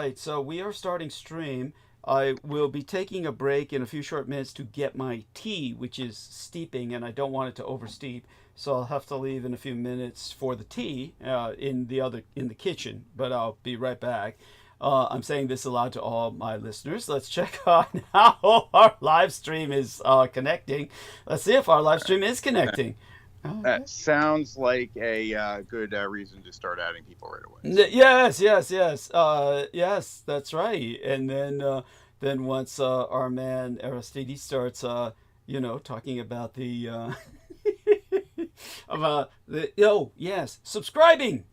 right, so we are starting stream. I will be taking a break in a few short minutes to get my tea, which is steeping, and I don't want it to oversteep. So I'll have to leave in a few minutes for the tea in the kitchen, but I'll be right back. I'm saying this aloud to all my listeners. Let's check on how our live stream is connecting. Let's see if our live stream is connecting. That sounds like a good reason to start adding people right away. Yes, yes, that's right. And then once our man Aristides starts, talking about the yes, subscribing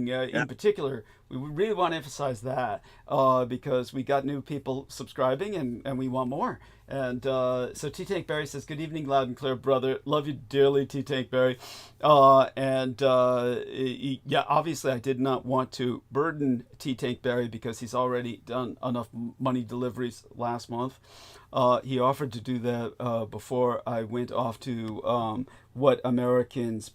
in particular. We really want to emphasize that because we got new people subscribing and we want more. And so T Tank Barry says, "Good evening, loud and clear, brother. Love you dearly, T Tank Barry." Yeah, obviously I did not want to burden T Tank Barry because he's already done enough money deliveries last month. He offered to do that before I went off to what Americans,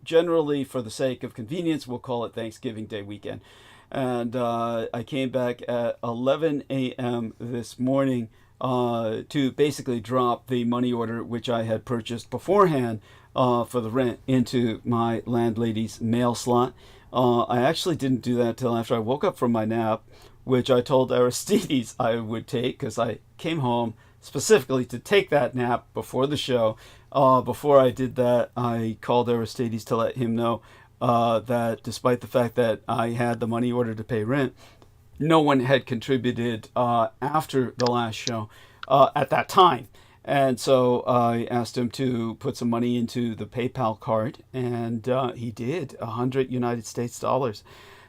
generally for the sake of convenience, we'll call it Thanksgiving Day weekend. And I came back at 11 a.m. this morning to basically drop the money order which I had purchased beforehand for the rent into my landlady's mail slot. I actually didn't do that till after I woke up from my nap, which I told Aristides I would take because I came home specifically to take that nap before the show. Before I did that, I called Aristides to let him know that despite the fact that I had the money order to pay rent, no one had contributed after the last show at that time. And so I asked him to put some money into the PayPal card, and he did, 100 United States dollars,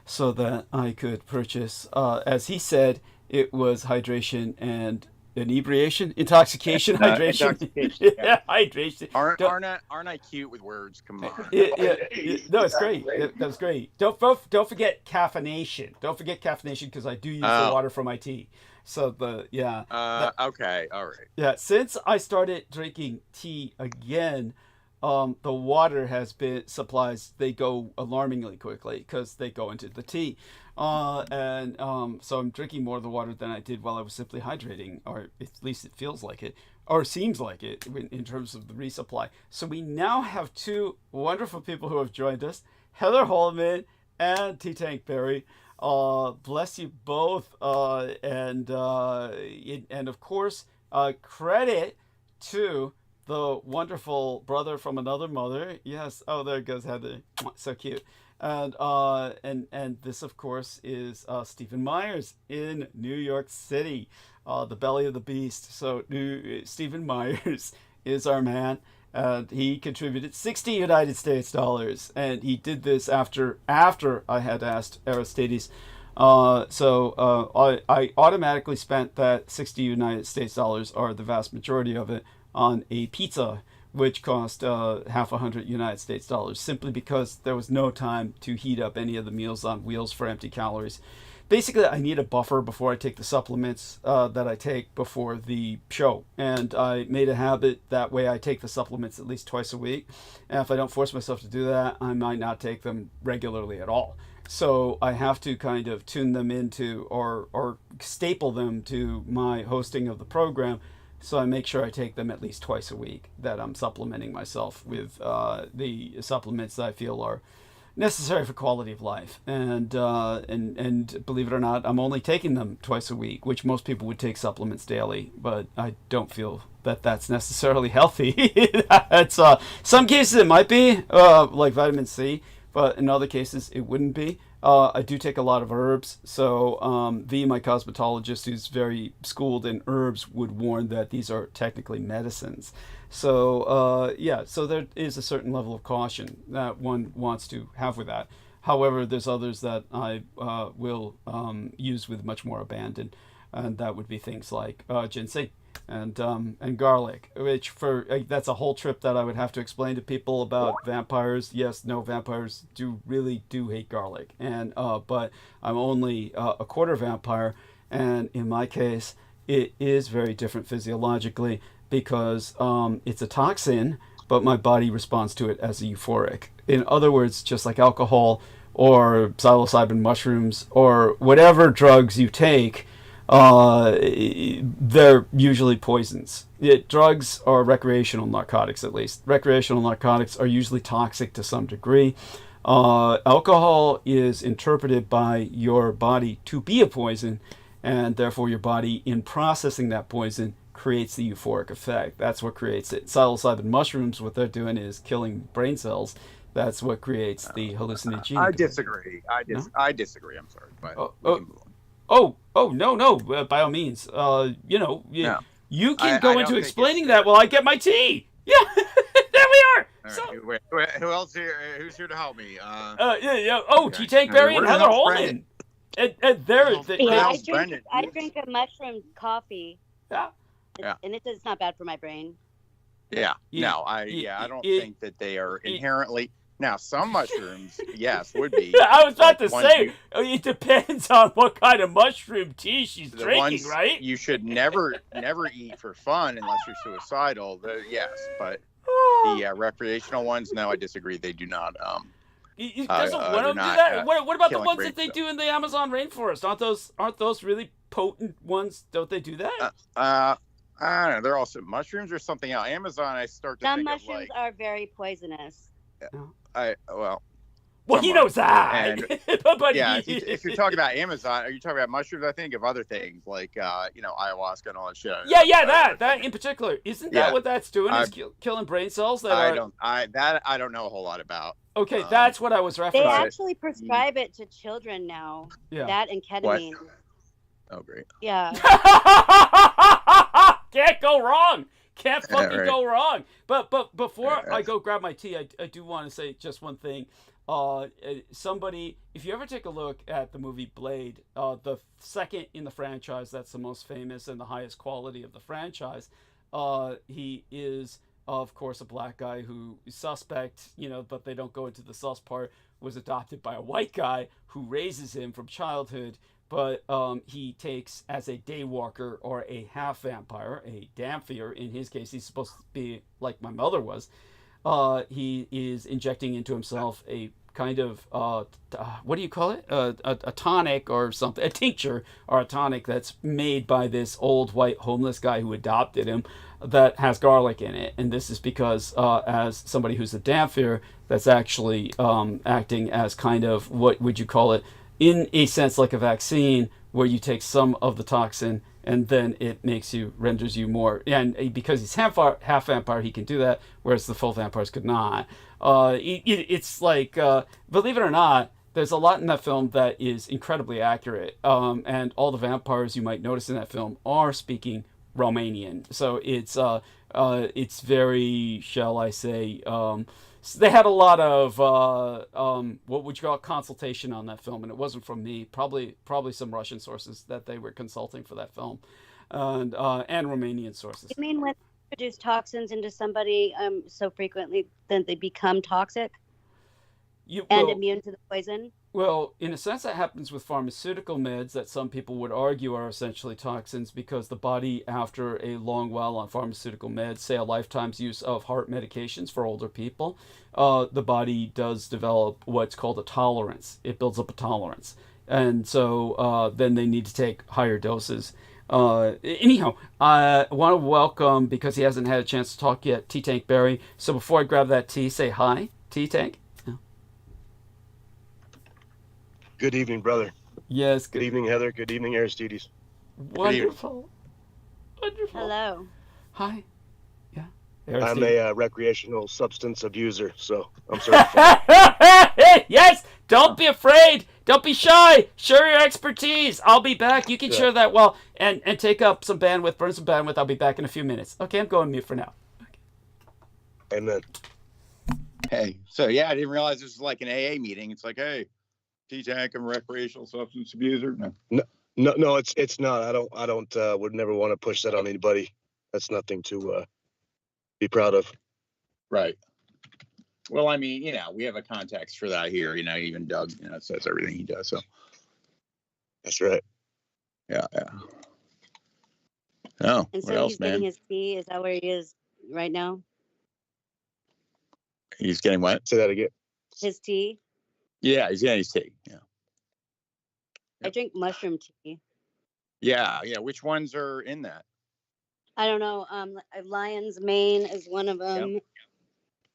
so that I could purchase, as he said, it was hydration and intoxication, hydration. Intoxication. Yeah, hydration. Aren't I cute with words? Come on. Yeah. No, it's great. That was great. Don't forget caffeination. Don't forget caffeination because I do use the water for my tea. So okay, all right. Yeah, since I started drinking tea again, the water supplies, they go alarmingly quickly because they go into the tea. So I'm drinking more of the water than I did while I was simply hydrating, or at least it feels like it, or seems like it in terms of the resupply. So we now have two wonderful people who have joined us, Heather Holman and T Tank Barry. Bless you both. And of course, credit to the wonderful brother from another mother. Yes. Oh, there goes Heather. So cute. And this, of course, is Stephen Myers in New York City, the belly of the beast. So Stephen Myers is our man. And he contributed 60 United States dollars, and he did this after I had asked Aristides. So I automatically spent that 60 United States dollars, or the vast majority of it, on a pizza, which cost half 100 United States dollars, simply because there was no time to heat up any of the meals on wheels for empty calories. Basically, I need a buffer before I take the supplements that I take before the show. And I made a habit that way I take the supplements at least twice a week. And if I don't force myself to do that, I might not take them regularly at all. So I have to kind of tune them into or staple them to my hosting of the program. So I make sure I take them at least twice a week, that I'm supplementing myself with the supplements that I feel are necessary for quality of life. And believe it or not, I'm only taking them twice a week, which most people would take supplements daily, but I don't feel that that's necessarily healthy. It's some cases it might be, like vitamin C, but in other cases it wouldn't be. I do take a lot of herbs, so my cosmetologist, who's very schooled in herbs, would warn that these are technically medicines. So so there is a certain level of caution that one wants to have with that. However, there's others that I will use with much more abandon, and that would be things like ginseng and garlic, which that's a whole trip that I would have to explain to people about vampires. Yes, no, vampires really do hate garlic, and but I'm only a quarter vampire, and in my case, it is very different physiologically because it's a toxin, but my body responds to it as a euphoric. In other words, just like alcohol, or psilocybin mushrooms, or whatever drugs you take, they're usually poisons. Drugs are recreational narcotics, at least. Recreational narcotics are usually toxic to some degree. Alcohol is interpreted by your body to be a poison, and therefore your body, in processing that poison, creates the euphoric effect. That's what creates it. Psilocybin mushrooms, what they're doing is killing brain cells. That's what creates the hallucinogenic. I disagree. No? I disagree. I'm sorry, but we can move on. No, by all means. No. You can I go don't into think explaining it's that while I get my tea. Yeah, there we are. All So, right, who else here? Who's here to help me? yeah. Okay. T-Tank Berry and Where the Heather hell's Holman. And Yeah, hell's Brendan? I drink a mushroom coffee. Yeah. And it's not bad for my brain. Yeah. Yeah. No, I don't think that they are inherently. Now, some mushrooms, yes, would be. I was about like to ones say, it depends on what kind of mushroom tea she's the drinking, ones right? you should never eat for fun unless you're suicidal. Yes, but the recreational ones, no, I disagree. They do not. Doesn't they're one of them do not, that? What about the killing ones brain that they cells. do in the Amazon rainforest? Aren't those really potent ones? Don't they do that? I don't know. They're also mushrooms or something else. Amazon, I start to Some think mushrooms of are very poisonous. Well, some he are. knows that. And, But yeah, if you're talking about Amazon, are you talking about mushrooms? I think of other things like ayahuasca and all that shit. that in particular. Isn't that what that's doing? Is killing brain cells? I don't know a whole lot about. Okay, that's what I was referencing. They actually prescribe it to children now. Yeah. That and ketamine. Oh, great. Yeah. Can't go wrong. Can't fucking right. go wrong. But before Yeah. I go grab my tea, I do want to say just one thing. Somebody, if you ever take a look at the movie Blade, the second in the franchise, that's the most famous and the highest quality of the franchise. He is, of course, a black guy who is suspect, but they don't go into the sus part, was adopted by a white guy who raises him from childhood. But he takes, as a daywalker or a half vampire, a Dhampir, in his case, he's supposed to be like my mother was. He is injecting into himself a kind of, what do you call it? A tonic or something, a tincture or a tonic that's made by this old white homeless guy who adopted him that has garlic in it. And this is because as somebody who's a Dhampir, that's actually acting as kind of, what would you call it? In a sense, like a vaccine, where you take some of the toxin and then it renders you more. And because he's half vampire, he can do that, whereas the full vampires could not. It's like, believe it or not, there's a lot in that film that is incredibly accurate. And all the vampires you might notice in that film are speaking Romanian. So it's very, shall I say, so they had a lot of what would you call it, consultation on that film, and it wasn't from me. Probably some Russian sources that they were consulting for that film, and Romanian sources. You mean when they introduce toxins into somebody so frequently that they become toxic and immune to the poison? Well, in a sense, that happens with pharmaceutical meds that some people would argue are essentially toxins, because the body, after a long while on pharmaceutical meds, say a lifetime's use of heart medications for older people, the body does develop what's called a tolerance. It builds up a tolerance. And so then they need to take higher doses. Anyhow, I want to welcome, because he hasn't had a chance to talk yet, T-Tank Berry. So before I grab that tea, say hi, T-Tank. Good evening, brother. Yes. Good evening, Heather. Good evening, Aristides. Wonderful. Wonderful. Hello. Hi. Yeah. I'm a recreational substance abuser, so I'm sorry. Yes. Don't be afraid. Don't be shy. Share your expertise. I'll be back. You can share that well and take up some bandwidth, burn some bandwidth. I'll be back in a few minutes. Okay, I'm going mute for now. Okay. Amen. Hey, so yeah, I didn't realize this was like an AA meeting. It's like, hey, T-Tank, I'm a recreational substance abuser. No, it's not. I don't would never want to push that on anybody. That's nothing to be proud of. Right. Well, I mean, we have a context for that here. Even Doug, says everything he does. So that's right. Yeah. Oh, And what so else, he's man? getting his tea. Is that where he is right now? He's getting what? Say that again. His tea. Yeah, he's tea. Yeah. I drink mushroom tea. Yeah. Which ones are in that? I don't know. Lion's mane is one of them. Yep.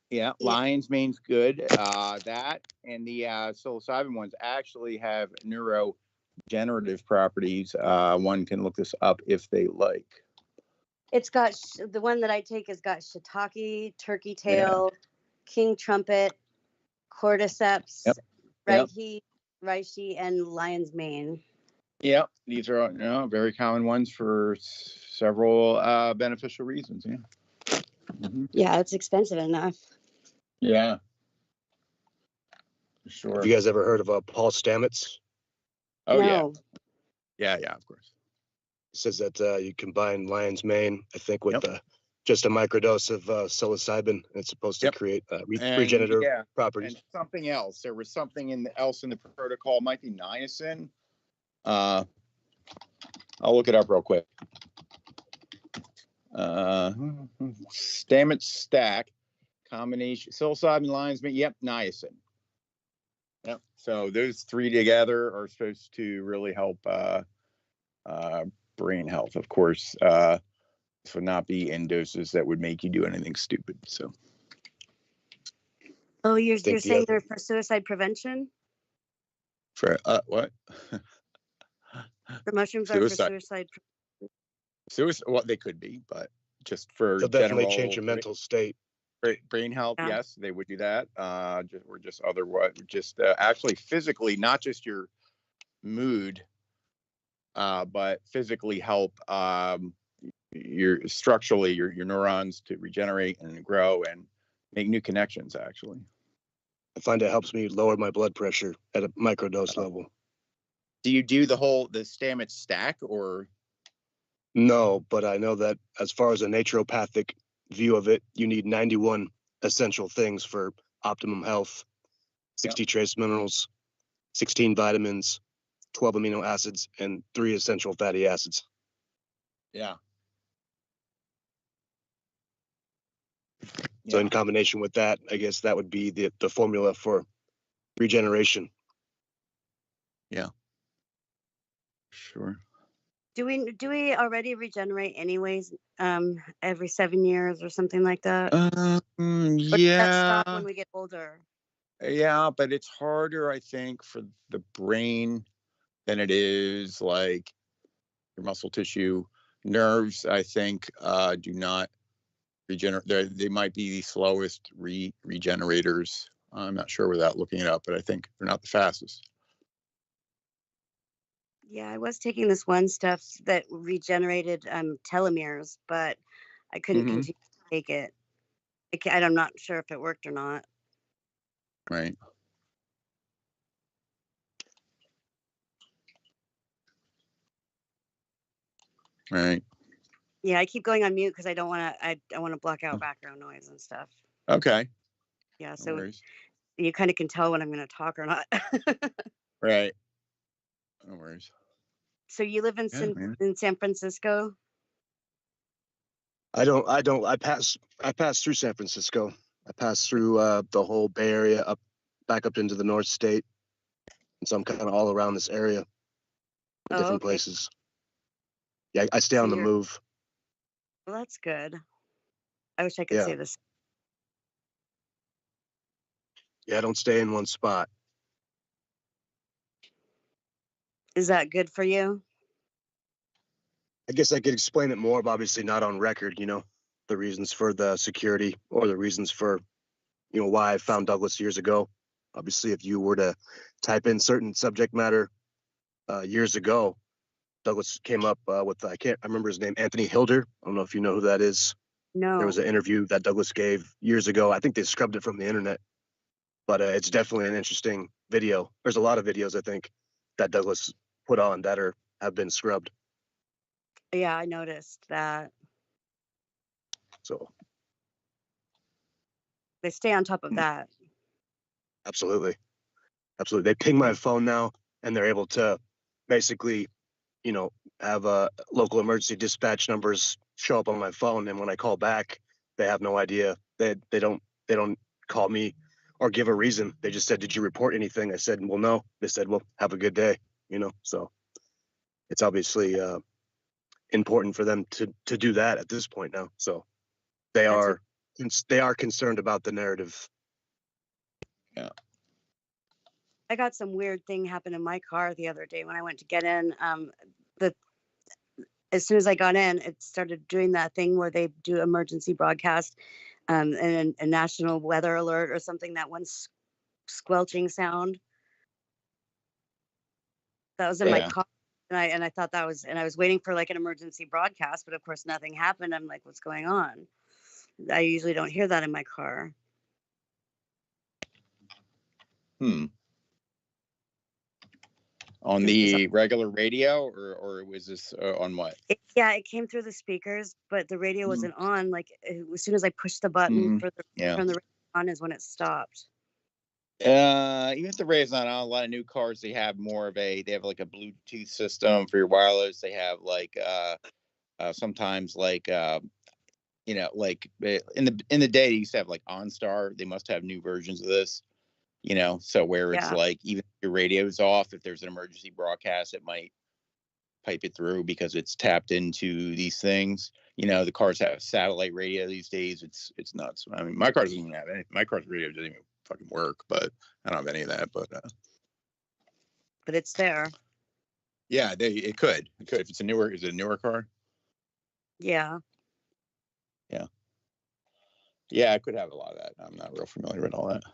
Yeah, lion's mane's good. That and the psilocybin ones actually have neurogenerative properties. One can look this up if they like. It's got the one that I take has got shiitake, turkey tail, king trumpet, cordyceps, reishi, and lion's mane. Yep, these are very common ones for several beneficial reasons. Yeah. Yeah, it's expensive enough. Yeah. Sure. Have you guys ever heard of Paul Stamets? Oh, no. Yeah, of course. It says that you combine lion's mane, I think, with just a microdose of psilocybin, and it's supposed to create regenerative properties. And something else. There was something else in the protocol. It might be niacin. I'll look it up real quick. Stamets stack combination psilocybin, lion's mane. Yep, niacin. Yep. So those three together are supposed to really help brain health. Of course, this would not be in doses that would make you do anything stupid. So. Oh, you're saying they're for suicide prevention? For what? The mushrooms are for suicide. Well, they could be, but just for they'll definitely change your mental state. Brain health, yes, they would do that. Actually physically, not just your mood, but physically help your neurons to regenerate and grow and make new connections. Actually, I find it helps me lower my blood pressure at a microdose level. Do you do the Stamets stack or? No, but I know that as far as a naturopathic view of it, you need 91 essential things for optimum health, 60 trace minerals, 16 vitamins, 12 amino acids, and 3 essential fatty acids. Yeah. So in combination with that, I guess that would be the formula for regeneration. Yeah. Sure. Do we already regenerate anyways? Every 7 years or something like that? Yeah. Or does that stop when we get older? Yeah, but it's harder, I think, for the brain than it is like your muscle tissue. Nerves, I think, do not regenerate. They might be the slowest regenerators. I'm not sure without looking it up, but I think they're not the fastest. Yeah, I was taking this one stuff that regenerated telomeres, but I couldn't continue to take it. I'm not sure if it worked or not. Right. Right. Yeah, I keep going on mute because I don't want to. I want to block out background noise and stuff. Okay. Yeah, so you kind of can tell when I'm going to talk or not. Right. No worries. So you live in San Francisco? I don't. I pass through San Francisco. I pass through the whole Bay Area back up into the North State, and so I'm kind of all around this area, in different places. Yeah, I stay on the move. Well, that's good. I wish I could say this. Yeah, I don't stay in one spot. Is that good for you? I guess I could explain it more, but obviously not on record, the reasons for the security or the reasons for, why I found Douglas years ago. Obviously, if you were to type in certain subject matter years ago, Douglas came up with, I remember his name, Anthony Hilder. I don't know if you know who that is. No. There was an interview that Douglas gave years ago. I think they scrubbed it from the internet, but it's definitely an interesting video. There's a lot of videos, I think, that Douglas put on that have been scrubbed. Yeah, I noticed that. So they stay on top of that. Absolutely. They ping my phone now, and they're able to basically, have local emergency dispatch numbers show up on my phone, and when I call back, they have no idea. They don't call me or give a reason. They just said, "Did you report anything?" I said, "Well, no." They said, "Well, have a good day." So it's obviously important for them to do that at this point now. So they are concerned about the narrative. Yeah. I got some weird thing happen in my car the other day when I went to get in. As soon as I got in, it started doing that thing where they do emergency broadcast and a national weather alert or something, that one squelching sound. That was in my car. And I thought that was, and I was waiting for like an emergency broadcast, but of course nothing happened. I'm like, what's going on? I usually don't hear that in my car. On the regular radio, or was this on what? It came through the speakers, but the radio wasn't on. Like as soon as I pushed the button for turn the radio on is when it stopped. Even if the radio's not on, a lot of new cars, they have they have like a Bluetooth system for your wireless. They have like sometimes like like in the day they used to have like OnStar. They must have new versions of this. So where it's like, even if your radio's off, if there's an emergency broadcast, it might pipe it through because it's tapped into these things. The cars have satellite radio these days. It's nuts. I mean, my car doesn't even have anything. My car's radio doesn't even fucking work, but I don't have any of that. But it's there. Yeah, it could. If it's is it a newer car? Yeah. Yeah, I could have a lot of that. I'm not real familiar with all that.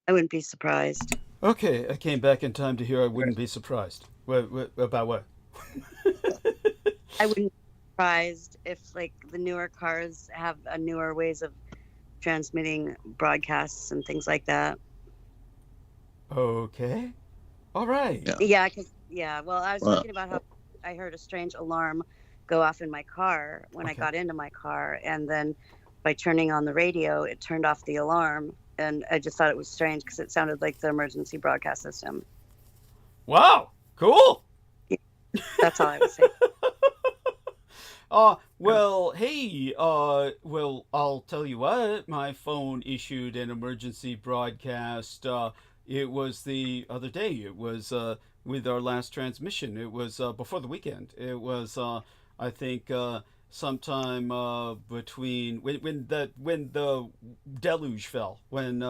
I wouldn't be surprised. Okay, I came back in time to hear I wouldn't be surprised. About what? I wouldn't be surprised if like the newer cars have newer ways of transmitting broadcasts and things like that. Okay. All right. Well, I was thinking about how I heard a strange alarm go off in my car when I got into my car, and then by turning on the radio, it turned off the alarm. And I just thought it was strange because it sounded like the emergency broadcast system. Wow, cool. Yeah, that's all I was saying. Well, hey, well, I'll tell you what, my phone issued an emergency broadcast. It was the other day. It was with our last transmission. It was before the weekend. It was, I think, sometime between when the deluge fell, when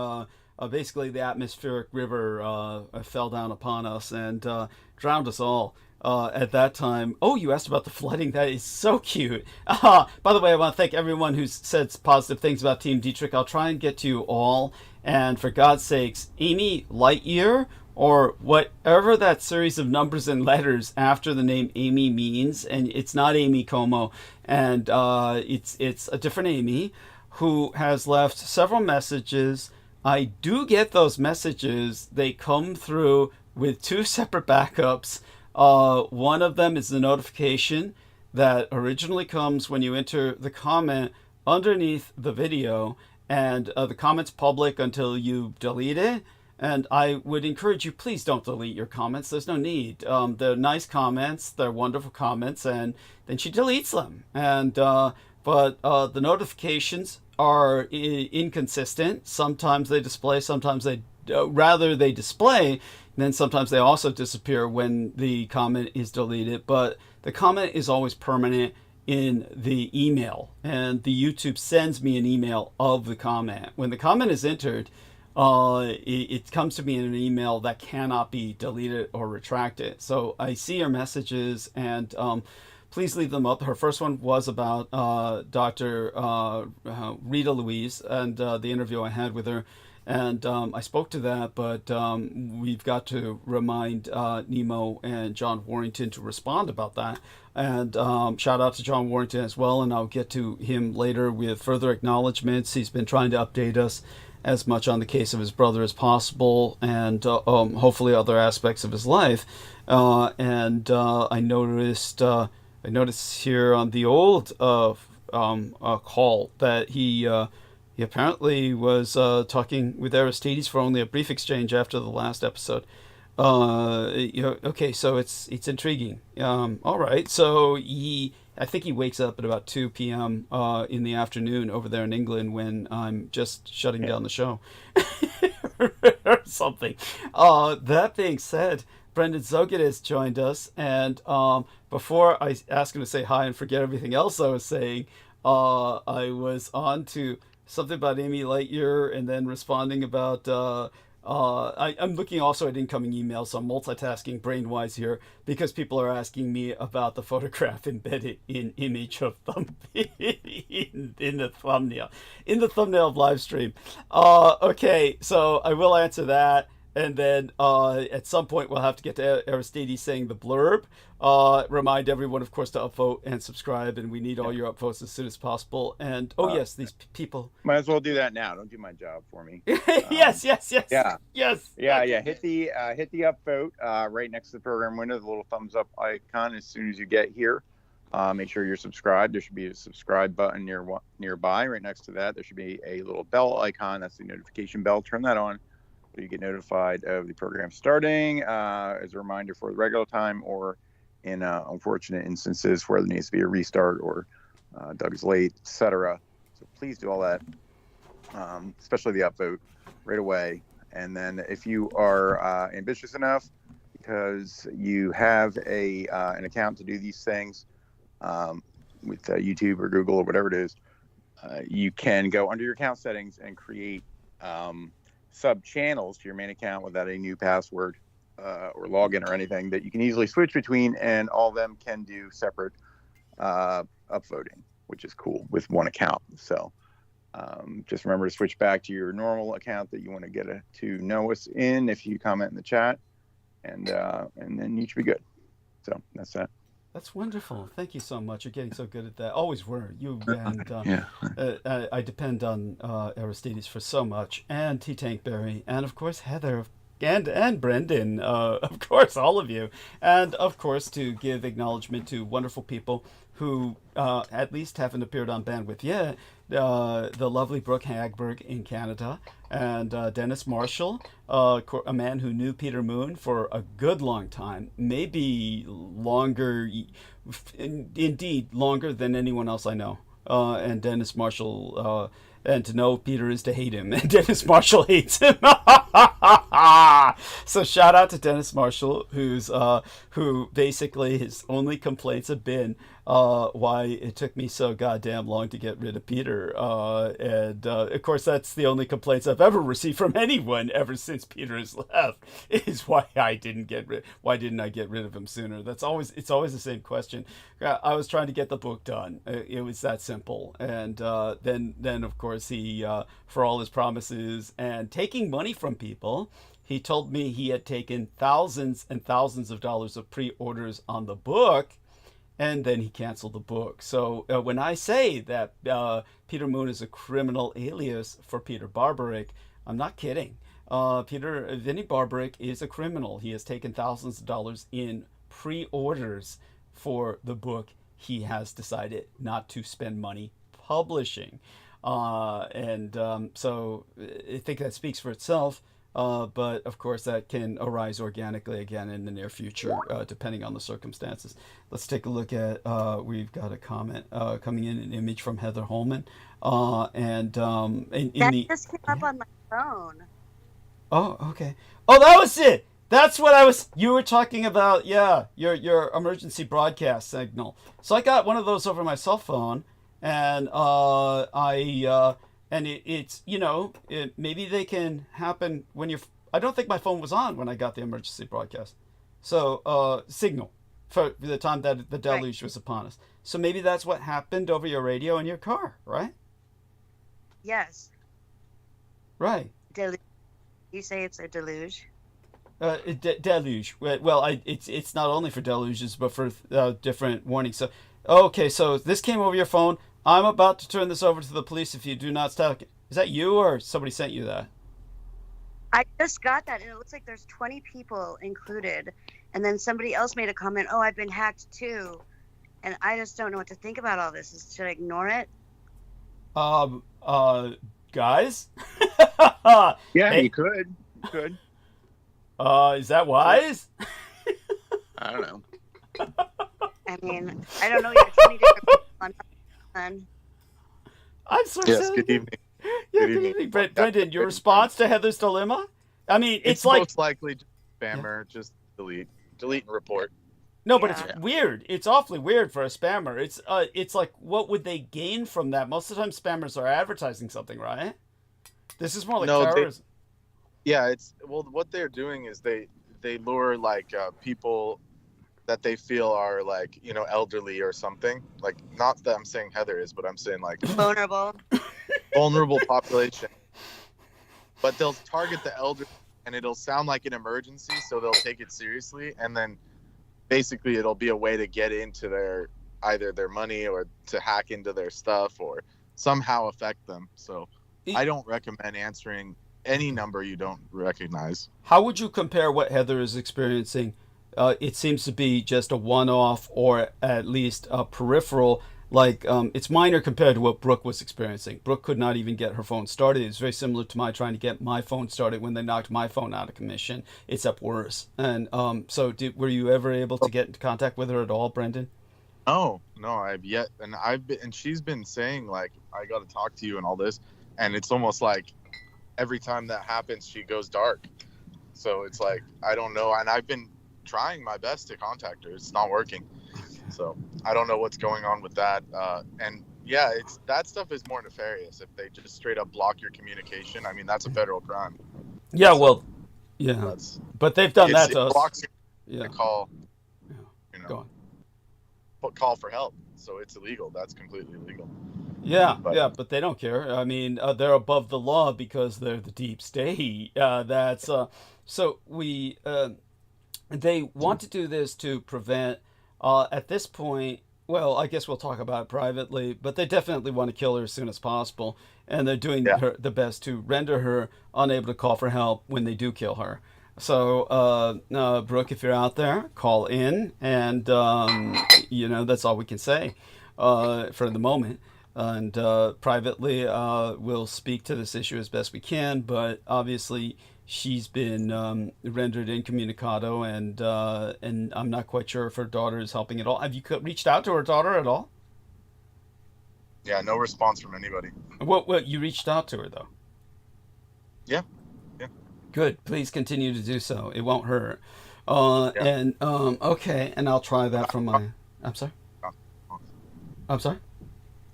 basically the atmospheric river fell down upon us and drowned us all. At that time. Oh, you asked about the flooding. That is so cute. By the way, I want to thank everyone who's said positive things about Team Dietrich. I'll try and get to you all. And for God's sakes, Amy Lightyear, or whatever that series of numbers and letters after the name Amy means, and it's not Amy Como, and it's a different Amy, who has left several messages. I do get those messages. They come through with two separate backups. One of them is the notification that originally comes when you enter the comment underneath the video, and the comment's public until you delete it. And I would encourage you, please don't delete your comments. There's no need. They're nice comments. They're wonderful comments. And then she deletes them. And but the notifications are inconsistent. Sometimes they display. Sometimes they display. And then sometimes they also disappear when the comment is deleted. But the comment is always permanent in the email. And the YouTube sends me an email of the comment. When the comment is entered, it comes to me in an email that cannot be deleted or retracted. So I see your messages, and please leave them up. Her first one was about Dr. Rita Louise and the interview I had with her. And I spoke to that, but we've got to remind Nemo and John Warrington to respond about that. And shout out to John Warrington as well, and I'll get to him later with further acknowledgments. He's been trying to update us as much on the case of his brother as possible, and hopefully other aspects of his life. And I noticed here on the old call that he apparently was talking with Aristides for only a brief exchange after the last episode. Okay, so it's intriguing. All right, so I think he wakes up at about 2 p.m. In the afternoon over there in England when I'm just shutting down the show, or something. That being said, Brendan Zoget has joined us, and before I ask him to say hi and forget everything else I was saying, I was on to something about Amy Lightyear, and then responding about. I'm looking also at incoming emails, so I'm multitasking brain-wise here because people are asking me about the photograph embedded in image of them in the thumbnail, of live stream. Okay, so I will answer that. And then at some point we'll have to get to Aristides saying the blurb. Remind everyone, of course, to upvote and subscribe, and we need all your upvotes as soon as possible. And yes, these people might as well do that now. Don't do my job for me. Yes. Yeah. Hit the upvote right next to the program window, the little thumbs up icon. As soon as you get here, make sure you're subscribed. There should be a subscribe button nearby. Right next to that, there should be a little bell icon. That's the notification bell. Turn that on so you get notified of the program starting. As a reminder for the regular time, or in unfortunate instances where there needs to be a restart, or Doug is late, etc. So please do all that, especially the upvote right away. And then if you are ambitious enough, because you have an account to do these things with YouTube or Google or whatever it is, you can go under your account settings and create sub channels to your main account without a new password or login or anything that you can easily switch between, and all of them can do separate upvoting, which is cool with one account. So just remember to switch back to your normal account that you want to get to know us in if you comment in the chat, and then you should be good. So that's that. That's wonderful. Thank you so much. You're getting so good at that. Always were. You and I depend on Aristides for so much, and T Tankberry, and of course Heather, and Brendan, of course all of you, and of course to give acknowledgement to wonderful people who at least haven't appeared on Bandwidth yet. The lovely Brooke Hagberg in Canada, and Dennis Marshall, a man who knew Peter Moon for a good long time, maybe longer, indeed longer than anyone else I know. And Dennis Marshall, and to know Peter is to hate him, and Dennis Marshall hates him. So shout out to Dennis Marshall, who basically his only complaints have been why it took me so goddamn long to get rid of Peter, and of course that's the only complaints I've ever received from anyone ever since Peter has left, is why didn't I get rid of him sooner. It's always the same question. I was trying to get the book done. It was that simple. And then of course he, for all his promises and taking money from people, he told me he had taken thousands and thousands of dollars of pre-orders on the book, and then he canceled the book. So when I say that Peter Moon is a criminal alias for Peter Barbaric, I'm not kidding. Vinny Barbaric is a criminal. He has taken thousands of dollars in pre-orders for the book he has decided not to spend money publishing. So I think that speaks for itself. But of course that can arise organically again in the near future, depending on the circumstances. Let's take a look at, we've got a comment coming in, an image from Heather Holman. That just came up on my phone. Oh, okay. Oh, that was it. That's what you were talking about. Yeah, your emergency broadcast signal. So I got one of those over my cell phone, and it's, maybe they can happen when you're, I don't think my phone was on when I got the emergency broadcast. So, signal for the time that the deluge was upon us. So maybe that's what happened over your radio in your car, right? Yes. Right. You say it's a deluge? Deluge. Well, it's not only for deluges, but for different warnings. So, okay, so this came over your phone. I'm about to turn this over to the police if you do not stop. Is that you, or somebody sent you that? I just got that, and it looks like there's 20 people included. And then somebody else made a comment, oh, I've been hacked too. And I just don't know what to think about all this. Should I ignore it? Guys? Yeah, you could. Is that wise? I don't know. I mean, I don't know. You have 20 different people on. I'm so Yes, silly. good evening. Yeah, Good evening. Brendan, your response to Heather's dilemma? I mean, it's like most likely just spammer. Just delete and report. no, but Yeah. it's weird. It's awfully weird for a spammer. It's like, what would they gain from that? Most of the time, spammers are advertising something, right? This is more like No, terrorism. Yeah, what they're doing is they lure like people that they feel are like, you know, elderly or something. Like, not that I'm saying Heather is, but I'm saying like Vulnerable. vulnerable population. But they'll target the elderly, and it'll sound like an emergency, so they'll take it seriously, and then basically it'll be a way to get into either their money or to hack into their stuff or somehow affect them. So I don't recommend answering any number you don't recognize. How would you compare what Heather is experiencing? It seems to be just a one-off, or at least a peripheral. Like, it's minor compared to what Brooke was experiencing. Brooke could not even get her phone started. It's very similar to my trying to get my phone started when they knocked my phone out of commission. It's up worse. And so were you ever able to get into contact with her at all, Brendan? No, I've yet, and she's been saying like, I got to talk to you and all this, and it's almost like every time that happens, she goes dark. So it's like, I don't know, and I've been trying my best to contact her. It's not working. So I don't know what's going on with that. And yeah, that stuff is more nefarious. If they just straight up block your communication, I mean, that's a federal crime. Yeah, So well, yeah. But they've done that to us. It blocks you Yeah. to call, Yeah. you Go know, on. call for help. So it's illegal. That's completely illegal. Yeah, But- but they don't care. I mean, they're above the law because they're the deep state. So they want to do this to prevent. At this point, well, I guess we'll talk about it privately, but they definitely want to kill her as soon as possible, and they're doing the best to render her unable to call for help when they do kill her. So, Brooke, if you're out there, call in, and that's all we can say for the moment. And privately, we'll speak to this issue as best we can, but obviously she's been rendered incommunicado, and I'm not quite sure if her daughter is helping at all. Have you reached out to her daughter at all? Yeah, no response from anybody. Well, you reached out to her, though. Yeah. Good. Please continue to do so. It won't hurt. And okay, and I'll try that from my... I'm sorry? I'm sorry?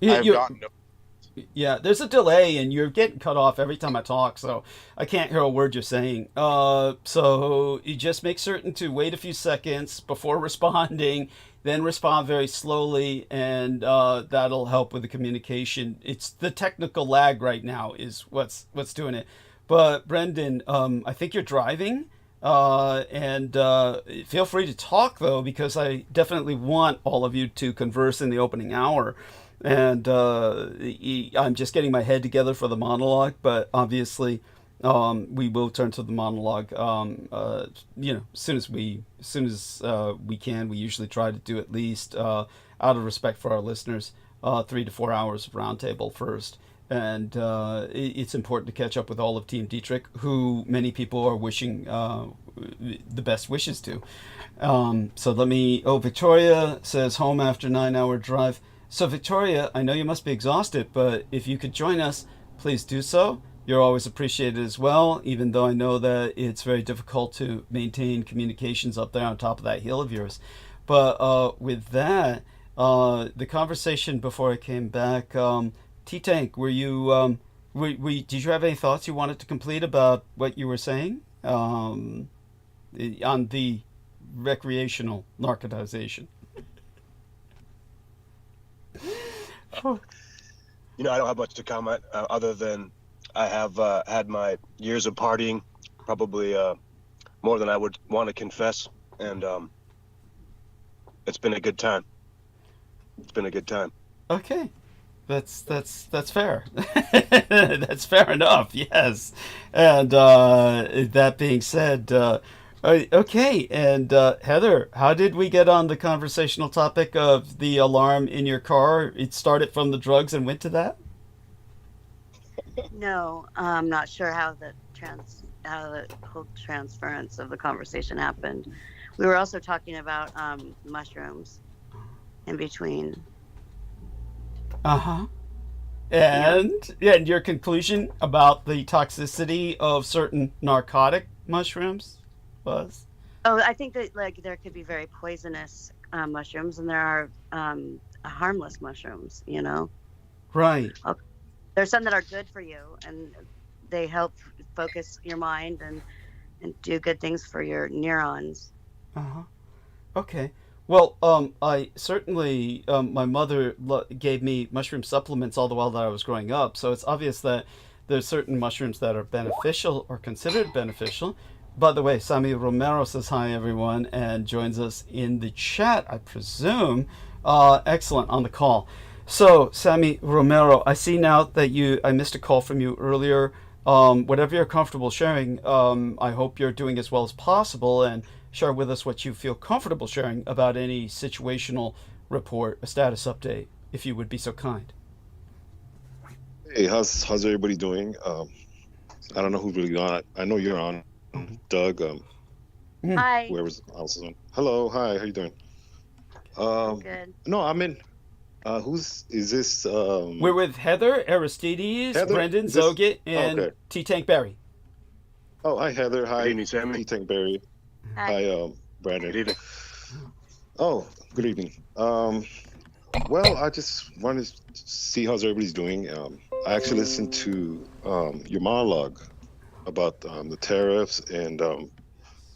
I've gotten no... Yeah, there's a delay, and you're getting cut off every time I talk, so I can't hear a word you're saying. So you just make certain to wait a few seconds before responding, then respond very slowly, and that'll help with the communication. It's the technical lag right now is what's doing it. But Brendan, I think you're driving, and feel free to talk, though, because I definitely want all of you to converse in the opening hour. And I'm just getting my head together for the monologue, but obviously we will turn to the monologue as soon as we can. We usually try to do at least, out of respect for our listeners, 3 to 4 hours of roundtable first. And it's important to catch up with all of Team Dietrich, who many people are wishing the best wishes to. Victoria says home after 9-hour drive. So Victoria, I know you must be exhausted, but if you could join us, please do so. You're always appreciated as well, even though I know that it's very difficult to maintain communications up there on top of that hill of yours. But with that, the conversation before I came back, T-Tank, were you, did you have any thoughts you wanted to complete about what you were saying on the recreational narcotization? I don't have much to comment other than I have had my years of partying, probably more than I would want to confess, and it's been a good time. It's been a good time. Okay, that's fair. That's fair enough. Yes, and that being said, okay, and Heather, how did we get on the conversational topic of the alarm in your car? It started from the drugs and went to that? No, I'm not sure how the the whole transference of the conversation happened. We were also talking about mushrooms in between. Uh-huh. And your conclusion about the toxicity of certain narcotic mushrooms was? Oh, I think that like there could be very poisonous mushrooms, and there are harmless mushrooms. You know, Right. there's some that are good for you, and they help focus your mind and do good things for your neurons. Uh-huh. Okay. Well, I certainly, my mother gave me mushroom supplements all the while that I was growing up, so it's obvious that there's certain mushrooms that are beneficial or considered beneficial. By the way, Sammy Romero says hi, everyone, and joins us in the chat, I presume. Excellent, on the call. So, Sammy Romero, I see now that I missed a call from you earlier. Whatever you're comfortable sharing, I hope you're doing as well as possible, and share with us what you feel comfortable sharing about any situational report, a status update, if you would be so kind. Hey, how's everybody doing? I don't know who's really on. I know you're on, Doug. Hi. Whoever else is on. Hello, hi. How you doing? Good. No, I'm in. Is this? We're with Heather, Aristides, Heather? Brendan, Is this- Zogit, and okay. T-Tank Berry. Oh, hi Heather. Hi, Good evening, Sammy. Tank Berry. Hi. Hi, Brandon. Good evening. Oh, good evening. Well, I just wanted to see how everybody's doing. I actually listened to your monologue about the tariffs and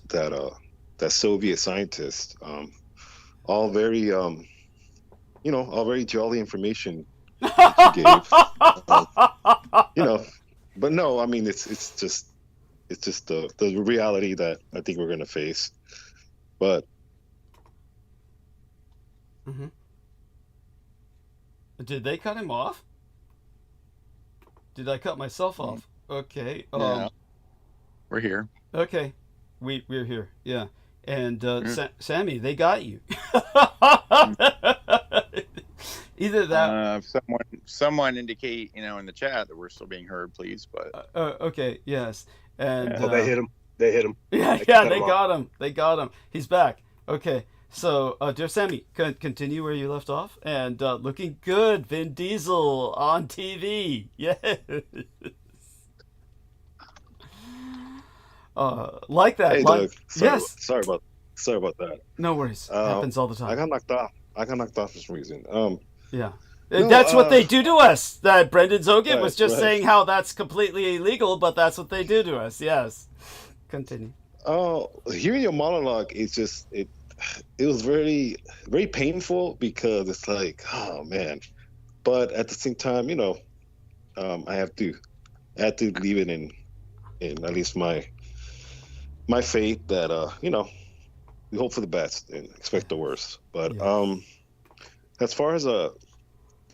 that Soviet scientist. All very, all very jolly information that you gave. But no, I mean it's just the reality that I think we're gonna face. But Did they cut him off? Did I cut myself off? Okay. Yeah. We're here. Okay. We're here. Yeah. And Sammy, they got you. Either that. Someone indicate, in the chat that we're still being heard, please. But okay. Yes. And Oh, they hit him. They hit him. Yeah. They Yeah. cut They him got him. They got him. He's back. Okay. So, dear Sammy, continue where you left off. And looking good, Vin Diesel on TV. Yes. Like that. hey, like, Doug, sorry, yes. sorry about that. No worries. Happens all the I time. got knocked off. For some reason. Yeah. No, That's what they do to us. That Brendan Zogit Right, was just right. saying how that's completely illegal, but that's what they do to us. Yes. Continue. Hearing your monologue, it was very, very painful because it's like, oh man. But at the same time, I have to leave it in at least my faith that we hope for the best and expect the worst. But Yeah. as far as the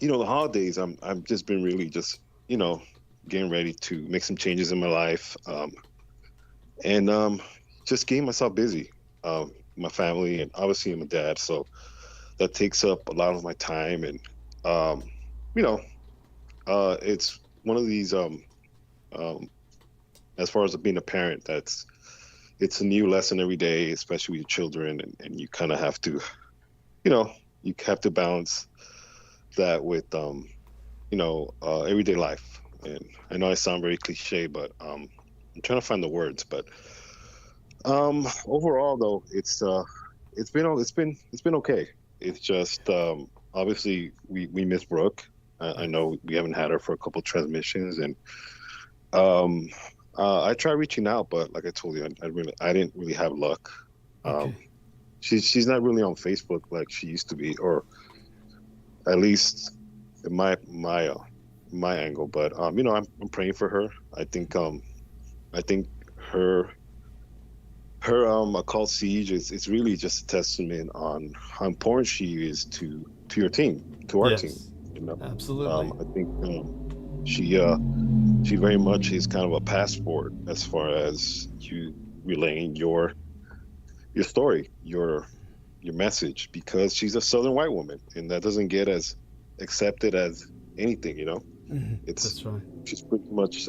holidays, I've just been really just getting ready to make some changes in my life, and just getting myself busy, my family, and obviously I'm a dad, so that takes up a lot of my time, and it's one of these as far as being a parent, it's a new lesson every day, especially with your children, and you kind of have to you have to balance that with everyday life. And I know I sound very cliche, but I'm trying to find the words. But overall, though, it's been okay. It's just obviously we miss Brooke. I know we haven't had her for a couple of transmissions, and I tried reaching out, but like I told you, I didn't really have luck. Okay. She's not really on Facebook like she used to be, or at least in my angle. But I'm praying for her. I think her occult siege is really just a testament on how important she is to your team, to our team. Absolutely. I think she very much is kind of a passport as far as you relaying your story, your message, because she's a Southern white woman, and that doesn't get as accepted as anything. That's right. She's pretty much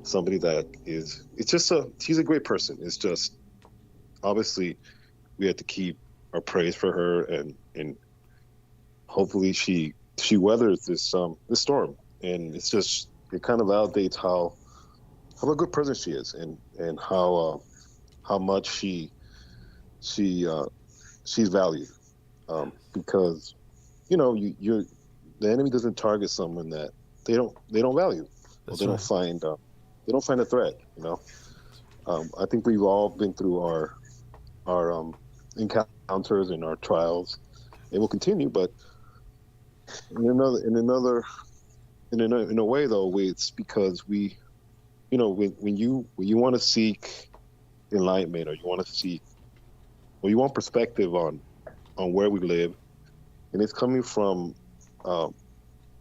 somebody that is, she's a great person. It's just, obviously, we have to keep our praise for her, and hopefully she weathers this storm. And it kind of validates how a good person she is, and how much she's valued, because the enemy doesn't target someone that they don't value. Or they don't find a threat. I think we've all been through our encounters and our trials. It will continue, but in a way though, it's because we, when you want to seek enlightenment, or you want perspective on where we live, and it's coming from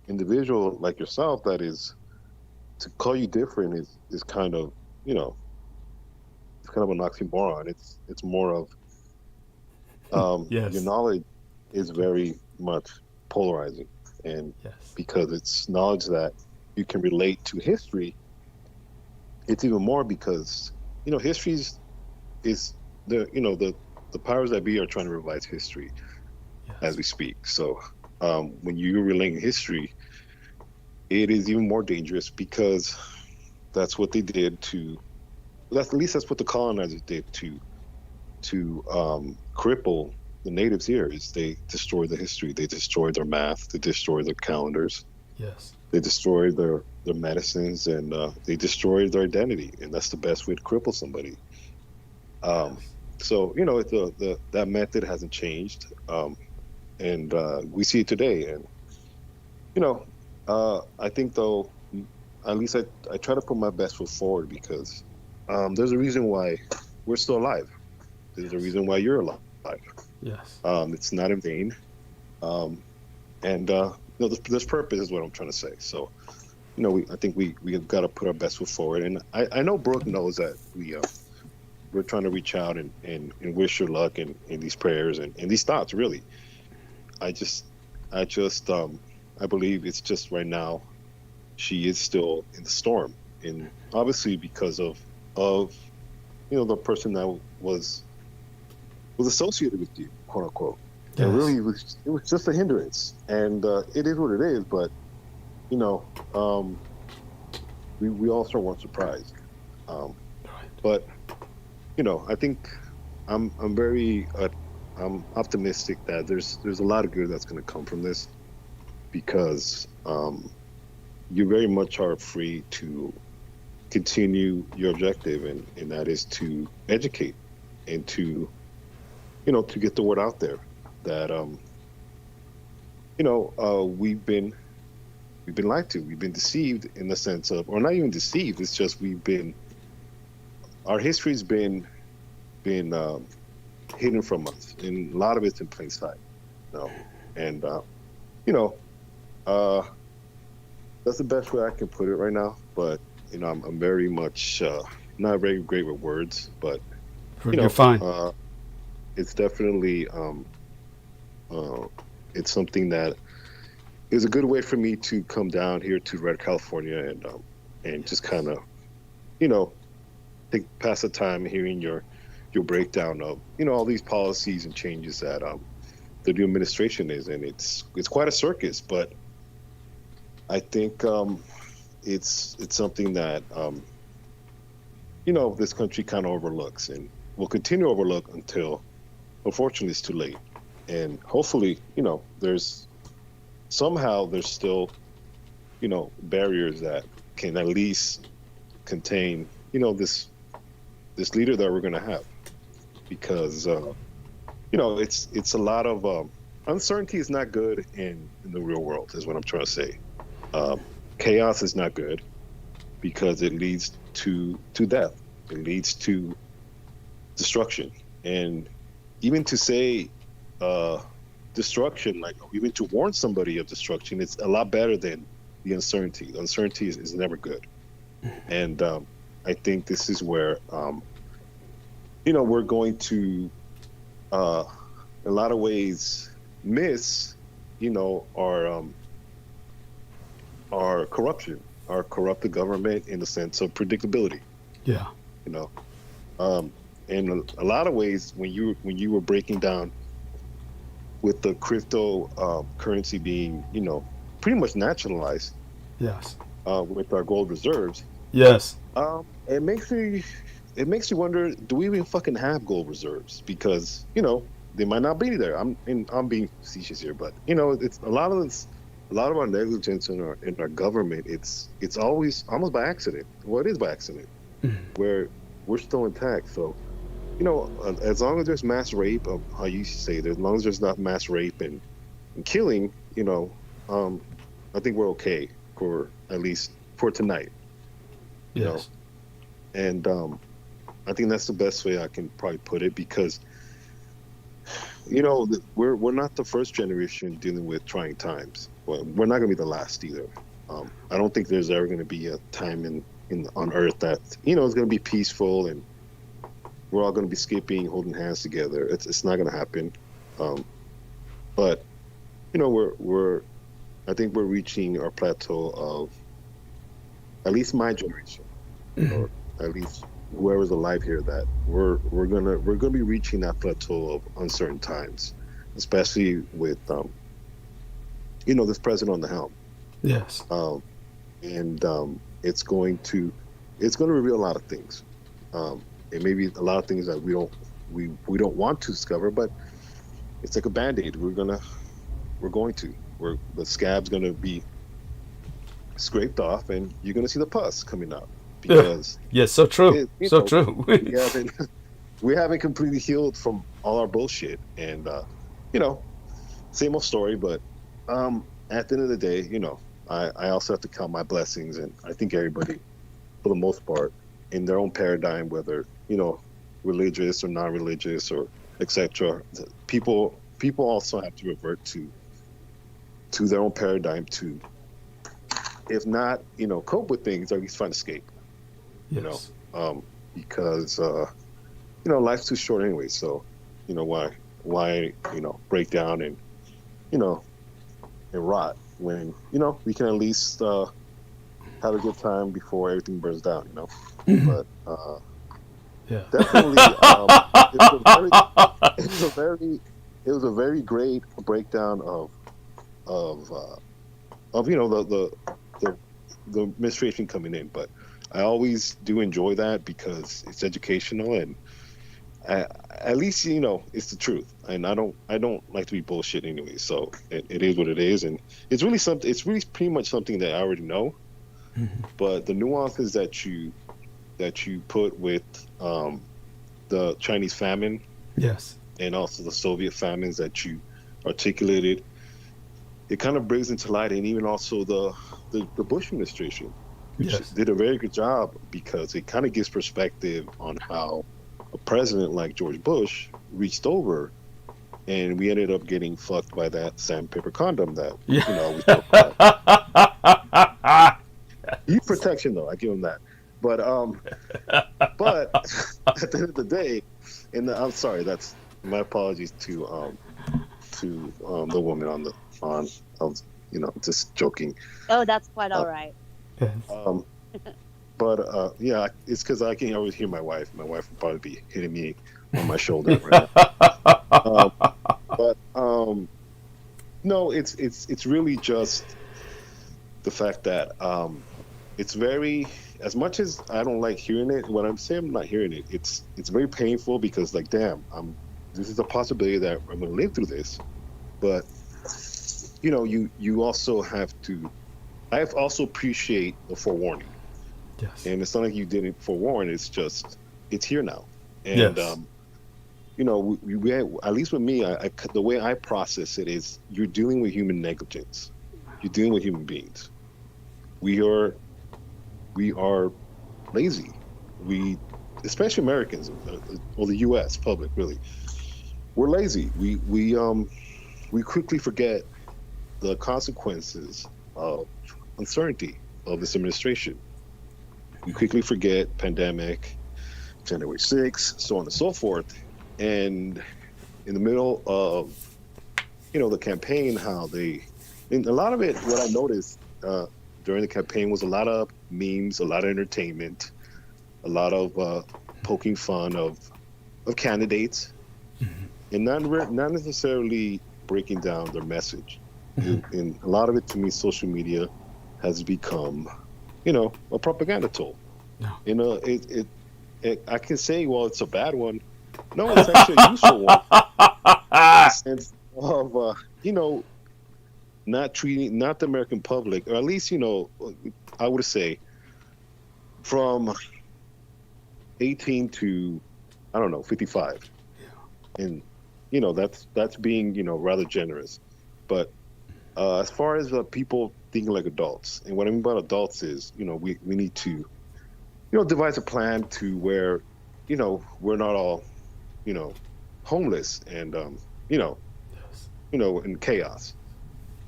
individual like yourself, that is, to call you different is kind of, it's kind of an oxymoron. It's more of yes. your knowledge is very much polarizing, and because it's knowledge that you can relate to history, it's even more because history is the powers that be are trying to revise history as we speak. So when you're relating history, it is even more dangerous, because that's what they did at least that's what the colonizers did to cripple the natives here. Is they destroyed the history, they destroyed their math, they destroyed their calendars, they destroyed their medicines, and they destroyed their identity, and that's the best way to cripple somebody. So that method hasn't changed, and we see it today. And I think, though, at least I try to put my best foot forward, because there's a reason why we're still alive. There's a reason why you're alive. Yes. It's not in vain. And there's purpose, is what I'm trying to say. So, I think we've got to put our best foot forward. And I know Brooke knows that we're trying to reach out and wish her luck in these prayers and these thoughts, really. I believe it's just right now she is still in the storm, and obviously because of the person that was associated with you, quote unquote. Yes. And really it was just a hindrance, and it is what it is. But we also weren't surprised. But I think I'm very I'm optimistic that there's a lot of good that's going to come from this, because you very much are free to continue your objective, and that is to educate and to get the word out there that we've been lied to, we've been deceived, in the sense of, or not even deceived, it's just our history's been hidden from us, and a lot of it's in plain sight. And that's the best way I can put it right now. But I'm very much not very great with words, but you're fine. It's definitely it's something that is a good way for me to come down here to Red California and just kind of pass the time hearing your breakdown of all these policies and changes that the new administration is, and it's quite a circus, but I think it's something that this country kind of overlooks, and will continue to overlook until, unfortunately, it's too late. And hopefully, there's still barriers that can at least contain this leader that we're going to have, because it's a lot of uncertainty is not good in the real world, is what I'm trying to say. Chaos is not good, because it leads to death. It leads to destruction. And even to say destruction, like even to warn somebody of destruction, it's a lot better than the uncertainty. The uncertainty is never good. And I think this is where we're going to in a lot of ways miss our corruption, our corrupted government in the sense of predictability. Yeah. You know, in a lot of ways, when you were breaking down with the crypto currency being, you know, pretty much nationalized. Yes. With our gold reserves. Yes. It makes you wonder, do we even fucking have gold reserves? Because, you know, they might not be there. I'm being facetious here, but you know, it's a lot of our negligence in our government. It's always almost by accident. Well, it is by accident, where we're still intact. So, you know, as long as there's mass rape, of how you say, as long as there's not mass rape and killing, you know, I think we're okay for at least for tonight. You Yes. know? And I think that's the best way I can probably put it, because, you know, we're not the first generation dealing with trying times. Well, we're not going to be the last either. I don't think there's ever going to be a time on Earth that, you know, is going to be peaceful and we're all going to be skipping, holding hands together. It's not going to happen. But, you know, I think we're reaching our plateau of, at least my generation, or at least whoever's alive here, that we're gonna be reaching that plateau of uncertain times, especially with you know, this president on the helm. Yes. And it's going to reveal a lot of things. It may be a lot of things that we don't want to discover, but it's like a Band-Aid. The scab's gonna be scraped off, and you're gonna see the pus coming out, because yes, so true. True. we haven't completely healed from all our bullshit, and you know, same old story. But at the end of the day, you know, I also have to count my blessings, and I think everybody, for the most part, in their own paradigm, whether, you know, religious or non-religious or etc., people also have to revert to their own paradigm to, if not, you know, cope with things, or at least find escape. Yes. You know, because you know, life's too short anyway. So, you know, why you know, break down and, you know, and rot when, you know, we can at least have a good time before everything burns down. You know, but yeah, definitely, it was a very great breakdown of you know, the administration coming in. But I always do enjoy that because it's educational, and at least, you know, it's the truth, and I don't like to be bullshit anyway. So it is what it is, and it's really pretty much something that I already know. But the nuances that you put with the Chinese famine, yes, and also the Soviet famines that you articulated, it kind of brings into light, and even also the Bush administration, which did a very good job, because it kind of gives perspective on how a president like George Bush reached over, and we ended up getting fucked by that sandpaper condom that, you know, we talked about. Youth protection, though, I give him that. But at the end of the day, I'm sorry, that's my apologies to the woman on I was, you know, just joking. Oh, that's quite all right. But yeah, it's because I can always hear my wife. My wife would probably be hitting me on my shoulder right now. But no, it's really just the fact that it's very, as much as I don't like hearing it, when I'm saying I'm not hearing it, it's very painful, because, like, damn, this is a possibility that I'm going to live through this. But, you know, you also have to, I also appreciate the forewarning. yes, And it's not like you didn't forewarn, it's just, it's here now. And, you know, we at least with me, the way I process it is, you're dealing with human negligence. You're dealing with human beings. We are lazy. Especially Americans, or the U.S. public, really, we're lazy. We quickly forget the consequences of uncertainty of this administration. We quickly forget pandemic, January 6th, so on and so forth. And in the middle of, you know, the campaign, how and a lot of it, what I noticed, during the campaign was a lot of memes, a lot of entertainment, a lot of poking fun of candidates, and not necessarily breaking down their message. And a lot of it, to me, social media has become, a propaganda tool. No. I can say, well, it's a bad one. No, it's actually a useful one. In the sense of, not the American public, or at least, I would say from 18 to, 55. And, that's being, rather generous. But as far as people thinking like adults, and what I mean by adults is, we need to, devise a plan to where, we're not all, homeless and, in chaos.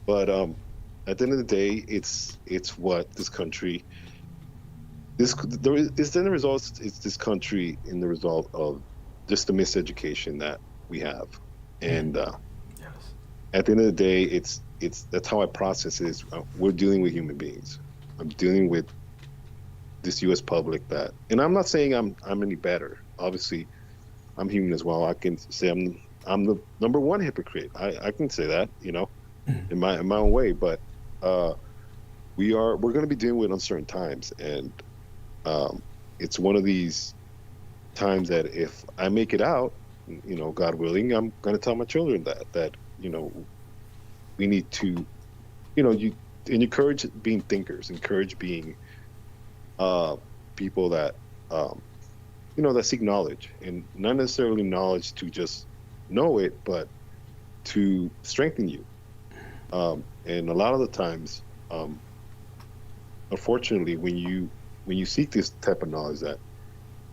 But at the end of the day, it's what this country, it's the result, it's this country in the result of just the miseducation that we have. And at the end of the day, that's how I process it. We're dealing with human beings. I'm dealing with this U.S. public that, and I'm not saying I'm any better. Obviously, I'm human as well. I can say I'm the number one hypocrite. I can say that, in my own way. But we're going to be dealing with uncertain times, and it's one of these times that if I make it out, God willing, I'm going to tell my children that we need to, you encourage being thinkers, encourage being people that that seek knowledge, and not necessarily knowledge to just know it, but to strengthen you. And a lot of the times, unfortunately, when you seek this type of knowledge that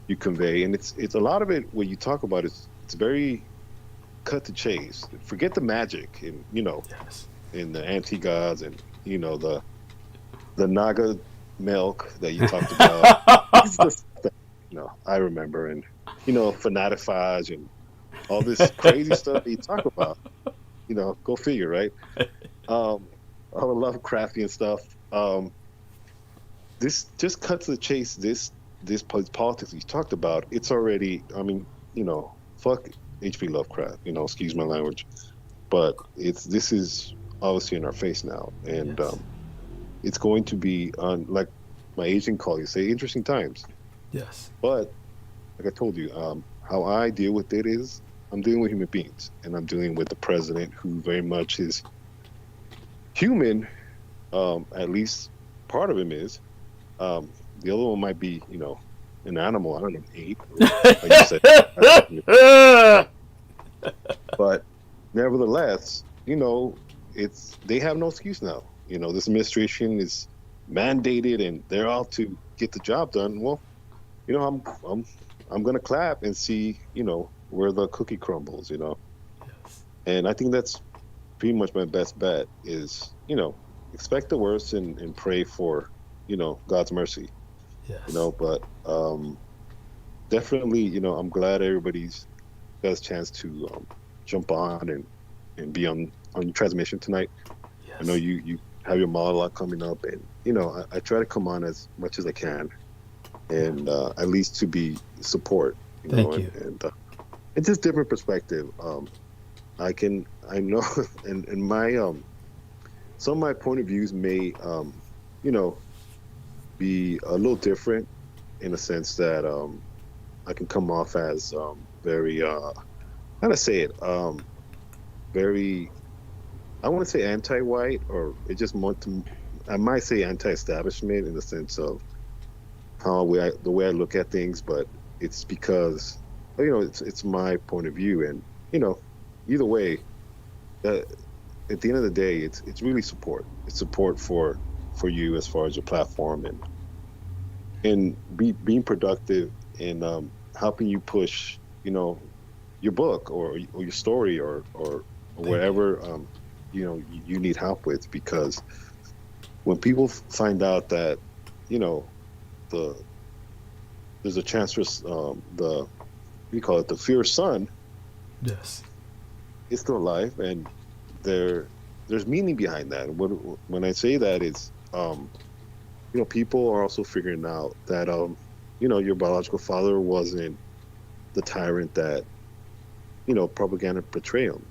you convey, and it's a lot of it when you talk about it, it's very cut to chase. Forget the magic and in the anti-gods and the Naga milk that you talked about. I remember, and fanatifage and all this crazy stuff that you talk about. Go figure, right? All the Lovecraftian stuff. This just cuts to the chase. This politics you talked about. It's already. Fuck H.P. Lovecraft. Excuse my language, but this is obviously in our face now, and it's going to be on, like my Asian colleagues say, interesting times. Yes. But like I told you, how I deal with it is I'm dealing with human beings, and I'm dealing with the president who very much is human. At least part of him is. The other one might be, an animal. I don't know, ape. Like you said. But nevertheless, they have no excuse now. This administration is mandated, and they're out to get the job done. Well, I'm gonna clap and see, where the cookie crumbles. Yes. And I think that's pretty much my best bet is, expect the worst and pray for, God's mercy. Yes. But definitely, I'm glad everybody's got a chance to jump on and be on your transmission tonight. Yes. I know you have your monologue coming up, and I try to come on as much as I can, and at least to be support. Thank you. And it's just different perspective. I know, and my some of my point of views may be a little different in a sense that I can come off as very how to say it, very, I want to say anti-white, or it just I might say anti-establishment in the sense of the way I look at things, but it's because it's my point of view, and either way, at the end of the day, it's really support. It's support for you as far as your platform and being productive in helping you push your book or your story or whatever you need help with, because when people find out that there's a chance for the fierce son, yes, is still alive, and there's meaning behind that. When I say that, it's people are also figuring out that your biological father wasn't the tyrant that propaganda portrayed him.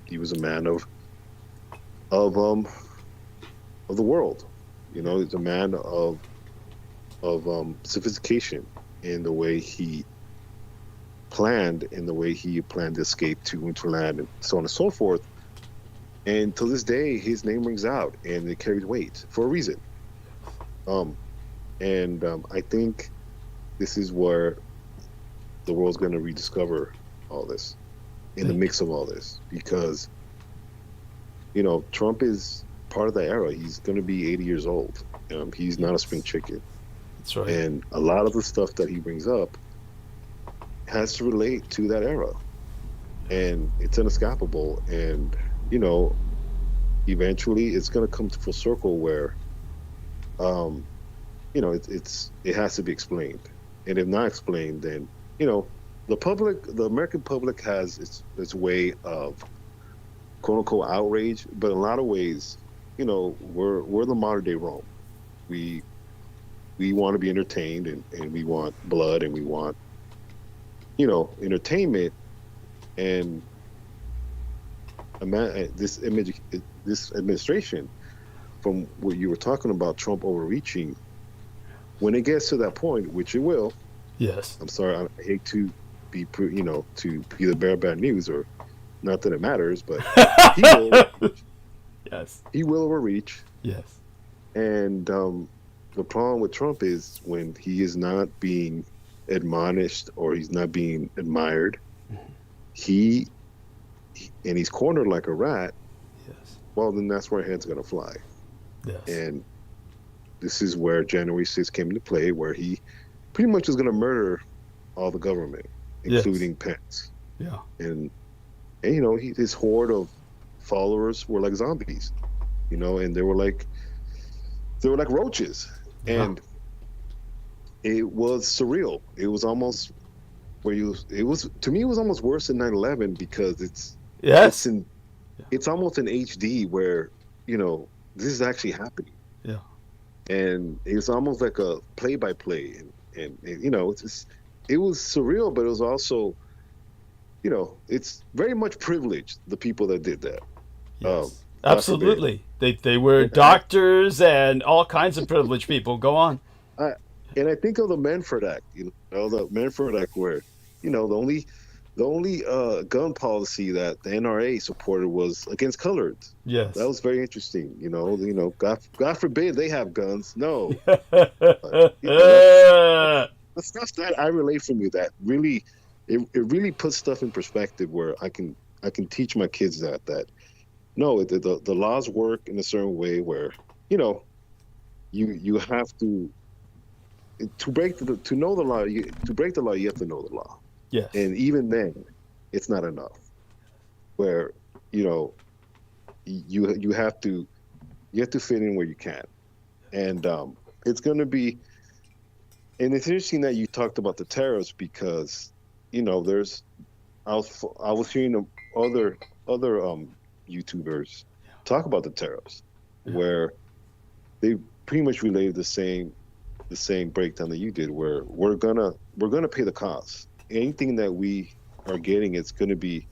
He was a man of the world. He's a man of sophistication in the way he planned to escape to Winterland and so on and so forth. And to this day, his name rings out and it carries weight for a reason. I think this is where the world's going to rediscover all this in the mix of all this, because Trump is part of that era. He's going to be 80 years old. He's not a spring chicken. That's right. And a lot of the stuff that he brings up has to relate to that era, and it's inescapable. And eventually it's going to come to full circle where it has to be explained. And if not explained, then the American public has its way of quote unquote outrage, but in a lot of ways, we're the modern day Rome. We want to be entertained, and we want blood, and we want entertainment. And this administration, from what you were talking about, Trump overreaching, when it gets to that point, which it will. Yes. I'm sorry, I hate to be to be the bearer of bad news, or not that it matters, but he will. Yes. He will overreach. Yes. And the problem with Trump is when he is not being admonished or he's not being admired, he's cornered like a rat. Yes. Well, then that's where head's going to fly. Yes. And this is where January 6th came into play, where he pretty much is going to murder all the government, including Pence. Yeah. And his horde of followers were like zombies, and they were like roaches. Yeah. And it was surreal. It was almost to me it was almost worse than 9/11, because it's almost in HD where this is actually happening. Yeah. And it's almost like a play-by-play, and it was surreal, but it was also it's very much privileged, the people that did that. Yes. Absolutely. They were doctors and all kinds of privileged people. Go on. And I think of the Manfred Act, the Manfred Act, where the only gun policy that the NRA supported was against coloreds. Yes. That was very interesting. God forbid they have guns. No. The stuff that I relate from you, that really, it really puts stuff in perspective, where I can teach my kids that no, the laws work in a certain way where you have to break to know the law. To break the law, you have to know the law. Yes. And even then, it's not enough. Where you have to fit in where you can, and it's going to be. And it's interesting that you talked about the tariffs, because I was hearing other YouTubers talk about the tariffs, where they pretty much related the same breakdown that you did, where we're gonna pay the cost. Anything that we are getting, it's going to be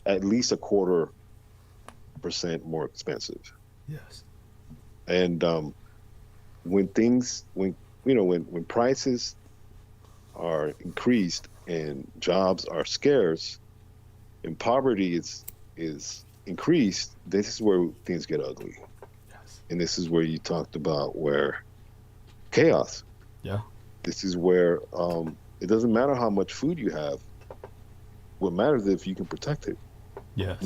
at least 0.25% more expensive. Yes. And when prices are increased and jobs are scarce and poverty is increased, this is where things get ugly. Yes. And this is where you talked about where chaos. Yeah. This is where it doesn't matter how much food you have. What matters is if you can protect it. Yes.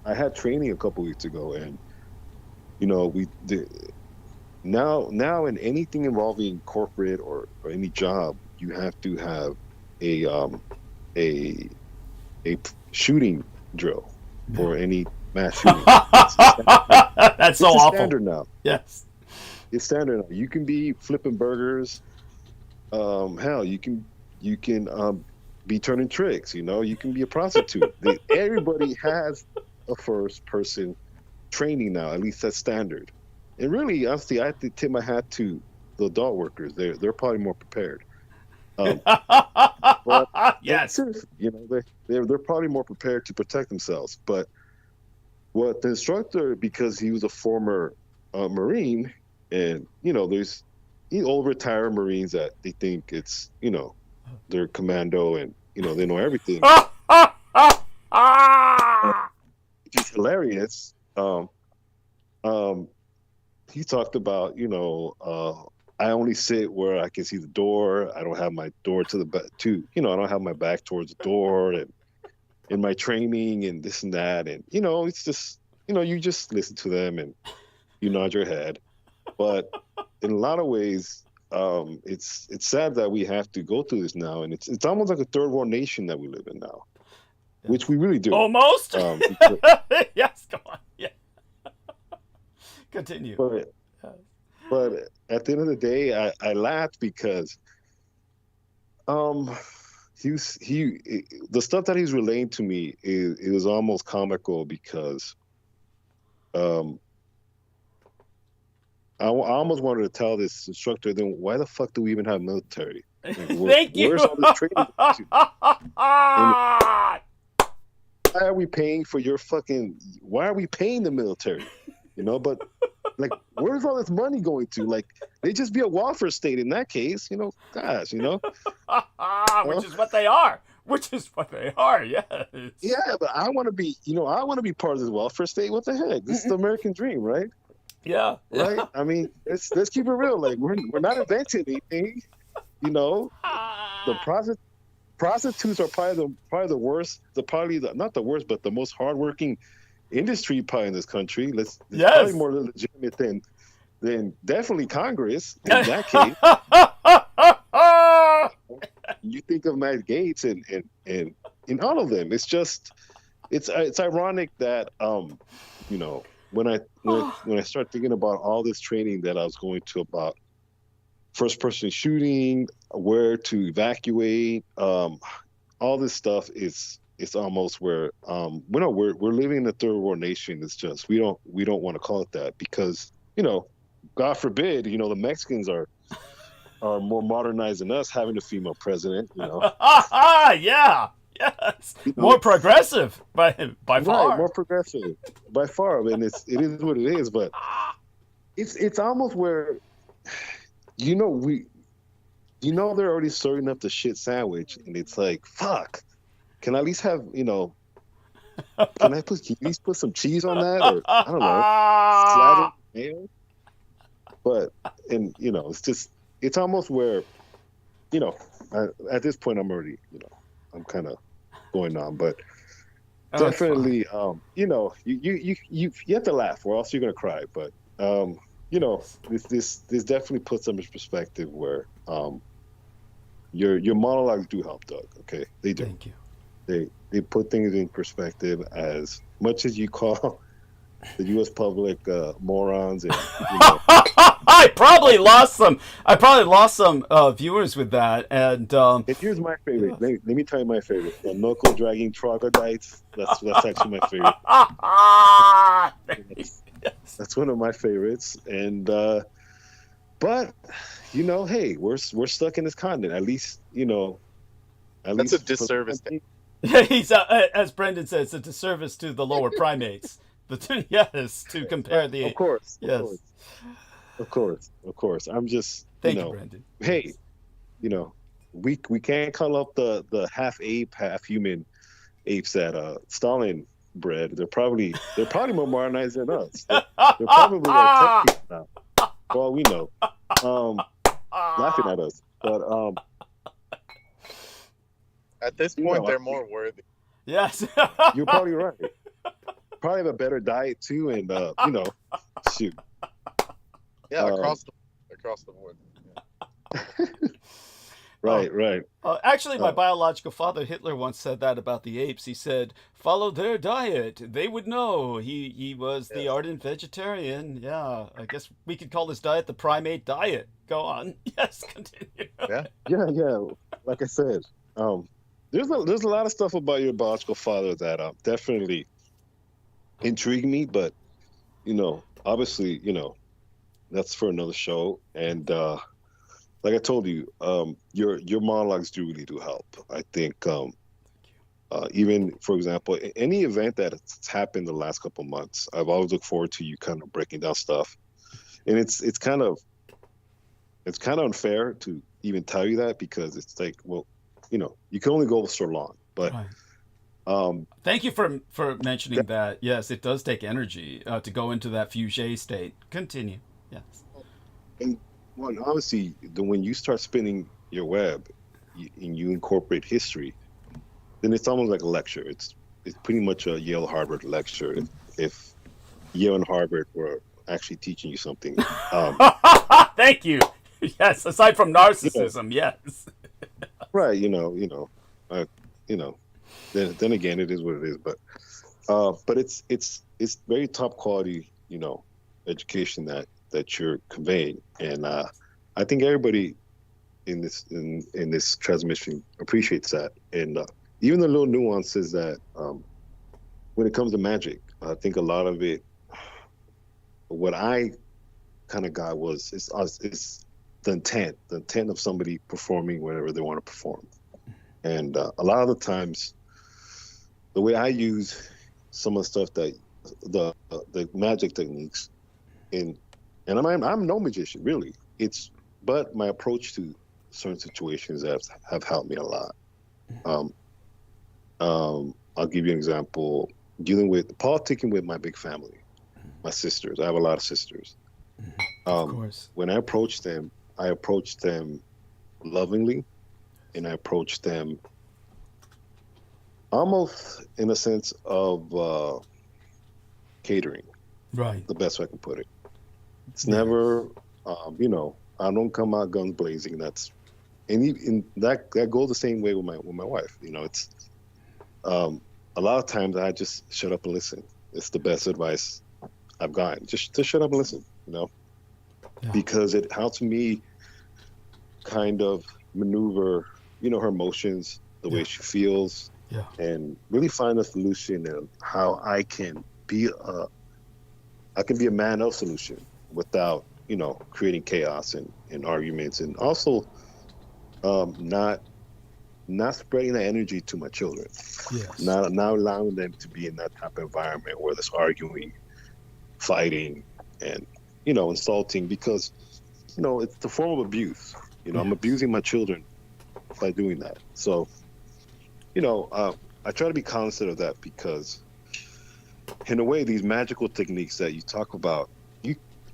I had training a couple weeks ago, and now in anything involving corporate or any job, you have to have a shooting drill for any mass shooting. That's so awful. Standard now. Yes. It's standard now. You can be flipping burgers. Hell, you can be turning tricks. You can be a prostitute. Everybody has a first person training now. At least that's standard. And really, honestly, I have to tip my hat to the adult workers. They're probably more prepared. But Yes. seriously, you know, they're probably more prepared to protect themselves. But what the instructor, because he was a former Marine, and you know, there's old retired Marines that they think it's, you know, they're commando and, you know, they know everything. It's hilarious. He talked about, you know, I only sit where I can see the door. I don't have my door to the back, you know, I don't have my back towards the door, and in my training and this and that. And, you know, it's just, you know, you just listen to them and you nod your head. But in a lot of ways, it's sad that we have to go through this now. And it's almost like a third world nation that we live in now, which we really do. Almost? Yes, go on. Yeah. Continue. But at the end of the day, I laughed because the stuff that he's relaying to me, it was almost comical because I almost wanted to tell this instructor, then why the fuck do we even have military? Like, Thank you. Where's all this training going to? Why are we paying for your fucking? Why are we paying the military? You know, but like, where's all this money going to? Like, they just be a welfare state in that case, you know. Gosh, you know. Which is what they are. Which is what they are. Yes. Yeah, but I want to be, you know, I want to be part of this welfare state. What the heck? This is the American dream, right? Yeah. Right. I mean, let's keep it real. Like, we're not inventing anything. You know, the prostitutes are probably the worst. Not the worst, but the most hardworking industry probably in this country. It's probably more legitimate than definitely Congress in that case. You think of Matt Gaetz and all of them. It's just it's ironic that you know, when I start thinking about all this training that I was going to about first person shooting, where to evacuate, all this stuff is. It's almost where we're living in a third world nation. It's just we don't want to call it that because, you know, God forbid, you know, the Mexicans are more modernized than us, having a female president. You know, yeah, yes, you know, more progressive by far. Right, more progressive by far. I mean, it is what it is, but it's almost where, you know, they're already serving up the shit sandwich, and it's like, fuck. Can I at least have, you know, can I at least put some cheese on that? Or, I don't know, slather mayo? But, and, you know, it's almost where, you know, at this point I'm already, you know, I'm kind of going on. But definitely, you know, you have to laugh or else you're going to cry. But, you know, this definitely puts them in perspective where your monologues do help, Doug, okay? They do. Thank you. They put things in perspective. As much as you call the U.S. public morons, and, you know. I probably lost some viewers with that. And here's my favorite. Yeah. Let me tell you my favorite. The knuckle dragging troglodytes. That's actually my favorite. That's one of my favorites. And but you know, hey, we're stuck in this continent. At least, you know. That's a disservice. He's as Brendan says, a disservice to the lower primates. Yes, to compare the. Of course. Yes. Of course. I'm just. Thank you, Brendan. Hey, you know, we can't call up the half ape, half human apes that Stalin bred. They're probably more modernized than us. They're probably like tech people now. For all we know, laughing at us, but at this point, they're more worthy. Yes. You're probably right. Probably have a better diet too, and you know, shoot. Yeah, across the board. Yeah. Right. Actually, my biological father Hitler once said that about the apes. He said, "Follow their diet; they would know." He was the ardent vegetarian. Yeah, I guess we could call this diet the primate diet. Go on. Yes, continue. Yeah. Like I said, there's a lot of stuff about your biological father that definitely intrigued me, but you know, obviously, you know, that's for another show. And like I told you, your monologues do really do help. I think even, for example, any event that's happened the last couple of months, I've always looked forward to you kind of breaking down stuff. And it's kind of unfair to even tell you that, because it's like, well, you know, you can only go so long. But right. Thank you for mentioning that. Yes, it does take energy to go into that fugé state. Continue. Yes. And well, obviously, when you start spinning your web and you incorporate history, then it's almost like a lecture. It's pretty much a Yale Harvard lecture if Yale and Harvard were actually teaching you something. Thank you. Yes, aside from narcissism, yes. Right, you know. Then again, it is what it is. But it's very top quality, you know, education that you're conveying, and I think everybody in this transmission appreciates that, and even the little nuances that when it comes to magic, I think a lot of it, what I kind of got was it's the intent of somebody performing whatever they want to perform. And a lot of the times, the way I use some of the stuff that the magic techniques, and I'm no magician really. But my approach to certain situations have helped me a lot. I'll give you an example. Dealing with politicking with my big family, my sisters. I have a lot of sisters. Of course. When I approach them lovingly, and I approach them almost in a sense of catering. Right. The best way I can put it. It's never, you know, I don't come out guns blazing. And that goes the same way with my wife. You know, it's a lot of times I just shut up and listen. It's the best advice I've gotten. Just to shut up and listen. You know, because it helps me kind of maneuver, you know, her emotions, the way she feels, and really find a solution and how I can be a man of solution without, you know, creating chaos and arguments, and also not spreading that energy to my children. Yes. Not allowing them to be in that type of environment where there's arguing, fighting, and, you know, insulting, because, you know, it's a form of abuse. You know, I'm abusing my children by doing that. So, you know, I try to be cognizant of that, because in a way, these magical techniques that you talk about,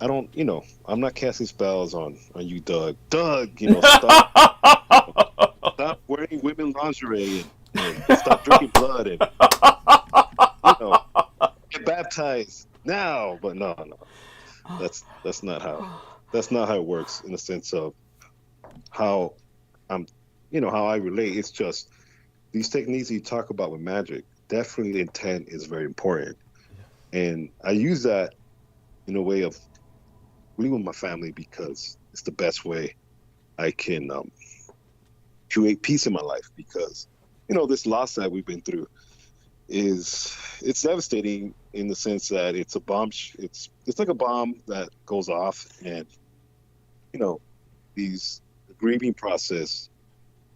I'm not casting spells on you, Doug. Doug, you know, stop wearing women's lingerie and stop drinking blood and, you know, get baptized now. But no, that's not how it works, in the sense of how how I relate. It's just these techniques you talk about with magic, definitely intent is very important. And I use that in a way of really with my family, because it's the best way I can create peace in my life. Because, you know, this loss that we've been through it's devastating, in the sense that it's a bomb. It's like a bomb that goes off, and, you know, the grieving process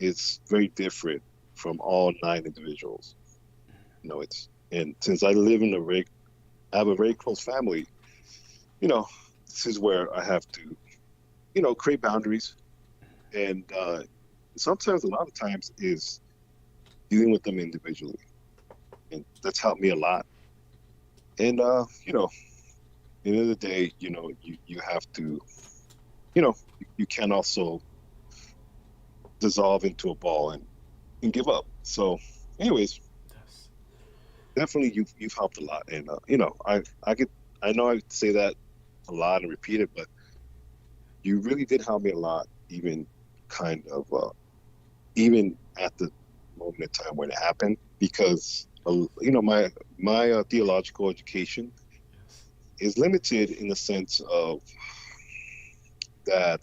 is very different from all 9 individuals. You know, and since I live I have a very close family, you know, this is where I have to, you know, create boundaries. And sometimes, a lot of times, is dealing with them individually. And that's helped me a lot. And, you know, at the end of the day, you know, you have to, you know, you can also dissolve into a ball and give up. So anyways, definitely you've helped a lot. And, you know, I know I say that a lot and repeat it, but you really did help me a lot, even kind of, even at the moment in time when it happened, because, you know, my theological education is limited, in the sense of that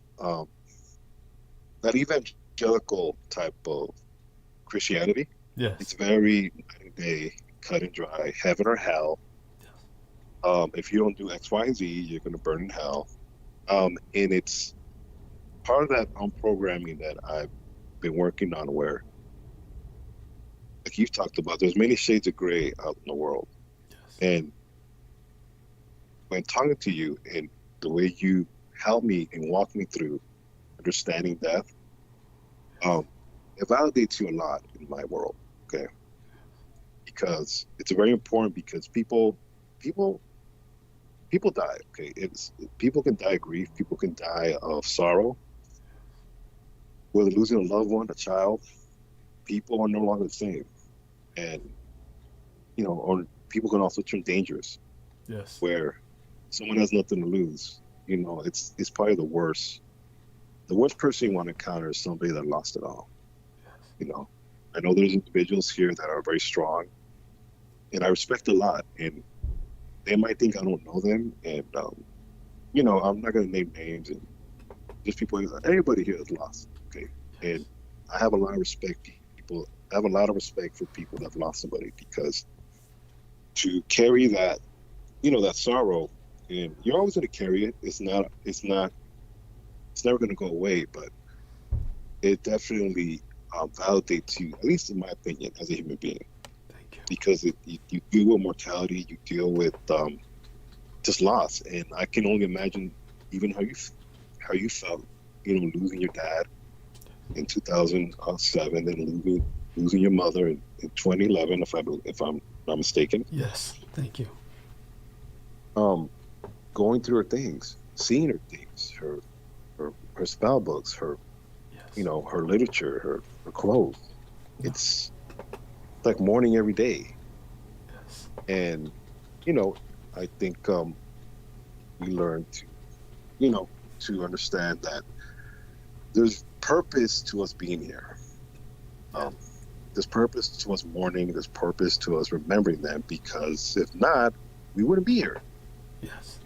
evangelical type of Christianity. Yes. It's very day, cut and dry, heaven or hell. If you don't do X, Y, and Z, you're going to burn in hell. And it's part of that programming that I've been working on, where, like you've talked about, there's many shades of gray out in the world. And when talking to you and the way you help me and walk me through understanding death, it validates you a lot in my world, okay? Because it's very important, because people die, okay? People can die of grief, people can die of sorrow, whether losing a loved one, a child. People are no longer the same, and or people can also turn dangerous. Yes. Where someone has nothing to lose. It's probably the worst. The worst person you want to encounter is somebody that lost it all. I know there's individuals here that are very strong, and I respect a lot. And they might think I don't know them, and I'm not going to name names, and just people. Everybody here is lost, okay? And I have a lot of respect. I have a lot of respect for people that have lost somebody, because to carry that, that sorrow, and you're always going to carry it. It's never going to go away, but it definitely validates you, at least in my opinion, as a human being. Thank you. Because you deal with mortality, you deal with just loss, and I can only imagine even how you felt, losing your dad in 2007, and losing your mother in 2011, if I'm not mistaken. Yes, thank you. Going through her things, seeing her things, her spell books, her her literature, her clothes. It's like mourning every day. Yes. And I think we learn to understand that there's purpose to us being here. There's purpose to us mourning. There's purpose to us remembering them, because if not, we wouldn't be here. Yes.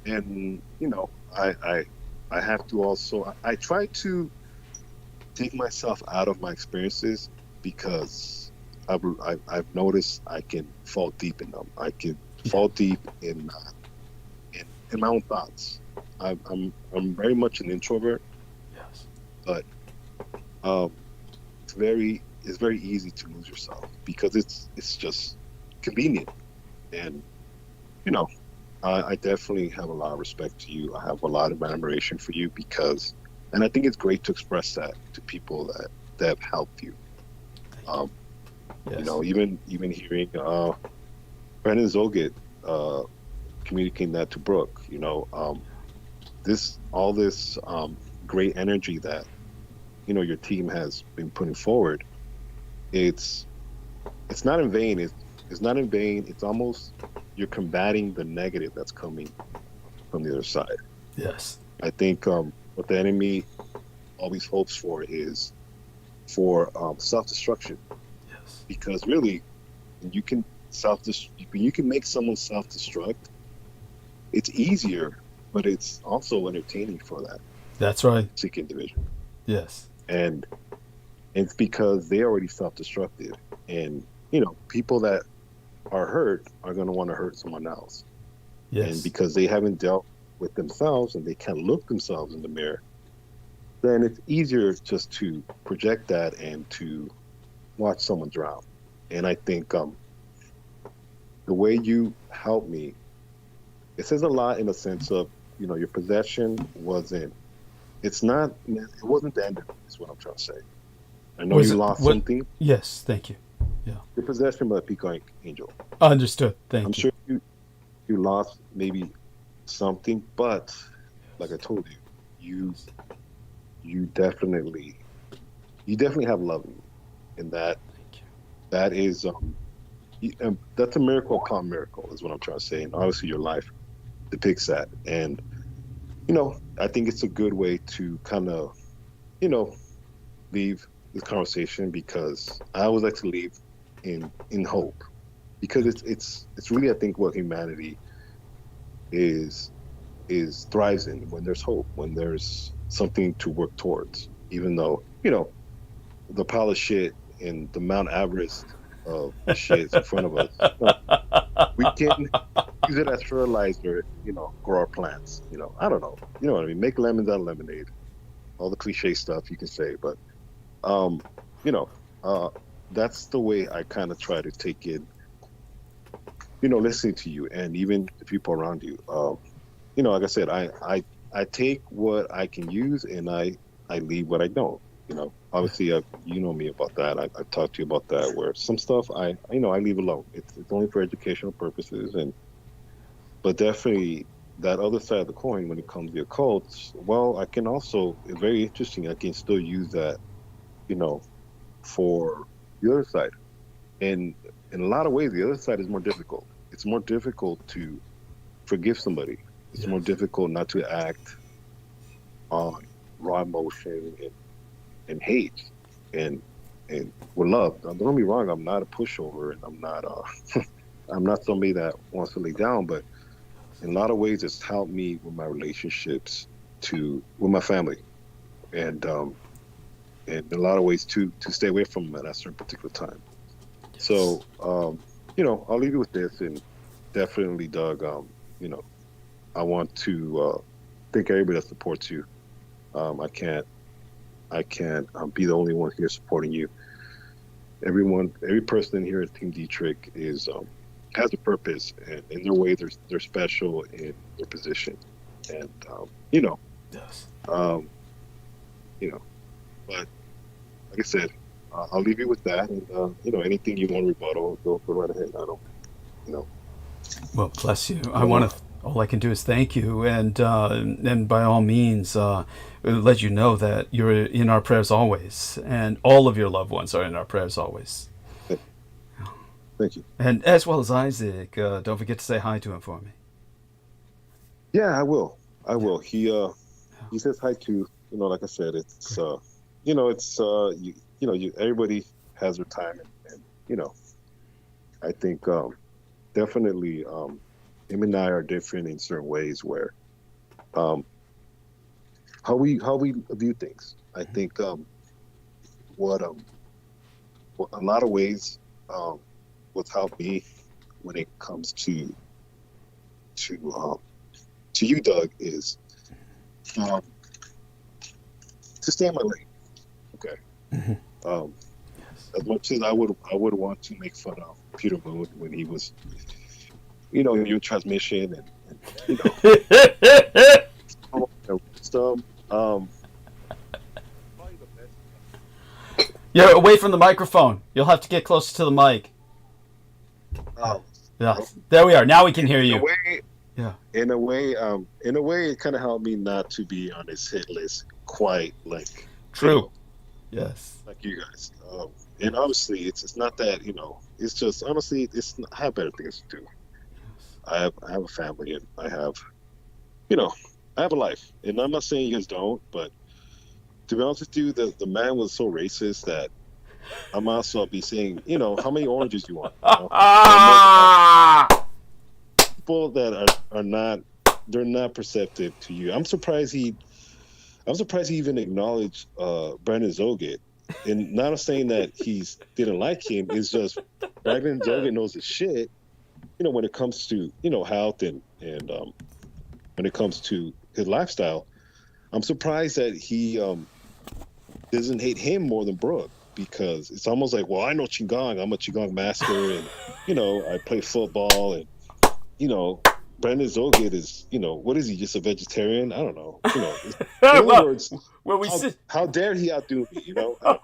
And I have to also, I try to take myself out of my experiences, because I've noticed I can fall deep in them. I can fall deep in my own thoughts. I'm very much an introvert. Yes. But it's very easy to lose yourself, because it's just convenient. And I definitely have a lot of respect to you. I have a lot of admiration for you, and I think it's great to express that to people that have helped you. Yes. Even hearing Brandon Zogit communicating that to Brooke, this great energy that your team has been putting forward, it's not in vain. It's not in vain. It's almost, you're combating the negative that's coming from the other side. Yes. I think what the enemy always hopes for is for self-destruction. Yes. Because really, you can make someone self-destruct. It's easier, but it's also entertaining for that. That's right. Sick individual. Yes. And it's because they already self-destructed, and people that are hurt are going to want to hurt someone else. Yes. And because they haven't dealt with themselves and they can't look themselves in the mirror, then it's easier just to project that and to watch someone drown. And I think the way you helped me, it says a lot, in a sense of, your possession it wasn't the end of it, is what I'm trying to say. I know you lost something. Yes, thank you. Yeah. Your possession by Peacock Angel. Understood. Thank you. I'm sure you lost maybe something, but like I told you, you definitely have love in you, and that is that's a miracle upon miracle, is what I'm trying to say. And obviously your life depicts that. And I think it's a good way to kind of leave this conversation, because I always like to leave in hope, because it's really, I think, what humanity is thrives in, when there's hope, when there's something to work towards. Even though the pile of shit and the Mount Everest of shit is in front of us, we use it as fertilizer, grow our plants. I don't know. You know what I mean? Make lemons out of lemonade. All the cliche stuff you can say, but that's the way I kind of try to take in, listening to you and even the people around you. Like I said, I take what I can use and I leave what I don't. Obviously, you know me about that. I've talked to you about that. Where some stuff I leave alone. It's only for educational purposes, but definitely that other side of the coin when it comes to the occult. Well, I can also. It's very interesting. I can still use that, for the other side. And in a lot of ways, the other side is more difficult. It's more difficult to forgive somebody. It's more difficult not to act on raw emotion and hate and with love. Don't get me wrong, I'm not a pushover and I'm not I'm not somebody that wants to lay down, but in a lot of ways it's helped me with my relationships with my family. And in a lot of ways to stay away from them at a certain particular time. So I'll leave you with this, and definitely, Doug, I want to thank everybody that supports you. I can't be the only one here supporting you. Every person in here at Team Dietrich has a purpose, and in their way, they're special in their position, and Yes. But like I said, I'll leave you with that, and anything you want to rebuttal, go right ahead. I don't, Well, bless you. All I can do is thank you, and by all means, let you know that you're in our prayers always, and all of your loved ones are in our prayers always. Thank you. And as well as Isaac, don't forget to say hi to him for me. Yeah, I will. He says hi too. Like I said, it's everybody has their time, and I think definitely him and I are different in certain ways where how we view things. I think what a lot of ways what's helped me when it comes to you, Doug, is to stay in my lane. Okay. Mm-hmm. As much as I would want to make fun of Peter Moon when he was, your transmission and wisdom. You're away from the microphone. You'll have to get closer to the mic. Oh. Yeah. There we are. Now we can hear you. In a way, it kind of helped me not to be on his hit list quite like true. Yes. Like you guys. And obviously, it's not that it's just honestly, I have better things to do. I have a family, and I have a life, and I'm not saying you guys don't, but to be honest with you, the man was so racist that I might as well be saying, how many oranges you want? People that are not, they're not perceptive to you. I'm surprised he even acknowledged Brandon Zogit. And not saying that he didn't like him, it's just Brandon Zogit knows his shit, when it comes to, health and when it comes to his lifestyle. I'm surprised that he doesn't hate him more than Brooke, because it's almost like, well, I know Qigong. I'm a Qigong master, and, I play football, and, Brandon Zogit is, what is he, just a vegetarian? I don't know. In other words, how dare he outdo me, I don't know.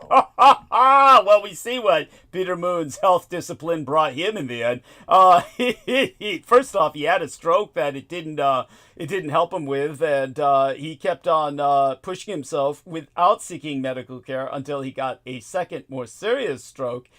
Well, we see what Peter Moon's health discipline brought him in the end. First off, he had a stroke that it didn't help him with, and he kept on pushing himself without seeking medical care until he got a second, more serious stroke,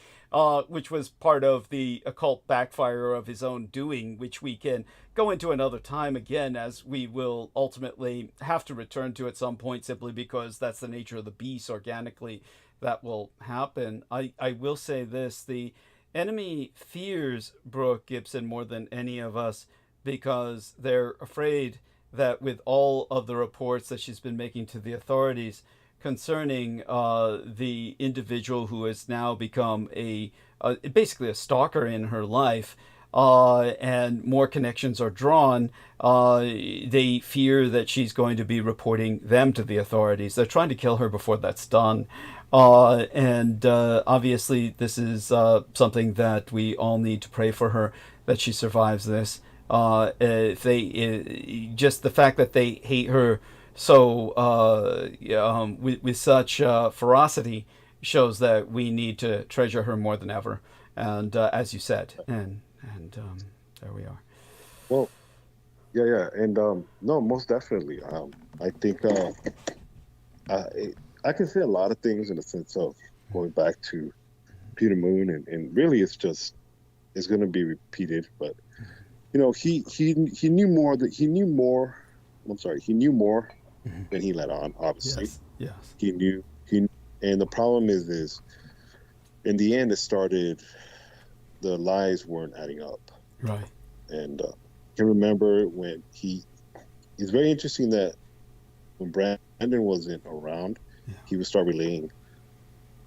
which was part of the occult backfire of his own doing, which we can go into another time again, as we will ultimately have to return to at some point, simply because that's the nature of the beast. Organically, that will happen. I will say this: the enemy fears Brooke Gibson more than any of us, because they're afraid that with all of the reports that she's been making to the authorities concerning the individual who has now become basically a stalker in her life, and more connections are drawn, they fear that she's going to be reporting them to the authorities. They're trying to kill her before that's done. And obviously, this is something that we all need to pray for her, that she survives this. If they just the fact that they hate her so with such ferocity shows that we need to treasure her more than ever. And as you said, and there we are. Well, yeah, and no, most definitely. I think I can say a lot of things in the sense of going back to Peter Moon, and really it's going to be repeated, but you know, he knew more he knew more than he let on, obviously. Yes. He knew, and the problem is in the end, it started, the lies weren't adding up. Right. And I can remember when it's very interesting that when Brandon wasn't around, he would start relaying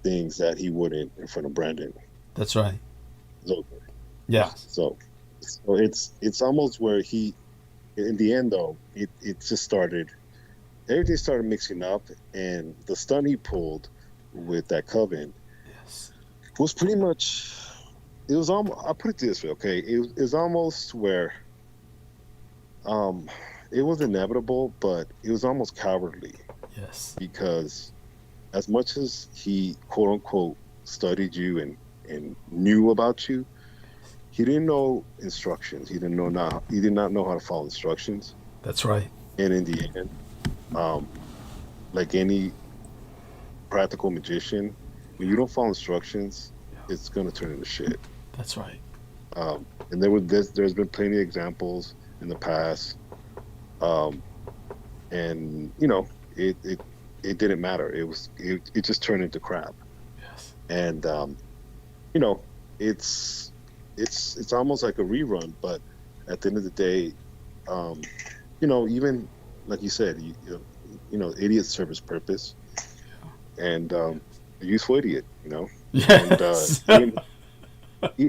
things that he wouldn't in front of Brandon. That's right. So, yeah. So it's almost where in the end though, it just started, everything started mixing up, and the stunt he pulled with that coven was pretty much, it was almost, I'll put it this way, okay? It was almost where it was inevitable, but it was almost cowardly. Yes. Because as much as he, quote unquote, studied you and knew about you, he didn't know instructions. He did not know how to follow instructions. That's right. And in the end, like any practical magician, when you don't follow instructions, it's going to turn into shit. That's right. And there's been plenty of examples in the past, and you know, it didn't matter. It just turned into crap. Yes. And you know, it's almost like a rerun, but at the end of the day, you know, even like you said, you know, idiots serve his purpose, and a useful idiot, you know. Yes. And,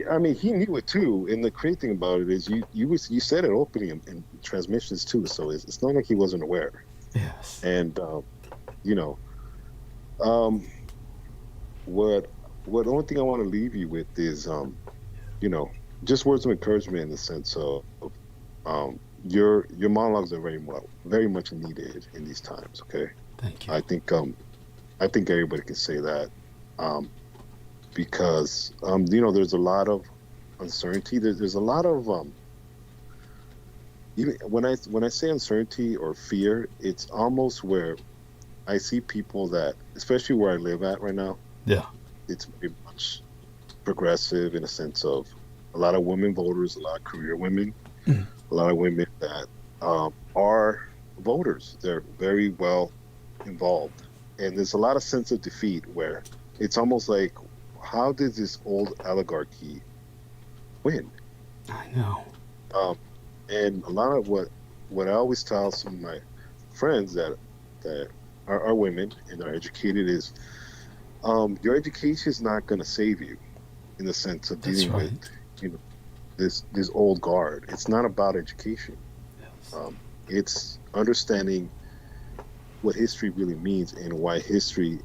I mean, he knew it too. And the crazy thing about it is, you said it opening and transmissions too. So it's not like he wasn't aware. Yes. And you know, what only thing I want to leave you with is, you know, just words of encouragement in the sense of your monologues are very much needed in these times. Okay. Thank you. I think everybody can say that. Because you know, there's a lot of uncertainty. There's a lot of even when I say uncertainty or fear, it's almost where I see people that, especially where I live at right now, it's very much progressive in a sense of a lot of women voters, a lot of career women, a lot of women that are voters. They're very well involved, and there's a lot of sense of defeat where it's almost like, how did this old oligarchy win? I know. And a lot of what I always tell some of my friends that are women and are educated is, your education is not going to save you in the sense of dealing with, you know, this old guard. It's not about education. Yes. It's understanding what history really means and why history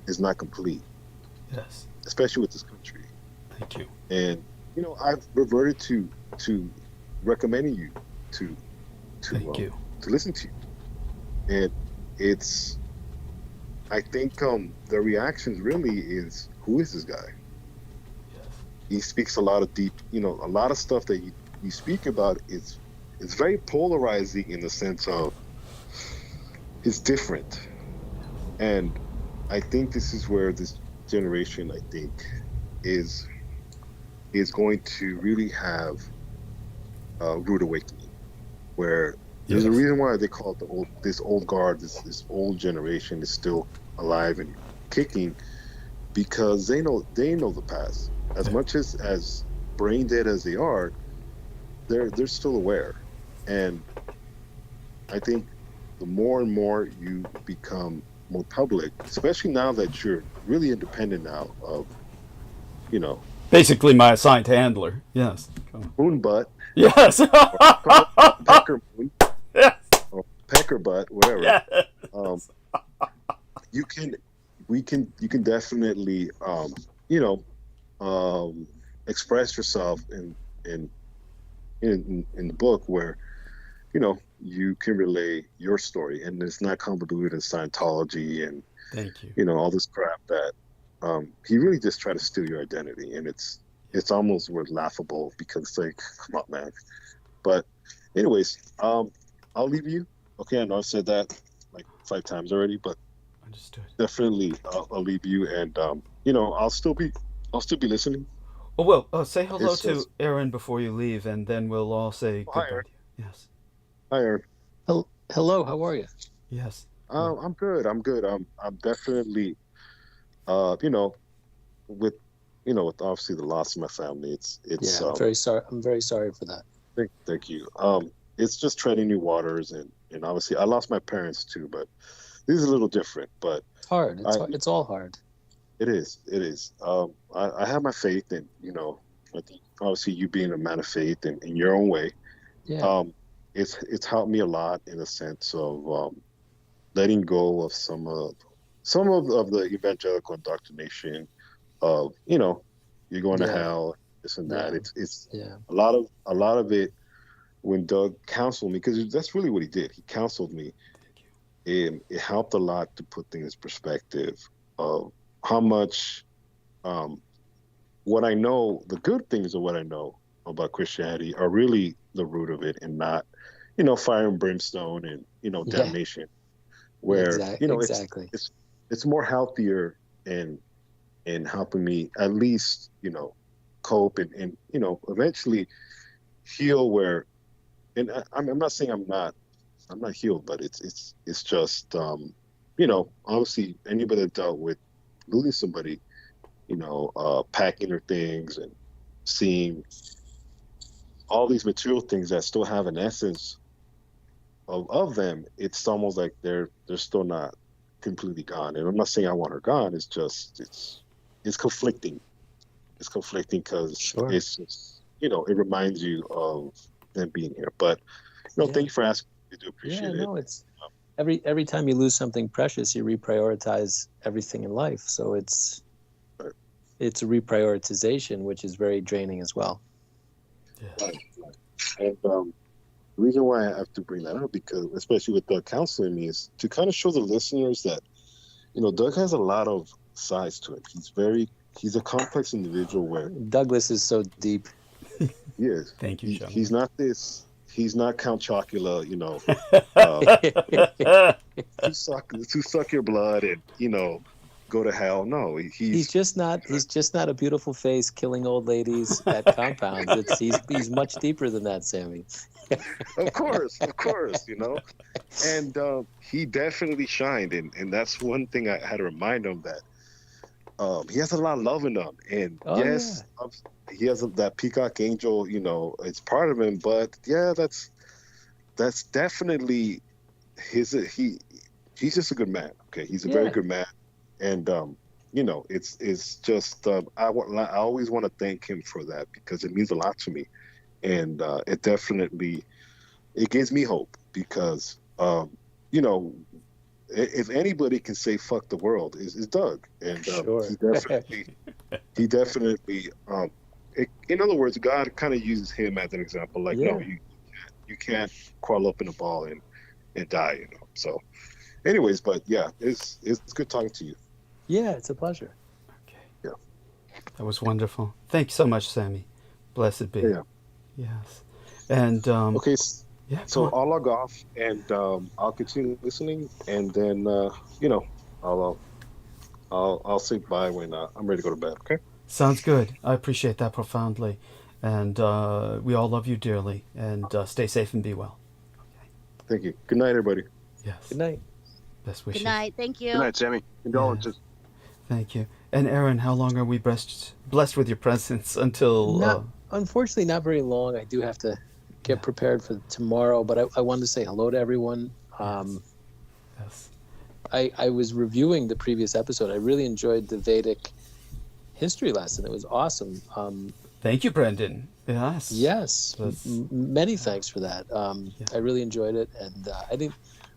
is not complete. Yes. Especially with this country. Thank you. And you know, I've reverted to recommending you to listen to you. And it's, I think the reactions really is, who is this guy? Yes. He speaks a lot of deep, you know, a lot of stuff that you speak about is very polarizing in the sense of it's different. And I think this is where this generation, I think, is going to really have a rude awakening, where there's a reason why they call it this old guard, this old generation is still alive and kicking, because they know the past. As much as brain dead as they are, they're still aware. And I think the more and more you become more public, especially now that you're really independent now of, you know, Basically my assigned handler. Yes. Moon butt, Yes. pecker moon, Yes. or pecker butt, whatever. Yes. You can definitely express yourself in the book where you can relay your story, and it's not convoluted in Scientology and Thank you. all this crap that he really just tried to steal your identity, and it's almost laughable because it's like, come on, man. But anyways, I'll leave you. Okay, I know I've said that like 5 times already, but Understood. definitely I'll leave you, and I'll still be listening. Oh, well, say hello It's to just- Aaron before you leave, and then we'll all say Oh, hi, goodbye. Aaron. Yes. Hi, Aaron. Hello, how are you? Yes. I'm good. I'm definitely, with obviously the loss of my family. It's Yeah, I'm very sorry. I'm very sorry for that. Thank you. It's just treading new waters, and obviously I lost my parents too, but this is a little different. But It's hard. It's all hard. it is. I have my faith, and I think obviously you being a man of faith in your own way, Yeah. it's helped me a lot in a sense of letting go of some of the evangelical indoctrination of you're going to Yeah. hell, this and that. Yeah. It's Yeah. a lot of it when Doug counseled me, because that's really what he did. He counseled me. It helped a lot to put things in perspective of how much what I know, the good things of what I know about Christianity are really the root of it, and not fire and brimstone and damnation, where Exactly. it's more healthier and helping me at least cope and eventually heal, where, and I'm not saying I'm not healed, but it's just obviously anybody that dealt with losing somebody, packing their things and seeing all these material things that still have an essence of them, it's almost like they're still not completely gone. And I'm not saying I want her gone. It's just it's conflicting. It's conflicting because Sure. it's just it reminds you of them being here. But Yeah. thank you for asking. I do appreciate Yeah, it. no, it's every time you lose something precious, you reprioritize everything in life. So it's a reprioritization, which is very draining as well. Yeah. And the reason why I have to bring that up, because especially with Doug counseling me, is to kind of show the listeners that Doug has a lot of sides to it. He's a complex individual where Douglas is so deep. he is. Thank you, Sean. He's not Count Chocula, to suck your blood and go to hell. No, He's just not a beautiful face killing old ladies at compounds. He's much deeper than that, Sammy. of course, and he definitely shined, and that's one thing I had to remind him, that he has a lot of love in him, and he has that peacock angel, it's part of him, but yeah, that's definitely he's just a good man. Okay, he's a very good man, and it's just I always want to thank him for that, because it means a lot to me, and it definitely gives me hope, because if anybody can say fuck the world, is Doug, and Sure. he definitely in other words, God kind of uses him as an example, like, no, you can't crawl up in a ball and die, so anyways, but yeah, it's good talking to you. Yeah, it's a pleasure. Okay. Yeah. That was wonderful. Thank you so much, Sammy. Blessed be. Yeah. Yes. And Okay, yeah. so Come on. I'll log off, and I'll continue listening, and then I'll say bye when I'm ready to go to bed. Okay. Sounds good. I appreciate that profoundly, and we all love you dearly. And stay safe and be well. Okay. Thank you. Good night, everybody. Yes. Good night. Best wishes. Good night. Thank you. Good night, Sammy. Condolences. Thank you. And Aaron, how long are we blessed with your presence until? Unfortunately, not very long. I do have to get prepared for tomorrow, but I wanted to say hello to everyone. Yes. I was reviewing the previous episode. I really enjoyed the Vedic history lesson. It was awesome. Thank you, Brendan. Yes. Yes, many thanks for that. I really enjoyed it, and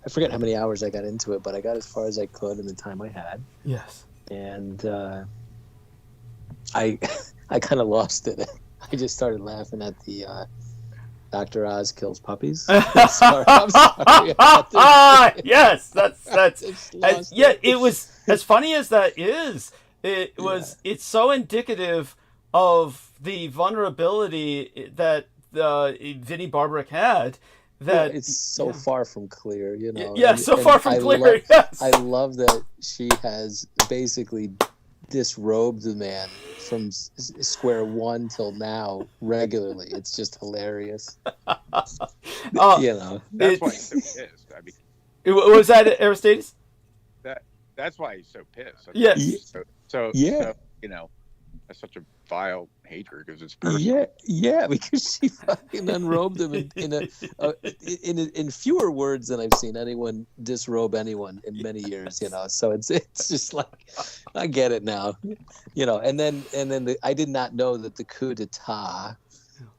I forget how many hours I got into it, but I got as far as I could in the time I had. Yes. And I kind of lost it. I just started laughing at the Dr. Oz kills puppies. I'm sorry about this. Yes, that's yeah. It was as funny as that is. It's so indicative of the vulnerability that Vinnie Barbarick had. That it's so far from clear, you know. Yeah, so far from clear. Yes. I love that she has basically disrobed the man from square one till now regularly. It's just hilarious. You know, that's why he's so pissed. I mean, was that Aristides? That's why he's so pissed. Yes. So you know, that's such a vile hatred because it's personal. Yeah, because she fucking unrobed him in fewer words than I've seen anyone disrobe anyone in many years, you know. So it's just like, I get it now, you know. And then I did not know that the coup d'etat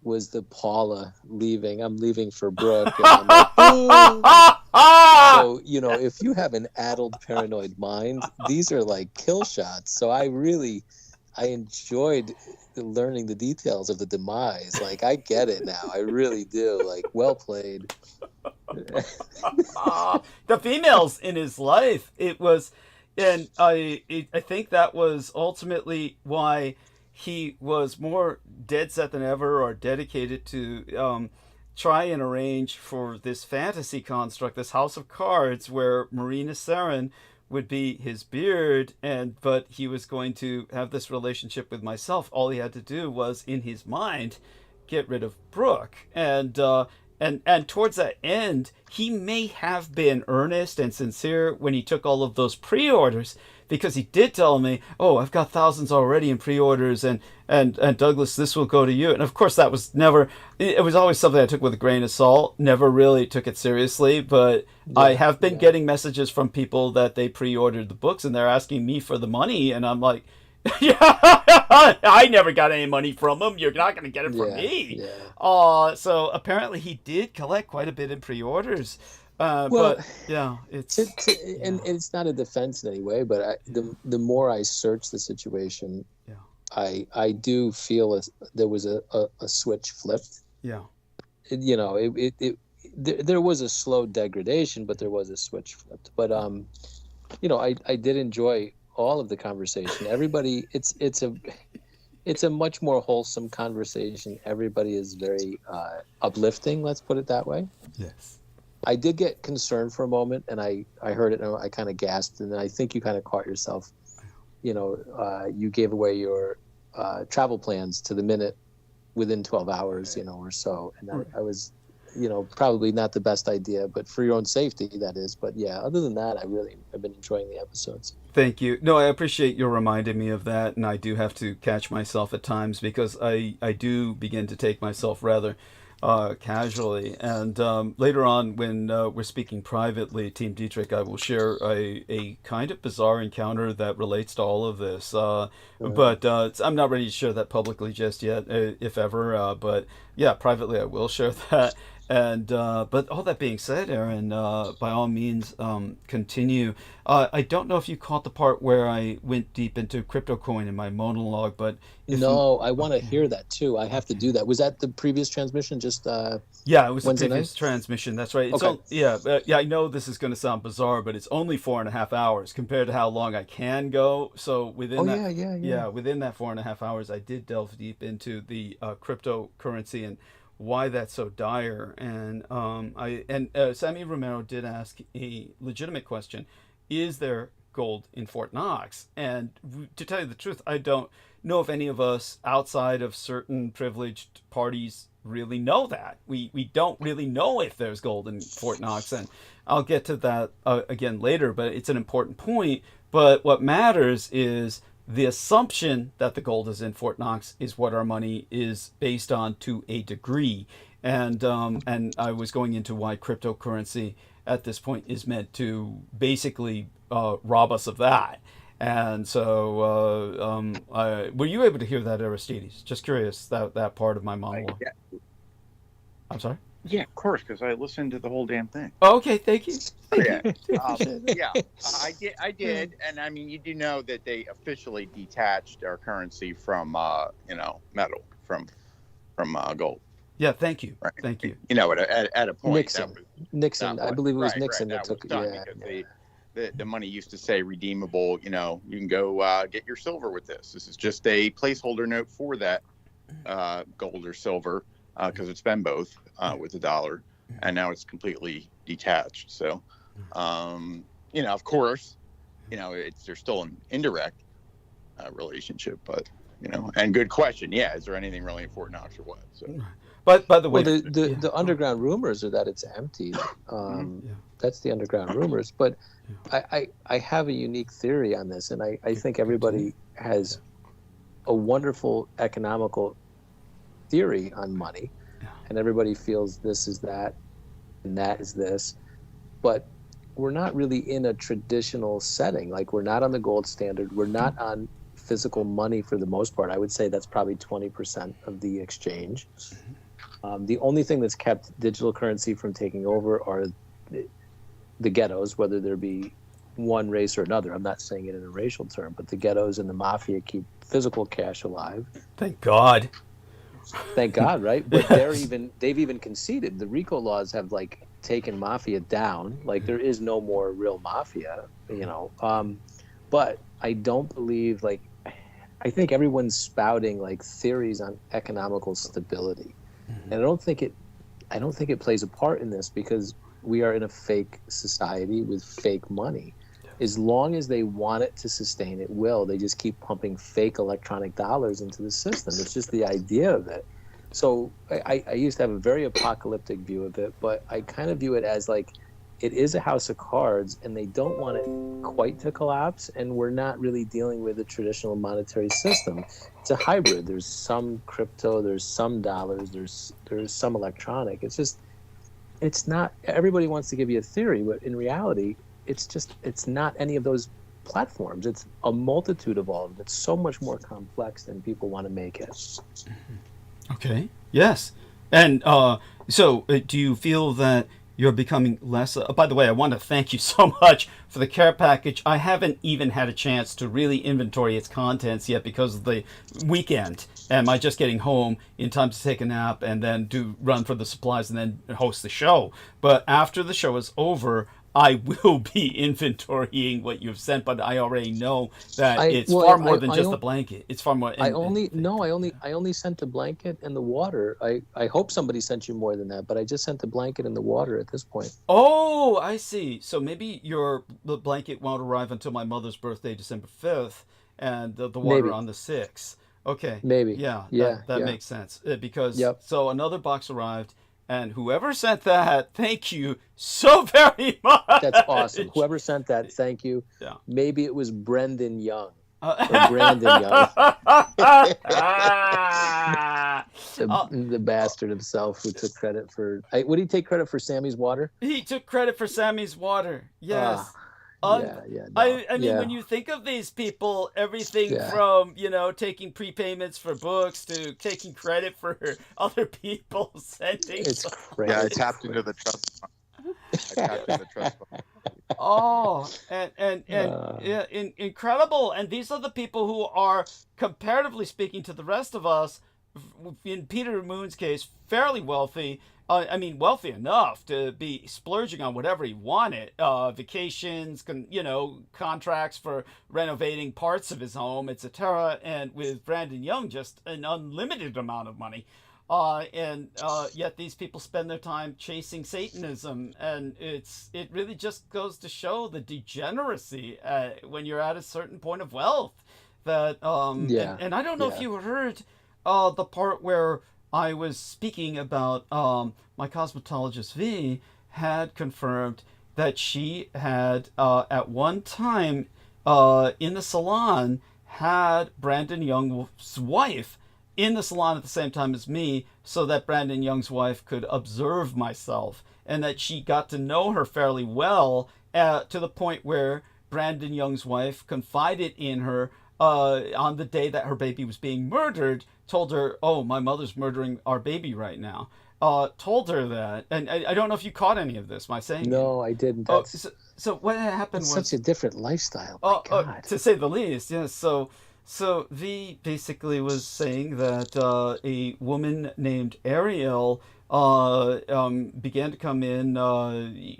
was the Paula leaving. I'm leaving for Brooke. And I'm like, so, you know, if you have an addled paranoid mind, these are like kill shots. So I enjoyed learning the details of the demise. Like, I get it now. I really do. Like, well played. The females in his life, it was, and I think that was ultimately why he was more dead set than ever, or dedicated to try and arrange for this fantasy construct, this house of cards, where Marina Saren would be his beard, but he was going to have this relationship with myself. All he had to do was, in his mind, get rid of Brooke. And towards that end, he may have been earnest and sincere when he took all of those pre-orders, because he did tell me, "Oh, I've got thousands already in pre-orders, and Douglas, this will go to you." And of course, that was never. It was always something I took with a grain of salt. Never really took it seriously. But I have been getting messages from people that they pre-ordered the books and they're asking me for the money, and I'm like, "Yeah, I never got any money from them. You're not going to get it from me." Yeah. So apparently, he did collect quite a bit in pre-orders. But yeah, it's and it's not a defense in any way, but the more I search the situation, I do feel there was a switch flipped. Yeah, you know, there was a slow degradation, but there was a switch flipped. But you know, I did enjoy all of the conversation. Everybody, it's a much more wholesome conversation. Everybody is very uplifting. Let's put it that way. Yes. I did get concerned for a moment, and I heard it, and I kind of gasped, and I think you kind of caught yourself. You know, you gave away your travel plans to the minute within 12 hours, you know, or so. And I was, you know, probably not the best idea, but for your own safety, that is. But yeah, other than that, I've been enjoying the episodes. Thank you. No, I appreciate you reminding me of that, and I do have to catch myself at times, because I do begin to take myself rather casually. And later on, when we're speaking privately, Team Dietrich, I will share a kind of bizarre encounter that relates to all of this. But I'm not ready to share that publicly just yet, if ever. But yeah, privately I will share that. And but all that being said, Aaron, by all means, continue. I don't know if you caught the part where I went deep into crypto coin in my monologue, but no, I want to hear that too. I have to do that. Was that the previous transmission? Just yeah, it was Wednesday the previous night? transmission. That's right. It's Okay. yeah. I know this is going to sound bizarre, but it's only 4.5 hours compared to how long I can go. So within within that 4.5 hours, I did delve deep into the cryptocurrency and why that's so dire. And Sammy Romero did ask a legitimate question: is there gold in Fort Knox? And to tell you the truth, I don't know if any of us outside of certain privileged parties really know that. We don't really know if there's gold in Fort Knox, and I'll get to that again later, but it's an important point. But what matters is the assumption that the gold is in Fort Knox is what our money is based on to a degree. And I was going into why cryptocurrency at this point is meant to basically rob us of that. And so, were you able to hear that, Aristides? Just curious, that part of my monologue. Yeah, I'm sorry? yeah, of course, because I listened to the whole damn thing. Oh, okay, thank you. Yeah, yeah, I did, and I mean, you do know that they officially detached our currency from, metal, from gold. Yeah, thank you. Right. Thank you. You know, at a point, Nixon, I believe it was right, Nixon that that took was done because the money used to say redeemable. You know, you can go get your silver with this. This is just a placeholder note for that gold or silver because it's been both with the dollar, and now it's completely detached. So, of course, there's still an indirect relationship, but and good question. Yeah, is there anything really in Fort Knox or what? So. But by the way, well, the underground rumors are that it's empty. That's the underground rumors. But I have a unique theory on this, and I think everybody has a wonderful economical theory on money, and everybody feels this is that, and that is this. But we're not really in a traditional setting. Like, we're not on the gold standard. We're not on physical money for the most part. I would say that's probably 20% of the exchange. The only thing that's kept digital currency from taking over are the ghettos, whether there be one race or another. I'm not saying it in a racial term, but the ghettos and the mafia keep physical cash alive. Thank God. Thank God, right? But they've even conceded. The RICO laws have taken mafia down. Like, there is no more real mafia, But I don't believe I think everyone's spouting theories on economical stability. And I don't think it plays a part in this because we are in a fake society with fake money. As long as they want it to sustain, it will. They just keep pumping fake electronic dollars into the system. It's just the idea of it. So I used to have a very apocalyptic view of it, but I kind of view it as it is a house of cards, and they don't want it quite to collapse, and we're not really dealing with a traditional monetary system. It's a hybrid. There's some crypto, there's some dollars, there's some electronic. It's not, everybody wants to give you a theory, but in reality, it's not any of those platforms. It's a multitude of all of them. It's so much more complex than people want to make it. Okay. Yes. And so do you feel that you're becoming less... by the way, I want to thank you so much for the care package. I haven't even had a chance to really inventory its contents yet because of the weekend. Am I just getting home in time to take a nap and then run for the supplies and then host the show? But after the show is over, I will be inventorying what you've sent, but I already know that it's far more than just a blanket. It's far more. I only sent the blanket and the water. I hope somebody sent you more than that, but I just sent the blanket and the water at this point. Oh, I see. So maybe the blanket won't arrive until my mother's birthday, December 5th, and the water on the 6th. Okay. Maybe. Yeah. Yeah. That makes sense because Yep. So another box arrived. And whoever sent that, thank you so very much. That's awesome. Whoever sent that, thank you. Yeah. Maybe it was Brendan Young. Or Brandon Young. The bastard himself who took credit for... Would he take credit for Sammy's water? He took credit for Sammy's water. Yes. No. I mean, when you think of these people, everything from, taking prepayments for books to taking credit for other people sending. It's crazy. Yeah, I tapped into the trust fund. Oh, and incredible. And these are the people who are, comparatively speaking to the rest of us, in Peter Moon's case, fairly wealthy. Wealthy enough to be splurging on whatever he wanted. Vacations, contracts for renovating parts of his home, etc. And with Brandon Young, just an unlimited amount of money. Yet these people spend their time chasing Satanism. And it really just goes to show the degeneracy when you're at a certain point of wealth. That and I don't know if you heard the part where I was speaking about my cosmetologist V had confirmed that she had at one time in the salon had Brandon Young's wife in the salon at the same time as me, so that Brandon Young's wife could observe myself, and that she got to know her fairly well to the point where Brandon Young's wife confided in her on the day that her baby was being murdered, told her, "Oh, my mother's murdering our baby right now." Told her that, and I don't know if you caught any of this. My saying No, I didn't. Oh, so what happened was such a different lifestyle. My God. to say the least. Yes. So V basically was saying that a woman named Ariel began to come in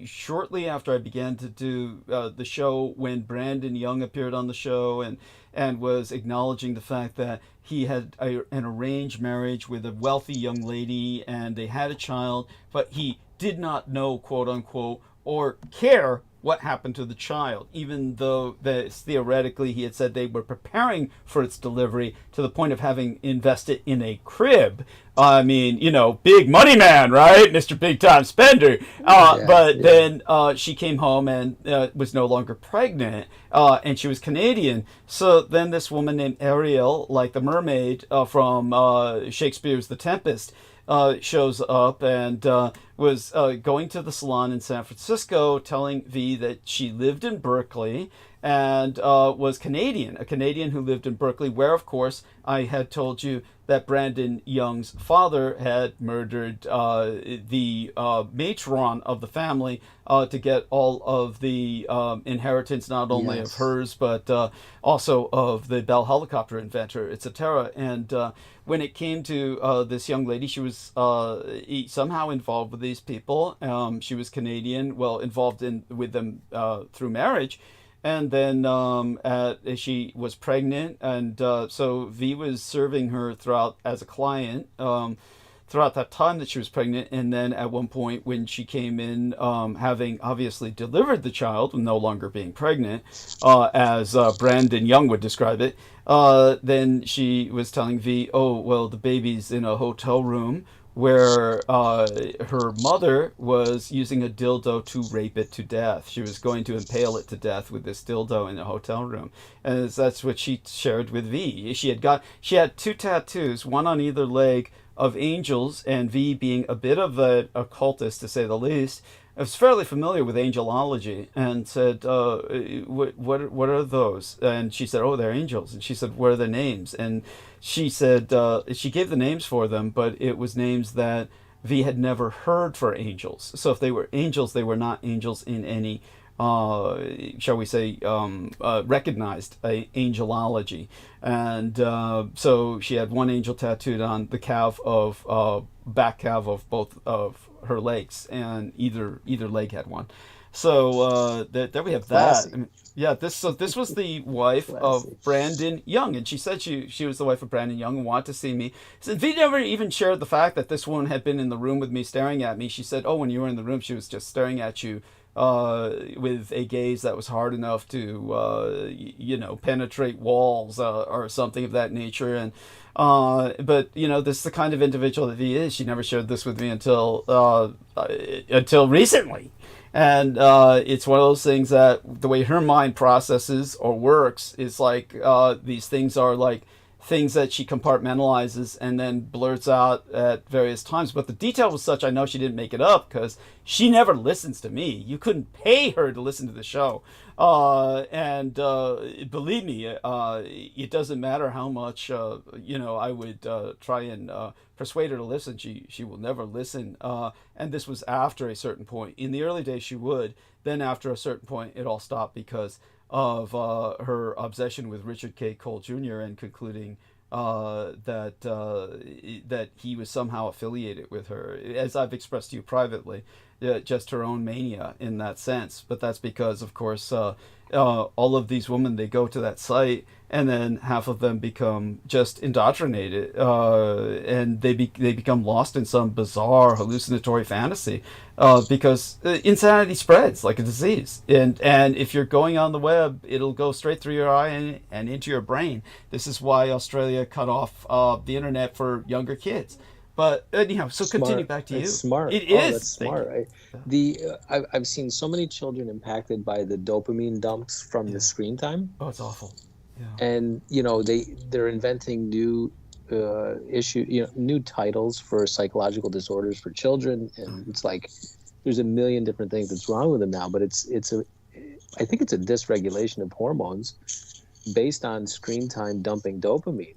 shortly after I began to do the show, when Brandon Young appeared on the show and was acknowledging the fact that he had an arranged marriage with a wealthy young lady and they had a child, but he did not know, quote unquote, or care what happened to the child, even though theoretically he had said they were preparing for its delivery to the point of having invested in a crib. I mean, big money man, right? Mr. Big Time Spender. Then she came home and was no longer pregnant, and she was Canadian. So then this woman named Ariel, like the mermaid from Shakespeare's The Tempest, shows up and was going to the salon in San Francisco, telling V that she lived in Berkeley and was Canadian, a Canadian who lived in Berkeley, where, of course, I had told you that Brandon Young's father had murdered the matron of the family to get all of the inheritance, not only of hers, but also of the Bell helicopter inventor, etc. And when it came to this young lady, she was somehow involved with these people. She was Canadian, well, involved with them through marriage. And then she was pregnant, and so V was serving her throughout as a client throughout that time that she was pregnant. And then at one point when she came in, having obviously delivered the child, no longer being pregnant, as Brandon Young would describe it, then she was telling V, "Oh, well, the baby's in a hotel room," where her mother was using a dildo to rape it to death. She was going to impale it to death with this dildo in a hotel room. And that's what she shared with V. She had 2 tattoos, one on either leg, of angels, and V, being a bit of an occultist, to say the least, I was fairly familiar with angelology, and said, what are those? And she said, "Oh, they're angels." And she said, "What are their names?" And she said, she gave the names for them, but it was names that V had never heard for angels. So if they were angels, they were not angels in any, shall we say, recognized angelology. And so she had one angel tattooed on the back calf of both of her legs, and either leg had one. So there we have that. I mean, yeah, this was the wife of Brandon Young, and she said she was the wife of Brandon Young and wanted to see me. So V never even shared the fact that this woman had been in the room with me, staring at me. She said, "Oh, when you were in the room, she was just staring at you with a gaze that was hard enough to penetrate walls or something of that nature." And but this is the kind of individual that V is. She never shared this with me until recently. And it's one of those things that the way her mind processes or works is like these things are like things that she compartmentalizes and then blurts out at various times. But the detail was such, I know she didn't make it up, because she never listens to me. You couldn't pay her to listen to the show. And believe me, it doesn't matter how much, I would try and persuade her to listen. She will never listen. And this was after a certain point. In the early days, she would. Then after a certain point, it all stopped because of her obsession with Richard K. Cole Jr. and concluding that he was somehow affiliated with her. As I've expressed to you privately, just her own mania in that sense. But that's because, of course, all of these women, they go to that site, and then half of them become just indoctrinated, and they become lost in some bizarre hallucinatory fantasy, because insanity spreads like a disease, and if you're going on the web, it'll go straight through your eye and into your brain. This is why Australia cut off the internet for younger kids. But anyhow, so smart. Continue back to you. It's smart. It is. That's smart. I've seen so many children impacted by the dopamine dumps from the screen time. Oh, it's awful. Yeah. And they're inventing new new titles for psychological disorders for children, and it's like there's a million different things that's wrong with them now. But it's I think it's a dysregulation of hormones based on screen time dumping dopamine,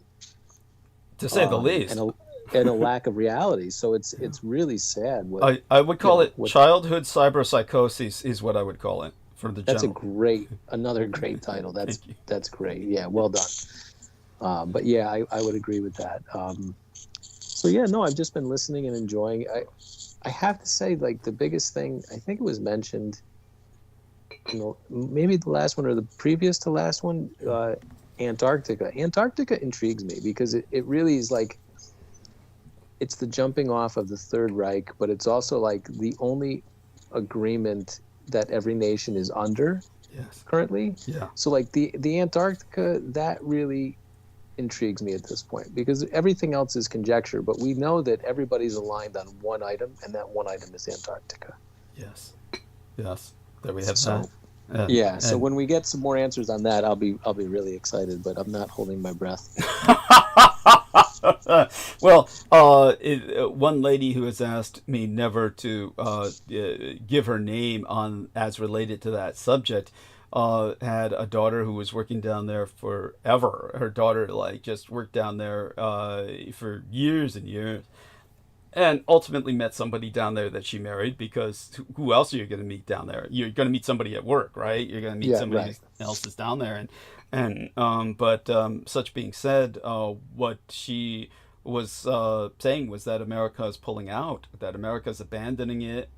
to say the least. and a lack of reality. So it's really sad. I would call it childhood cyberpsychosis is what I would call it for the That's general. another great title. That's great. Yeah, well done. But yeah, I would agree with that. So yeah, no, I've just been listening and enjoying. I have to say, like, the biggest thing, I think it was mentioned, maybe the last one or the previous to last one, Antarctica. Antarctica intrigues me because it really is like, it's the jumping off of the Third Reich, but it's also like the only agreement that every nation is under currently. Yeah. So like the Antarctica, that really intrigues me at this point because everything else is conjecture, but we know that everybody's aligned on one item, and that one item is Antarctica. Yes. There we have that. Yeah. So when we get some more answers on that, I'll be really excited, but I'm not holding my breath. Well, one lady who has asked me never to give her name on as related to that subject had a daughter who was working down there forever. Her daughter just worked down there for years and years, and ultimately met somebody down there that she married, because who else are you going to meet down there? You're going to meet somebody at work, right? You're going to meet somebody else that's down there. But such being said, what she was saying was that America is pulling out, that America is abandoning it.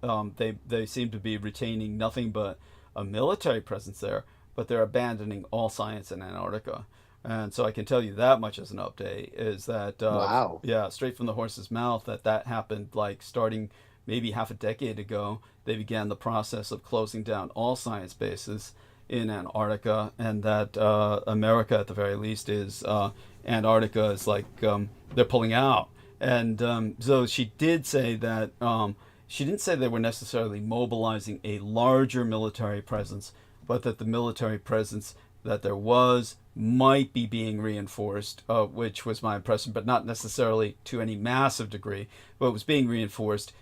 They seem to be retaining nothing but a military presence there, but they're abandoning all science in Antarctica. And so I can tell you that much as an update, is that wow, yeah, straight from the horse's mouth, that happened starting maybe half a decade ago. They began the process of closing down all science bases in Antarctica, and that America, at the very least, is Antarctica is they're pulling out. And so she did say that she didn't say they were necessarily mobilizing a larger military presence, but that the military presence that there was might be being reinforced, which was my impression, but not necessarily to any massive degree, but was being reinforced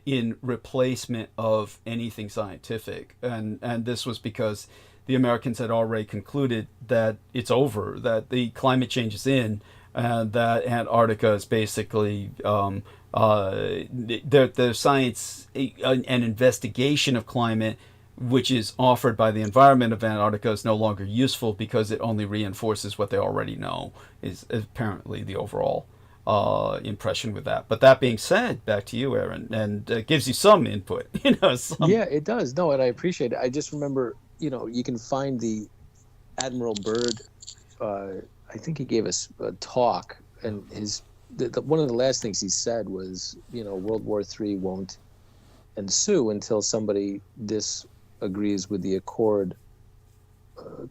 in replacement of anything scientific. And this was because the Americans had already concluded that it's over, that the climate change is in, and that Antarctica is basically their science, an investigation of climate, which is offered by the environment of Antarctica, is no longer useful because it only reinforces what they already know, is apparently the overall impression with that. But that being said, back to you, Aaron, and it gives you some input. Yeah, it does. No, and I appreciate it. I just remember, you can find the Admiral Byrd. I think he gave us a talk, and one of the last things he said was, World War III won't ensue until somebody disagrees with the accord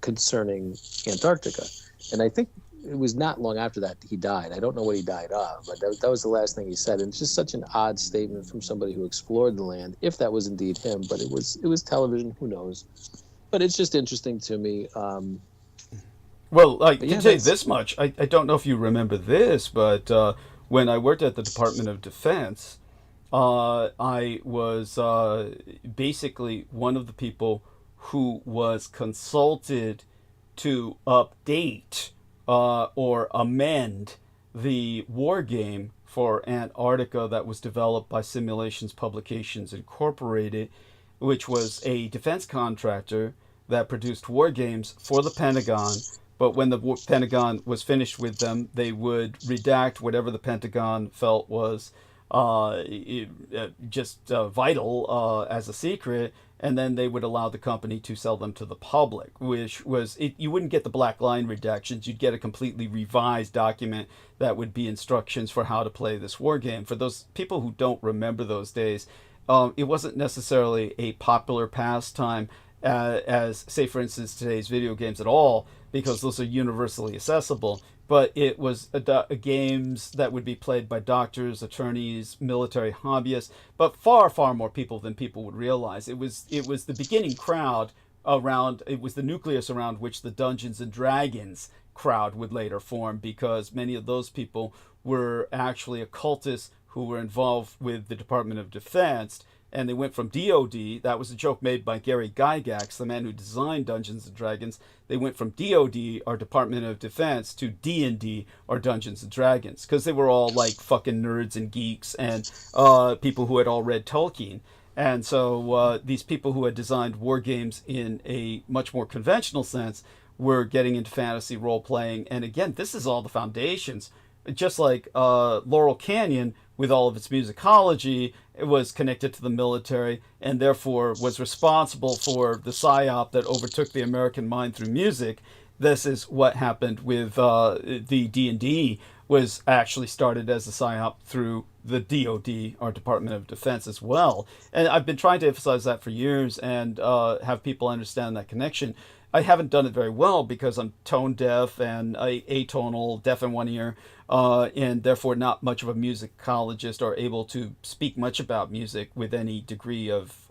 concerning Antarctica. And I think it was not long after that he died. I don't know what he died of, but that was the last thing he said. And it's just such an odd statement from somebody who explored the land, if that was indeed him. But it was television. Who knows? But it's just interesting to me. Well, I can tell you this much. I don't know if you remember this, but when I worked at the Department of Defense, I was basically one of the people who was consulted to update or amend the war game for Antarctica that was developed by Simulations Publications Incorporated, which was a defense contractor that produced war games for the Pentagon. But when the Pentagon was finished with them, they would redact whatever the Pentagon felt was just vital as a secret, and then they would allow the company to sell them to the public, which was, you wouldn't get the black line redactions, you'd get a completely revised document that would be instructions for how to play this war game. For those people who don't remember those days, it wasn't necessarily a popular pastime as, say, for instance, today's video games at all, because those are universally accessible. But it was games that would be played by doctors, attorneys, military hobbyists, but far, far more people than people would realize. It was the beginning crowd around, it was the nucleus around which the Dungeons and Dragons crowd would later form, because many of those people were actually occultists who were involved with the Department of Defense and they went from DoD, that was a joke made by Gary Gygax, the man who designed Dungeons and Dragons. They went from DoD, or Department of Defense, to D&D, or Dungeons and Dragons, because they were all like fucking nerds and geeks and people who had all read Tolkien. And so these people who had designed war games in a much more conventional sense were getting into fantasy role-playing. And again, this is all the foundations. Just like Laurel Canyon, with all of its musicology, it was connected to the military and therefore was responsible for the psyop that overtook the American mind through music. This is what happened with the D&D, was actually started as a psyop through the DoD, or Department of Defense, as well. And I've been trying to emphasize that for years and have people understand that connection. I haven't done it very well because I'm tone deaf and atonal, deaf in one ear, and therefore not much of a musicologist or able to speak much about music with any degree of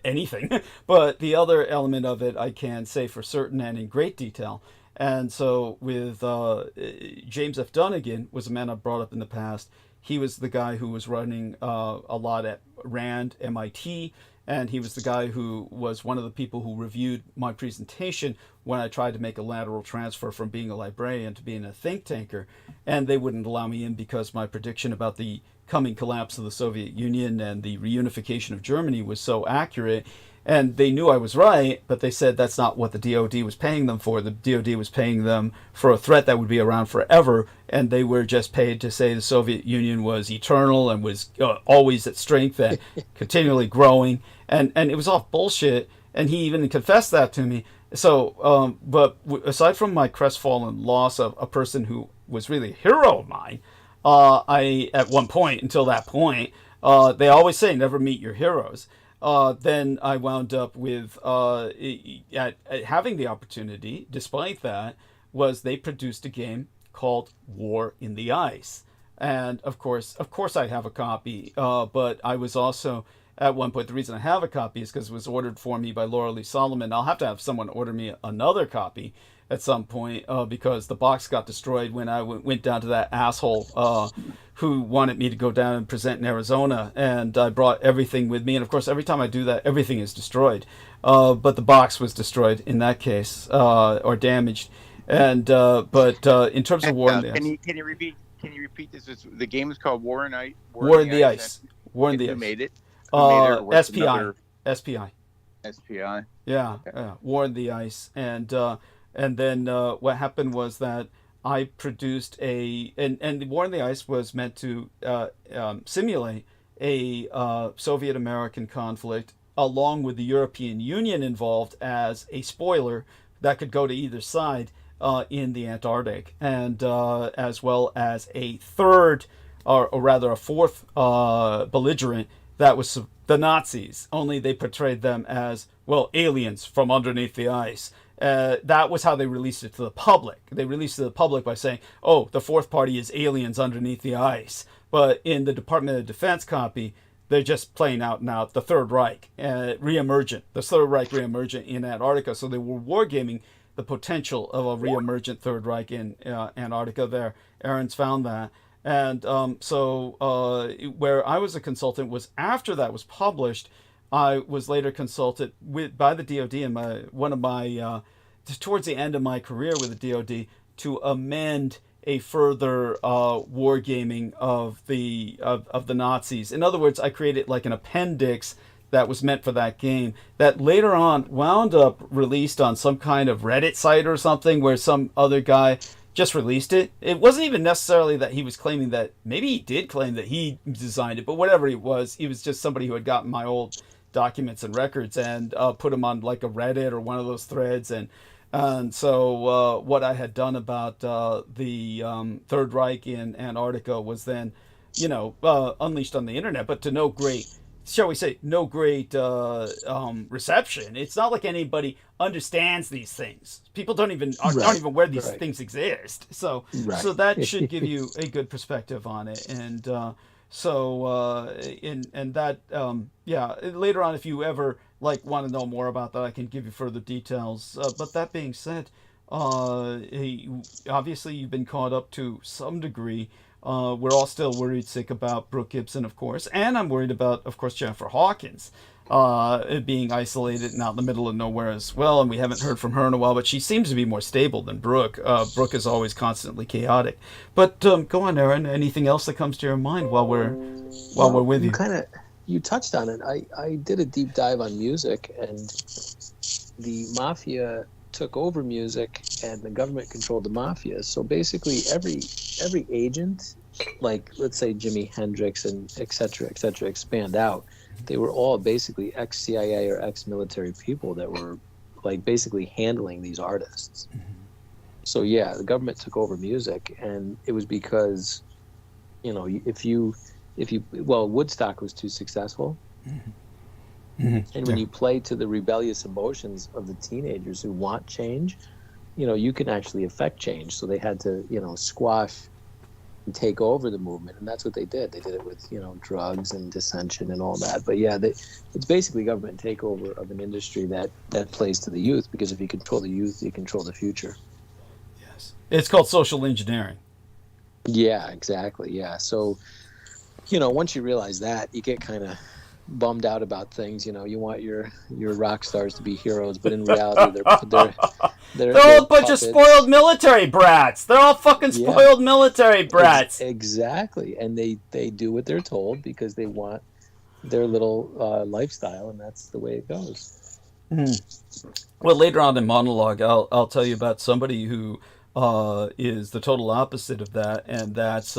anything. But the other element of it I can say for certain and in great detail. And so with James F. Dunnigan was a man I've brought up in the past. He was the guy who was running a lot at RAND, MIT, and he was the guy who was one of the people who reviewed my presentation when I tried to make a lateral transfer from being a librarian to being a think tanker. And they wouldn't allow me in because my prediction about the coming collapse of the Soviet Union and the reunification of Germany was so accurate. And they knew I was right, but they said that's not what the DoD was paying them for. The DoD was paying them for a threat that would be around forever, and they were just paid to say the Soviet Union was eternal and was always at strength and continually growing. And it was all bullshit, and he even confessed that to me. So, but aside from my crestfallen loss of a person who was really a hero of mine, I, at one point, until that point, they always say never meet your heroes. Then I wound up with having the opportunity, despite that, was they produced a game called War in the Ice. And of course I have a copy, but I was also, at one point, the reason I have a copy is because it was ordered for me by Laura Lee Solomon. I'll have to have someone order me another copy at some point, because the box got destroyed when I went down to that asshole who wanted me to go down and present in Arizona, and I brought everything with me. And of course, every time I do that, everything is destroyed. But the box was destroyed in that case, or damaged. And but in terms of War in the Ice, can you repeat this? The game is called War in Ice. War in the Ice. War in the Ice. Who made it? SPI. SPI. SPI. Yeah, Okay. War in the Ice. And then what happened was that I produced and War in the Ice was meant to simulate a Soviet-American conflict, along with the European Union involved as a spoiler that could go to either side in the Antarctic, and as well as a third, or rather a fourth belligerent that was the Nazis, only they portrayed them as, well, aliens from underneath the ice. That was how they released it to the public. They released it to the public by saying, oh, the fourth party is aliens underneath the ice. But in the Department of Defense copy, they're just playing out now the Third Reich, re-emergent, the Third Reich re-emergent in Antarctica. So they were wargaming the potential of a re-emergent Third Reich in Antarctica there. Aaron's found that. And so where I was a consultant was after that was published. I was later consulted by the DoD and one of my towards the end of my career with the DoD to amend a further wargaming of the Nazis. In other words, I created like an appendix that was meant for that game that later on wound up released on some kind of Reddit site or something, where some other guy just released it. It wasn't even necessarily that he was claiming that, maybe he did claim that he designed it, but whatever he was just somebody who had gotten my old documents and records and put them on like a Reddit or one of those threads. And so what I had done about the Third Reich in Antarctica was then, unleashed on the internet, but to no great, shall we say, no great reception. It's not like anybody understands these things. People don't even aren't even aware these things exist. So that should give you a good perspective on it. And later on, if you ever want to know more about that, I can give you further details. But that being said, obviously you've been caught up to some degree we're all still worried sick about Brooke Gibson, of course, and I'm worried about, of course, Jennifer Hawkins being isolated and out in the middle of nowhere as well, and we haven't heard from her in a while, but she seems to be more stable than Brooke. Brooke is always constantly chaotic. But go on, Aaron. Anything else that comes to your mind while we're with you? You touched on it. I did a deep dive on music, and the mafia took over music, and the government controlled the mafia. So basically, every agent, like let's say Jimi Hendrix and et cetera, expand out. They were all basically ex-CIA or ex-military people that were like basically handling these artists. So yeah, the government took over music, and it was because, if you Woodstock was too successful. And when you play to the rebellious emotions of the teenagers who want change, you can actually affect change. So they had to, squash and take over the movement, and that's what they did. They did it with, drugs and dissension and all that. But yeah, it's basically government takeover of an industry that plays to the youth, because if you control the youth, you control the future. Yes, it's called social engineering. Yeah, exactly. Yeah, so once you realize that, you get kind of bummed out about things. You want your rock stars to be heroes, but in reality they're all a bunch of spoiled military brats. They're all fucking spoiled military brats. Exactly. And they do what they're told because they want their little lifestyle, and that's the way it goes. Well, later on in monologue, I'll tell you about somebody who is the total opposite of that, and that's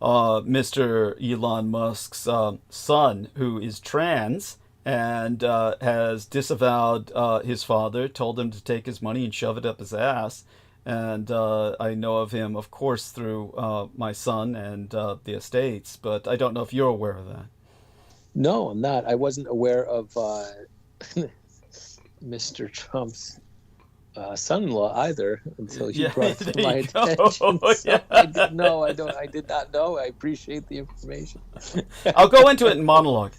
Mr. Elon Musk's son, who is trans and has disavowed his father, told him to take his money and shove it up his ass. And I know of him, of course, through my son and the estates, but I don't know if you're aware of that. No, I'm not. I wasn't aware of Mr. Trump's son-in-law either until you brought it to my attention. So I didn't know. I did not know. I appreciate the information. I'll go into it in monologue.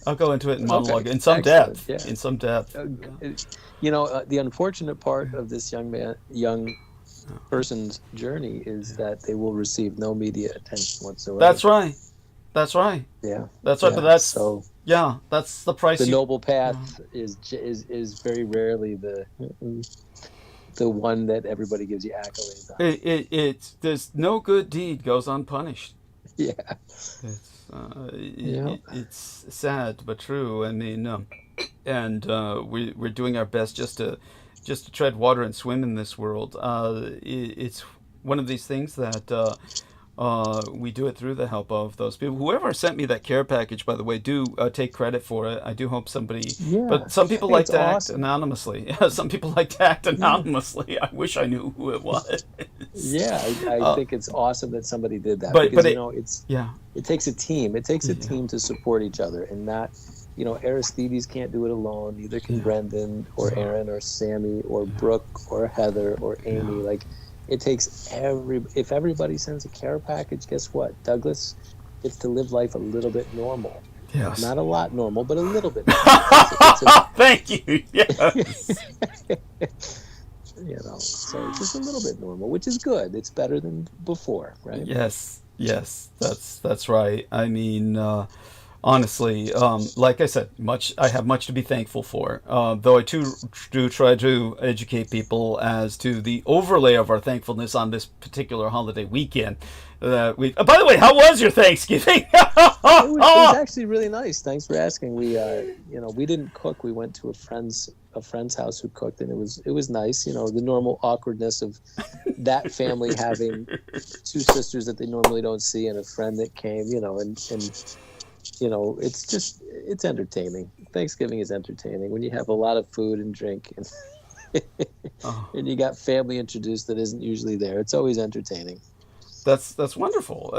In some depth. Yeah. In some depth. The unfortunate part of this young person's journey is that they will receive no media attention whatsoever. That's right. Yeah. That's right. But that's the price. The noble path is very rarely the one that everybody gives you accolades on. There's no good deed goes unpunished. Yeah. It's sad but true. I mean, we're doing our best just to tread water and swim in this world. It's one of these things that we do it through the help of those people. Whoever sent me that care package, by the way, do take credit for it. I do hope somebody. Yeah, but some people like to act anonymously. Some people like to act anonymously. I wish I knew who it was. Yeah, I think it's awesome that somebody did that. Because it takes a team. It takes a team to support each other, and not. Aristides can't do it alone. Neither can Brendan or Aaron or Sammy or Brooke or Heather or Amy. Like. It takes if everybody sends a care package, guess what, Douglas? It's to live life a little bit normal. Yes. Not a lot normal, but a little bit normal. Thank you. Yes. So just a little bit normal, which is good. It's better than before, right? Yes, that's right. I mean, honestly, like I said, I have much to be thankful for. Though I too do try to educate people as to the overlay of our thankfulness on this particular holiday weekend. By the way, how was your Thanksgiving? It was actually really nice. Thanks for asking. We we didn't cook. We went to a friend's house who cooked, and it was nice. The normal awkwardness of that family having two sisters that they normally don't see and a friend that came. It's entertaining. Thanksgiving is entertaining when you have a lot of food and drink and you got family introduced that isn't usually there. It's always entertaining. That's wonderful.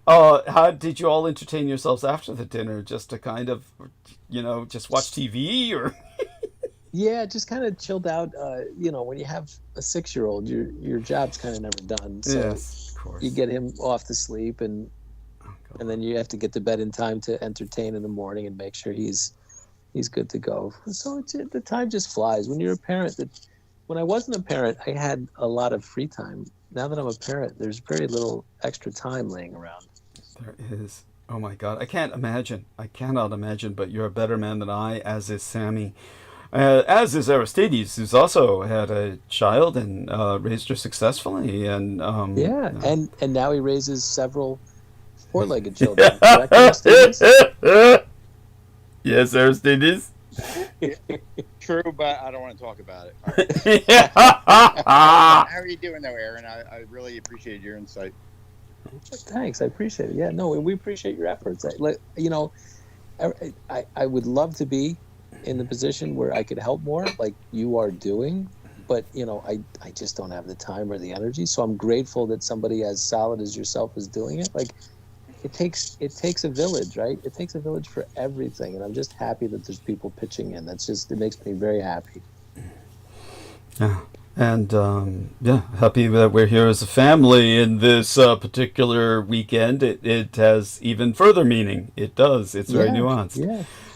How did you all entertain yourselves after the dinner? Just to kind of, just watch TV or? Yeah, just kind of chilled out. When you have a 6-year-old, your job's kind of never done. So yes, of course. You get him off to sleep and then you have to get to bed in time to entertain in the morning and make sure he's good to go. So the time just flies. When you're a parent, when I wasn't a parent, I had a lot of free time. now that I'm a parent, there's very little extra time laying around. There is. Oh my God. I can't imagine. I cannot imagine, but you're a better man than I, as is Sammy. As is Aristides, who's also had a child and raised her successfully. And and now he raises several four-legged children. Correct, Aristides? Yes, Aristides. True, but I don't want to talk about it. How are you doing, though, Aaron? I really appreciate your insight. Thanks, I appreciate it. Yeah, no, we appreciate your efforts. I would love to be in the position where I could help more, like you are doing, but I just don't have the time or the energy. So I'm grateful that somebody as solid as yourself is doing it. Like, it takes a village, right? It takes a village for everything, and I'm just happy that there's people pitching in. It makes me very happy. Yeah. And happy that we're here as a family in this particular weekend. It has even further meaning. It does. It's very nuanced.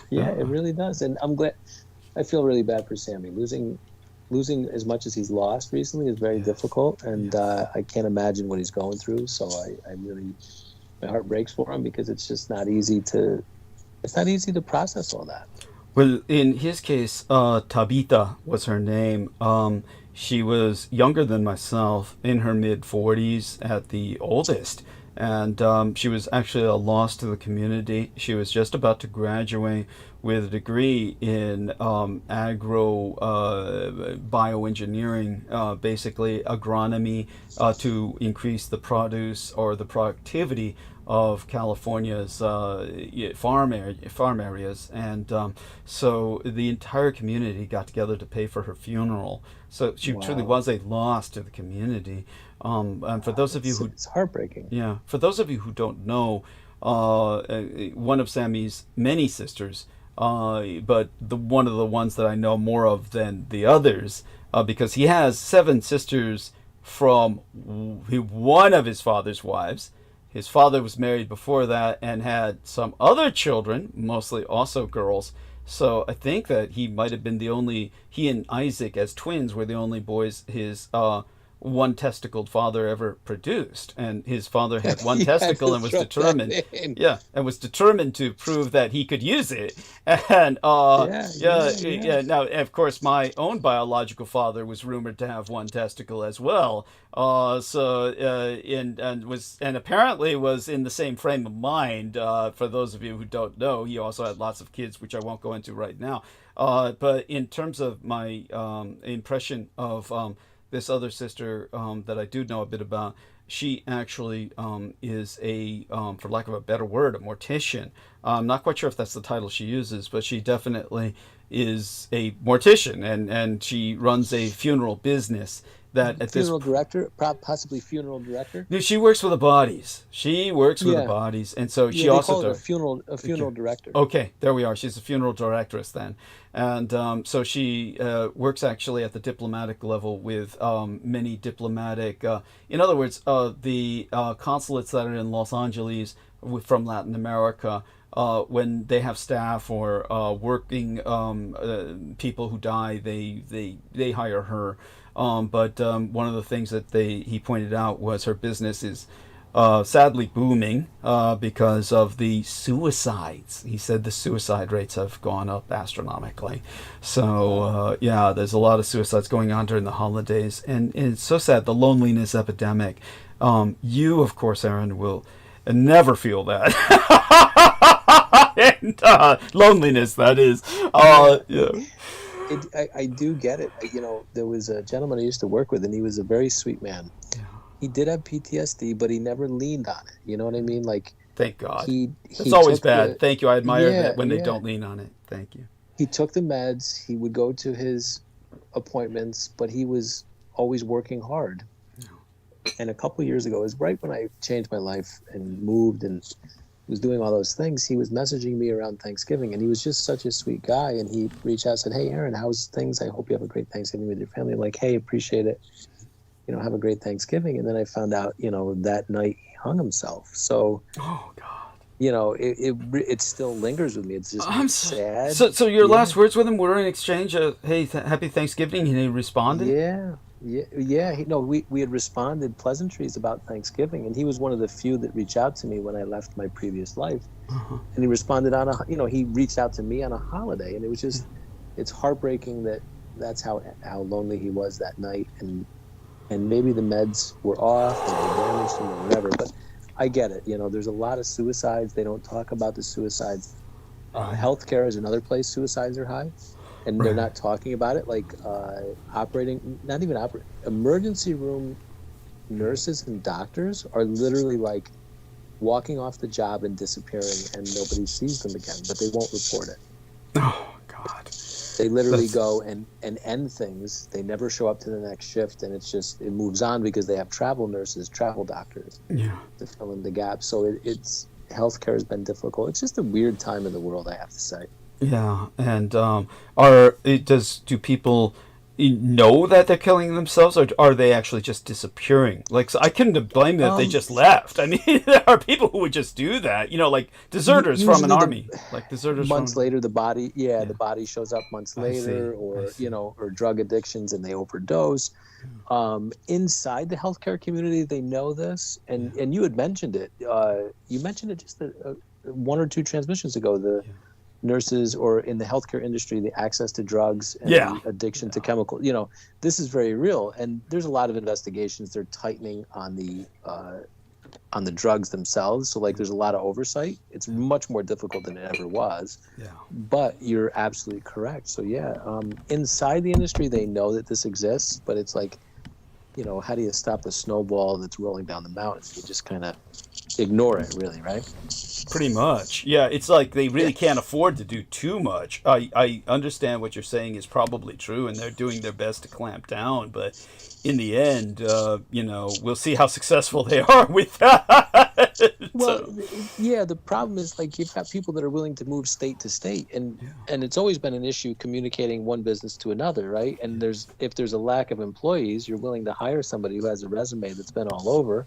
Yeah, it really does. And I'm glad. I feel really bad for Sammy. Losing as much as he's lost recently is very difficult, and I can't imagine what he's going through. So I really, my heart breaks for him, because it's just not easy to process all that. Well, in his case, Tabitha was her name. She was younger than myself, in her mid-40s at the oldest, and she was actually a loss to the community. She was just about to graduate with a degree in agro bioengineering, basically agronomy, to increase the produce or the productivity of California's farm areas, and so the entire community got together to pay for her funeral. So she truly was a loss to the community. And for those of you who, it's heartbreaking. Yeah, for those of you who don't know, one of Sammy's many sisters, but one of the ones that I know more of than the others, because he has 7 sisters from one of his father's wives. His father was married before that and had some other children, mostly also girls. So I think that he might have been he and Isaac as twins were the only boys his one testicled father ever produced, and his father had one testicle and was determined was determined to prove that he could use it. And now of course my own biological father was rumored to have one testicle as well, and apparently was in the same frame of mind. For those of you who don't know, he also had lots of kids, which I won't go into right now, but in terms of my impression of this other sister that I do know a bit about, she actually is for lack of a better word, a mortician. I'm not quite sure if that's the title she uses, but she definitely is a mortician, and she runs a funeral business. Director, possibly funeral director. No, she works with the bodies. She works with the bodies, and so she also call it a funeral director. Okay, there we are. She's a funeral directress then, and so she works actually at the diplomatic level with many diplomatic. In other words, the consulates that are in Los Angeles from Latin America. When they have staff or working people who die, they hire her. But one of the things that he pointed out was her business is sadly booming because of the suicides. He said the suicide rates have gone up astronomically. So there's a lot of suicides going on during the holidays, and it's so sad, the loneliness epidemic. You, of course, Aaron, will never feel that. And loneliness, that is. I do get it. There was a gentleman I used to work with, and he was a very sweet man. Yeah. He did have PTSD, but he never leaned on it. You know what I mean? Like, thank God. It's always bad. Thank you. I admire that when they don't lean on it. Thank you. He took the meds. He would go to his appointments, but he was always working hard. Yeah. And a couple of years ago, it was right when I changed my life and moved and was doing all those things, he was messaging me around Thanksgiving, and he was just such a sweet guy. And he reached out and said, "Hey, Aaron, how's things? I hope you have a great Thanksgiving with your family." I'm like, "Hey, appreciate it. Have a great Thanksgiving." And then I found out, that night he hung himself. So, oh God, it still lingers with me. It's just sad. So your last words with him were in exchange of, "Hey, happy Thanksgiving," and he responded? Yeah. No, we had responded pleasantries about Thanksgiving, and he was one of the few that reached out to me when I left my previous life. And he responded on he reached out to me on a holiday, and it was just, it's heartbreaking that that's how lonely he was that night, and maybe the meds were off or they damaged him or whatever. But I get it. There's a lot of suicides. They don't talk about the suicides. Healthcare is another place suicides are high, and they're not talking about it. Like emergency room nurses and doctors are literally like walking off the job and disappearing, and nobody sees them again, but they won't report it. Oh, God. They literally go and end things. They never show up to the next shift, and it moves on because they have travel nurses, travel doctors to fill in the gaps. So it's healthcare has been difficult. It's just a weird time in the world, I have to say. Yeah, and do people know that they're killing themselves, or are they actually just disappearing? Like, so I couldn't blame them if they just left. I mean, there are people who would just do that. Like deserters from an army, like deserters. Months later, the body shows up months later, or or drug addictions, and they overdose. Inside the healthcare community, they know this, and you had mentioned it. You mentioned it just one or two transmissions ago. Nurses, or in the healthcare industry, the access to drugs and the addiction to chemical. This is very real, and there's a lot of investigations. They're tightening on the drugs themselves. So like, there's a lot of oversight. It's much more difficult than it ever was. Yeah. But you're absolutely correct. So inside the industry, they know that this exists, but it's like, how do you stop the snowball that's rolling down the mountain? You just kind of ignore it, really, right? Pretty much. Yeah, it's like they really can't afford to do too much. I understand what you're saying is probably true, and they're doing their best to clamp down, but in the end, we'll see how successful they are with that. Well, the problem is, like, you've got people that are willing to move state to state, and it's always been an issue communicating one business to another, right? And if there's a lack of employees, you're willing to hire somebody who has a resume that's been all over.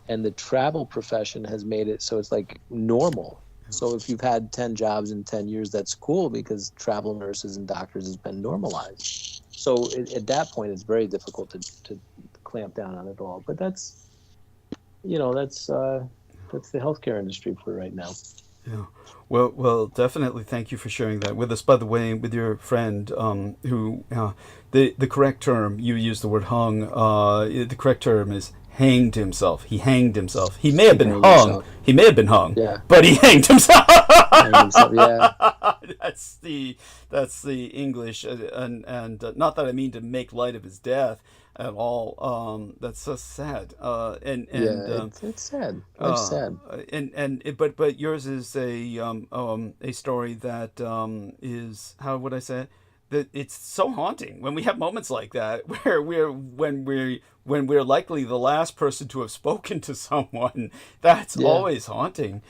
And the travel profession has made it so it's like normal. So if you've had 10 jobs in 10 years, that's cool, because travel nurses and doctors has been normalized. So at that point, it's very difficult to clamp down on it all. But that's the healthcare industry for right now. Yeah. Well, definitely. Thank you for sharing that with us. By the way, with your friend, who the correct term, you used the word hung. The correct term is hanged himself. He hanged himself. He may have been hung. He may have been hung. Yeah. But he hanged himself. That's the English, and not that I mean to make light of his death at all. That's so sad. It's sad. It's sad. But yours is a story that is, how would I say it? That it's so haunting when we have moments like that, where when we're likely the last person to have spoken to someone. That's always haunting.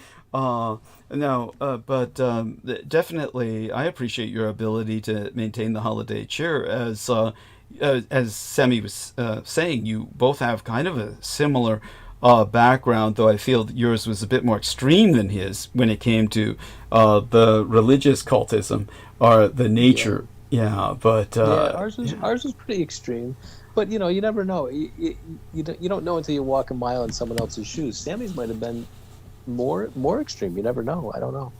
Definitely, I appreciate your ability to maintain the holiday cheer. As Sammy was saying, you both have kind of a similar background, though I feel that yours was a bit more extreme than his when it came to the religious cultism or the nature. Ours was pretty extreme, but you never know. You don't know until you walk a mile in someone else's shoes. Sammy's might have been more extreme. You never know. I don't know.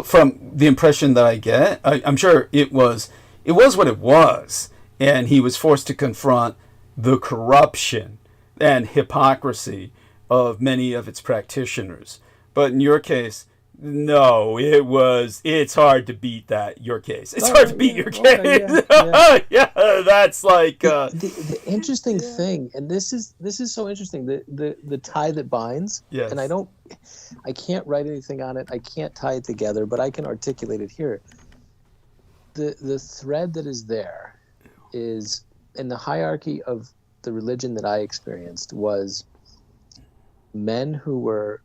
From the impression that I get, I'm sure it was what it was, and he was forced to confront the corruption and hypocrisy of many of its practitioners. But in your case, no, it's hard to beat that, your case. It's hard to beat your case. That's like... The interesting thing, and this is so interesting, the tie that binds, and I can't write anything on it, I can't tie it together, but I can articulate it here. The thread that is there is, in the hierarchy of the religion that I experienced, was men who were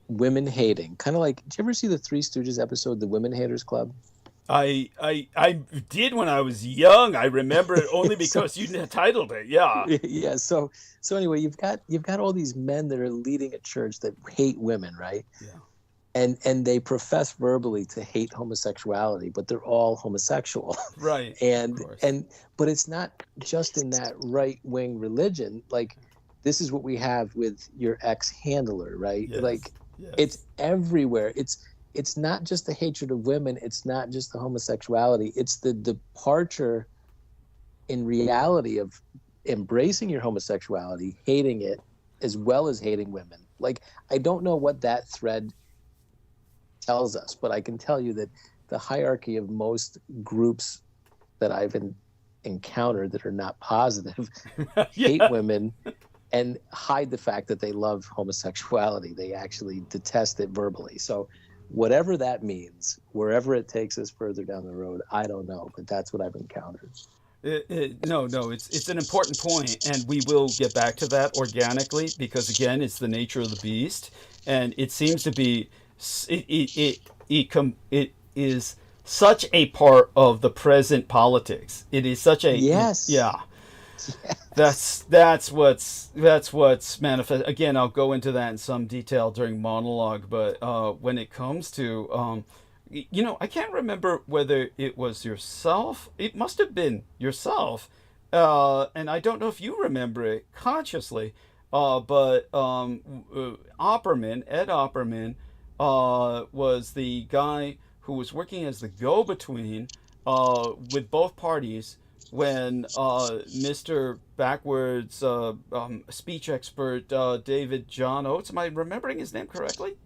women hating, kind of like, did you ever see the Three Stooges episode, The Women Haters Club? I did when I was young. I remember it only because you titled it. Yeah. So anyway, you've got all these men that are leading a church that hate women, right? Yeah. and they profess verbally to hate homosexuality, but they're all homosexual. Right. But it's not just in that right-wing religion. Like, this is what we have with your ex-handler, right? Yes. Like, it's everywhere. It's not just the hatred of women. It's not just the homosexuality. It's the departure in reality of embracing your homosexuality, hating it, as well as hating women. Like, I don't know what that thread tells us, but I can tell you that the hierarchy of most groups that I've encountered that are not positive hate women and hide the fact that they love homosexuality. They actually detest it verbally. So whatever that means, wherever it takes us further down the road, I don't know, but that's what I've encountered. No, it's an important point, and we will get back to that organically, because again, it's the nature of the beast, and it seems to be it is such a part of the present politics. It is such a yes. That's what's manifest. Again, I'll go into that in some detail during monologue, but when it comes to I can't remember whether it was yourself. It must have been yourself, and I don't know if you remember it consciously, but Ed Opperman was the guy who was working as the go-between with both parties when Mr. Backwards speech expert David John Oates, am I remembering his name correctly?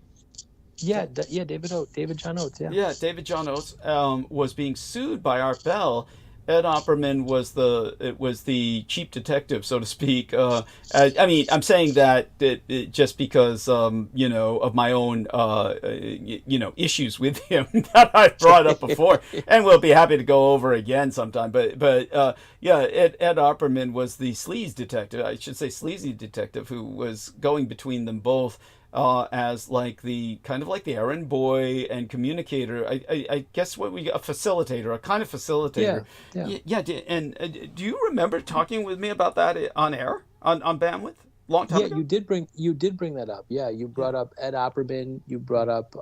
David John Oates, Yeah, David John Oates was being sued by Art Bell. Ed Opperman was the chief detective, so to speak. I mean, I'm saying that just because of my own issues with him that I brought up before, and we'll be happy to go over again sometime. But Ed Opperman was the sleaze detective. I should say sleazy detective, who was going between them both. As like the errand boy and communicator, I guess a facilitator, a kind of facilitator. Yeah. And do you remember talking with me about that on air on bandwidth long time ago? You did bring that up. Yeah, you brought up Ed Opperman. You brought up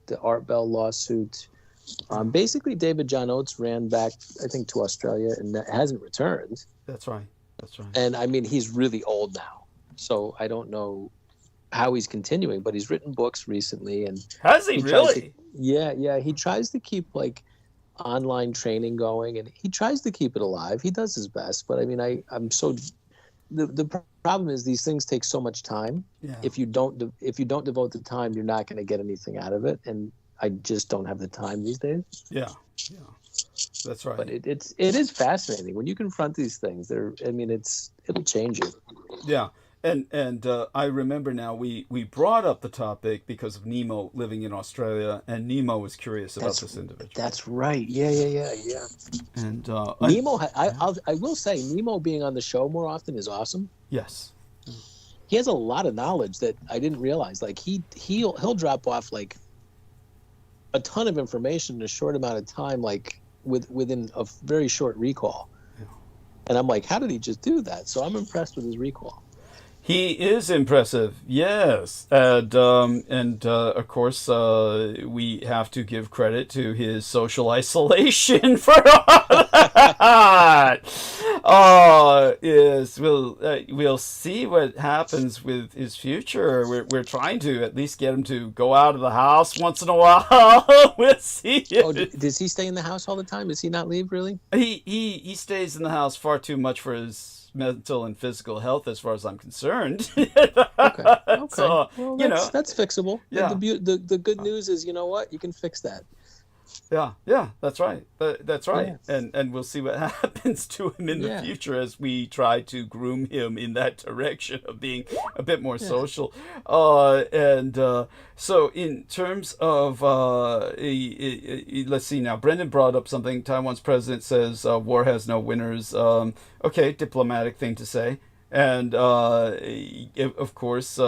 the Art Bell lawsuit. Basically, David John Oates ran back, I think, to Australia and hasn't returned. That's right. And I mean, he's really old now, so I don't know how he's continuing, but he's written books recently. And has he really? He tries to keep like online training going, and he tries to keep it alive. He does his best, but I mean, the problem is these things take so much time. Yeah. If you don't devote the time, you're not going to get anything out of it, and I just don't have the time these days. Yeah, that's right. But it is fascinating when you confront these things. It'll change you. Yeah. And I remember now we brought up the topic because of Nemo living in Australia, and Nemo was curious about this individual. That's right. Yeah. And Nemo, I will say, Nemo being on the show more often is awesome. Yes. He has a lot of knowledge that I didn't realize. Like he'll drop off like a ton of information in a short amount of time, like within a very short recall. Yeah. And I'm like, how did he just do that? So I'm impressed with his recall. He is impressive, yes, and of course we have to give credit to his social isolation for that. Yes, we'll see what happens with his future. We're trying to at least get him to go out of the house once in a while. We'll see. Does he stay in the house all the time? Does he not leave really? He stays in the house far too much for his mental and physical health, as far as I'm concerned. Okay. So, well, that's fixable. Yeah. The good news is, you know what? You can fix that. Yeah, that's right. That's right. Yeah. And we'll see what happens to him in the future as we try to groom him in that direction of being a bit more social. So in terms of, let's see now, Brendan brought up something. Taiwan's president says war has no winners. Okay, diplomatic thing to say. And of course,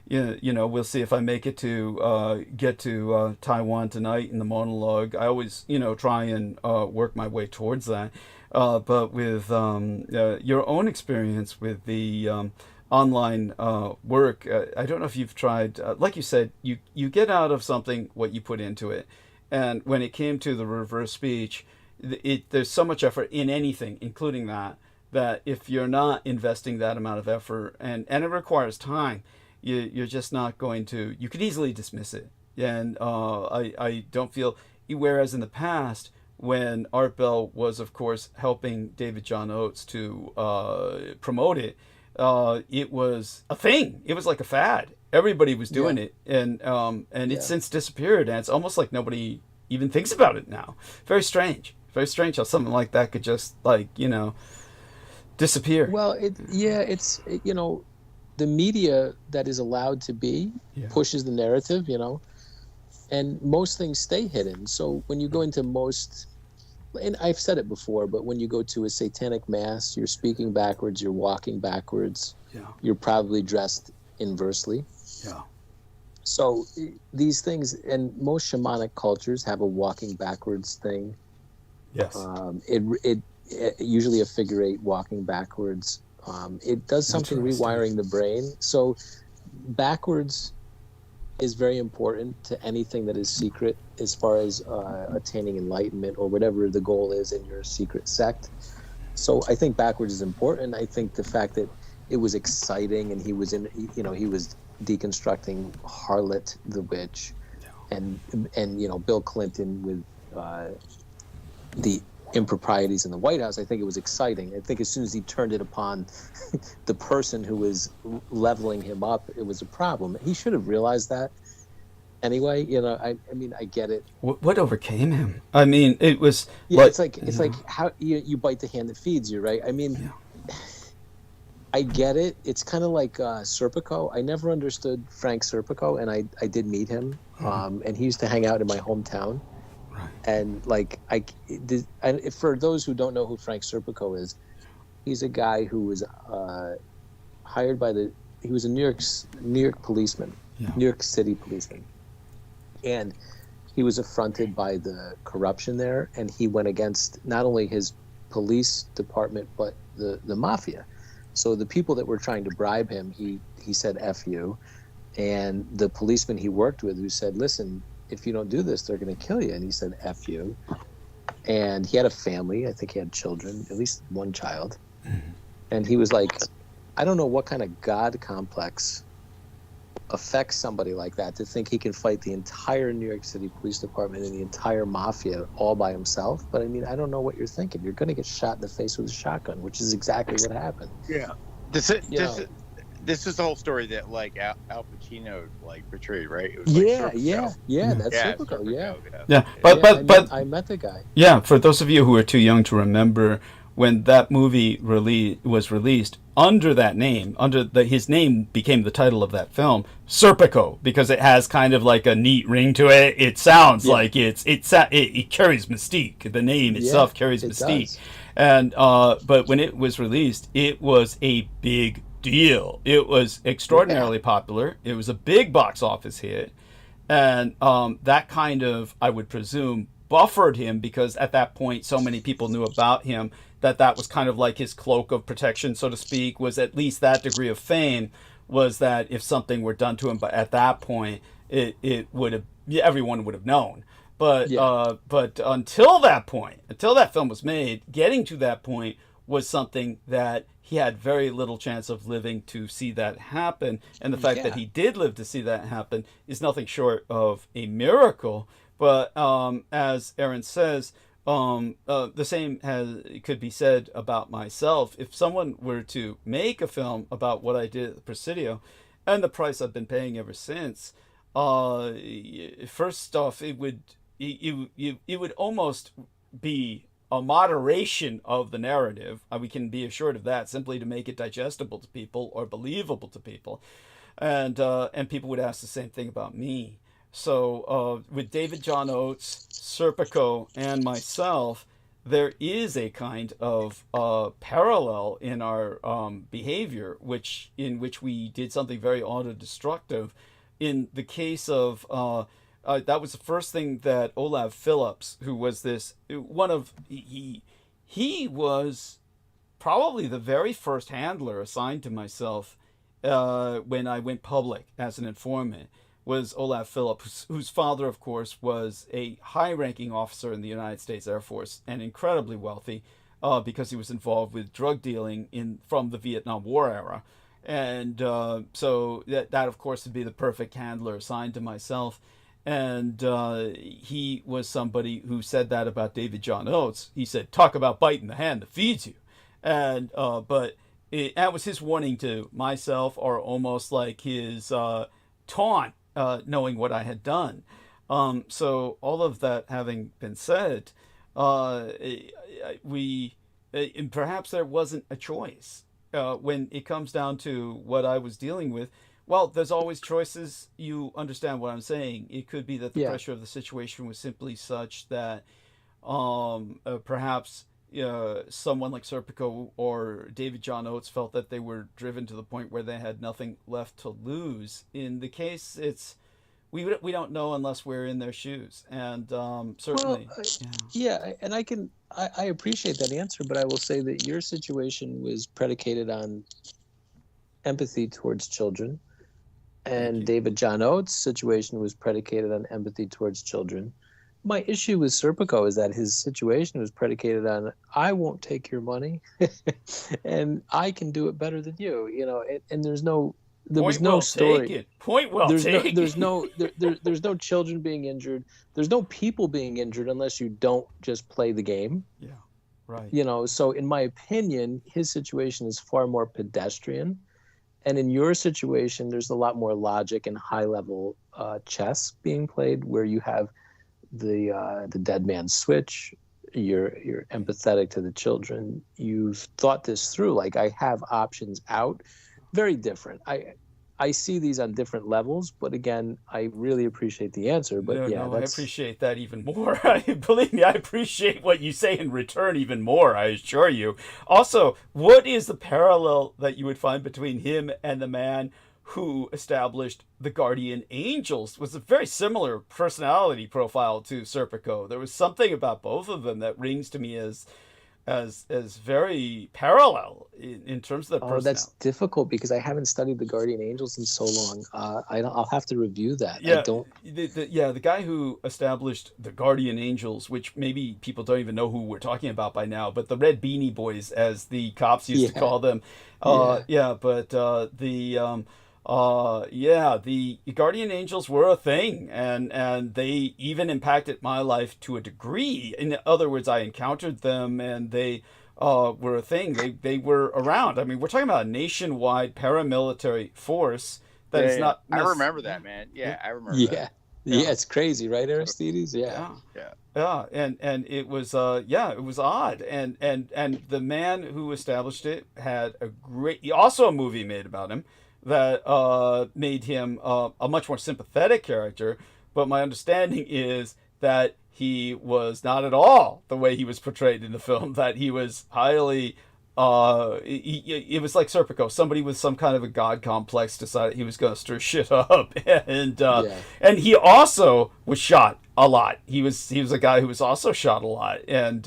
we'll see if I make it to get to Taiwan tonight in the monologue. I always, try and work my way towards that. But with your own experience with the online work. I don't know if you've tried, like you said, you get out of something what you put into it. And when it came to the reverse speech, there's so much effort in anything, including that if you're not investing that amount of effort, and it requires time, you're just not going to, you could easily dismiss it. And I don't feel, whereas in the past, when Art Bell was, of course, helping David John Oates to promote it, it was a thing. It was like a fad. Everybody was doing it, and it's since disappeared, and it's almost like nobody even thinks about it now. Very strange. Very strange how something like that could just, like, disappear. Well, it's the media that is allowed to be pushes the narrative, and most things stay hidden. So when you go into most, and I've said it before, but when you go to a satanic mass, you're speaking backwards, you're walking backwards, you're probably dressed inversely. Yeah. So these things, and most shamanic cultures have a walking backwards thing. Yes. It usually a figure eight walking backwards. It does something rewiring the brain. So backwards is very important to anything that is secret, as far as attaining enlightenment or whatever the goal is in your secret sect. So I think backwards is important. I think the fact that it was exciting, and he was deconstructing Harlot the witch, and Bill Clinton with the improprieties in the White House. I think it was exciting. I think as soon as he turned it upon the person who was leveling him up, it was a problem. He should have realized that. Anyway, I mean, I get it. What overcame him? I mean, it was it's like how you bite the hand that feeds you, right? I mean, I get it. It's kind of like Serpico. I never understood Frank Serpico, and I did meet him, and he used to hang out in my hometown. Right. And for those who don't know who Frank Serpico is, he's a guy who was hired by he was a New York policeman, New York City policeman, and he was affronted by the corruption there, and he went against not only his police department but the mafia. So the people that were trying to bribe him, he said F you, and the policeman he worked with, who said, listen, if you don't do this, they're going to kill you. And he said, F you. And he had a family. I think he had children, at least one child. And he was like, I don't know what kind of God complex affects somebody like that to think he can fight the entire New York City Police Department and the entire mafia all by himself. But I mean, I don't know what you're thinking. You're going to get shot in the face with a shotgun, which is exactly what happened. Yeah. This is the whole story that Al Pacino portrayed, right? It was that's typical. But I met the guy. Yeah, for those of you who are too young to remember, when that movie was released under that name, his name became the title of that film, Serpico, because it has kind of like a neat ring to it. It sounds like it carries mystique. The name itself carries mystique. Does. And but when it was released, it was a big deal. It was extraordinarily popular. It was a big box office hit, and that kind of, I would presume, buffered him, because at that point so many people knew about him that was kind of like his cloak of protection, so to speak, was at least that degree of fame, was that if something were done to him, but at that point it would have, everyone would have known. But until that film was made, getting to that point was something that he had very little chance of living to see that happen. And the fact that he did live to see that happen is nothing short of a miracle. But as Aaron says, the same could be said about myself. If someone were to make a film about what I did at the Presidio, and the price I've been paying ever since, first off, it would almost be a moderation of the narrative. We can be assured of that, simply to make it digestible to people or believable to people, and people would ask the same thing about me. So with David John Oates, Serpico, and myself, there is a kind of parallel in our behavior, in which we did something very autodestructive. In the case of that was the first thing that Olav Phillips, who was he was probably the very first handler assigned to myself when I went public as an informant was Olaf Philipp, whose father, of course, was a high-ranking officer in the United States Air Force and incredibly wealthy because he was involved with drug dealing from the Vietnam War era. And so that, of course, would be the perfect handler assigned to myself. And he was somebody who said that about David John Oates. He said, talk about biting the hand that feeds you. And but that was his warning to myself, or almost like his taunt, knowing what I had done. So all of that having been said, and perhaps there wasn't a choice when it comes down to what I was dealing with. Well, there's always choices. You understand what I'm saying. It could be that the pressure of the situation was simply such that perhaps someone like Serpico or David John Oates felt that they were driven to the point where they had nothing left to lose. In the case, we don't know unless we're in their shoes, and certainly, and I appreciate that answer, but I will say that your situation was predicated on empathy towards children, and David John Oates' situation was predicated on empathy towards children. My issue with Serpico is that his situation was predicated on, I won't take your money and I can do it better than you, and there was no story. Point well taken. There's no children being injured. There's no people being injured unless you don't just play the game. Yeah, right. So in my opinion, his situation is far more pedestrian. And in your situation, there's a lot more logic and high-level chess being played, where you have the dead man switch. You're empathetic to the children. You've thought this through. Like, I have options out. Very different. I see these on different levels, but again, I really appreciate the answer. But I appreciate that even more. Believe me, I appreciate what you say in return even more, I assure you. Also, what is the parallel that you would find between him and the man who established the Guardian Angels? Was a very similar personality profile to Serpico. There was something about both of them that rings to me as very parallel in terms of the personality. That's difficult because I haven't studied the Guardian Angels in so long. I'll have to review that. Yeah, the guy who established the Guardian Angels, which maybe people don't even know who we're talking about by now, but the Red Beanie Boys, as the cops used to call them. The Guardian Angels were a thing, and they even impacted my life to a degree. In other words, I encountered them, and they were a thing. They were around. I mean, we're talking about a nationwide paramilitary force that is not... I remember that, man. Yeah, I remember that. Yeah, it's crazy, right, Aristides? Yeah, and it was it was odd, and the man who established it had also a movie made about him that made him a much more sympathetic character, but my understanding is that he was not at all the way he was portrayed in the film, that he was highly... it was like Serpico. Somebody with some kind of a god complex decided he was going to stir shit up, and he also was shot a lot. He was a guy who was also shot a lot, and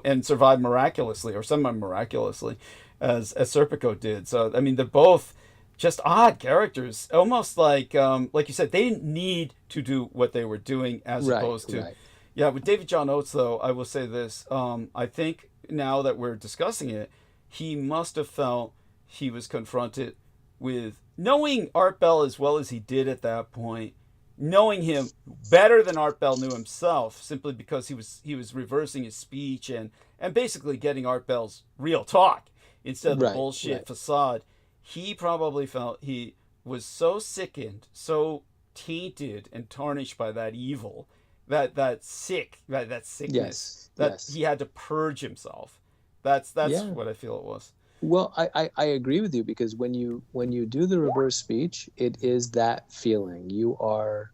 and survived miraculously or semi-miraculously, as Serpico did. So I mean, they're both just odd characters, almost like you said, they didn't need to do what they were doing as opposed to. Yeah, with David John Oates, though, I will say this. I think now that we're discussing it, he must have felt he was confronted with knowing Art Bell as well as he did at that point, knowing him better than Art Bell knew himself, simply because he was reversing his speech and basically getting Art Bell's real talk instead of the bullshit facade. He probably felt he was so sickened, so tainted and tarnished by that evil, that sickness, he had to purge himself. That's what I feel it was. Well, I agree with you, because when you do the reverse speech, it is that feeling. You are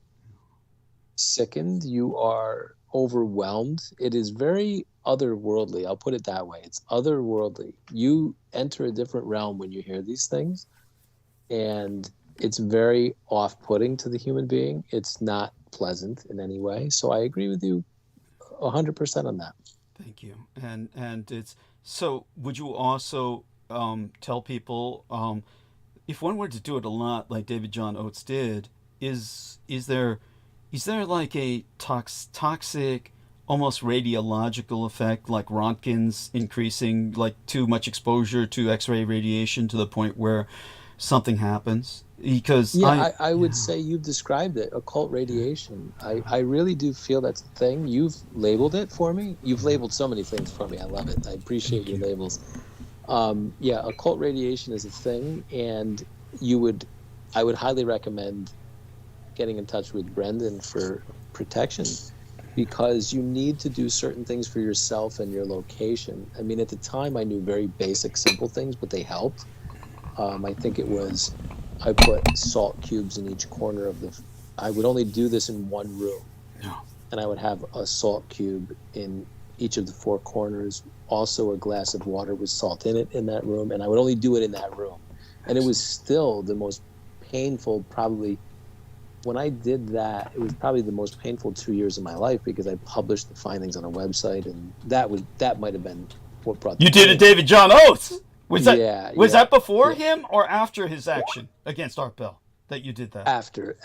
sickened, you are overwhelmed. It is very otherworldly. I'll put it that way. It's otherworldly. You enter a different realm when you hear these things, and it's very off-putting to the human being. It's not pleasant in any way. So I agree with you 100% on that. Thank you. And it's so. Would you also tell people, if one were to do it a lot like David John Oates did, is there like a toxic, almost radiological effect, like Röntgen's increasing, like too much exposure to X-ray radiation to the point where something happens? Because I would say you've described it, occult radiation. I really do feel that's a thing. You've labeled it for me. You've labeled so many things for me. I love it. I appreciate your labels. Occult radiation is a thing, and I would highly recommend getting in touch with Brendan for protection, because you need to do certain things for yourself and your location. I mean, at the time I knew very basic, simple things, but they helped. I think it was, I put salt cubes in each corner of I would only do this in one room. Yeah. And I would have a salt cube in each of the four corners, also a glass of water with salt in it in that room, and I would only do it in that room. And it was still the most painful, probably, when I did that, it was probably the most painful 2 years of my life, because I published the findings on a website, and that might have been what brought you did it, David John Oates. Was that before yeah. him or after his action against Art Bell that you did that? After.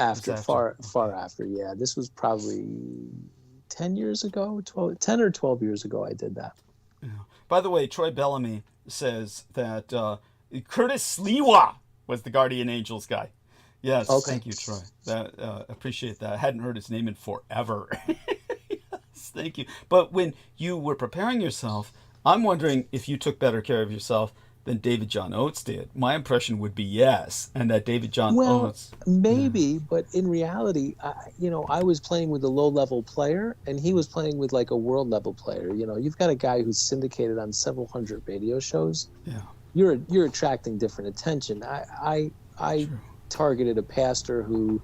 Far after. Yeah, this was probably 10 years ago, 10 or 12 years ago I did that. Yeah. By the way, Troy Bellamy says that Curtis Sliwa was the Guardian Angels guy. Yes, okay. Thank you, Troy. Appreciate that. I hadn't heard his name in forever. Yes, thank you. But when you were preparing yourself, I'm wondering if you took better care of yourself than David John Oates did. My impression would be yes, and that David John Oates... maybe, but in reality, I was playing with a low-level player, and he was playing with like a world-level player. You've got a guy who's syndicated on several hundred radio shows. Yeah. You're attracting different attention. I targeted a pastor who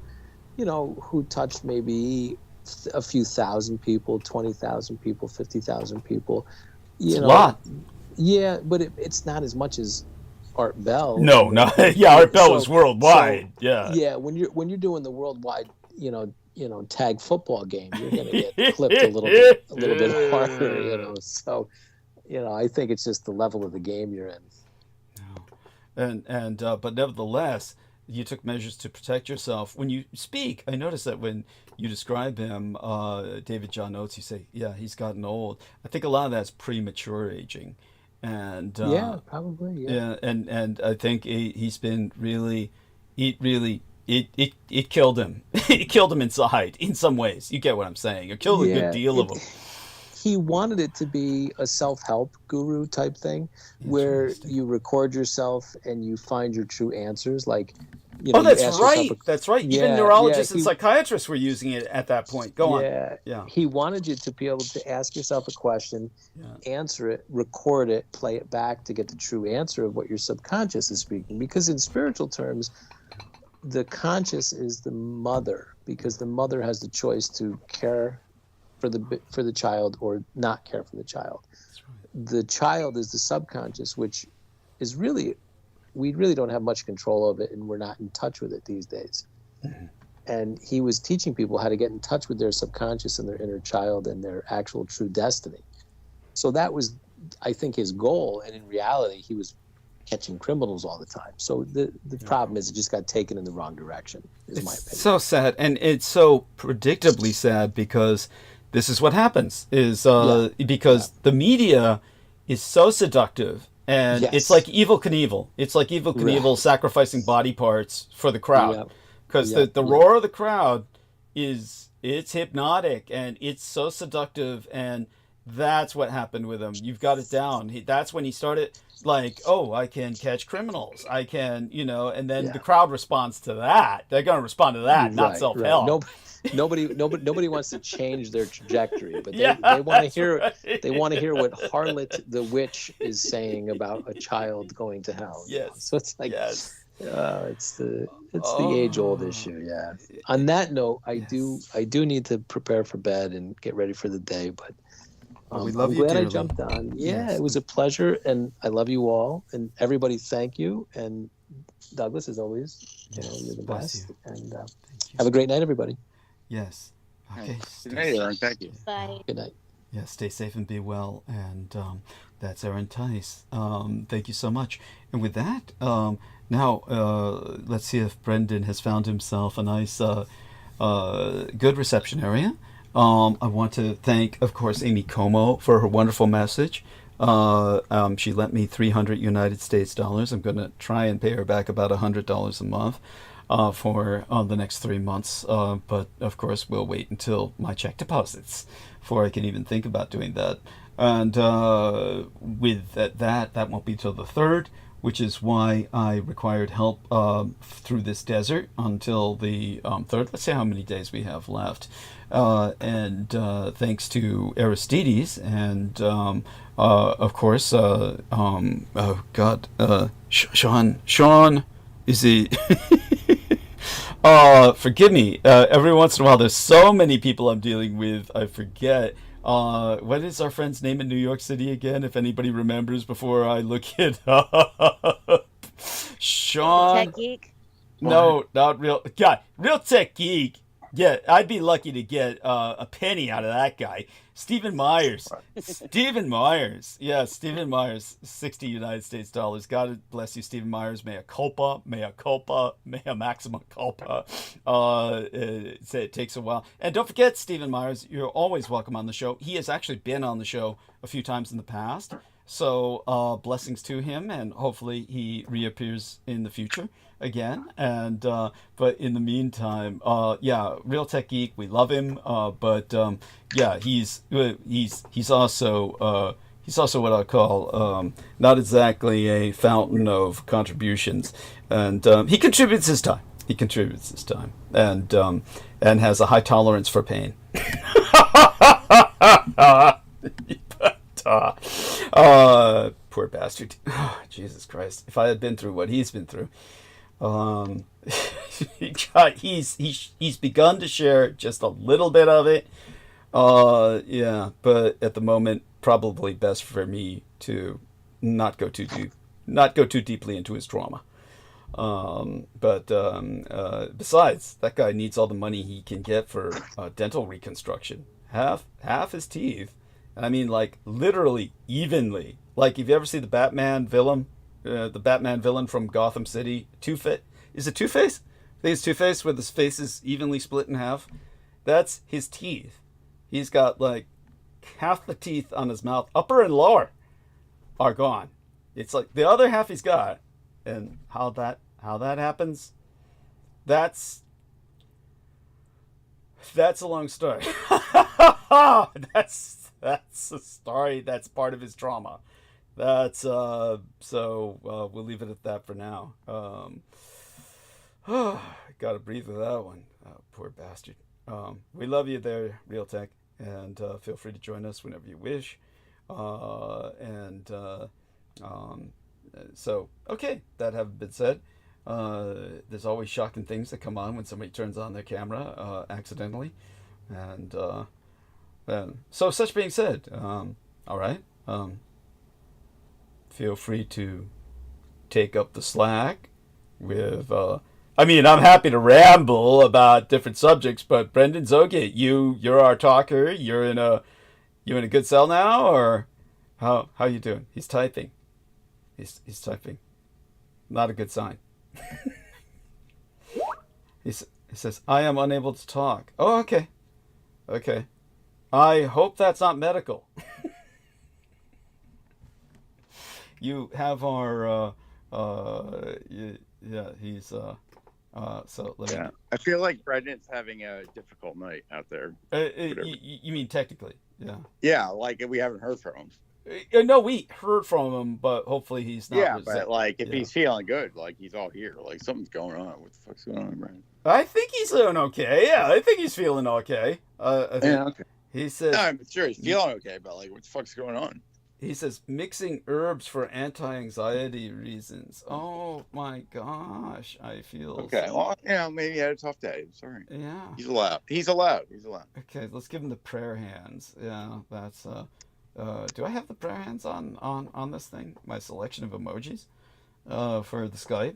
touched maybe a few thousand people, 20,000 people, 50,000 people. It's a lot. Yeah, but it's not as much as Art Bell. No, no. Yeah, Art Bell was worldwide. Yeah, when you're doing the worldwide, tag football game, you're gonna get clipped a little bit harder. So, I think it's just the level of the game you're in. No. But nevertheless, you took measures to protect yourself. When you speak, I noticed that when you describe him, David John Oates, you say, yeah, he's gotten old. I think a lot of that's premature aging. And yeah, probably. Yeah. And I think he's been it killed him. It killed him inside in some ways. You get what I'm saying? It killed a good deal of him. He wanted it to be a self-help guru type thing, where you record yourself and you find your true answers. Like, that's right. That's right. Even neurologists and psychiatrists were using it at that point. Go on. Yeah. He wanted you to be able to ask yourself a question, answer it, record it, play it back to get the true answer of what your subconscious is speaking. Because in spiritual terms, the conscious is the mother, because the mother has the choice to care for the child or not care for the child. That's right. The child is the subconscious, which is we really don't have much control of it, and we're not in touch with it these days. Mm-hmm. And he was teaching people how to get in touch with their subconscious and their inner child and their actual true destiny. So that was, I think, his goal. And in reality, he was catching criminals all the time. So the problem is it just got taken in the wrong direction, is my opinion. So sad. And it's so predictably sad, because this is what happens, because the media is so seductive, and it's like Evel Knievel. It's like Evel Knievel sacrificing body parts for the crowd, because the roar of the crowd it's hypnotic, and it's so seductive, and that's what happened with him. You've got it down. That's when he started, like, I can catch criminals. I can, and then the crowd responds to that. They're going to respond to that, not self-help. Right. Nobody wants to change their trajectory, but they want to hear they want to hear what Harlot the witch is saying about a child going to hell. Yes. So it's like it's the age-old issue. Yeah. On that note, I do need to prepare for bed and get ready for the day, but we love I'm you glad dearly. I jumped on. Yeah, it was a pleasure, and I love you all, and everybody. Thank you, and Douglas, as always, you're the best. And have a great night, everybody. Yes. Okay. Good night, Aaron. Thank you. Bye. Good night. Yeah, stay safe and be well. And that's Aaron Tice. Thank you so much. And with that, now let's see if Brendan has found himself a nice, good reception area. I want to thank, of course, Amy Como for her wonderful message. She lent me 300 United States dollars. I'm going to try and pay her back about $100 a month for the next 3 months. But of course, we'll wait until my check deposits before I can even think about doing that. And with that won't be till the 3rd, which is why I required help through this desert until the 3rd. Let's see how many days we have left. And thanks to Aristides and, of course, oh God, Sean, is he? Forgive me. Every once in a while, there's so many people I'm dealing with, I forget. What is our friend's name in New York City again? If anybody remembers before I look it up. Sean. Tech Geek. No, not real. God, Real Tech Geek. Yeah, I'd be lucky to get a penny out of that guy. Stephen Myers. Stephen Myers. Yeah, Stephen Myers. 60 United States dollars. God bless you, Stephen Myers. Mea culpa, mea maxima culpa. It takes a while. And don't forget, Stephen Myers, you're always welcome on the show. He has actually been on the show a few times in the past. So blessings to him, and hopefully he reappears in the future again. And but in the meantime, yeah, Real Tech Geek, we love him. But yeah, he's also what I call not exactly a fountain of contributions, and he contributes his time. And has a high tolerance for pain. Poor bastard. Oh, Jesus Christ. If I had been through what he's been through. He's begun to share just a little bit of it. Yeah, but at the moment, probably best for me to not go too deeply into his trauma. Besides, that guy needs all the money he can get for dental reconstruction. Half his teeth. I mean, like, literally, evenly. Like, if you ever see the Batman villain from Gotham City, Two-Face? Is it Two-Face? I think it's Two-Face, where his face is evenly split in half. That's his teeth. He's got, like, half the teeth on his mouth, upper and lower, are gone. It's like the other half he's got. And how that happens, that's a long story. That's a story that's part of his trauma. That's so we'll leave it at that for now. Gotta breathe with that one. Poor bastard. We love you there, Real Tech, and feel free to join us whenever you wish. So okay, that having been said, there's always shocking things that come on when somebody turns on their camera accidentally, and so such being said, all right, feel free to take up the slack with I mean, I'm happy to ramble about different subjects, but Brendan Zoget, you're our talker. You're in a good cell now, or how you doing? He's typing. He's typing. Not a good sign. He says, I am unable to talk. Oh, okay. Okay. I hope that's not medical. You have our, yeah, he's, so let me... Yeah, I feel like Brendan's having a difficult night out there. You mean technically, yeah. Yeah, like we haven't heard from him. No, we heard from him, but hopefully he's not. Yeah, but like if he's feeling good, like he's all here, like something's going on. What the fuck's going on, Brian? I think he's doing okay. Yeah, I think he's feeling okay. I think okay. He says, no, I'm sure he's feeling okay, but like what the fuck's going on? He says mixing herbs for anti-anxiety reasons. Oh my gosh, I feel okay. Well, yeah, maybe he had a tough day. Sorry. Yeah. He's allowed. He's allowed. Okay, let's give him the prayer hands. Yeah, that's do I have the prayer hands on this thing? My selection of emojis for the Skype.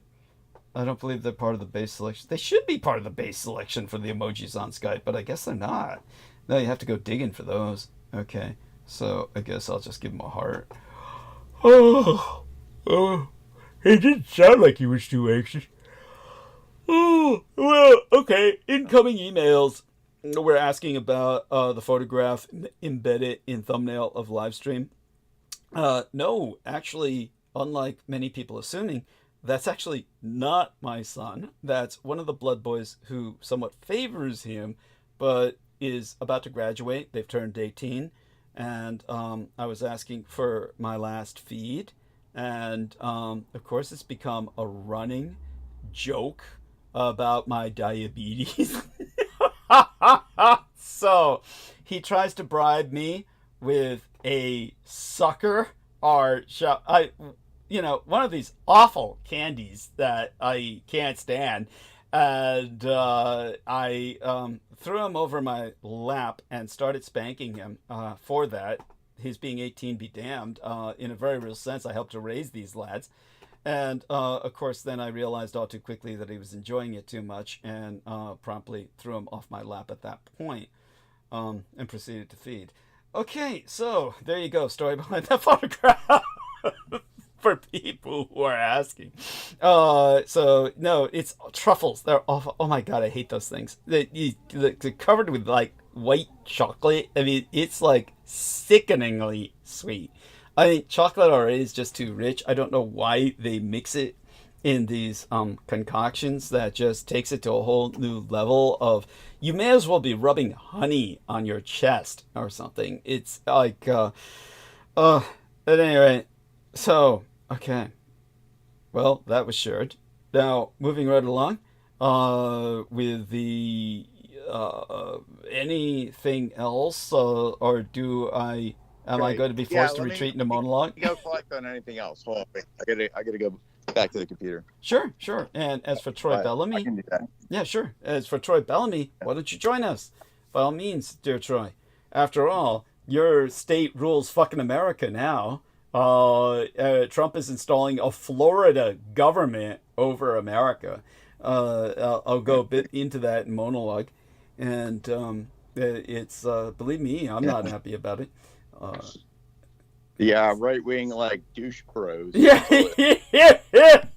I don't believe they're part of the base selection. They should be part of the base selection for the emojis on Skype, but I guess they're not. No, you have to go digging for those. Okay. So I guess I'll just give him a heart. Oh, he didn't sound like he was too anxious. Oh, well, okay. Incoming emails. We're asking about the photograph embedded in thumbnail of live stream. No, actually, unlike many people assuming, that's actually not my son. That's one of the blood boys who somewhat favors him, but is about to graduate. They've turned 18. And I was asking for my last feed. And of course, it's become a running joke about my diabetes. So he tries to bribe me with a sucker or one of these awful candies that I can't stand. And I threw him over my lap and started spanking him for that. His being 18 be damned. In a very real sense, I helped to raise these lads. And of course, then I realized all too quickly that he was enjoying it too much and promptly threw him off my lap at that point and proceeded to feed. Okay, so there you go. Story behind that photograph. For people who are asking. So, no, it's truffles. They're awful. Oh my God, I hate those things. They're covered with like white chocolate. I mean, it's like sickeningly sweet. I think chocolate already is just too rich. I don't know why they mix it in these concoctions that just takes it to a whole new level of, you may as well be rubbing honey on your chest or something. It's like, at any rate, so, okay. Well, that was shared. Now, moving right along, with the, anything else, or am I going to be forced to retreat into monologue? Go collect on anything else. Hold on, wait. I gotta go back to the computer. Sure. And as for Troy Bellamy, I can do that. Yeah, sure. As for Troy Bellamy, why don't you join us? By all means, dear Troy. After all, your state rules fucking America now. Trump is installing a Florida government over America. I'll go a bit into that in monologue. And it's, believe me, I'm not happy about it. Yeah, right wing like douche bros. Yeah.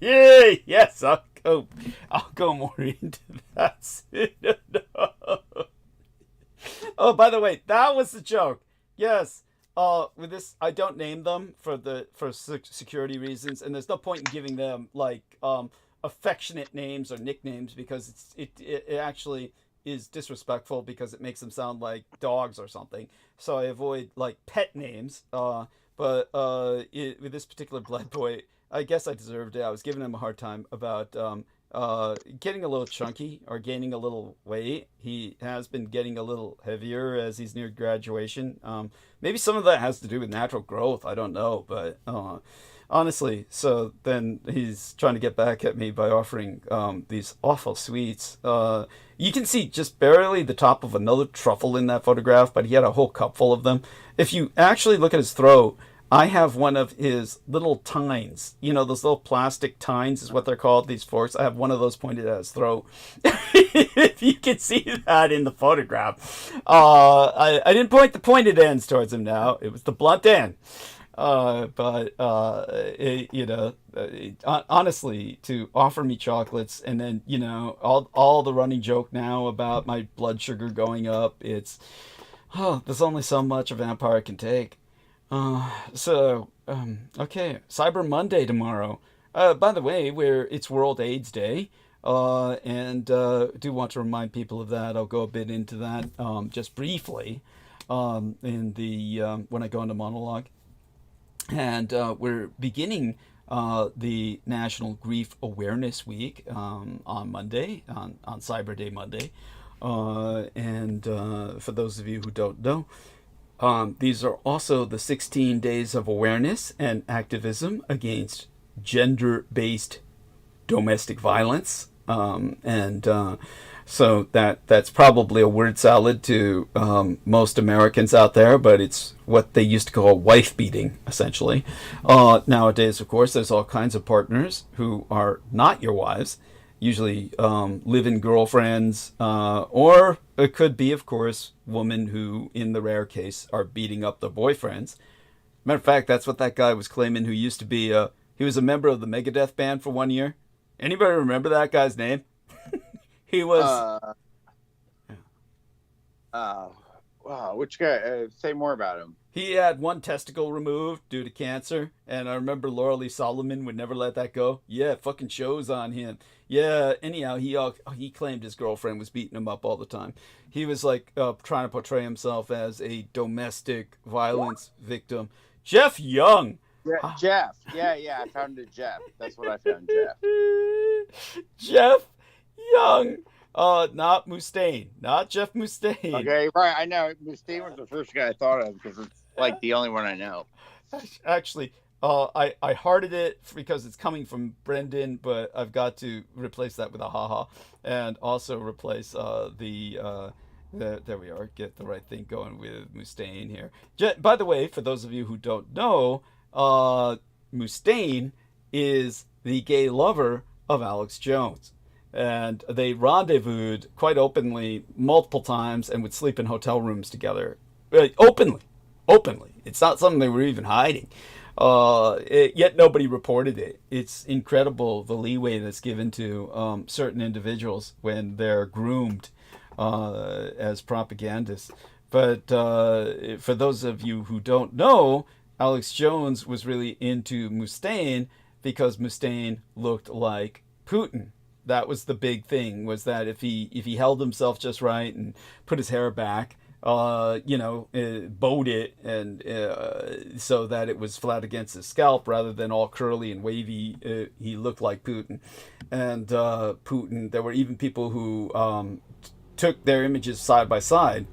Yes, I'll go more into that. Oh, by the way, that was the joke. Yes. With this, I don't name them for security reasons, and there's no point in giving them like affectionate names or nicknames because it actually is disrespectful because it makes them sound like dogs or something. So I avoid like pet names. But with this particular blood boy, I guess I deserved it. I was giving him a hard time about getting a little chunky or gaining a little weight. He has been getting a little heavier as he's near graduation. Maybe some of that has to do with natural growth. I don't know, but honestly, so then he's trying to get back at me by offering these awful sweets. You can see just barely the top of another truffle in that photograph, but he had a whole cup full of them. If you actually look at his throat, I have one of his little tines. You know, those little plastic tines is what they're called, these forks. I have one of those pointed at his throat. If you can see that in the photograph. I didn't point the pointed ends towards him now. It was the blunt end. Honestly, to offer me chocolates and then, all the running joke now about my blood sugar going up, there's only so much a vampire can take. Okay, Cyber Monday tomorrow. By the way, it's World AIDS Day, and do want to remind people of that. I'll go a bit into that just briefly when I go into monologue. And we're beginning the National Grief Awareness Week on Monday, on Cyber Day Monday. And for those of you who don't know, these are also the 16 days of awareness and activism against gender-based domestic violence. So that's probably a word salad to most Americans out there, but it's what they used to call wife beating, essentially. Nowadays, of course, there's all kinds of partners who are not your wives, usually live-in girlfriends, or it could be, of course, women who, in the rare case, are beating up their boyfriends. Matter of fact, that's what that guy was claiming, who used to be he was a member of the Megadeth band for 1 year. Anybody remember that guy's name? He was... Wow, which guy? Say more about him. He had one testicle removed due to cancer, and I remember Laura Lee Solomon would never let that go. Yeah, fucking shows on him. Yeah, anyhow, he claimed his girlfriend was beating him up all the time. He was like trying to portray himself as a domestic violence victim. Jeff Young. Yeah, Jeff. Yeah, I found it, Jeff. That's what I found, Jeff. Jeff Young. Not Mustaine. Not Jeff Mustaine. Okay, right. I know. Mustaine was the first guy I thought of because it's like the only one I know. Actually, I hearted it because it's coming from Brendan, but I've got to replace that with a haha, and also replace there we are. Get the right thing going with Mustaine here. By the way, for those of you who don't know, Mustaine is the gay lover of Alex Jones. And they rendezvoused quite openly multiple times and would sleep in hotel rooms together. Openly. It's not something they were even hiding. Yet nobody reported it. It's incredible the leeway that's given to certain individuals when they're groomed as propagandists. But for those of you who don't know, Alex Jones was really into Mustaine because Mustaine looked like Putin. That was the big thing, was that if he held himself just right and put his hair back, bowed it, and so that it was flat against his scalp rather than all curly and wavy, he looked like Putin. And Putin, there were even people who took their images side by side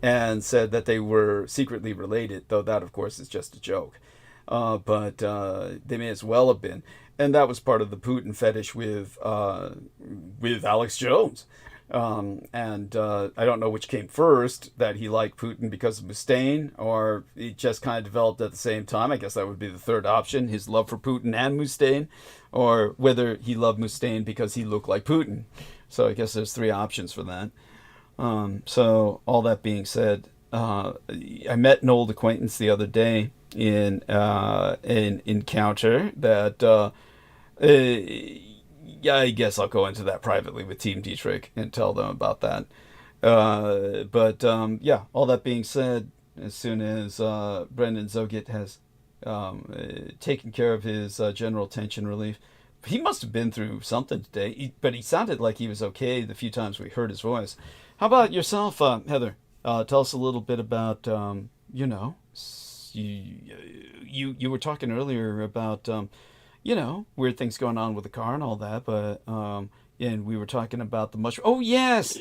and said that they were secretly related, though that, of course, is just a joke. But they may as well have been. And that was part of the Putin fetish with Alex Jones. I don't know which came first, that he liked Putin because of Mustaine, or it just kind of developed at the same time. I guess that would be the third option, his love for Putin and Mustaine, or whether he loved Mustaine because he looked like Putin. So I guess there's three options for that. So all that being said, I met an old acquaintance the other day in an encounter that I guess I'll go into that privately with Team Dietrich and tell them about that. All that being said, as soon as Brendan Zogit has taken care of his general tension relief, he must have been through something today, but he sounded like he was okay the few times we heard his voice. How about yourself, Heather? Tell us a little bit about, you were talking earlier about, weird things going on with the car and all that, but, and we were talking about the mushroom. Oh, yes.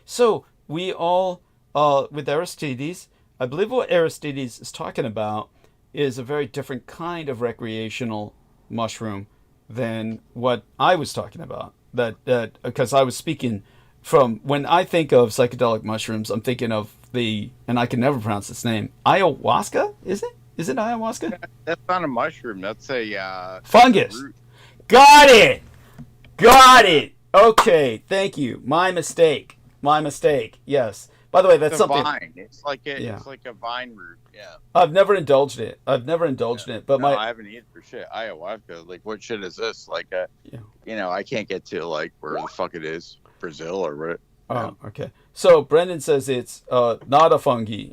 So we all, with Aristides, I believe what Aristides is talking about is a very different kind of recreational mushroom than what I was talking about. That because I was speaking from, when I think of psychedelic mushrooms, I'm thinking of and I can never pronounce its name, ayahuasca, is it? Is it ayahuasca? That's not a mushroom. That's a fungus. Root. Got it. Okay, thank you. My mistake. Yes. By the way, that's something. Vine. It's like a vine root. Yeah. I've never indulged it. But I haven't either. Shit, ayahuasca. Like, what shit is this? Like, I can't get to like where the fuck it is, Brazil or what. Oh, okay. So Brendan says it's not a fungi.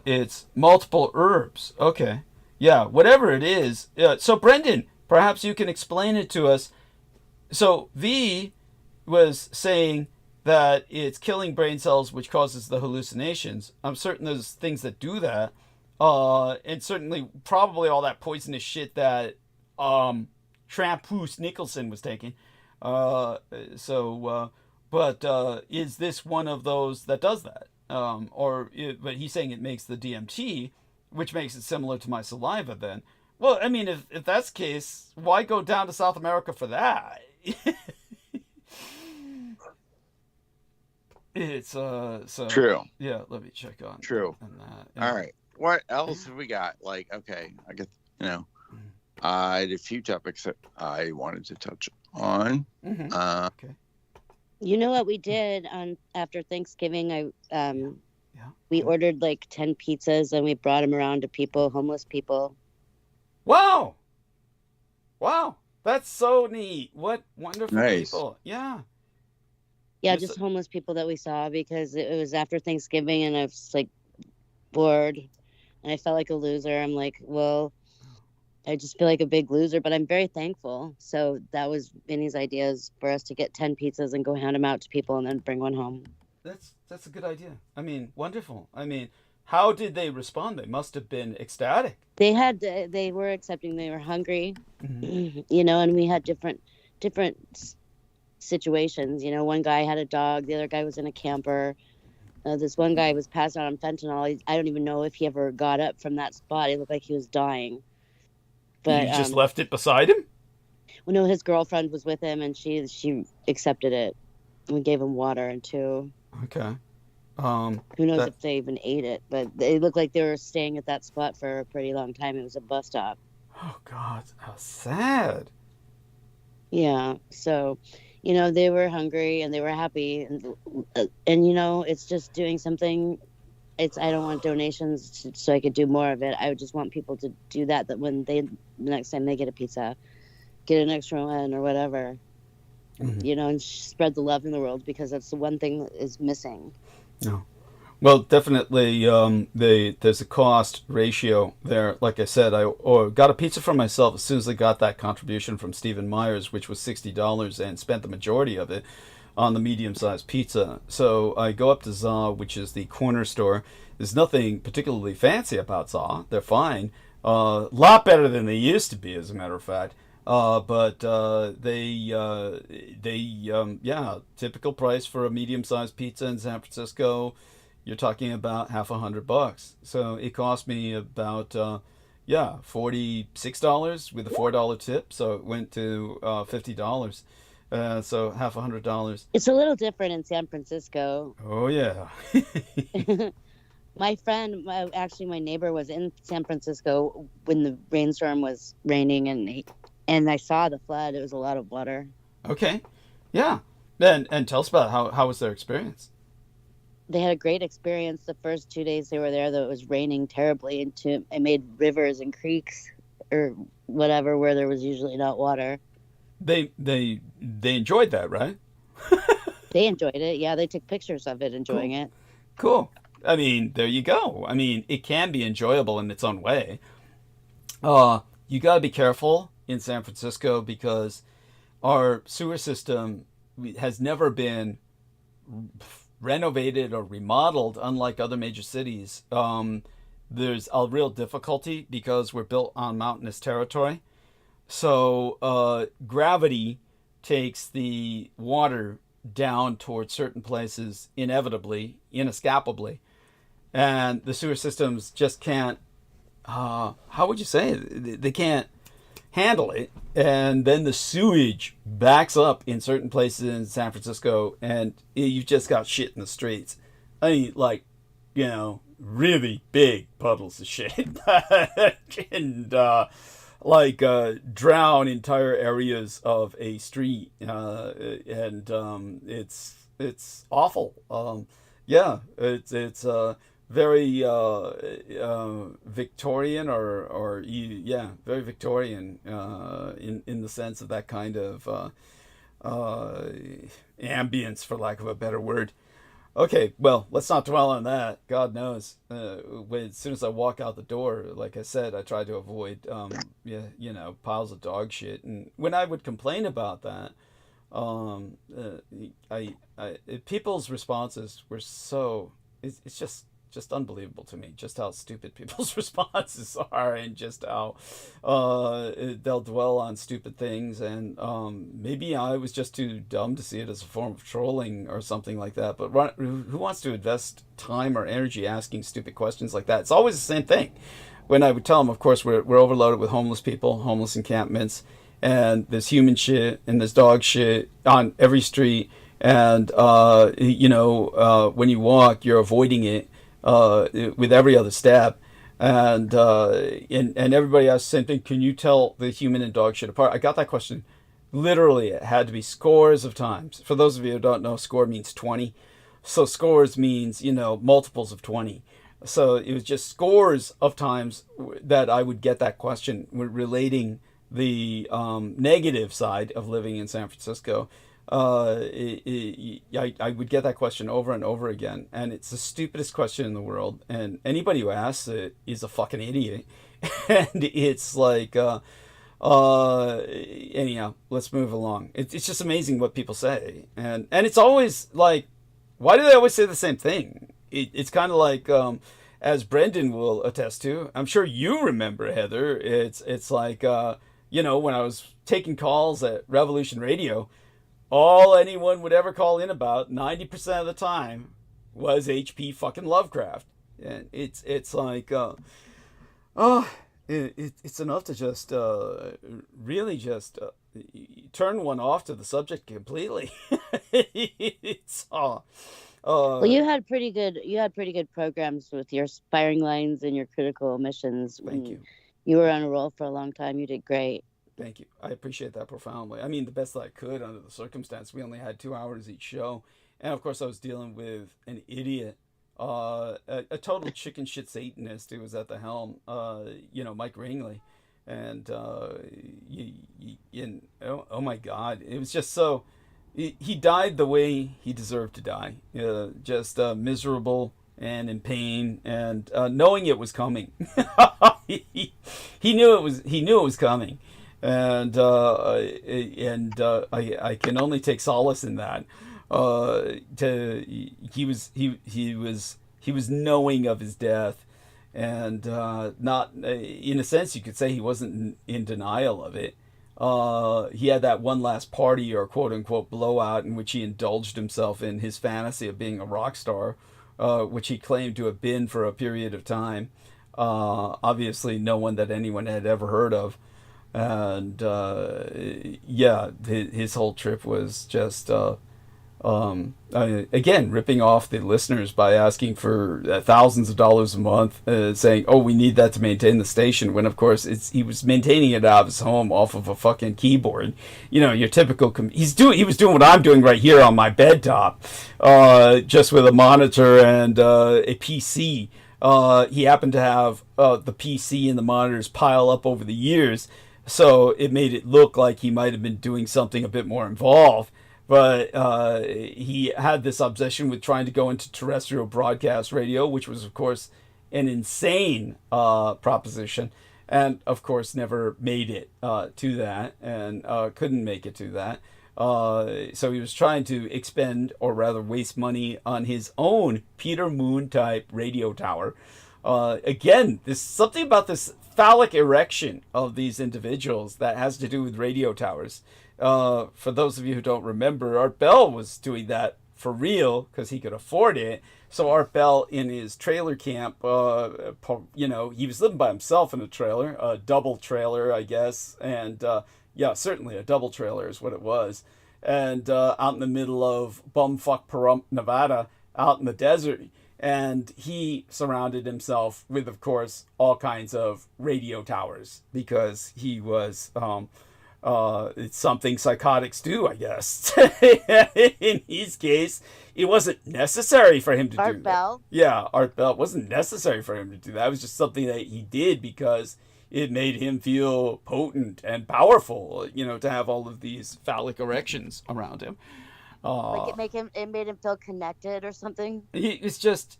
It's multiple herbs. Okay. Yeah, whatever it is. So Brendan, perhaps you can explain it to us. So V was saying that it's killing brain cells, which causes the hallucinations. I'm certain there's things that do that. And certainly probably all that poisonous shit that Trampoos Nicholson was taking. But is this one of those that does that? But he's saying it makes the DMT, which makes it similar to my saliva then. Well, I mean, if that's the case, why go down to South America for that? It's so true. Yeah, let me check on true. On that. All right. What else have we got? Like, okay, I guess I had a few topics that I wanted to touch on. Okay. You know what we did on after Thanksgiving? We Yeah. ordered like 10 pizzas and we brought them around to people, homeless people. Wow. Wow. That's so neat. What wonderful Nice. people. Yeah. Yeah, You're just so, homeless people that we saw because it was after Thanksgiving and I was like bored and I felt like a loser. I'm like, well, I just feel like a big loser, but I'm very thankful. So that was Vinny's ideas for us to get 10 pizzas and go hand them out to people and then bring one home. that's a good idea. I mean, wonderful. I mean, how did they respond? They must have been ecstatic. They were accepting, they were hungry, Mm-hmm. you know, and we had different situations. You know, one guy had a dog, the other guy was in a camper. This one guy was passed out on fentanyl. I don't even know if he ever got up from that spot. It looked like he was dying. But You just left it beside him? well, no, his girlfriend was with him, and she accepted it. We gave him water and too. Okay. Who knows That, if they even ate it? But it looked like they were staying at that spot for a pretty long time. It was a bus stop. oh God, how sad. Yeah. So, you know, they were hungry and they were happy, and you know, it's just doing something. I don't want donations so I could do more of it. I would just want people to do that. That when the next time they get a pizza, get an extra one or whatever. Mm-hmm. You know, and spread the love in the world because that's the one thing that is missing. No. Well, definitely, there's a cost ratio there. Like I said, I got a pizza for myself as soon as I got that contribution from Stephen Myers, which was $60, and spent the majority of it on the medium-sized pizza. So I go up to ZA, which is the corner store. There's nothing particularly fancy about ZA. They're fine. A lot better than they used to be, as a matter of fact. But yeah, typical price for a medium-sized pizza in San Francisco, you're talking about $100. So it cost me about $46 with a $4 tip. So it went to $50. So $100. It's a little different in San Francisco. Oh yeah. My friend, actually my neighbor, was in San Francisco when the rainstorm was raining, and I saw the flood. It was a lot of water. Okay. Yeah. And tell us about how was their experience? They had a great experience the first 2 days they were there, though it was raining terribly. It made rivers and creeks or whatever where there was usually not water. They enjoyed that, right? They enjoyed it. Yeah, they took pictures of it enjoying Cool. it. Cool. I mean, there you go. I mean, it can be enjoyable in its own way. You got to be careful in San Francisco because our sewer system has never been renovated or remodeled, unlike other major cities. There's a real difficulty because we're built on mountainous territory. So gravity takes the water down towards certain places inevitably, inescapably. And the sewer systems just can't, how would you say it? They can't handle it. And then the sewage backs up in certain places in San Francisco, and you've just got shit in the streets. I mean, like, you know, really big puddles of shit. And, drown entire areas of a street. And it's awful. Yeah, it's very Victorian or yeah, very Victorian in the sense of that kind of ambience, for lack of a better word. Okay, well, let's not dwell on that. God knows. As soon as I walk out the door, like I said, I try to avoid, yeah, you know, piles of dog shit. And when I would complain about that, um, uh, people's responses were so. It's just unbelievable to me just how stupid people's responses are, and just how they'll dwell on stupid things. And maybe I was just too dumb to see it as a form of trolling or something like that. But who wants to invest time or energy asking stupid questions like that? It's always the same thing. When I would tell them, of course, we're overloaded with homeless people, homeless encampments, and there's human shit and there's dog shit on every street. And when you walk, you're avoiding it with every other step. And everybody asks the same thing: can you tell the human and dog shit apart? I got that question Literally, it had to be scores of times. For those of you who don't know, score means 20. So scores means, multiples of 20. So it was just scores of times that I would get that question relating the negative side of living in San Francisco. I would get that question over and over again. And it's the stupidest question in the world. And anybody who asks it is a fucking idiot. And it's like... anyhow, let's move along. It's just amazing what people say, and it's always like, why do they always say the same thing? It's kind of like, as Brendan will attest to, I'm sure you remember, Heather. It's like, when I was taking calls at Revolution Radio, all anyone would ever call in about 90% of the time was H.P. fucking Lovecraft, and it's like, It's enough to just really just turn one off to the subject completely. It's Well, you had pretty good programs with your Spiring Lines and your Critical Omissions. Thank you. You were on a roll for a long time. You did great. Thank you. I appreciate that profoundly. I mean, the best that I could under the circumstance. We only had 2 hours each show, and of course, I was dealing with an idiot. A total chicken shit Satanist who was at the helm, Mike Ringley, and oh my God, it was just so. He died the way he deserved to die, just miserable and in pain, and knowing it was coming. he knew it was coming, and I can only take solace in that. He was knowing of his death, and not in a sense you could say he wasn't in denial of it. He had that one last party or quote unquote blowout in which he indulged himself in his fantasy of being a rock star, which he claimed to have been for a period of time. Obviously no one that anyone had ever heard of. And his whole trip was just again, ripping off the listeners by asking for thousands of dollars a month, saying, "Oh, we need that to maintain the station." When of course he was maintaining it out of his home off of a fucking keyboard. Your typical. He was doing what I'm doing right here on my bed top, just with a monitor and a PC. He happened to have the PC and the monitors pile up over the years, so it made it look like he might have been doing something a bit more involved. But he had this obsession with trying to go into terrestrial broadcast radio, which was, of course, an insane proposition. And, of course, never made it to that and couldn't make it to that. So he was trying to expend, or rather waste money on his own Peter Moon type radio tower. Again, there's something about this phallic erection of these individuals that has to do with radio towers. For those of you who don't remember, Art Bell was doing that for real because he could afford it. So Art Bell in his trailer camp, he was living by himself in a trailer, a double trailer, I guess. And certainly a double trailer is what it was. And out in the middle of bumfuck Pahrump, Nevada, out in the desert. And he surrounded himself with, of course, all kinds of radio towers because he was... it's something psychotics do, I guess. In his case, it wasn't necessary for him to do that. Art Bell? Yeah, Art Bell. It wasn't necessary for him to do that. It was just something that he did because it made him feel potent and powerful, to have all of these phallic erections around him. Like it made him feel connected or something? It's just,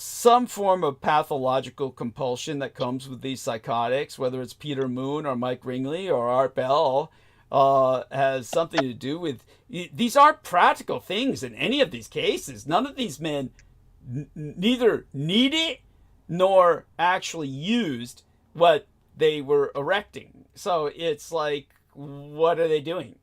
some form of pathological compulsion that comes with these psychotics, whether it's Peter Moon or Mike Ringley or Art Bell, has something to do with... These aren't practical things in any of these cases. None of these men neither needed nor actually used what they were erecting. So it's like, what are they doing?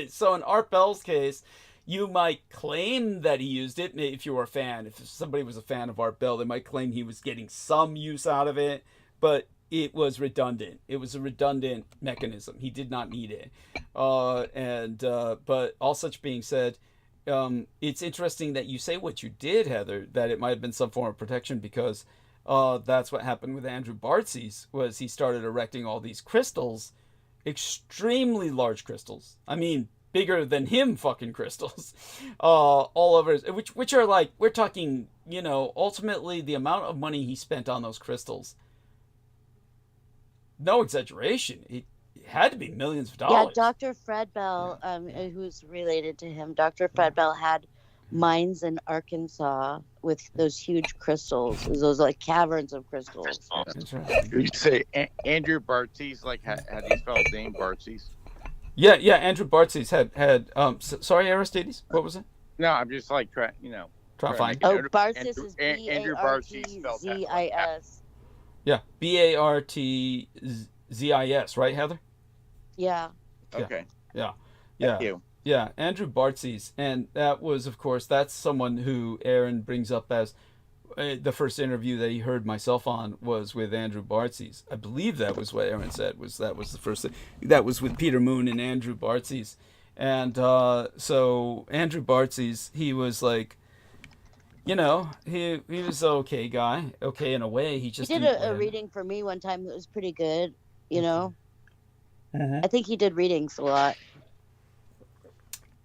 So in Art Bell's case... You might claim that he used it if you were a fan. If somebody was a fan of Art Bell, they might claim he was getting some use out of it, but it was redundant. It was a redundant mechanism. He did not need it. But all such being said, it's interesting that you say what you did, Heather, that it might have been some form of protection because that's what happened with Andrew Bartzi's, was he started erecting all these crystals extremely large crystals. I mean, bigger than him fucking crystals, all over, which are like, we're talking, you know, ultimately the amount of money he spent on those crystals. No exaggeration. It had to be millions of dollars. Yeah, Dr. Fred Bell, who's related to him, Dr. Fred Bell had mines in Arkansas with those huge crystals, those like caverns of crystals. That's right. You say Andrew Barthes, like how do you spell his name, Barthes? Yeah, Andrew Barthes had sorry, Aristides, what was it? No, I'm just like trying to find. Oh, Barthes is Andrew Barthes spelled B-A-R-T-Z-I-S. Yeah, Bartzis, right, Heather? Yeah. Okay. Yeah. Thank you. Yeah, Andrew Barthes, and that was, of course, that's someone who Aaron brings up as the first interview that he heard myself on was with Andrew Barthes. I believe that was what Aaron said, that was the first thing. That was with Peter Moon and Andrew Barthes. And so Andrew Barthes, he was like, you know, he was an okay guy, okay in a way. He did a reading for me one time that was pretty good, you know. I think he did readings a lot.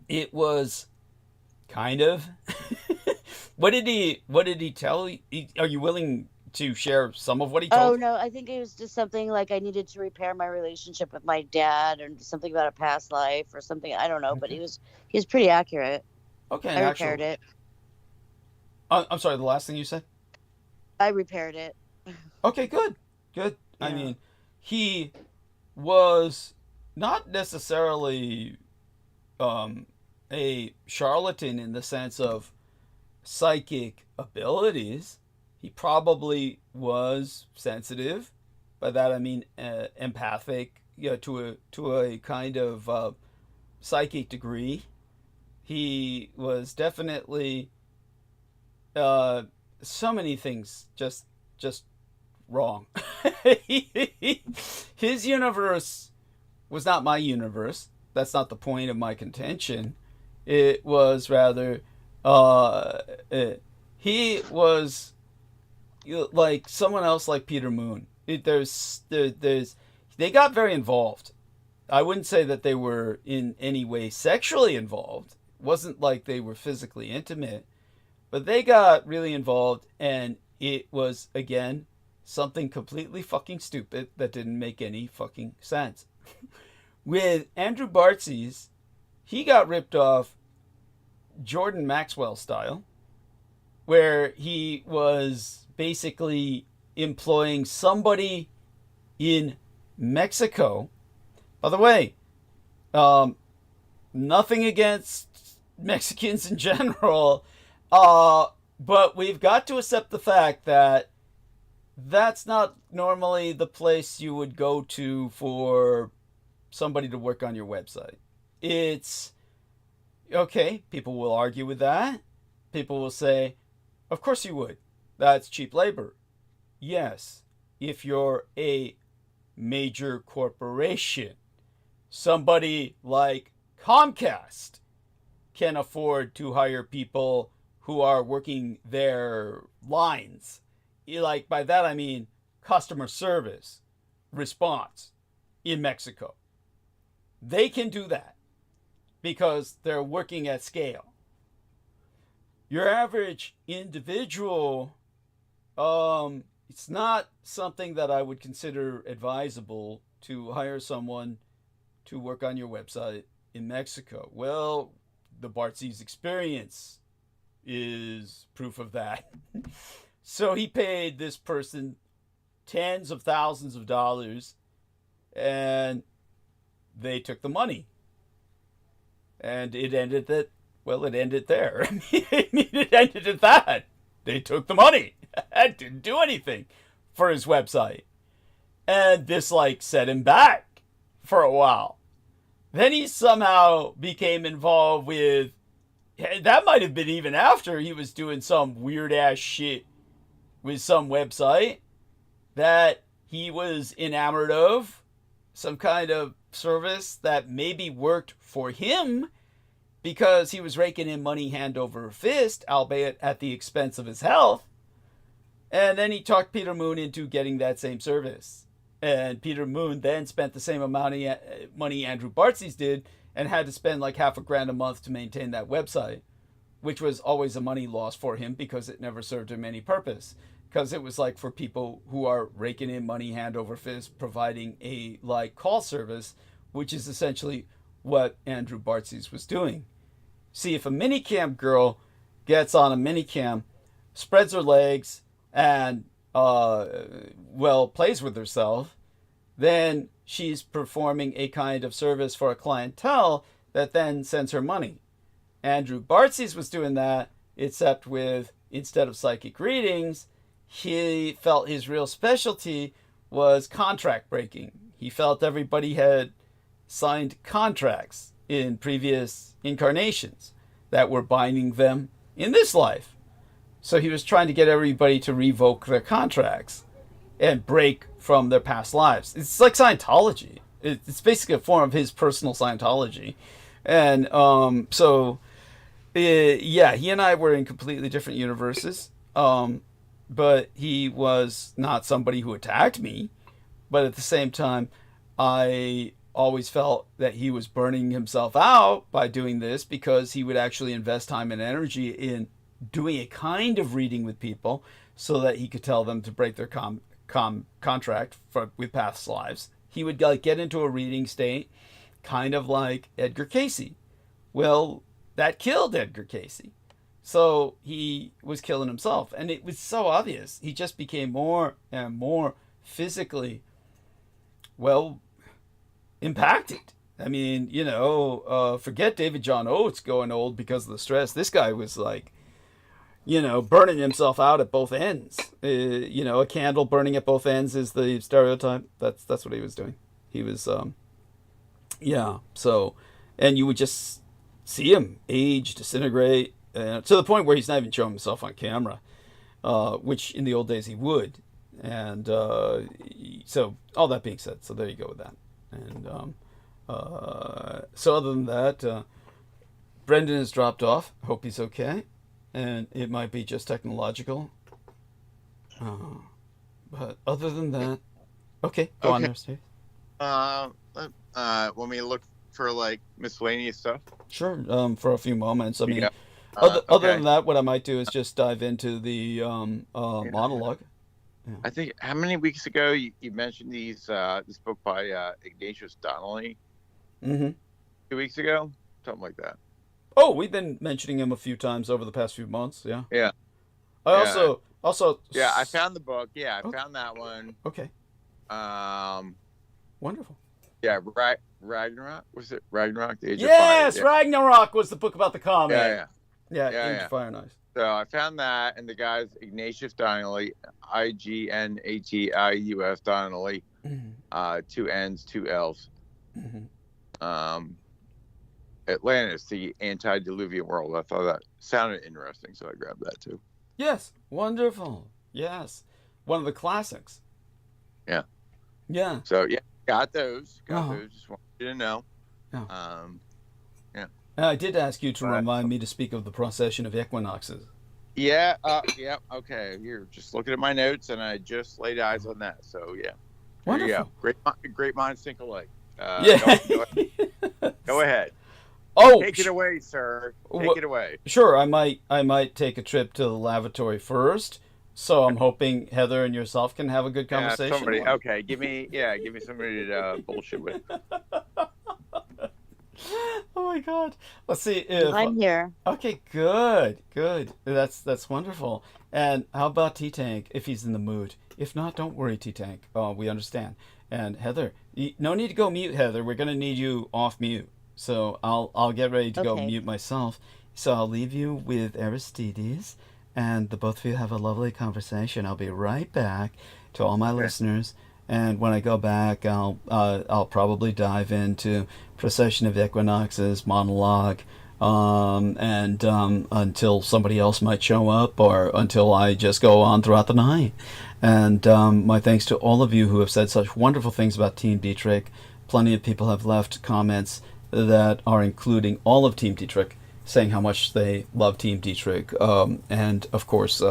It was kind of. What did he tell you? Are you willing to share some of what he told you? Oh, no, I think it was just something like I needed to repair my relationship with my dad, or something about a past life or something. I don't know, but he was pretty accurate. Okay, I repaired it. I'm sorry, the last thing you said? I repaired it. Okay, good. Yeah. I mean, he was not necessarily a charlatan in the sense of psychic abilities. He probably was sensitive. By that I mean empathic, to a kind of psychic degree. He was definitely so many things just wrong. His universe was not my universe. That's not the point of my contention. It was rather he was like someone else, like Peter Moon. They got very involved. I wouldn't say that they were in any way sexually involved. It wasn't like they were physically intimate, but they got really involved, and it was, again, something completely fucking stupid that didn't make any fucking sense. With Andrew Barthes, he got ripped off Jordan Maxwell style, where he was basically employing somebody in Mexico. By the way, nothing against Mexicans in general, but we've got to accept the fact that that's not normally the place you would go to for somebody to work on your website. It's okay, people will argue with that. People will say, of course you would. That's cheap labor. Yes, if you're a major corporation, somebody like Comcast can afford to hire people who are working their lines. Like, by that I mean customer service response in Mexico. They can do that because they're working at scale. Your average individual, it's not something that I would consider advisable to hire someone to work on your website in Mexico. Well, the Barthes experience is proof of that. So he paid this person tens of thousands of dollars, and they took the money. And it ended that, well, it ended there. I mean, it ended at that. They took the money and didn't do anything for his website. And this, like, set him back for a while. Then he somehow became involved with, that might have been even after he was doing some weird-ass shit with some website that he was enamored of, some kind of service that maybe worked for him because he was raking in money hand over fist, albeit at the expense of his health. And then he talked Peter Moon into getting that same service. And Peter Moon then spent the same amount of money Andrew Bartzi's did and had to spend like $50,000 a month to maintain that website, which was always a money loss for him because it never served him any purpose. Because it was like for people who are raking in money hand over fist, providing a like call service, which is essentially what Andrew Bartzi's was doing. See, if a minicam girl gets on a minicam, spreads her legs, and plays with herself, then she's performing a kind of service for a clientele that then sends her money. Andrew Bartzi's was doing that, except with, instead of psychic readings, he felt his real specialty was contract breaking. He felt everybody had signed contracts in previous incarnations that were binding them in this life. So he was trying to get everybody to revoke their contracts and break from their past lives. It's like Scientology. It's basically a form of his personal Scientology. And he and I were in completely different universes. But he was not somebody who attacked me. But at the same time, I always felt that he was burning himself out by doing this because he would actually invest time and energy in doing a kind of reading with people so that he could tell them to break their contract with past lives. He would get into a reading state, kind of like Edgar Cayce. Well, that killed Edgar Cayce. So he was killing himself. And it was so obvious. He just became more and more physically, impacted. I mean, forget David John Oates going old because of the stress. This guy was like, burning himself out at both ends. A candle burning at both ends is the stereotype. That's what he was doing. He was, So, and you would just see him age, disintegrate, to the point where he's not even showing himself on camera, which in the old days he would. And so, all that being said, so there you go with that. And so other than that, Brendan has dropped off. Hope he's okay. And it might be just technological. But other than that, okay, go on there, Steve. When we look for like miscellaneous stuff. Sure. For a few moments. I mean, other than that, what I might do is just dive into the monologue. Yeah. I think how many weeks ago you mentioned this book by Ignatius Donnelly? Mm-hmm. 2 weeks ago, something like that. Oh, we've been mentioning him a few times over the past few months. Yeah. Yeah. I also. Yeah, I found the book. Yeah, I found that one. Okay. Wonderful. Yeah, Ragnarok. Was it Ragnarok? The Age of Yes, Fire? Ragnarok was the book about the comet. Yeah. Age of Fire and Ice. So I found that, and the guy's Ignatius Donnelly, Ignatius Donnelly, 2 N's, 2 L's. Mm-hmm. Atlantis, the antediluvian world. I thought that sounded interesting, so I grabbed that too. Yes, wonderful. Yes, one of the classics. Yeah. Yeah. So yeah, got those. Just wanted you to know. Yeah. Yeah. I did ask you to remind me to speak of the procession of equinoxes. Yeah. Yeah. Okay. You're just looking at my notes, and I just laid eyes on that. So yeah. Wonderful. Great minds think alike. Yeah. Go ahead. Oh, take it away, sir. Take it away. Sure. I might take a trip to the lavatory first. So I'm hoping Heather and yourself can have a good conversation. Somebody. Okay. Give me somebody to bullshit with. Oh my God. Let's see if I'm here. Okay, good. That's wonderful. And how about T-Tank if he's in the mood? If not, don't worry, T-Tank. We understand. And Heather, no need to go mute, Heather. We're gonna need you off mute. So I'll get ready to go mute myself. So I'll leave you with Aristides, and the both of you have a lovely conversation. I'll be right back to all my listeners. And when I go back, I'll probably dive into Procession of Equinoxes, monologue, and until somebody else might show up, or until I just go on throughout the night. And my thanks to all of you who have said such wonderful things about Team Dietrich. Plenty of people have left comments that are including all of Team Dietrich, saying how much they love Team Dietrich, and of course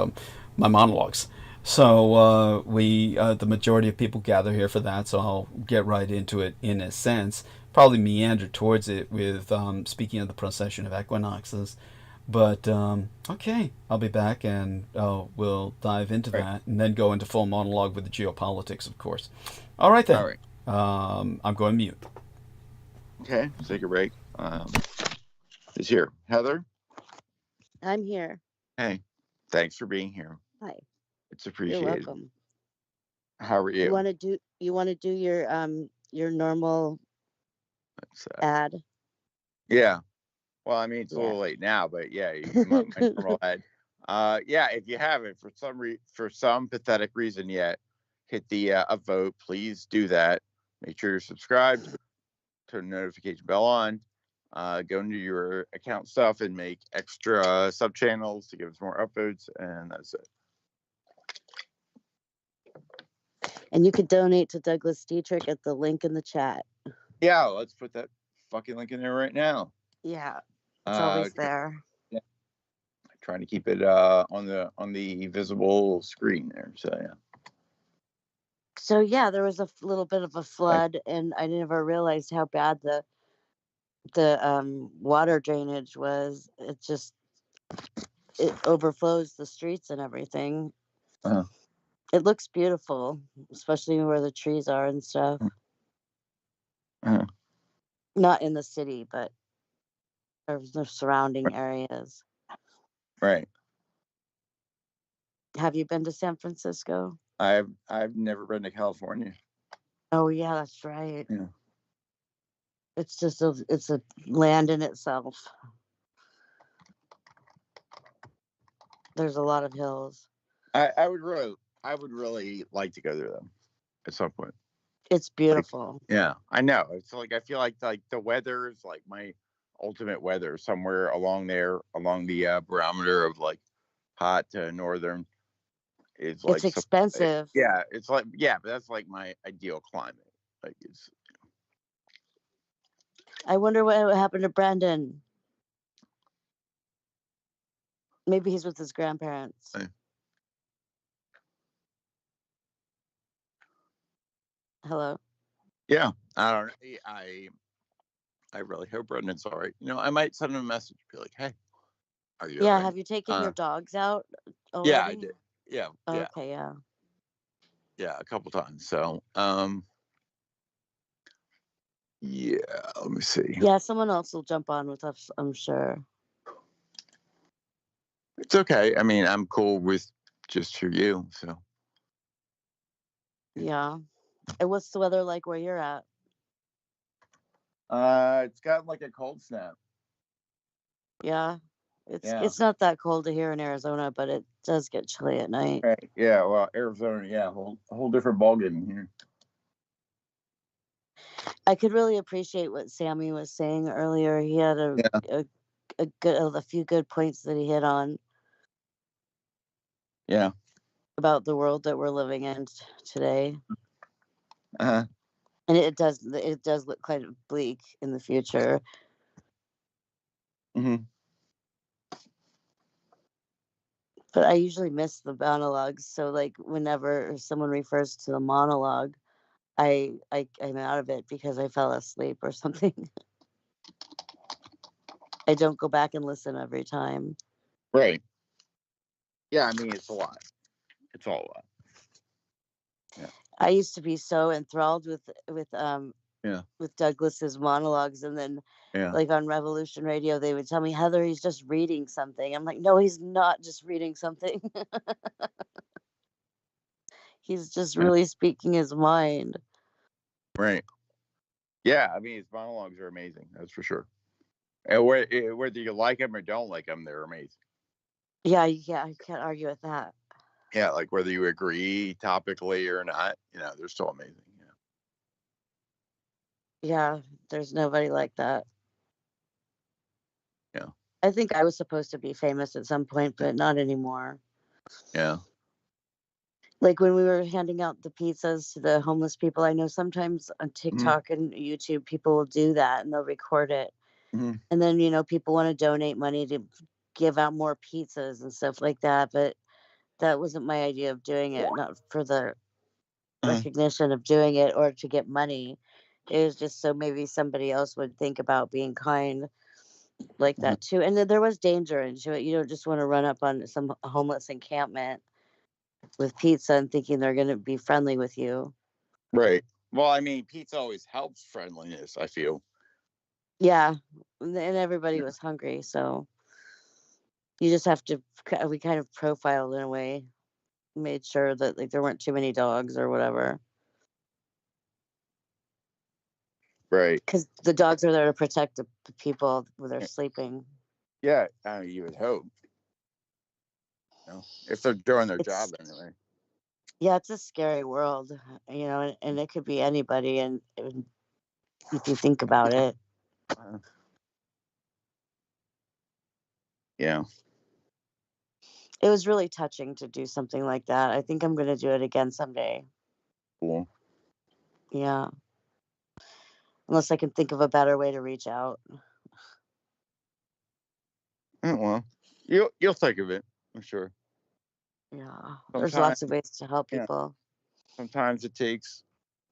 my monologues. So the majority of people gather here for that, so I'll get right into it in a sense. Probably meander towards it with speaking of the procession of equinoxes. But okay, I'll be back and we'll dive into Right. that and then go into full monologue with the geopolitics, of course. All right then. All right. I'm going mute. Okay, take a break. Is here. Heather? I'm here. Hey, thanks for being here. Hi. It's You're appreciated. welcome. How are You you? want to do your normal It's, ad? yeah. Well, I mean, it's a Yeah. little late now, but yeah, my normal ad. Yeah, if you haven't for some pathetic reason yet, hit the upvote. Please do that. Make sure you're subscribed. Turn the notification bell on. Go into your account stuff and make extra sub channels to give us more upvotes, and that's it. And you could donate to Douglas Dietrich at the link in the chat. Yeah, let's put that fucking link in there right now. Yeah, it's always there. Yeah, trying to keep it on the visible screen there. So yeah. So yeah, there was a little bit of a flood, and I never realized how bad the water drainage was. It overflows the streets and everything. Uh-huh. It looks beautiful, especially where the trees are and stuff. Uh-huh. Not in the city, but the surrounding areas. Right. Have you been to San Francisco? I've never been to California. Oh yeah, that's right. Yeah. It's just it's a land in itself. There's a lot of hills. I would really like to go there though, at some point. It's beautiful. Like, yeah, I know. It's like I feel like the weather is like my ultimate weather somewhere along there, along the barometer of like hot to northern. It's like it's expensive. Yeah, it's like but that's like my ideal climate. Like it's. I wonder what happened to Brandon. Maybe he's with his grandparents. Hello. Yeah, I don't. I really hope Brendan's all right. I might send him a message, be like, "Hey, are you?" Yeah, all right? have you taken your dogs out already? Yeah, I did. Yeah. Oh, yeah. okay, yeah. Yeah, a couple times. So, yeah. Let me see. Yeah, someone else will jump on with us, I'm sure. It's okay. I mean, I'm cool with just for you. So. Yeah. And what's the weather like where you're at? It's got like a cold snap. Yeah. It's not that cold here in Arizona, but it does get chilly at night. Right. Yeah. Well, Arizona. Yeah. A whole different ballgame here. I could really appreciate what Sammy was saying earlier. He had a few good points that he hit on. Yeah. About the world that we're living in today. Uh-huh. And it does look kind of bleak in the future. Mm-hmm. But I usually miss the monologues. So like whenever someone refers to the monologue, I'm out of it because I fell asleep or something. I don't go back and listen every time. Right. Yeah, I mean it's a lot. It's all a lot. Yeah. I used to be so enthralled with Douglas's monologues, and then like on Revolution Radio they would tell me, Heather, he's just reading something. I'm like, no, he's not just reading something. He's just really speaking his mind. Right. Yeah, I mean his monologues are amazing, that's for sure. And whether you like them or don't like them, they're amazing. Yeah, I can't argue with that. Yeah, like whether you agree topically or not, they're still amazing. Yeah, there's nobody like that. Yeah. I think I was supposed to be famous at some point, but not anymore. Yeah. Like when we were handing out the pizzas to the homeless people, I know sometimes on TikTok and YouTube, people will do that and they'll record it. Mm-hmm. And then, people want to donate money to give out more pizzas and stuff like that. But that wasn't my idea of doing it, not for the Uh-huh. recognition of doing it or to get money. It was just so maybe somebody else would think about being kind like Uh-huh. that too. And then there was danger into it. You don't just want to run up on some homeless encampment with pizza and thinking they're going to be friendly with you. Right. Well, I mean, pizza always helps friendliness, I feel. Yeah, and everybody was hungry, so you just have to. We kind of profiled in a way, made sure that like there weren't too many dogs or whatever, Right. because the dogs are there to protect the people when they're sleeping. Yeah, I mean, you would hope. You know, if they're doing their job anyway. Yeah, it's a scary world, you know, and it could be anybody, and if you think about it. Yeah. It was really touching to do something like that. I think I'm going to do it again someday. Cool. Yeah. Unless I can think of a better way to reach out. Well, you'll think of it, I'm sure. Yeah. There's lots of ways to help Yeah. people. Sometimes it takes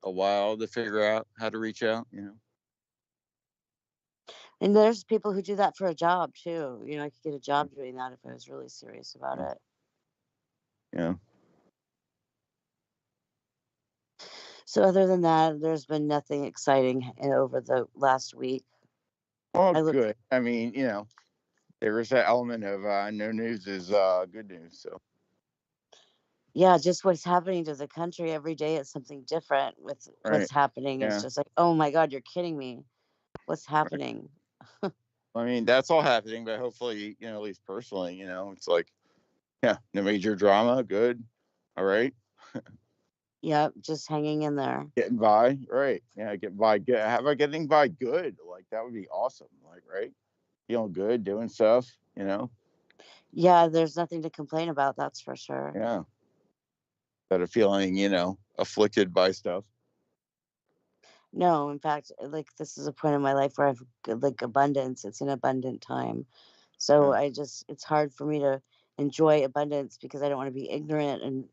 a while to figure out how to reach out, you know. And there's people who do that for a job too. You know, I could get a job doing that if I was really serious about it. Yeah. So other than that, there's been nothing exciting over the last week. Well, good. I mean, you know, there is that element of no news is good news. So. Yeah, just what's happening to the country every day is something different with what's happening. It's just like, oh my God, you're kidding me. What's happening? I mean, that's all happening, but hopefully, you know, at least personally, you know, it's like, yeah, no major drama. Good. All right. Yep, just hanging in there. Getting by. Right. Yeah, getting by good. How about getting by good? Like, that would be awesome. Like, right. Feeling good, doing stuff, you know? Yeah, there's nothing to complain about, that's for sure. Yeah. Instead of feeling, you know, afflicted by stuff. No, in fact, like this is a point in my life where I've like abundance. It's an abundant time. So it's hard for me to enjoy abundance because I don't want to be ignorant and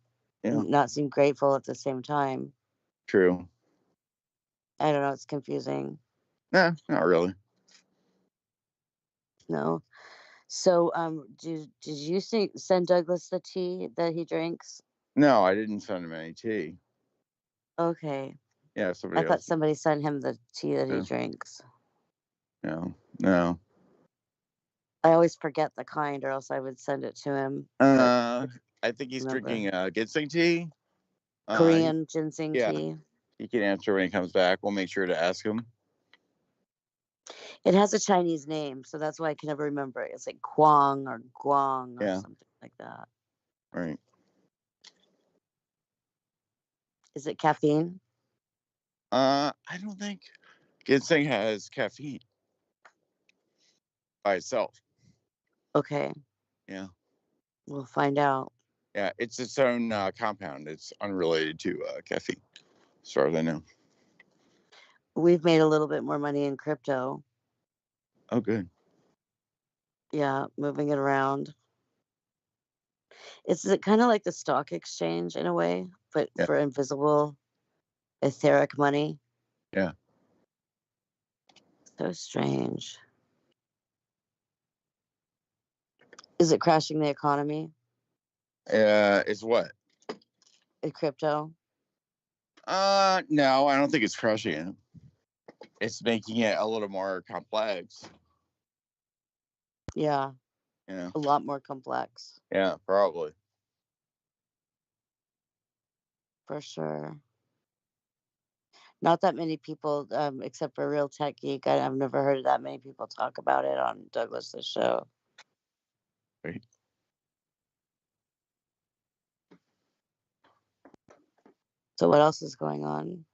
not seem grateful at the same time. True. I don't know. It's confusing. Nah, not really. No. So, did you send Douglas the tea that he drinks? No, I didn't send him any tea. Okay. Yeah, somebody else. I thought somebody sent him the tea that he drinks. No. I always forget the kind, or else I would send it to him. I think he's drinking ginseng tea. Korean ginseng tea. He can answer when he comes back. We'll make sure to ask him. It has a Chinese name, so that's why I can never remember it. It's like Kwang or Guang or something like that. Right. Is it caffeine? I don't think ginseng has caffeine by itself. Okay. Yeah. We'll find out. Yeah, it's its own compound. It's unrelated to caffeine, as far as I know. We've made a little bit more money in crypto. Oh, good. Yeah, moving it around. It's kind of like the stock exchange in a way, but for invisible, etheric money. Yeah. So strange. Is it crashing the economy? It's what? In crypto? No, I don't think it's crushing it. It's making it a little more complex. Yeah. Yeah. A lot more complex. Yeah, probably. For sure. Not that many people, except for Real Tech Geek. I've never heard that many people talk about it on Douglas's show. Right. So what else is going on?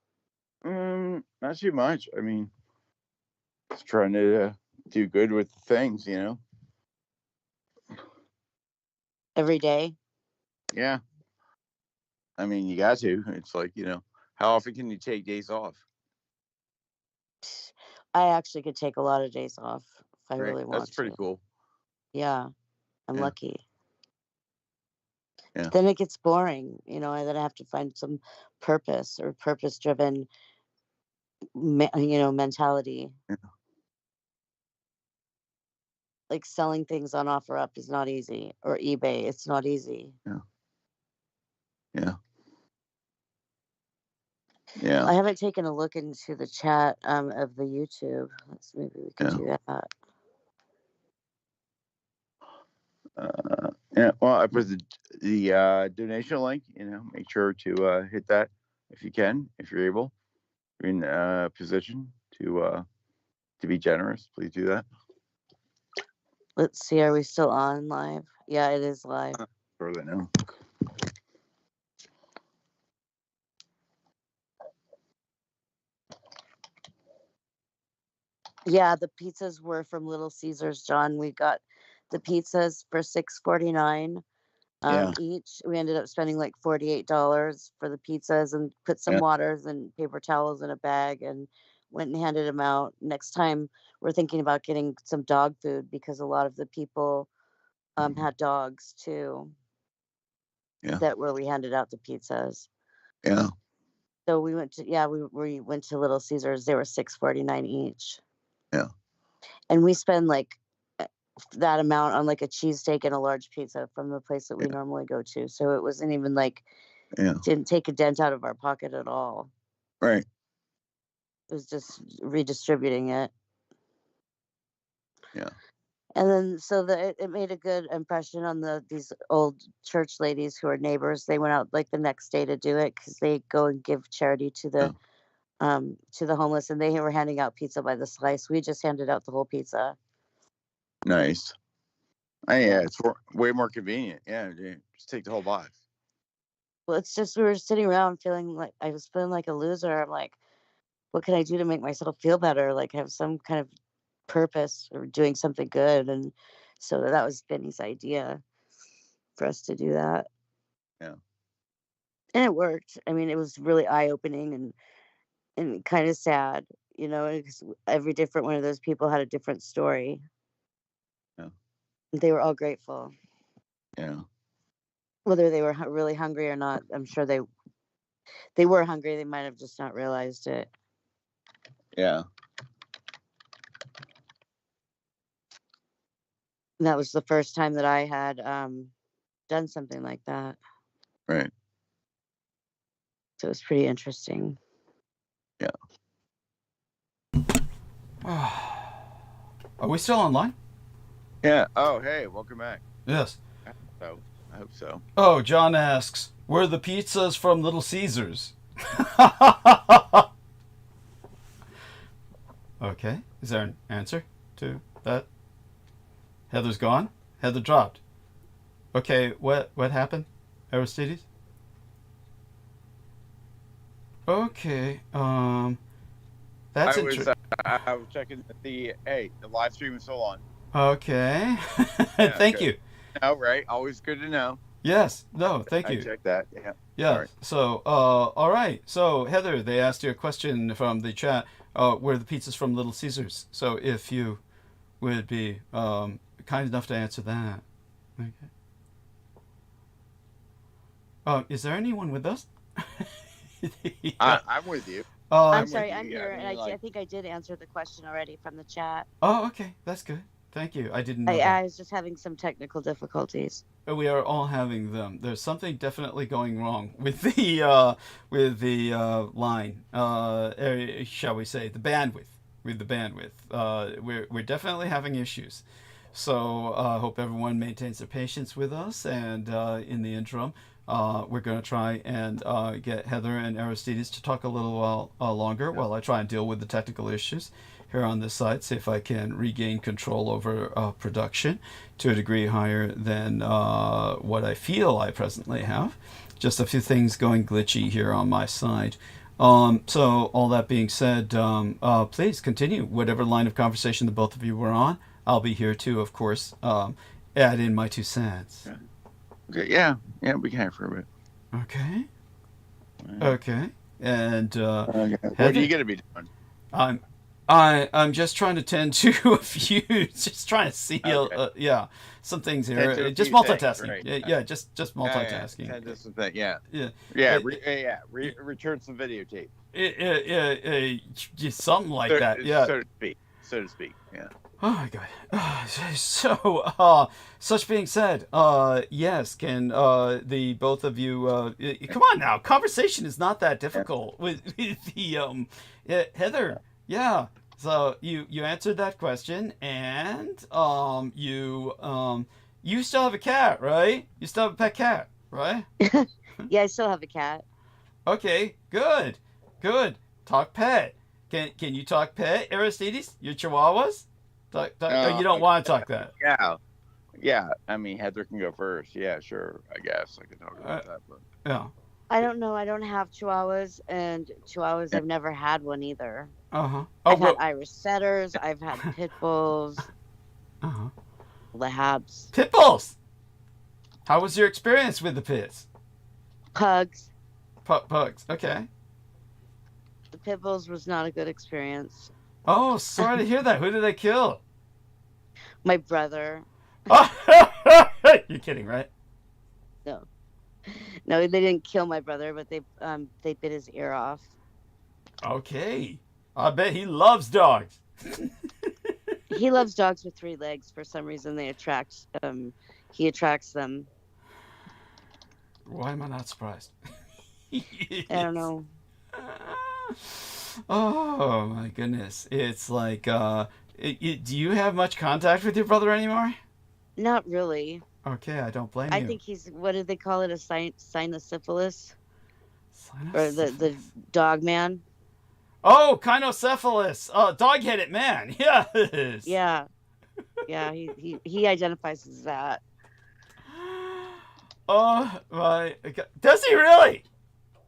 Not too much. I mean, just trying to do good with things, you know. Every day? Yeah. I mean, you got to. It's like, you know, how often can you take days off? I actually could take a lot of days off if I really want to. That's pretty cool. Yeah. I'm lucky. Yeah. Then it gets boring, and then I have to find some purpose or purpose-driven, mentality. Yeah. Like selling things on OfferUp is not easy, or eBay, it's not easy. Yeah. Yeah. I haven't taken a look into the chat of the YouTube. Maybe we could do that. Yeah. Well, I put the donation link. Make sure to hit that if you can, if you're able. If you're in a position to be generous, please do that. Let's see, are we still on live? Yeah, it is live. Sure they know. Yeah, the pizzas were from Little Caesars, John. We got the pizzas for $6.49 each. We ended up spending like $48 for the pizzas, and put some waters and paper towels in a bag and went and handed them out. Next time, we're thinking about getting some dog food, because a lot of the people had dogs too. Yeah. That where we handed out the pizzas. Yeah. So we went to we went to Little Caesars. They were $6.49 each. Yeah. And we spend like that amount on like a cheesesteak and a large pizza from the place that we normally go to. So it wasn't even like, didn't take a dent out of our pocket at all. Right. It was just redistributing it. Yeah. And then so it made a good impression on these old church ladies who are neighbors. They went out like the next day to do it, because they go and give charity to the homeless, and they were handing out pizza by the slice. We just handed out the whole pizza. Nice. It's way more convenient. Yeah, just take the whole box. Well, it's just we were sitting around I was feeling like a loser. I'm like, what can I do to make myself feel better? Like have some kind of purpose or doing something good. And so that was Benny's idea for us to do that. Yeah. And it worked. I mean, it was really eye-opening and kind of sad, because every different one of those people had a different story. Yeah. They were all grateful. Yeah. Whether they were really hungry or not, I'm sure they were hungry. They might have just not realized it. Yeah. And that was the first time that I had done something like that. Right. So it was pretty interesting. Yeah. Are we still online? Yeah. Oh, hey, welcome back. Yes. I hope so. Oh, John asks, were the pizzas from Little Caesars? Okay. Is there an answer to that? Heather's gone? Heather dropped. Okay, what happened, Aristides? Okay, that's interesting. I was checking the live stream is still on. Okay. Yeah, Thank good. you. Oh, right. Always good to know. Yes. No, thank you. I checked that. Yeah. Yeah. Right. So, all right. So, Heather, they asked you a question from the chat. Were the pizzas from Little Caesars? So, if you would be kind enough to answer that. Okay. Is there anyone with us? Yeah. I'm with you. I'm sorry, I'm here, and I think I did answer the question already from the chat. Oh, okay. That's good. Thank you. I didn't know that. I was just having some technical difficulties. We are all having them. There's something definitely going wrong with the line, shall we say, the bandwidth. With the bandwidth, we're definitely having issues. So I hope everyone maintains their patience with us. And in the interim, we're going to try and get Heather and Aristides to talk a little while longer while I try and deal with the technical issues here on this side, see if I can regain control over production to a degree higher than what I feel I presently have. Just a few things going glitchy here on my side. So all that being said, please continue whatever line of conversation the both of you were on. I'll be here to, of course, add in my 2 cents. Okay. Yeah, we can have for a bit. Okay. Okay. And what are you gonna be doing? I'm just trying to tend to a few, just trying to see, Okay. some things Tend to here. a Just few things, multitasking. right. Yeah, just multitasking. Tend to some thing, yeah. Yeah. Return some videotape. Just something like that. Yeah. So to speak. Yeah. Oh my God. So, such being said, yes, can the both of you come on now? Conversation is not that difficult with the Heather. Yeah. So you answered that question, and you still have a cat, right? You still have a pet cat, right? Yeah, I still have a cat. Okay, good. Talk pet. Can you talk pet, Aristides? Your chihuahuas? Or you don't want to talk that? Yeah. I mean, Heather can go first. Yeah, sure. I guess I can talk about that. But Yeah. I don't know. I don't have chihuahuas, and chihuahuas, I've never had one either. Uh-huh. I've had Irish setters. I've had pit bulls. Uh-huh. Labs. Pit bulls. How was your experience with the pits? Pugs. Pugs. Okay. The pit bulls was not a good experience. Oh, sorry to hear that. Who did they kill? My brother. You're kidding, right? No, they didn't kill my brother, but they bit his ear off. Okay. I bet he loves dogs. He loves dogs with 3 legs. For some reason, he attracts them. Why am I not surprised? I don't know. Oh my goodness. It's like, do you have much contact with your brother anymore? Not really. Okay, I don't blame you. I think he's, what did they call it, a cynosyphilis? Or the dog man? Oh, kynocephalus. Dog-headed man. Yes. Yeah. Yeah, he identifies as that. Oh my God. Does he really?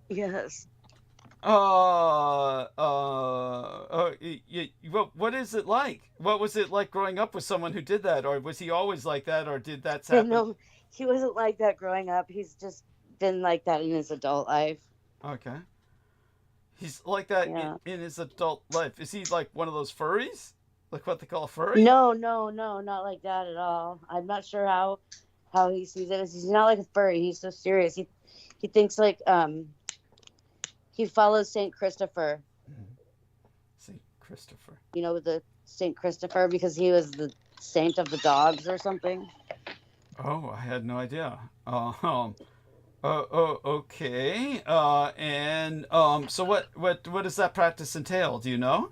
Yes. What is it like? What was it like growing up with someone who did that? Or was he always like that? Or did that happen? No, he wasn't like that growing up. He's just been like that in his adult life. Okay. He's like that in his adult life. Is he like one of those furries? Like what they call a furry? No, not like that at all. I'm not sure how he sees it. He's not like a furry. He's so serious. He thinks like he follows Saint Christopher. Saint Christopher. You know, the Saint Christopher, because he was the saint of the dogs or something. Oh, I had no idea. Okay. So what does that practice entail? Do you know?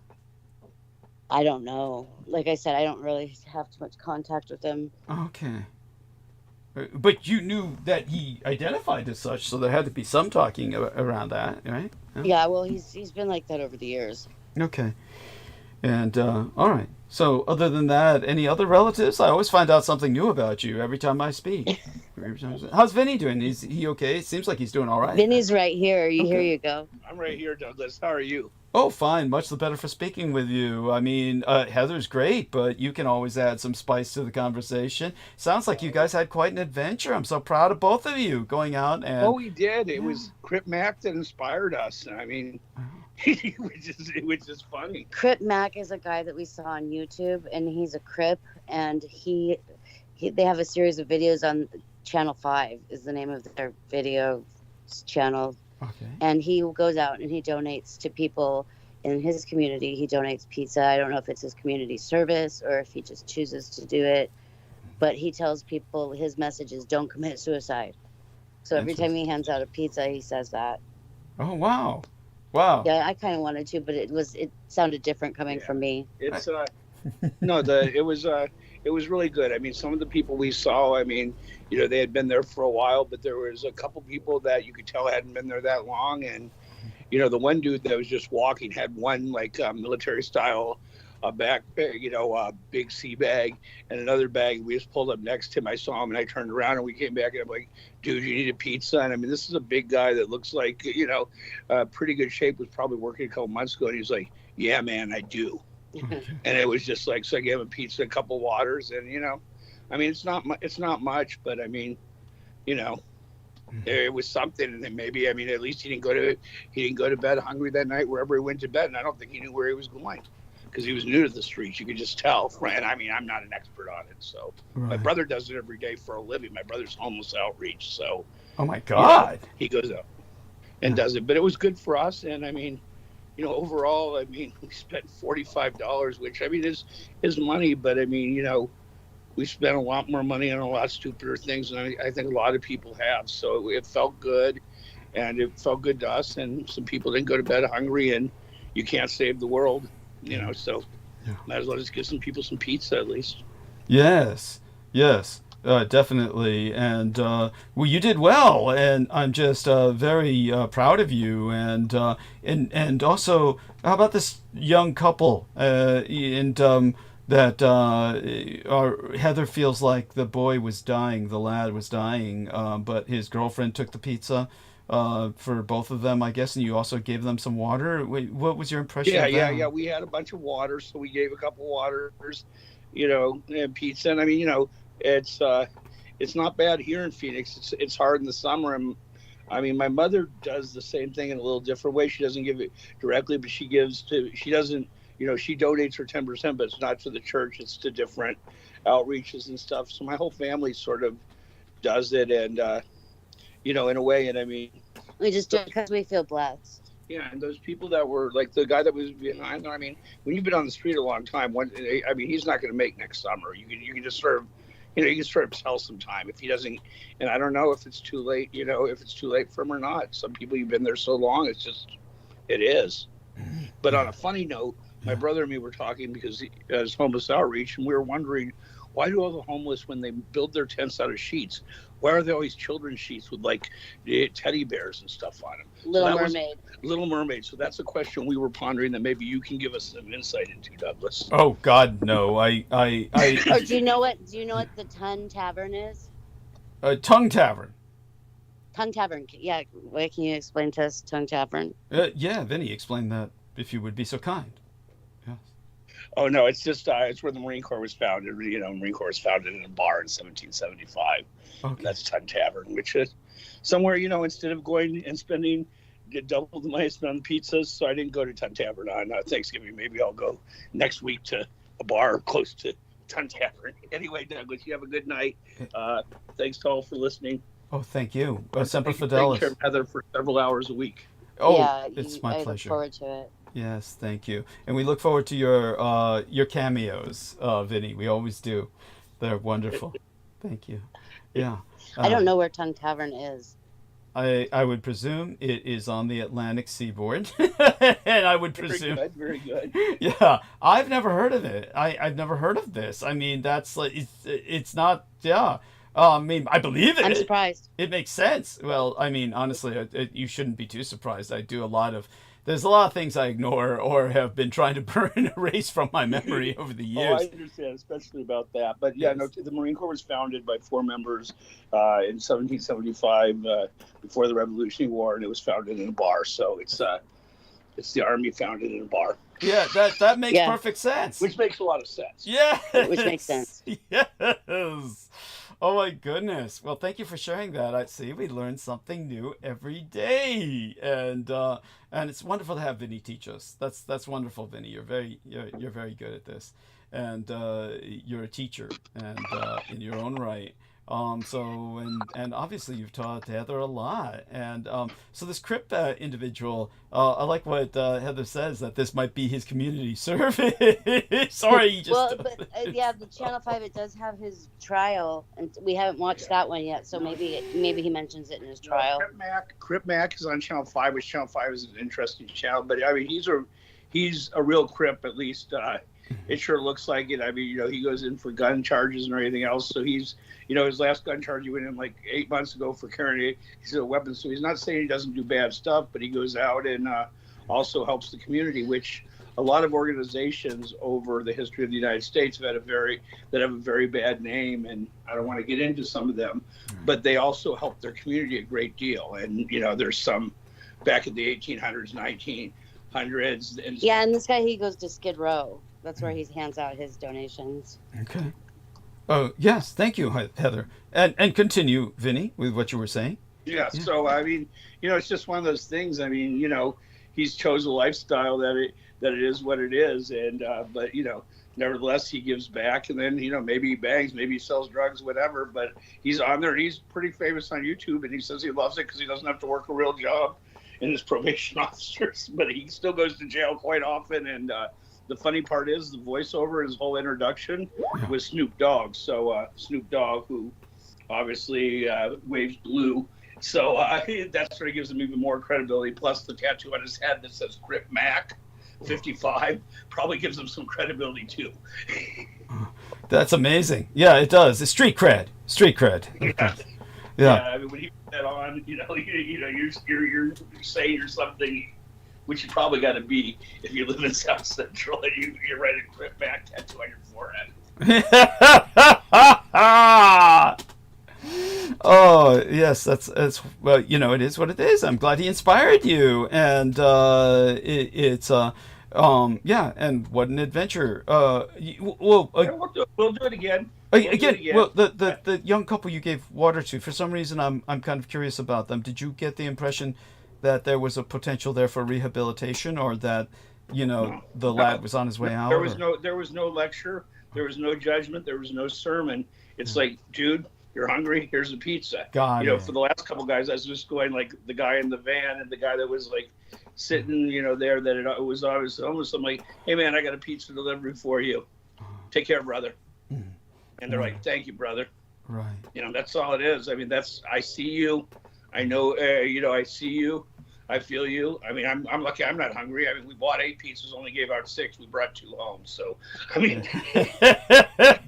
I don't know. Like I said, I don't really have too much contact with him. Okay. But you knew that he identified as such, so there had to be some talking around that, right? Yeah, well, he's been like that over the years. Okay. And, all right. So, other than that, any other relatives? I always find out something new about you every time I speak. How's Vinny doing? Is he okay? It seems like he's doing all right. Vinny's right here. Here you go. I'm right here, Douglas. How are you? Oh, fine. Much the better for speaking with you. I mean, Heather's great, but you can always add some spice to the conversation. Sounds like you guys had quite an adventure. I'm so proud of both of you going out and... Oh, we did. It was Crip Mac that inspired us. I mean, it was just funny. Crip Mac is a guy that we saw on YouTube, and he's a Crip, and they have a series of videos on Channel 5 is the name of their video channel. Okay. And he goes out and he donates to people in his community. He donates pizza. I don't know if it's his community service or if he just chooses to do it. But he tells people, his message is, don't commit suicide. So every time he hands out a pizza, he says that. Oh, wow. Wow. Yeah, I kind of wanted to, but it sounded different coming from me. It's it was really good. I mean, some of the people we saw, I mean, you know, they had been there for a while, but there was a couple people that you could tell hadn't been there that long. And, you know, the one dude that was just walking had one like military style backpack, you know, big sea bag and another bag. We just pulled up next to him. I saw him and I turned around and we came back and I'm like, dude, you need a pizza? And I mean, this is a big guy that looks like, you know, pretty good shape, was probably working a couple months ago. And he's like, yeah, man, I do. And it was just like, so I gave him a pizza, a couple waters, and, you know, I mean, it's not much, but I mean, you know, it was something. And then maybe, I mean, at least he didn't go to bed hungry that night wherever he went to bed. And I don't think he knew where he was going. because he was new to the streets. You could just tell. And I mean, I'm not an expert on it, so my brother does it every day for a living. My brother's homeless outreach, so oh my God, he goes out and does it. But it was good for us, and I mean, you know, overall, I mean, we spent $45, which I mean is money, but I mean, you know, we spent a lot more money on a lot stupider things than I think a lot of people have. So it felt good, and it felt good to us. And some people didn't go to bed hungry, and you can't save the world, you know. So might as well just give some people some pizza at least. Yes, yes, definitely. And well, you did well, and I'm just very proud of you. And also, how about this young couple? That Heather feels like the boy was dying, the lad was dying, but his girlfriend took the pizza for both of them, I guess, and you also gave them some water. Wait, what was your impression of that? Yeah. We had a bunch of water, so we gave a couple waters, you know, and pizza. And I mean, you know, it's not bad here in Phoenix. It's hard in the summer, and I mean, my mother does the same thing in a little different way. She doesn't give it directly, but she doesn't. You know, she donates her 10%, but it's not to the church. It's to different outreaches and stuff. So my whole family sort of does it, and, you know, in a way. And I mean, we just do it because we feel blessed. Yeah, and those people that were, like the guy that was behind, I mean, when you've been on the street a long time, I mean, he's not going to make next summer. You can just sort of, you know, you can sort of tell sometime if he doesn't. And I don't know if it's too late, you know, if it's too late for him or not. Some people, you've been there so long, it is. But on a funny note, my brother and me were talking because he has homeless outreach, and we were wondering, why do all the homeless, when they build their tents out of sheets, why are there always children's sheets with like teddy bears and stuff on them? Little Mermaid. So that's a question we were pondering that maybe you can give us some insight into, Douglas. Oh God, no! I. Or do you know what the Tongue Tavern is? Tongue Tavern. Tongue Tavern. Yeah. Wait, can you explain to us Tongue Tavern? Yeah, Vinny, explain that if you would be so kind. Oh no, it's just it's where the Marine Corps was founded. You know, Marine Corps was founded in a bar in 1775. Okay. That's Tongue Tavern, which is somewhere, you know, instead of going and spending double the money I spent on pizzas, so I didn't go to Tongue Tavern on Thanksgiving. Maybe I'll go next week to a bar close to Tongue Tavern. Anyway, Douglas, you have a good night. Thanks to all for listening. Oh, thank you. Semper Fidelis. Take care of Heather for several hours a week. Oh, yeah, it's my pleasure. I look forward to it. Yes, thank you. And we look forward to your cameos, Vinny. We always do. They're wonderful. Thank you. Yeah. I don't know where Tongue Tavern is. I would presume it is on the Atlantic seaboard. And I would presume. Very good. Yeah. I've never heard of it. I've never heard of this. I mean, that's like, it's not, yeah. I mean, I believe it. I'm surprised. It makes sense. Well, I mean, honestly, you shouldn't be too surprised. There's a lot of things I ignore or have been trying to burn erase from my memory over the years. Oh, I understand, especially about that. But yeah, yes. No, the Marine Corps was founded by 4 members in 1775 before the Revolutionary War, and it was founded in a bar. So it's the Army founded in a bar. Yeah, that makes perfect sense. Which makes a lot of sense. Yeah. Which makes sense. Yes. Oh my goodness. Well, thank you for sharing that. I see we learn something new every day. And it's wonderful to have Vinny teach us. That's wonderful, Vinny. You're very good at this. And you're a teacher and in your own right. And obviously you've taught Heather a lot. And so this Crip individual, I like what Heather says, that this might be his community service. Sorry, you just... Well, but the Channel 5, it does have his trial, and we haven't watched that one yet, so maybe he mentions it in his trial. Crip Mac is on Channel 5, which Channel 5 is an interesting channel, but I mean, he's a real Crip, at least. It sure looks like it. I mean, you know, he goes in for gun charges and everything else. So he's, you know, his last gun charge, he went in like 8 months ago for carrying a weapon. So he's not saying he doesn't do bad stuff, but he goes out and also helps the community, which a lot of organizations over the history of the United States have have a very bad name. And I don't want to get into some of them, but they also help their community a great deal. And, you know, there's some back in the 1800s, 1900s. And this guy, he goes to Skid Row. That's where he hands out his donations. Okay. Oh, yes. Thank you, Heather. And continue, Vinny, with what you were saying. Yeah. So, I mean, you know, it's just one of those things. I mean, you know, he's chose a lifestyle that that it is what it is. And but nevertheless, he gives back, and then maybe he bangs, maybe he sells drugs, whatever. But he's on there, and he's pretty famous on YouTube, and he says he loves it because he doesn't have to work a real job in his probation officers, but he still goes to jail quite often. And the funny part is the voiceover, his whole introduction was Snoop Dogg. So Snoop Dogg, who obviously waves blue. So that sort of gives him even more credibility. Plus the tattoo on his head that says Crip Mac 55 probably gives him some credibility too. That's amazing. Yeah, it does. It's street cred. Street cred. Yeah. I mean, when you put that on, you're saying you're something, which you probably got to be if you live in South Central and you're writing a Crip Mac tattoo on your forehead. Oh yes, that's well, it is what it is. I'm glad he inspired you, and it's yeah, and what an adventure. We'll do it again. Well, the young couple you gave water to, for some reason, I'm kind of curious about them. Did you get the impression that there was a potential there for rehabilitation, or that the lad was on his way out? There was no lecture, there was no judgment, there was no sermon. It's like, dude, you're hungry, here's a pizza. For the last couple guys, I was just going like the guy in the van and the guy that was like sitting, there, that it was almost, I'm like, hey man, I got a pizza delivery for you. Take care, brother. And they're like, thank you, brother. Right. That's all it is. I mean, I see you. I know, I see you. I feel you. I mean, I'm lucky I'm not hungry. I mean, we bought 8 pizzas, only gave out 6. We brought 2 home. So, I mean.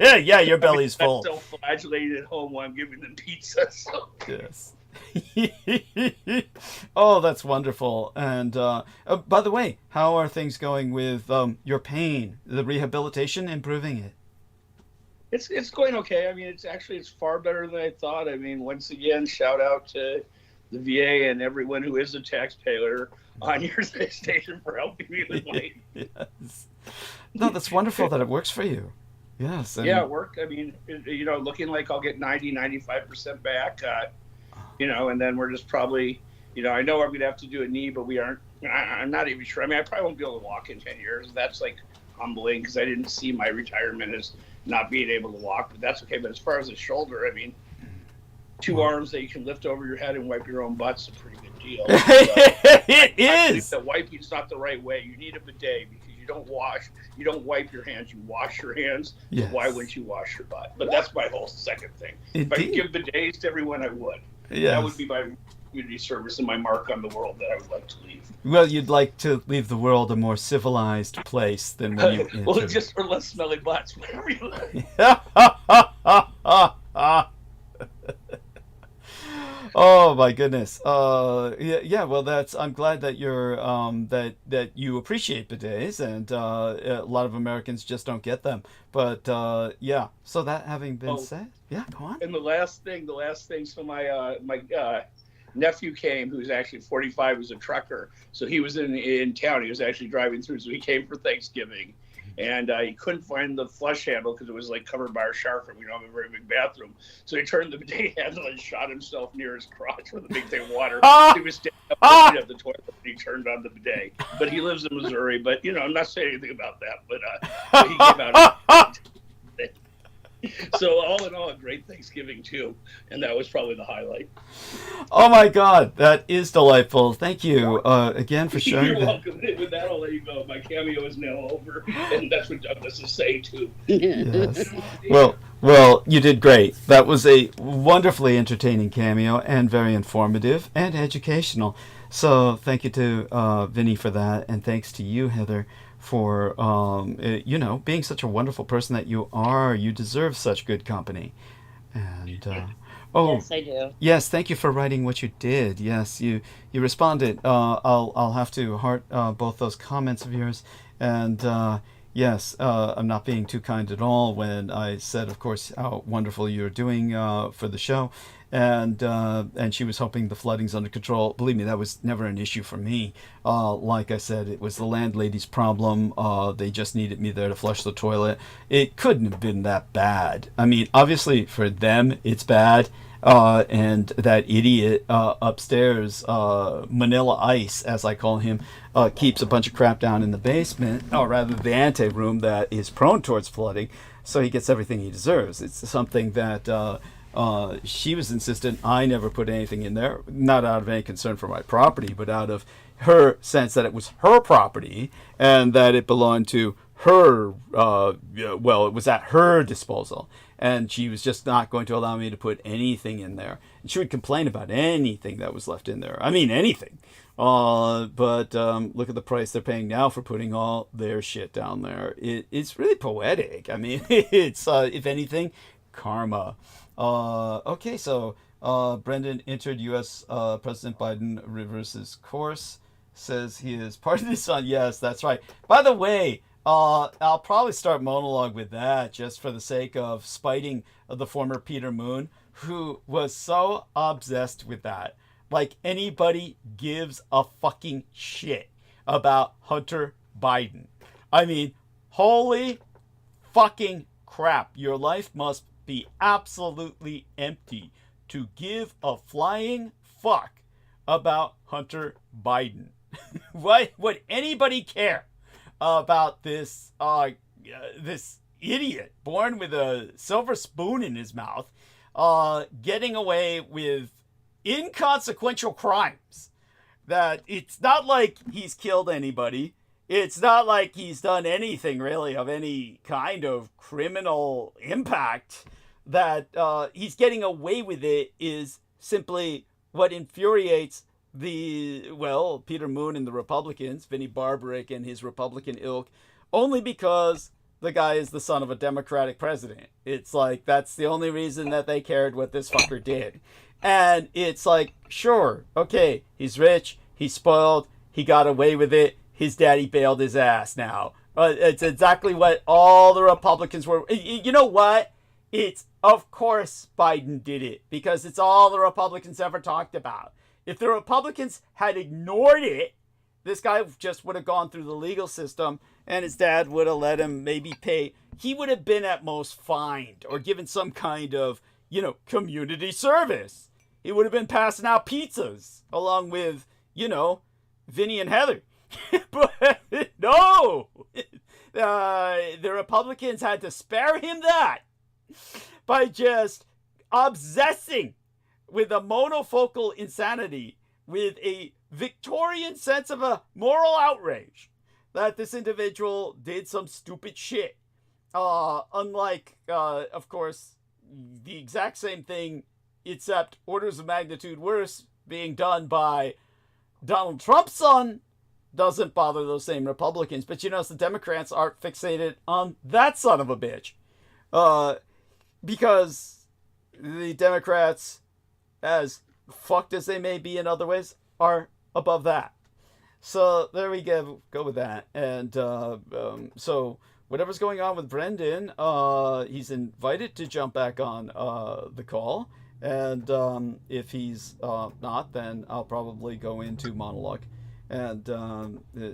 Yeah, your belly's full. I'm self-flagellated at home while I'm giving them pizza. So. Yes. Oh, that's wonderful. And by the way, how are things going with your pain, the rehabilitation, improving it? It's going okay. I mean, it's far better than I thought. I mean, once again, shout out to the VA and everyone who is a taxpayer on your station for helping me with my. Yes. No, that's wonderful that it works for you. Yes. Yeah, it worked. I mean, looking like I'll get 95% back. And then we're just probably, I know I'm gonna have to do a knee, but I'm not even sure. I mean, I probably won't be able to walk in 10 years. That's like humbling because I didn't see my retirement as not being able to walk, but that's okay. But as far as the shoulder, I mean, 2 arms that you can lift over your head and wipe your own butt's a pretty good deal. It is. The wiping is not the right way. You need a bidet because you don't wipe your hands, you wash your hands. Yes. So why wouldn't you wash your butt? But that's my whole second thing. Indeed. If I could give bidets to everyone, I would. Yes. That would be my community service and my mark on the world that I would like to leave. Well, you'd like to leave the world a more civilized place than when you well, just for less smelly butts, whatever you like. Oh my goodness. Yeah. Well, I'm glad that you're that you appreciate bidets, and a lot of Americans just don't get them. But yeah. So that having been said, yeah, go on. And the last thing. So my nephew came, who's actually 45, who's a trucker. So he was in town. He was actually driving through. So he came for Thanksgiving. And he couldn't find the flush handle because it was like covered by our shower curtain. We don't have a very big bathroom. So he turned the bidet handle and shot himself near his crotch with a big thing of water. He was standing up looking at the toilet and he turned on the bidet. But he lives in Missouri. But, I'm not saying anything about that. But he came out. So all in all, a great Thanksgiving too, and that was probably the highlight. Oh my God, that is delightful. Thank you again for sharing. You're welcome. With that, I'll let you go. My cameo is now over, and that's what Douglas is saying too. Yes. Well, you did great. That was a wonderfully entertaining cameo and very informative and educational. So thank you to Vinny for that, and thanks to you, Heather, for being such a wonderful person that you are. You deserve such good company. And yes, I do. Yes, thank you for writing what you did. Yes, you responded. I'll have to heart both those comments of yours. And yes, I'm not being too kind at all when I said, of course, how wonderful you're doing for the show. And she was hoping the flooding's under control. Believe me, that was never an issue for me. Like I said, it was the landlady's problem. They just needed me there to flush the toilet. It couldn't have been that bad. I mean, obviously for them, it's bad. and that idiot upstairs, Manila Ice, as I call him, keeps a bunch of crap down in the basement, or rather the anteroom that is prone towards flooding, so he gets everything he deserves. It's something that she was insistent I never put anything in there, not out of any concern for my property, but out of her sense that it was her property and that it belonged to her, well, it was at her disposal. And she was just not going to allow me to put anything in there. And she would complain about anything that was left in there. I mean, anything. But look at the price they're paying now for putting all their shit down there. It's really poetic. I mean, it's, if anything, karma. Okay, so Brendan entered U.S. President Biden reverses course. Says he is part of this on. Yes, that's right. By the way, I'll probably start monologue with that just for the sake of spiting the former Peter Moon, who was so obsessed with that. Like anybody gives a fucking shit about Hunter Biden. I mean, holy fucking crap. Your life must be absolutely empty to give a flying fuck about Hunter Biden. Why would anybody care about this this idiot born with a silver spoon in his mouth getting away with inconsequential crimes? That it's not like he's killed anybody. It's not like he's done anything really of any kind of criminal impact. That he's getting away with it is simply what infuriates Peter Moon and the Republicans, Vinnie Barbarick and his Republican ilk, only because the guy is the son of a Democratic president. It's like, that's the only reason that they cared what this fucker did. And it's like, sure, okay, he's rich, he's spoiled, he got away with it, his daddy bailed his ass now. It's exactly what all the Republicans were. You know what? It's, of course, Biden did it, because it's all the Republicans ever talked about. If the Republicans had ignored it, this guy just would have gone through the legal system and his dad would have let him maybe pay. He would have been at most fined or given some kind of, community service. He would have been passing out pizzas along with, Vinny and Heather. But no! The Republicans had to spare him that by just obsessing with a monofocal insanity, with a Victorian sense of a moral outrage that this individual did some stupid shit. Unlike, of course, the exact same thing, except orders of magnitude worse, being done by Donald Trump's son, doesn't bother those same Republicans. But the Democrats aren't fixated on that son of a bitch. Because the Democrats, as fucked as they may be in other ways, are above that. So there we go with that. And so whatever's going on with Brendan, he's invited to jump back on the call. And if he's not, then I'll probably go into monologue. And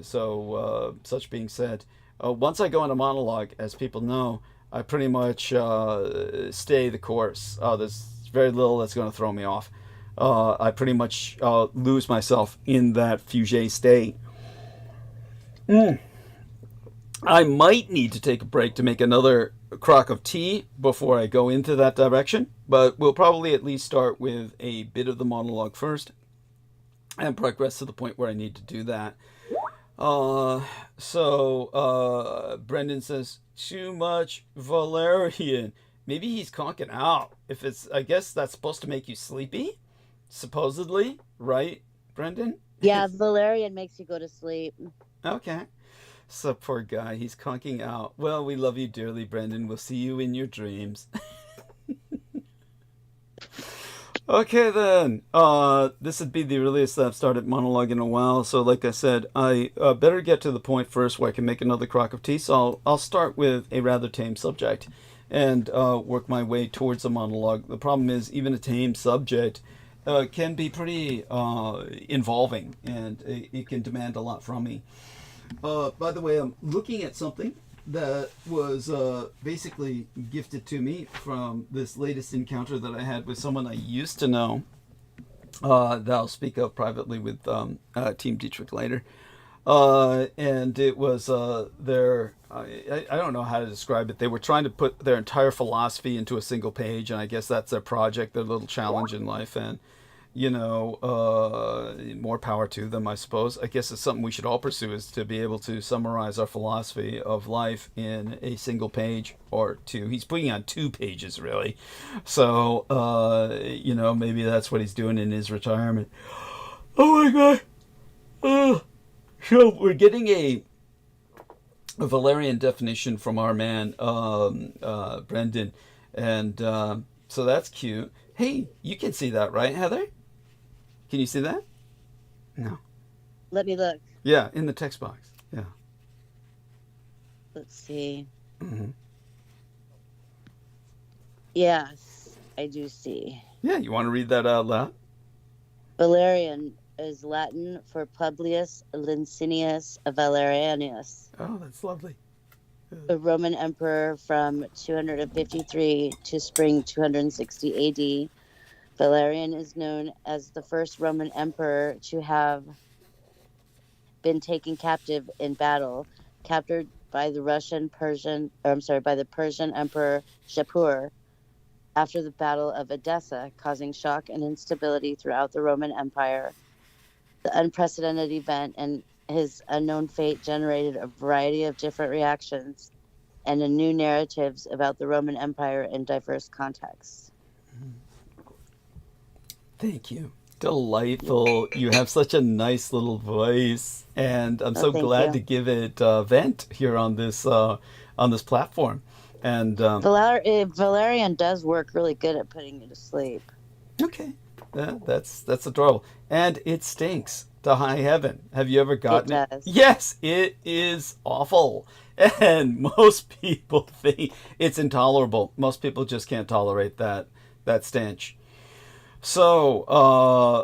so such being said, once I go into monologue, as people know, I pretty much stay the course. There's very little that's going to throw me off. I pretty much lose myself in that fugé state. I might need to take a break to make another crock of tea before I go into that direction, but we'll probably at least start with a bit of the monologue first and progress to the point where I need to do that. Brendan says, too much valerian. Maybe he's conking out. I guess that's supposed to make you sleepy, supposedly, right, Brendan? Yeah, valerian makes you go to sleep. Okay. So poor guy, he's conking out. Well, we love you dearly, Brendan. We'll see you in your dreams. Okay, then. This would be the earliest that I've started monologue in a while. So like I said, I better get to the point first where I can make another crock of tea. So I'll start with a rather tame subject and work my way towards a monologue. The problem is even a tame subject can be pretty involving, and it can demand a lot from me. By the way, I'm looking at something that was basically gifted to me from this latest encounter that I had with someone I used to know, that I'll speak of privately with Team Dietrich later. And it was their, I don't know how to describe it. They were trying to put their entire philosophy into a single page, and I guess that's their project, their little challenge in life. And, you know, more power to them, I suppose. I guess it's something we should all pursue, is to be able to summarize our philosophy of life in a single page or two. He's putting on 2 pages, really. So, you know, maybe that's what he's doing in his retirement. Oh my God. So we're getting a Valerian definition from our man, Brendan. And so that's cute. Hey, you can see that, right, Heather? Can you see that? No. Let me look. Yeah, in the text box. Yeah. Let's see. Mm-hmm. Yes, I do see. Yeah, you want to read that out loud? Valerian is Latin for Publius Licinius Valerianus, Oh, that's lovely. a Roman emperor from 253 to spring 260 AD. Valerian is known as the first Roman emperor to have been taken captive in battle, captured by the by the Persian Emperor Shapur after the Battle of Edessa, causing shock and instability throughout the Roman Empire. The unprecedented event and his unknown fate generated a variety of different reactions and new narratives about the Roman Empire in diverse contexts. Thank you. Delightful. You have such a nice little voice, and I'm so glad you. to give it vent here on this platform. And Valerian does work really good at putting you to sleep. Okay, that's adorable, and it stinks to high heaven. Have you ever gotten it? Does. Yes, it is awful, and most people think it's intolerable. Most people just can't tolerate that stench. So,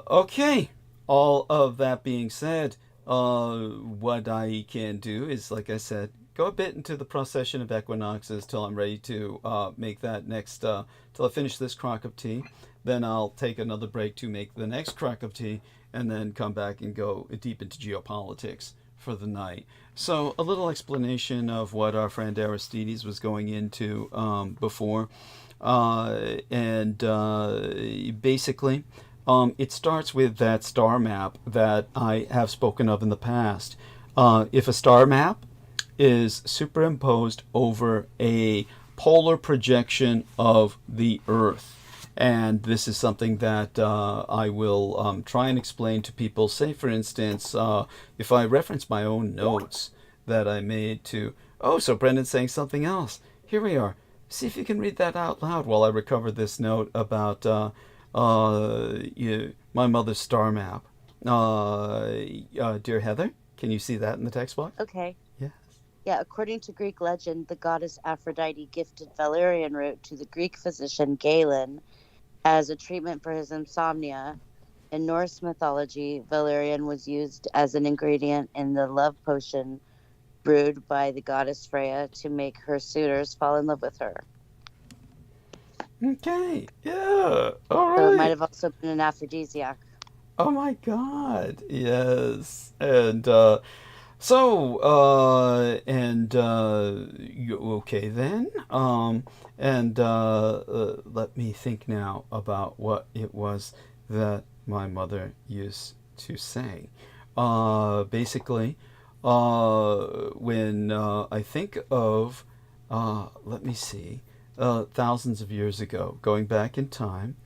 okay. All of that being said, what I can do is, like I said, go a bit into the procession of equinoxes till I'm ready to make that next, till I finish this crock of tea. Then I'll take another break to make the next crock of tea, and then come back and go deep into geopolitics for the night. So a little explanation of what our friend Aristides was going into before. Basically, it starts with that star map that I have spoken of in the past. If a star map is superimposed over a polar projection of the Earth, and this is something that I will try and explain to people. Say, for instance, if I reference my own notes that I made to, so Brendan's saying something else. Here we are. See if you can read that out loud while I recover this note about my mother's star map. Dear Heather, can you see that in the text box? Okay. Yes. Yeah, according to Greek legend, the goddess Aphrodite gifted valerian root to the Greek physician Galen as a treatment for his insomnia. In Norse mythology, valerian was used as an ingredient in the love potion brewed by the goddess Freya to make her suitors fall in love with her. Okay, yeah, all right. So it might have also been an aphrodisiac. Oh my God, yes. And okay then. Let me think now about what it was that my mother used to say. Basically, when I think of, let me see, thousands of years ago, going back in time,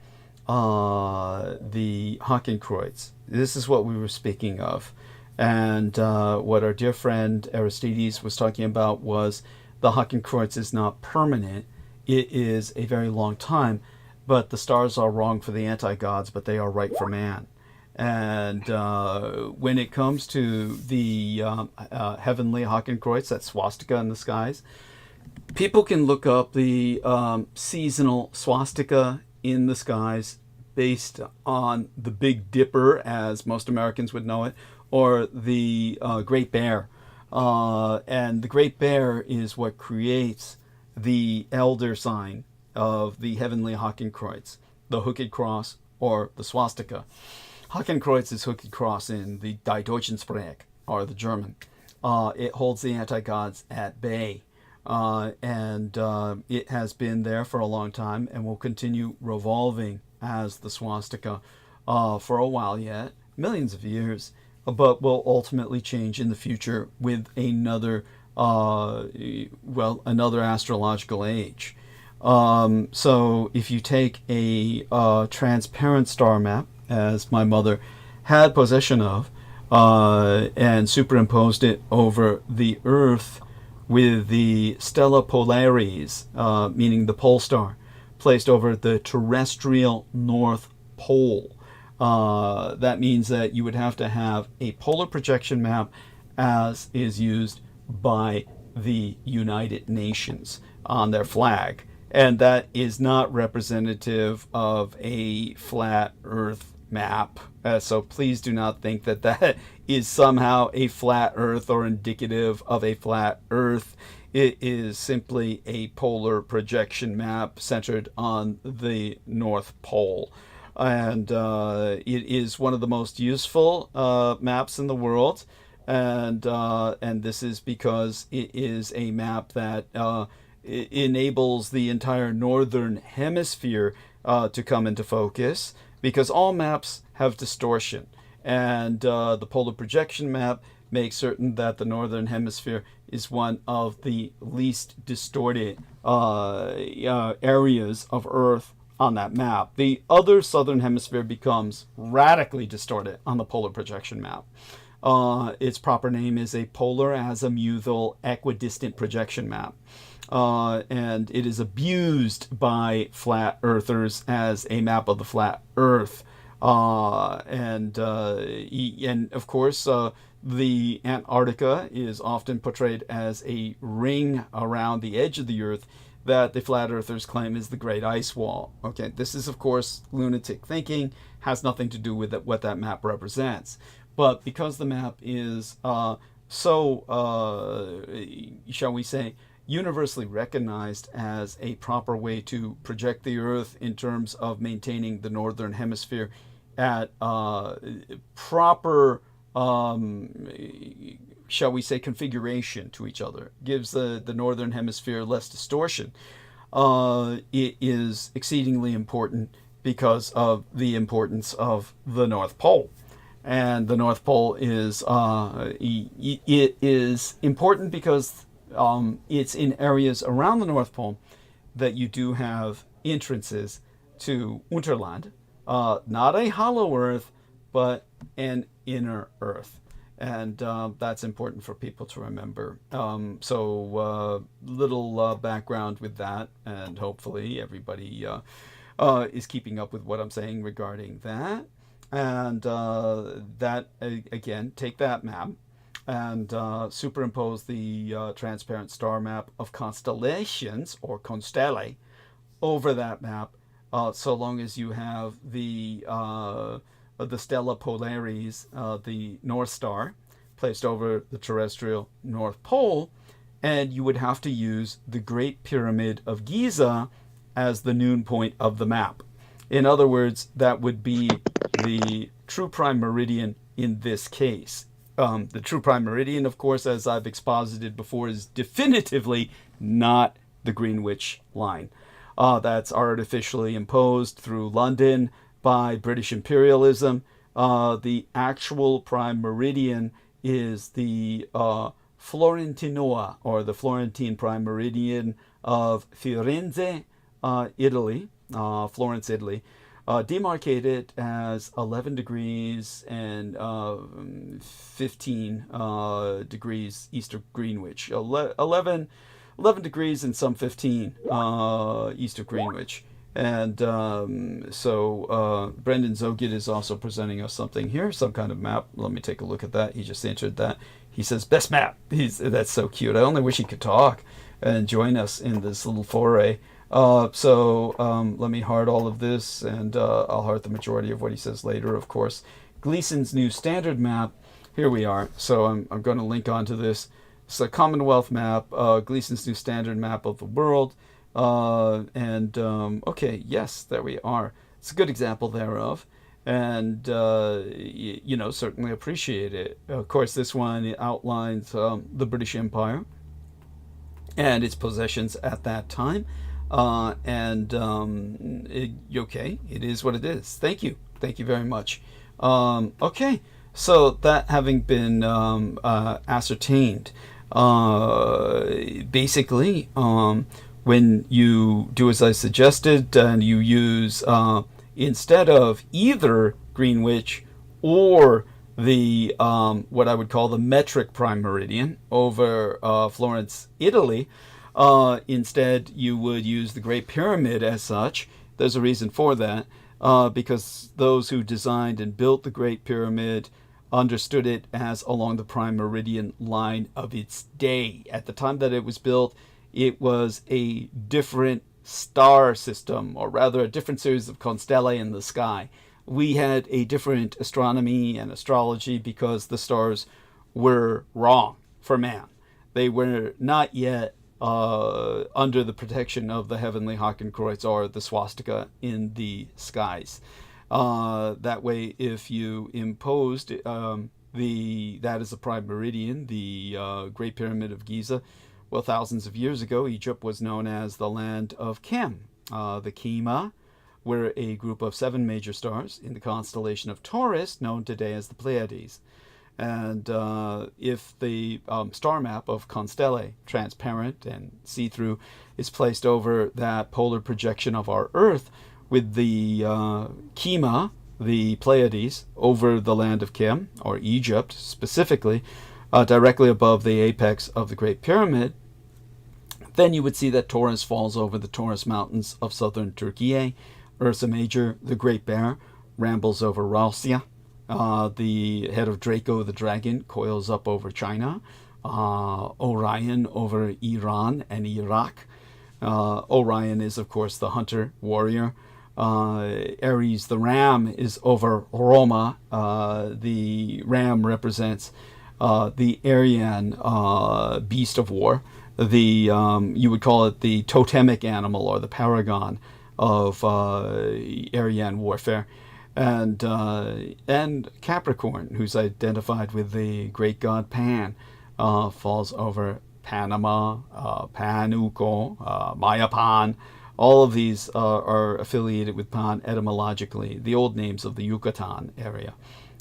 the Hakenkreuz. This is what we were speaking of. And what our dear friend Aristides was talking about was the Hakenkreuz is not permanent. It is a very long time, but the stars are wrong for the anti-gods, but they are right for man. And when it comes to the heavenly Hakenkreuz, that swastika in the skies, people can look up the seasonal swastika in the skies based on the Big Dipper, as most Americans would know it, or the Great Bear. And the Great Bear is what creates the elder sign of the heavenly Hakenkreuz, the hooked cross or the swastika. Hakenkreuz is hooked cross in the Die Deutschen Sprache, or the German. It holds the anti-gods at bay. And it has been there for a long time and will continue revolving as the swastika for a while yet, millions of years, but will ultimately change in the future with another, another astrological age. So if you take a transparent star map, as my mother had possession of, and superimposed it over the Earth with the Stella Polaris, meaning the pole star, placed over the terrestrial North Pole. That means that you would have to have a polar projection map as is used by the United Nations on their flag. And that is not representative of a flat Earth map. So please do not think that that is somehow a flat Earth or indicative of a flat Earth. It is simply a polar projection map centered on the North Pole. And it is one of the most useful maps in the world. And this is because it is a map that enables the entire northern hemisphere to come into focus, because all maps have distortion, and the polar projection map makes certain that the northern hemisphere is one of the least distorted areas of Earth on that map. The other southern hemisphere becomes radically distorted on the polar projection map. Its proper name is a polar azimuthal equidistant projection map. And it is abused by flat earthers as a map of the flat Earth. And of course, the Antarctica is often portrayed as a ring around the edge of the Earth that the flat earthers claim is the Great Ice Wall. Okay, this is, of course, lunatic thinking, has nothing to do with what that map represents. But because the map is shall we say, universally recognized as a proper way to project the Earth in terms of maintaining the northern hemisphere at proper, shall we say, configuration to each other, gives the northern hemisphere less distortion. It is exceedingly important because of the importance of the North Pole. And the North Pole is it is important because it's in areas around the North Pole that you do have entrances to Unterland, not a hollow Earth, but an inner Earth. And that's important for people to remember. So little background with that, and hopefully everybody is keeping up with what I'm saying regarding that. And that, again, take that map and superimpose the transparent star map of constellations, or constellae, over that map, so long as you have the Stella Polaris, the North Star, placed over the terrestrial North Pole, and you would have to use the Great Pyramid of Giza as the noon point of the map. In other words, that would be the true prime meridian in this case. The true prime meridian, of course, as I've exposited before, is definitively not the Greenwich line. That's artificially imposed through London by British imperialism. The actual prime meridian is the Florentinoa, or the Florentine prime meridian of Firenze, Italy, Florence, Italy, demarcated as 11 degrees and 15 degrees east of Greenwich. 11 degrees and some 15 east of Greenwich. And so Brendan Zogid is also presenting us something here, some kind of map. Let me take a look at that. He just entered that. He says, best map. That's so cute. I only wish he could talk and join us in this little foray. So let me heart all of this, and I'll heart the majority of what he says later, of course. Gleason's New Standard Map here we are. So I'm going to link onto this. It's a Commonwealth map, Gleason's New Standard Map of the world. Okay, yes, there we are. It's a good example thereof. And, you know, certainly appreciate it. Of course, this one outlines the British Empire and its possessions at that time. Okay, it is what it is. Thank you. Thank you very much. Okay, so that having been ascertained, basically, when you do as I suggested and you use, instead of either Greenwich or the what I would call the metric prime meridian over Florence, Italy, instead you would use the Great Pyramid as such. There's a reason for that, because those who designed and built the Great Pyramid understood it as along the prime meridian line of its day. At the time that it was built, it was a different star system, or rather a different series of constellae in the sky. We had a different astronomy and astrology because the stars were wrong for man. They were not yet under the protection of the heavenly Hakenkreuz or the swastika in the skies. That way, if you imposed that is a prime meridian, the Great Pyramid of Giza, well, thousands of years ago, Egypt was known as the land of Kem. The Kema were a group of 7 major stars in the constellation of Taurus, known today as the Pleiades. And if the star map of constellae, transparent and see-through, is placed over that polar projection of our Earth, with the Kema, the Pleiades, over the land of Kem, or Egypt specifically, directly above the apex of the Great Pyramid, then you would see that Taurus falls over the Taurus Mountains of southern Turkey. Ursa Major, the Great Bear, rambles over Russia. The head of Draco, the dragon, coils up over China. Orion over Iran and Iraq. Orion is, of course, the hunter warrior. Aries, the ram, is over Roma. The ram represents the Aryan beast of war. You would call it the totemic animal or the paragon of Aryan warfare. And Capricorn, who's identified with the great god Pan, falls over Panama, Panuco, Mayapan. All of these are affiliated with Pan etymologically, the old names of the Yucatan area.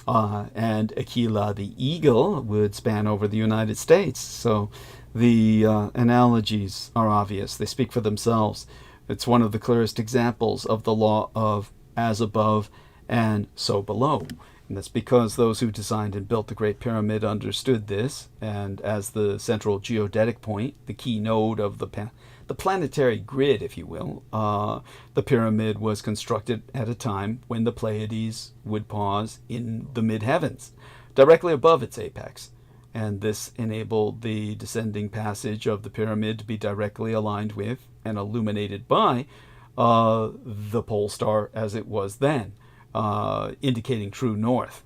And Aquila, the eagle, would span over the United States. So the analogies are obvious. They speak for themselves. It's one of the clearest examples of the law of as above and so below. And that's because those who designed and built the Great Pyramid understood this, and as the central geodetic point, the key node of the planetary grid, if you will, the pyramid was constructed at a time when the Pleiades would pause in the mid-heavens, directly above its apex. And this enabled the descending passage of the pyramid to be directly aligned with and illuminated by the pole star as it was then, indicating true north.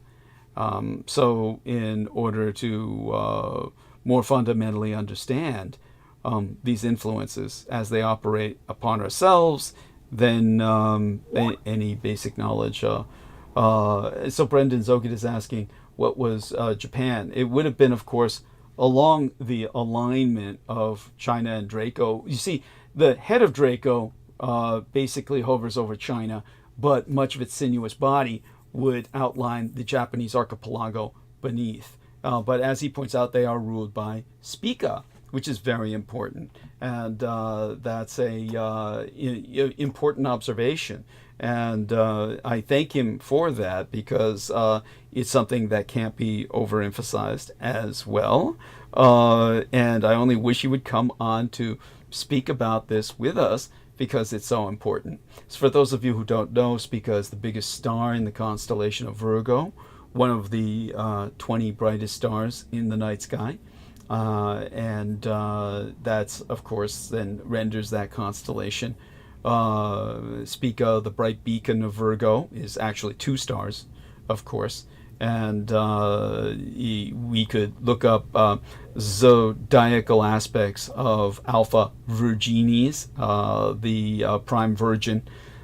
So in order to more fundamentally understand these influences as they operate upon ourselves than any basic knowledge. So Brendan Zogit is asking, what was Japan? It would have been, of course, along the alignment of China and Draco. You see, the head of Draco basically hovers over China, but much of its sinuous body would outline the Japanese archipelago beneath. But as he points out, they are ruled by Spica, which is very important. And that's a important observation. And I thank him for that, because it's something that can't be overemphasized as well. And I only wish he would come on to speak about this with us, because it's so important. So for those of you who don't know, Spica is the biggest star in the constellation of Virgo, one of the 20 brightest stars in the night sky. And that's, of course, then renders that constellation. Spica, the bright beacon of Virgo, is actually 2 stars, of course. and we could look up zodiacal aspects of Alpha Virginis, the prime virgin,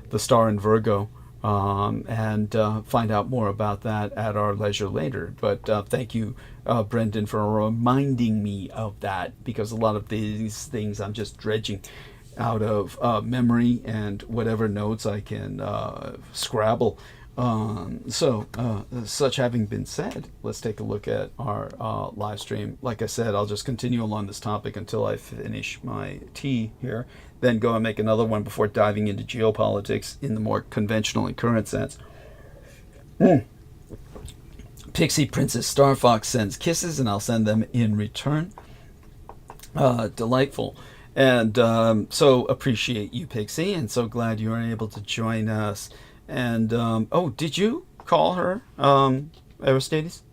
the star in Virgo, and find out more about that at our leisure later. But thank you, Brendan, for reminding me of that, because a lot of these things I'm just dredging out of memory and whatever notes I can scrabble. Such having been said, let's take a look at our live stream. Like I said, I'll just continue along this topic until I finish my tea here, then go and make another one before diving into geopolitics in the more conventional and current sense. Pixie Princess Star Fox sends kisses, and I'll send them in return. Delightful. And so appreciate you, Pixie, and so glad you are able to join us. And, oh, did you call her, Aristides?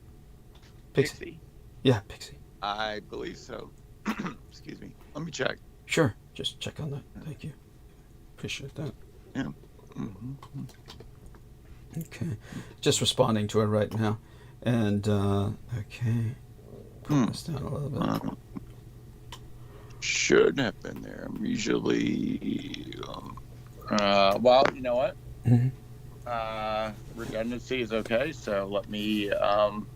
Pixie? Yeah, Pixie. I believe so. Excuse me. Let me check. Sure. Just check on that. Thank you. Appreciate that. Yeah. Okay. Just responding to her right now. And, okay. Put this down a little bit. Should have been there. I'm usually, well, you know what? Redundancy is okay, so let me,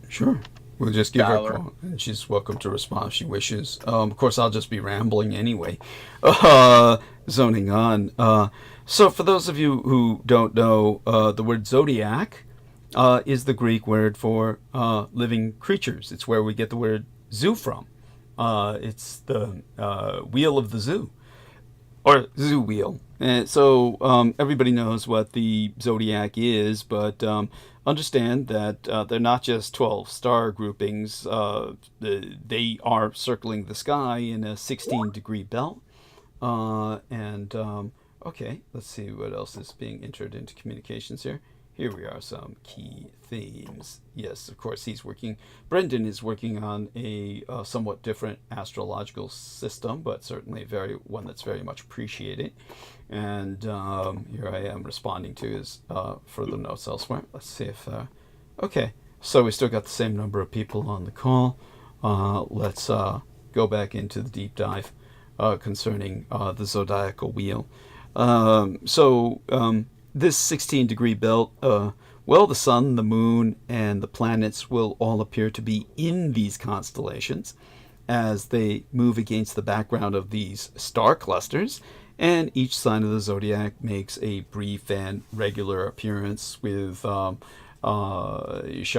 sure. We'll just give her a call, and she's welcome to respond if she wishes. Of course, I'll just be rambling anyway. Zoning on. So for those of you who don't know, the word zodiac is the Greek word for living creatures. It's where we get the word zoo from. It's the wheel of the zoo, or zoo wheel. And so everybody knows what the zodiac is, but understand that they're not just 12 star groupings. They are circling the sky in a 16-degree belt. Okay, let's see what else is being entered into communications here. Here we are, some key themes. Yes, of course, Brendan is working on a somewhat different astrological system, but certainly one that's very much appreciated. And here I am responding to his further notes elsewhere. Let's see if, okay, so we still got the same number of people on the call. Let's go back into the deep dive concerning the zodiacal wheel. This 16-degree belt, well, the sun, the moon, and the planets will all appear to be in these constellations as they move against the background of these star clusters, and each sign of the zodiac makes a brief and regular appearance with, shall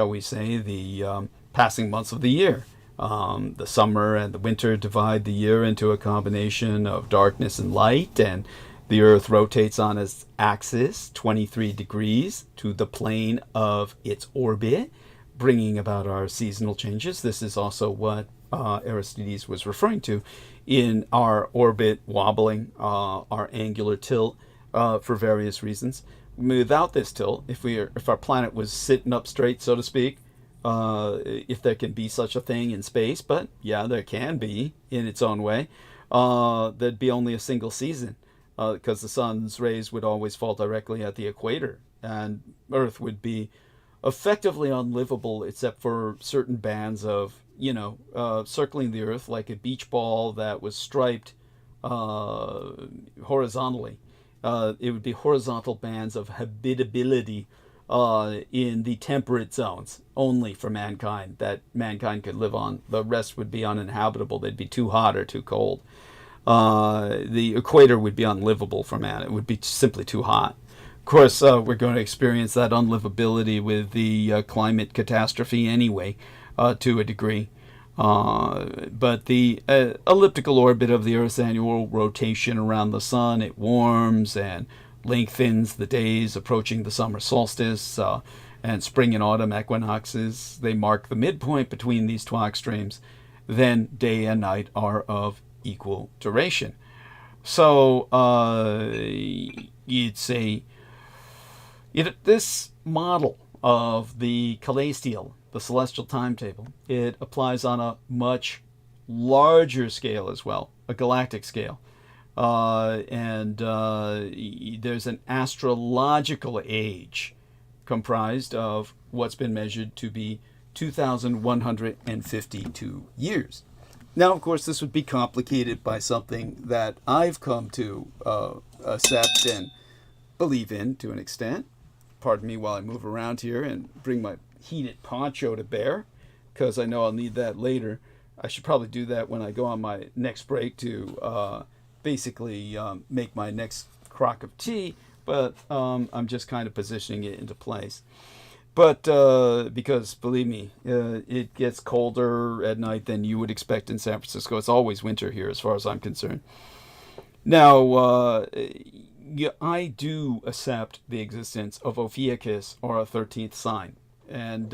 we say, the passing months of the year. The summer and the winter divide the year into a combination of darkness and light, and the Earth rotates on its axis 23 degrees to the plane of its orbit, bringing about our seasonal changes. This is also what Aristides was referring to in our orbit wobbling, our angular tilt, for various reasons. Without this tilt, if our planet was sitting up straight, so to speak, if there can be such a thing in space, but yeah, there can be in its own way, there'd be only a single season. Because the sun's rays would always fall directly at the equator, and Earth would be effectively unlivable except for certain bands of, circling the Earth like a beach ball that was striped horizontally. It would be horizontal bands of habitability in the temperate zones only for mankind, that mankind could live on. The rest would be uninhabitable. They'd be too hot or too cold. The equator would be unlivable for man. It would be simply too hot. Of course, we're going to experience that unlivability with the climate catastrophe anyway, to a degree. But the elliptical orbit of the Earth's annual rotation around the sun, it warms and lengthens the days approaching the summer solstice, and spring and autumn equinoxes. They mark the midpoint between these two extremes. Then day and night are of equal duration. So this model of the celestial, the celestial timetable, it applies on a much larger scale as well, a galactic scale. There's an astrological age comprised of what's been measured to be 2,152 years. Now, of course, this would be complicated by something that I've come to accept and believe in to an extent. Pardon me while I move around here and bring my heated poncho to bear, because I know I'll need that later. I should probably do that when I go on my next break to basically make my next crock of tea, but I'm just kind of positioning it into place. But because, believe me, it gets colder at night than you would expect in San Francisco. It's always winter here as far as I'm concerned. Now, I do accept the existence of Ophiuchus, or a 13th sign. And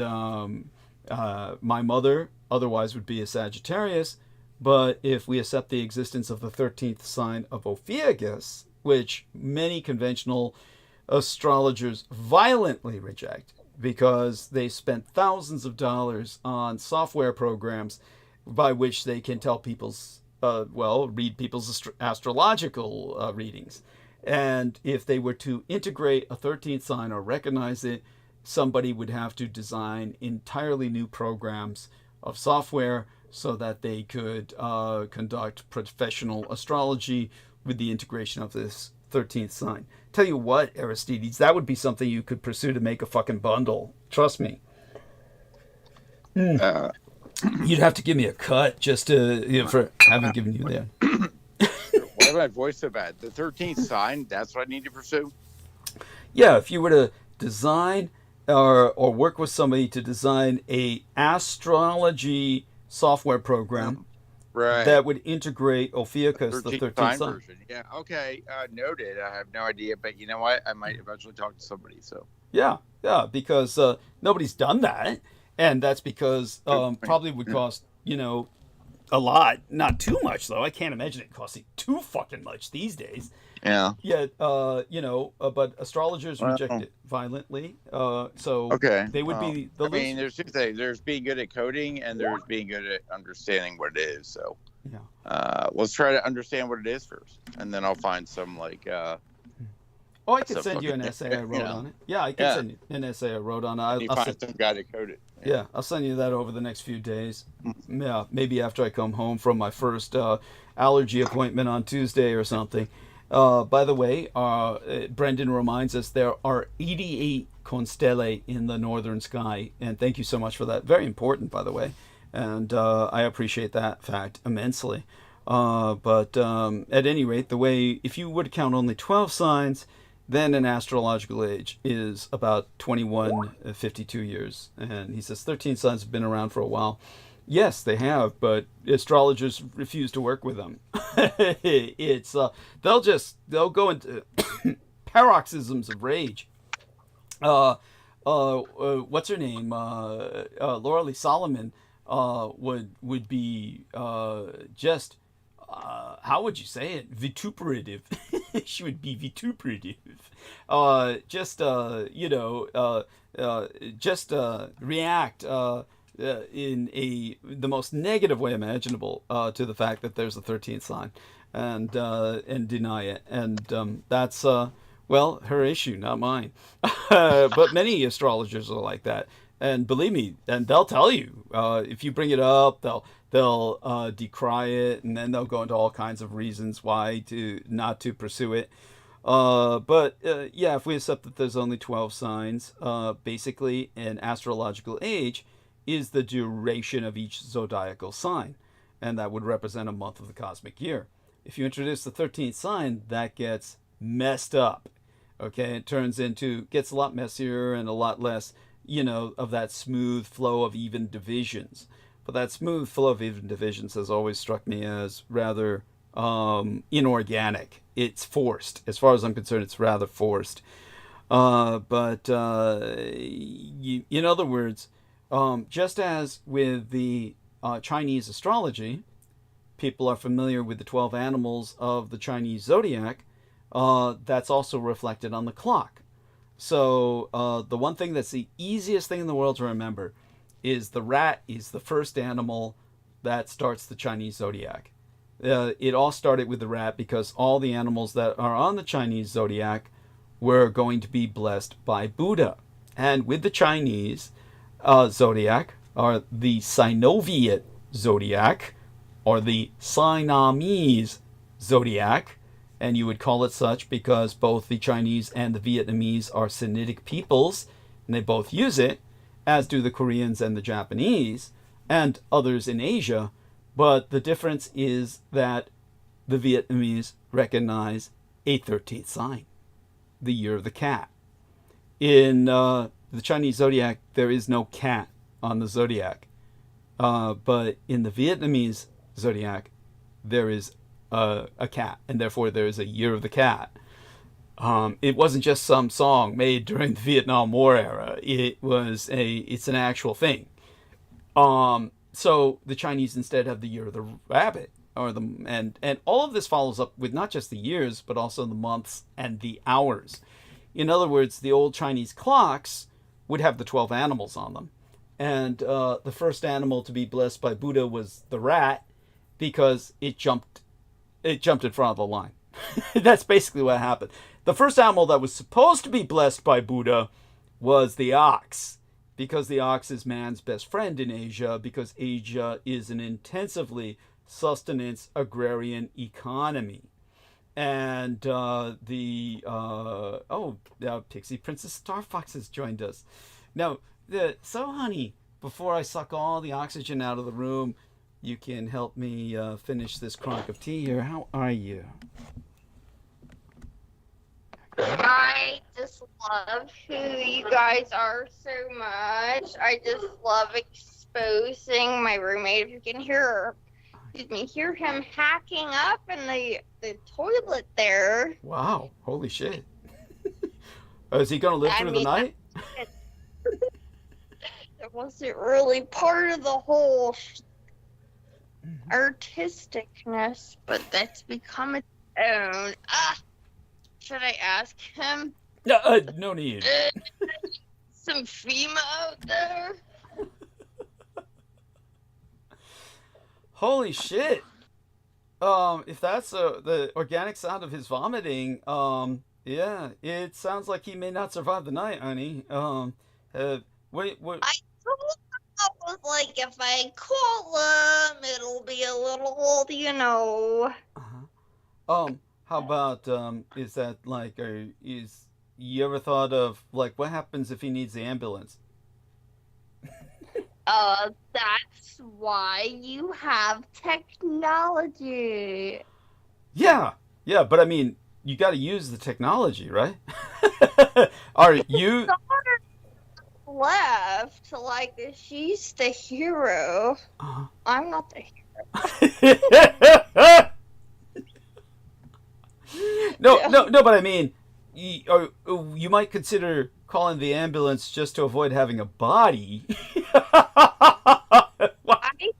my mother otherwise would be a Sagittarius, but if we accept the existence of the 13th sign of Ophiuchus, which many conventional astrologers violently reject because they spent thousands of dollars on software programs by which they can tell people's, read people's astrological readings. And if they were to integrate a 13th sign or recognize it, somebody would have to design entirely new programs of software so that they could conduct professional astrology with the integration of this 13th sign. Tell you what, Aristides, that would be something you could pursue to make a fucking bundle. Trust me. You'd have to give me a cut just to, for having given you that. Why my voice so bad? The 13th sign, that's what I need to pursue? Yeah, if you were to design or work with somebody to design a astrology software program that would integrate Ophiuchus, the 13th sign version. Yeah, okay, noted. I have no idea, but you know what? I might eventually talk to somebody. So yeah, because nobody's done that, and that's because probably would cost a lot, not too much though. I can't imagine it costing too fucking much these days. Yeah. Yet, but astrologers reject it violently. So they would be the I mean, there's two things. There's being good at coding, and there's being good at understanding what it is. So, let's try to understand what it is first, and then I'll find some I could send you an essay I wrote on it. Yeah, I could send you an essay I wrote on it. I'll find some guy to code it. Yeah, I'll send you that over the next few days. Yeah, maybe after I come home from my first allergy appointment on Tuesday or something. By the way, Brendan reminds us there are 88 constellae in the northern sky, and thank you so much for that. Very important, by the way, and I appreciate that fact immensely. But at any rate, if you were to count only 12 signs, then an astrological age is about 2152 years. And he says 13 signs have been around for a while. Yes, they have, but astrologers refuse to work with them. It's they'll go into paroxysms of rage. What's her name? Laura Lee Solomon would be just how would you say it? Vituperative. She would be vituperative. React in the most negative way imaginable to the fact that there's a 13th sign, and deny it. And that's her issue, not mine. But many astrologers are like that, and believe me, and they'll tell you if you bring it up, they'll decry it, and then they'll go into all kinds of reasons why not to pursue it. If we accept that there's only 12 signs, basically an astrological age is the duration of each zodiacal sign, and that would represent a month of the cosmic year. If you introduce the 13th sign, that gets messed up. Okay, it gets a lot messier and a lot less, of that smooth flow of even divisions. But that smooth flow of even divisions has always struck me as rather inorganic. It's forced. As far as I'm concerned, it's rather forced. In other words, just as with the Chinese astrology, people are familiar with the 12 animals of the Chinese zodiac, that's also reflected on the clock. So the one thing that's the easiest thing in the world to remember is the rat is the first animal that starts the Chinese zodiac. It all started with the rat because all the animals that are on the Chinese zodiac were going to be blessed by Buddha. And with the Chinese zodiac, or the Sinoviet zodiac, or the Siamese zodiac, and you would call it such because both the Chinese and the Vietnamese are Sinitic peoples, and they both use it, as do the Koreans and the Japanese, and others in Asia. But the difference is that the Vietnamese recognize a 13th sign, the year of the cat. In the Chinese zodiac, there is no cat on the zodiac. But in the Vietnamese zodiac, there is a cat, and therefore there is a year of the cat. It wasn't just some song made during the Vietnam War era. It's an actual thing. So the Chinese instead have the year of the rabbit, and all of this follows up with not just the years, but also the months and the hours. In other words, the old Chinese clocks would have the 12 animals on them. And the first animal to be blessed by Buddha was the rat, because it jumped in front of the line. That's basically what happened. The first animal that was supposed to be blessed by Buddha was the ox, because the ox is man's best friend in Asia, because Asia is an intensively sustenance agrarian economy. And Pixie Princess Star Fox has joined us. Now, so honey, before I suck all the oxygen out of the room, you can help me finish this cronk of tea here. How are you? I just love who you guys are so much. I just love exposing my roommate. If you can hear him hacking up in the toilet there. Wow, holy shit. Is he going to live through the night? It wasn't really part of the whole artisticness, but that's become its own. Should I ask him? No need. Some FEMA out there? Holy shit. If that's the organic sound of his vomiting, yeah, it sounds like he may not survive the night, honey. What? I thought it was like if I call him, it'll be a little, How about, is that like, you ever thought of, like, what happens if he needs the ambulance? That's why you have technology. Yeah, but I mean, you got to use the technology, right? Are you... Left, like, she's the hero. I'm not the hero. No, but I mean, you might consider calling the ambulance just to avoid having a body. I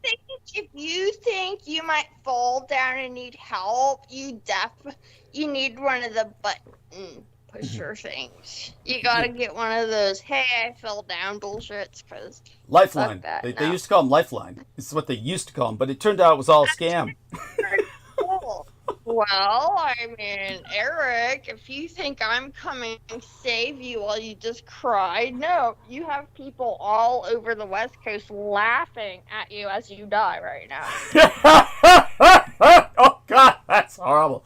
think if you think you might fall down and need help, you need one of the button pusher things. You gotta get one of those, hey, I fell down bullshits, because Lifeline. They used to call them Lifeline. This is what they used to call them, but it turned out it was all a scam. Cool. Well, I mean, Eric, if you think I'm coming to save you while you just cried, no, you have people all over the West Coast laughing at you as you die right now. Oh, God, that's horrible.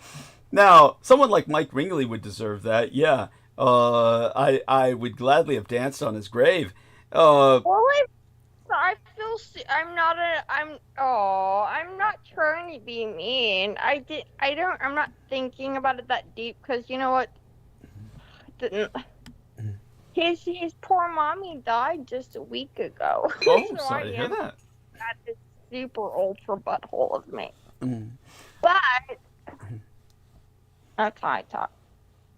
Now, someone like Mike Ringley would deserve that, yeah. I would gladly have danced on his grave. Well, I feel I'm not trying to be mean. I'm not thinking about it that deep, because you know what? His poor mommy died just a week ago. Oh, so sorry to hear that. That is super ultra butthole of me. Mm. But that's how I talk.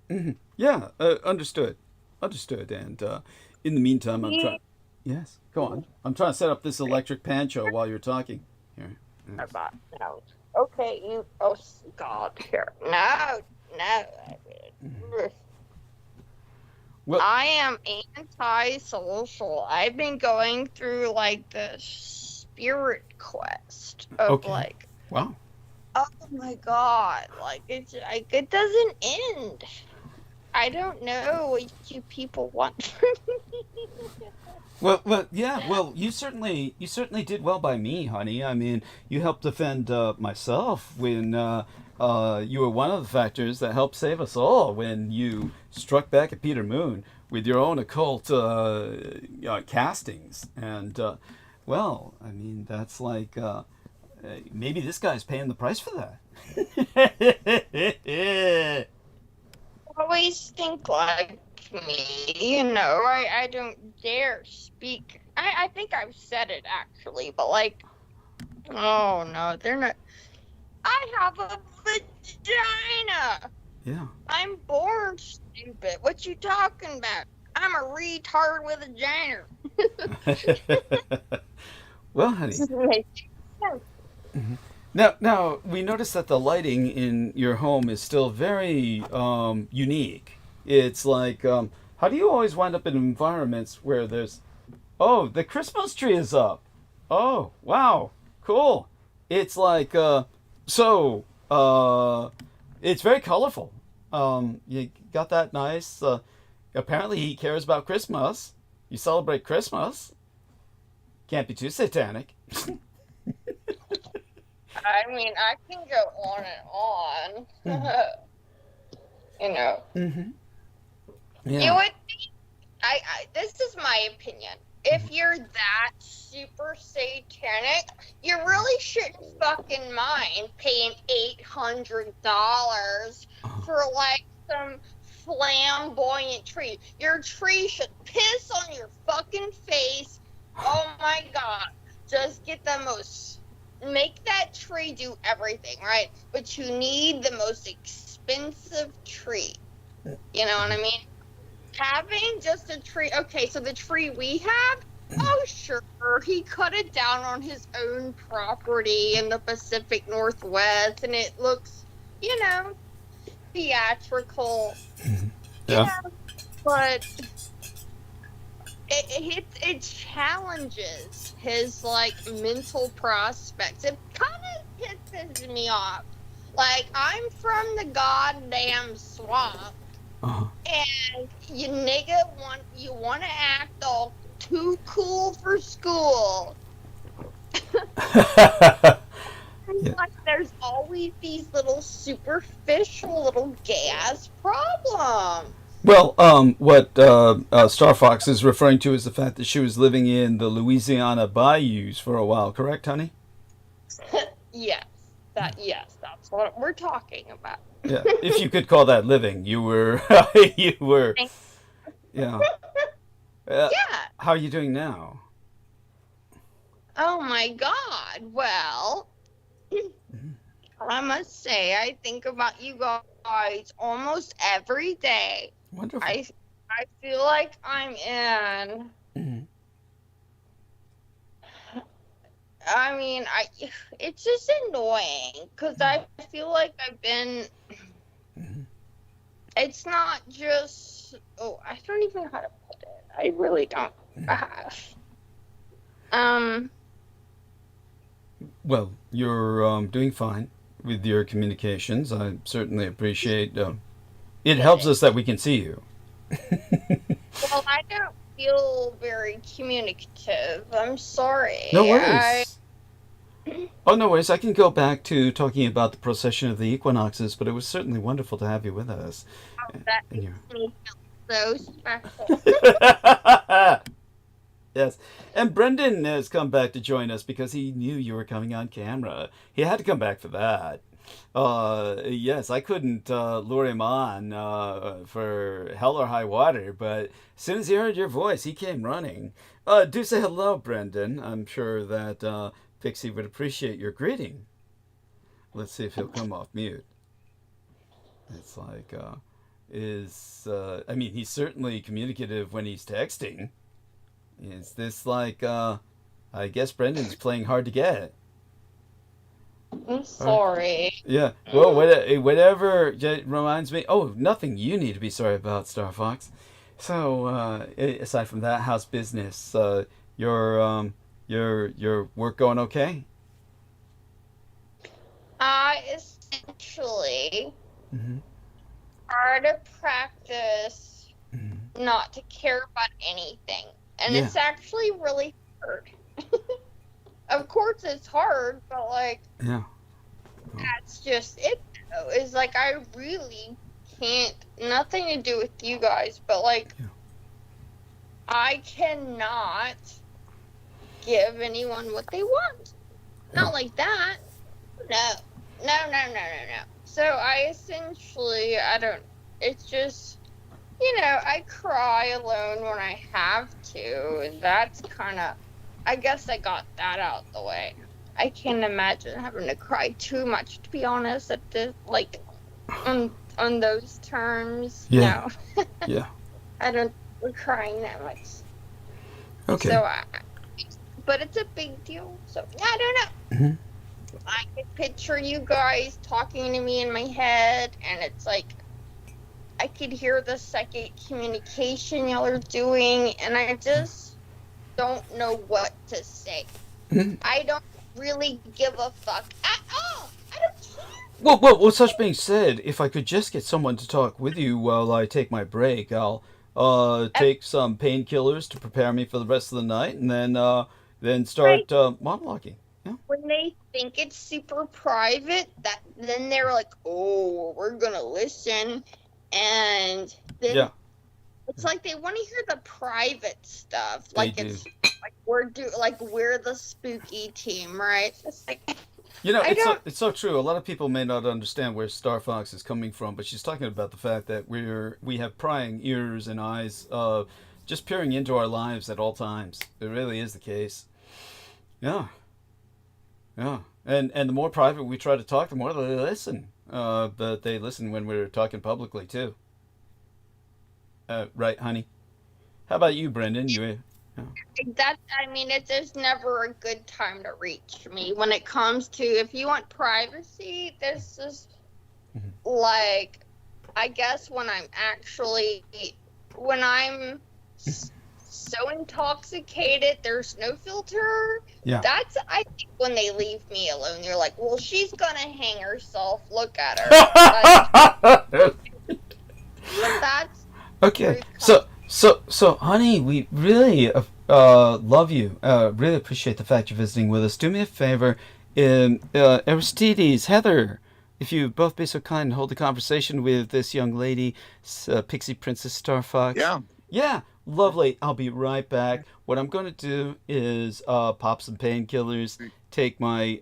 Mm-hmm. Yeah, understood. And in the meantime, I'm trying. Yes, go on. I'm trying to set up this electric pan show while you're talking. Here. Yes. No. Okay, you. Oh God, here. No. Well, I am anti-social. I've been going through like the spirit quest of like. Wow. Oh my God! Like it doesn't end. I don't know what you people want from me. Well, yeah. Well, you certainly did well by me, honey. I mean, you helped defend myself when you were one of the factors that helped save us all when you struck back at Peter Moon with your own occult castings. And well, I mean, that's like maybe this guy's paying the price for that. Always think like me, you know. I don't dare speak. I think I've said it actually, but like, oh no, they're not. I have a vagina. Yeah. I'm born stupid. What you talking about? I'm a retard with a vagina. Well, honey. Now we noticed that the lighting in your home is still very unique. It's like, how do you always wind up in environments where there's, oh, the Christmas tree is up. Oh, wow, cool. It's like, it's very colorful. You got that nice. Apparently, he cares about Christmas. You celebrate Christmas. Can't be too satanic. I mean, I can go on and on. You know. Mm-hmm. Yeah. You would think, this is my opinion. If you're that super satanic, you really shouldn't fucking mind paying $800 for like some flamboyant tree. Your tree should piss on your fucking face. Oh my god. Just get the most, make that tree do everything, right? But you need the most expensive tree. You know what I mean? Having just a tree, okay, so the tree we have, oh sure, he cut it down on his own property in the Pacific Northwest, and it looks, you know, theatrical. Yeah. You know, but it challenges his like mental prospects. It kind of pisses me off. Like, I'm from the goddamn swamp, and you nigga want to act all too cool for school. Yeah. Like, there's always these little superficial little gas problems. Well, what Star Fox is referring to is the fact that she was living in the Louisiana bayous for a while, correct, honey? Yes, that's what we're talking about. Yeah, if you could call that living, you were, yeah. Yeah. How are you doing now? Oh my God. Well, I must say, I think about you guys almost every day. Wonderful. I feel like I'm in. I mean, it's just annoying because I feel like I've been. It's not just. Oh, I don't even know how to put it. I really don't. Well, you're doing fine with your communications. I certainly appreciate. It helps us that we can see you. Well, I don't feel very communicative. I'm sorry. No worries. Oh, no worries. I can go back to talking about the procession of the equinoxes, but it was certainly wonderful to have you with us. Oh, that makes me feel so special. Yes. And Brendan has come back to join us because he knew you were coming on camera. He had to come back for that. Yes, I couldn't lure him on for hell or high water, but as soon as he heard your voice, he came running. Do say hello, Brendan. I'm sure that Pixie would appreciate your greeting. Let's see if he'll come off mute. It's like, I mean, he's certainly communicative when he's texting. Is this like, I guess Brendan's playing hard to get. I'm sorry. Yeah. Well, whatever reminds me. Oh, nothing you need to be sorry about, Star Fox. So, aside from that, how's business? Your work going okay? Essentially. try to practice not to care about anything. And Yeah. it's actually really hard. Of course it's hard, but like Yeah. that's just it though. Is like I really can't, nothing to do with you guys, but like Yeah. I cannot give anyone what they want. Yeah. Not like that. No. So I essentially, it's just, I cry alone when I have to. And that's kind of, I guess I got that out the way. I can't imagine having to cry too much, to be honest, at the, like, on those terms. Yeah. No. Yeah. I don't like crying that much. Okay. So but it's a big deal. So I don't know. Mhm. I can picture you guys talking to me in my head, and it's like I could hear the second communication y'all are doing, and I just don't know what to say. Mhm. I don't really give a fuck at all. I don't care. Well, such being said, if I could just get someone to talk with you while I take my break, I'll take some painkillers to prepare me for the rest of the night, and then start monologuing. Yeah. When they think it's super private, then they're like, "Oh, we're gonna listen," and then Yeah. it's like they want to hear the private stuff. They Like do. it's like we're the spooky team, right? It's like It's so true. A lot of people may not understand where Star Fox is coming from, but she's talking about the fact that we have prying ears and eyes, just peering into our lives at all times. It really is the case. Yeah. Yeah. And the more private we try to talk, the more they listen. But they listen when we're talking publicly too. Right, honey? How about you, Brendan? there's never a good time to reach me when it comes to, if you want privacy, this is like, I guess when I'm so intoxicated, there's no filter. Yeah. That's, I think, when they leave me alone. They're like, well, she's gonna hang herself. Look at her. But that's Okay. So, honey, we really love you. Really appreciate the fact you're visiting with us. Do me a favor, Aristides, Heather, if you both be so kind and hold the conversation with this young lady, Pixie Princess Star Fox. Yeah. Yeah, lovely. I'll be right back. What I'm going to do is pop some painkillers, take my,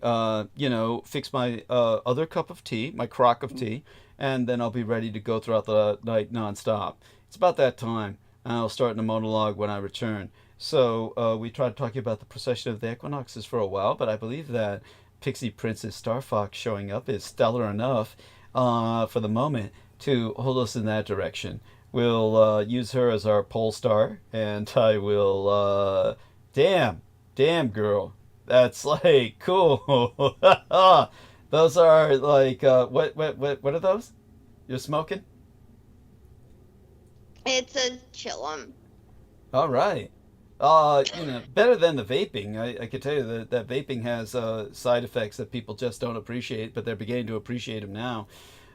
fix my other cup of tea, my crock of tea, and then I'll be ready to go throughout the night nonstop. It's about that time. I'll start in a monologue when I return. So we tried talking about the procession of the equinoxes for a while, but I believe that Pixie Princess Star Fox showing up is stellar enough for the moment to hold us in that direction. We'll use her as our pole star, and I will, damn girl, that's like cool. Those are like, what are those? You're smoking? It's a chillum. All right. Better than the vaping. I can tell you that vaping has side effects that people just don't appreciate, but they're beginning to appreciate them now.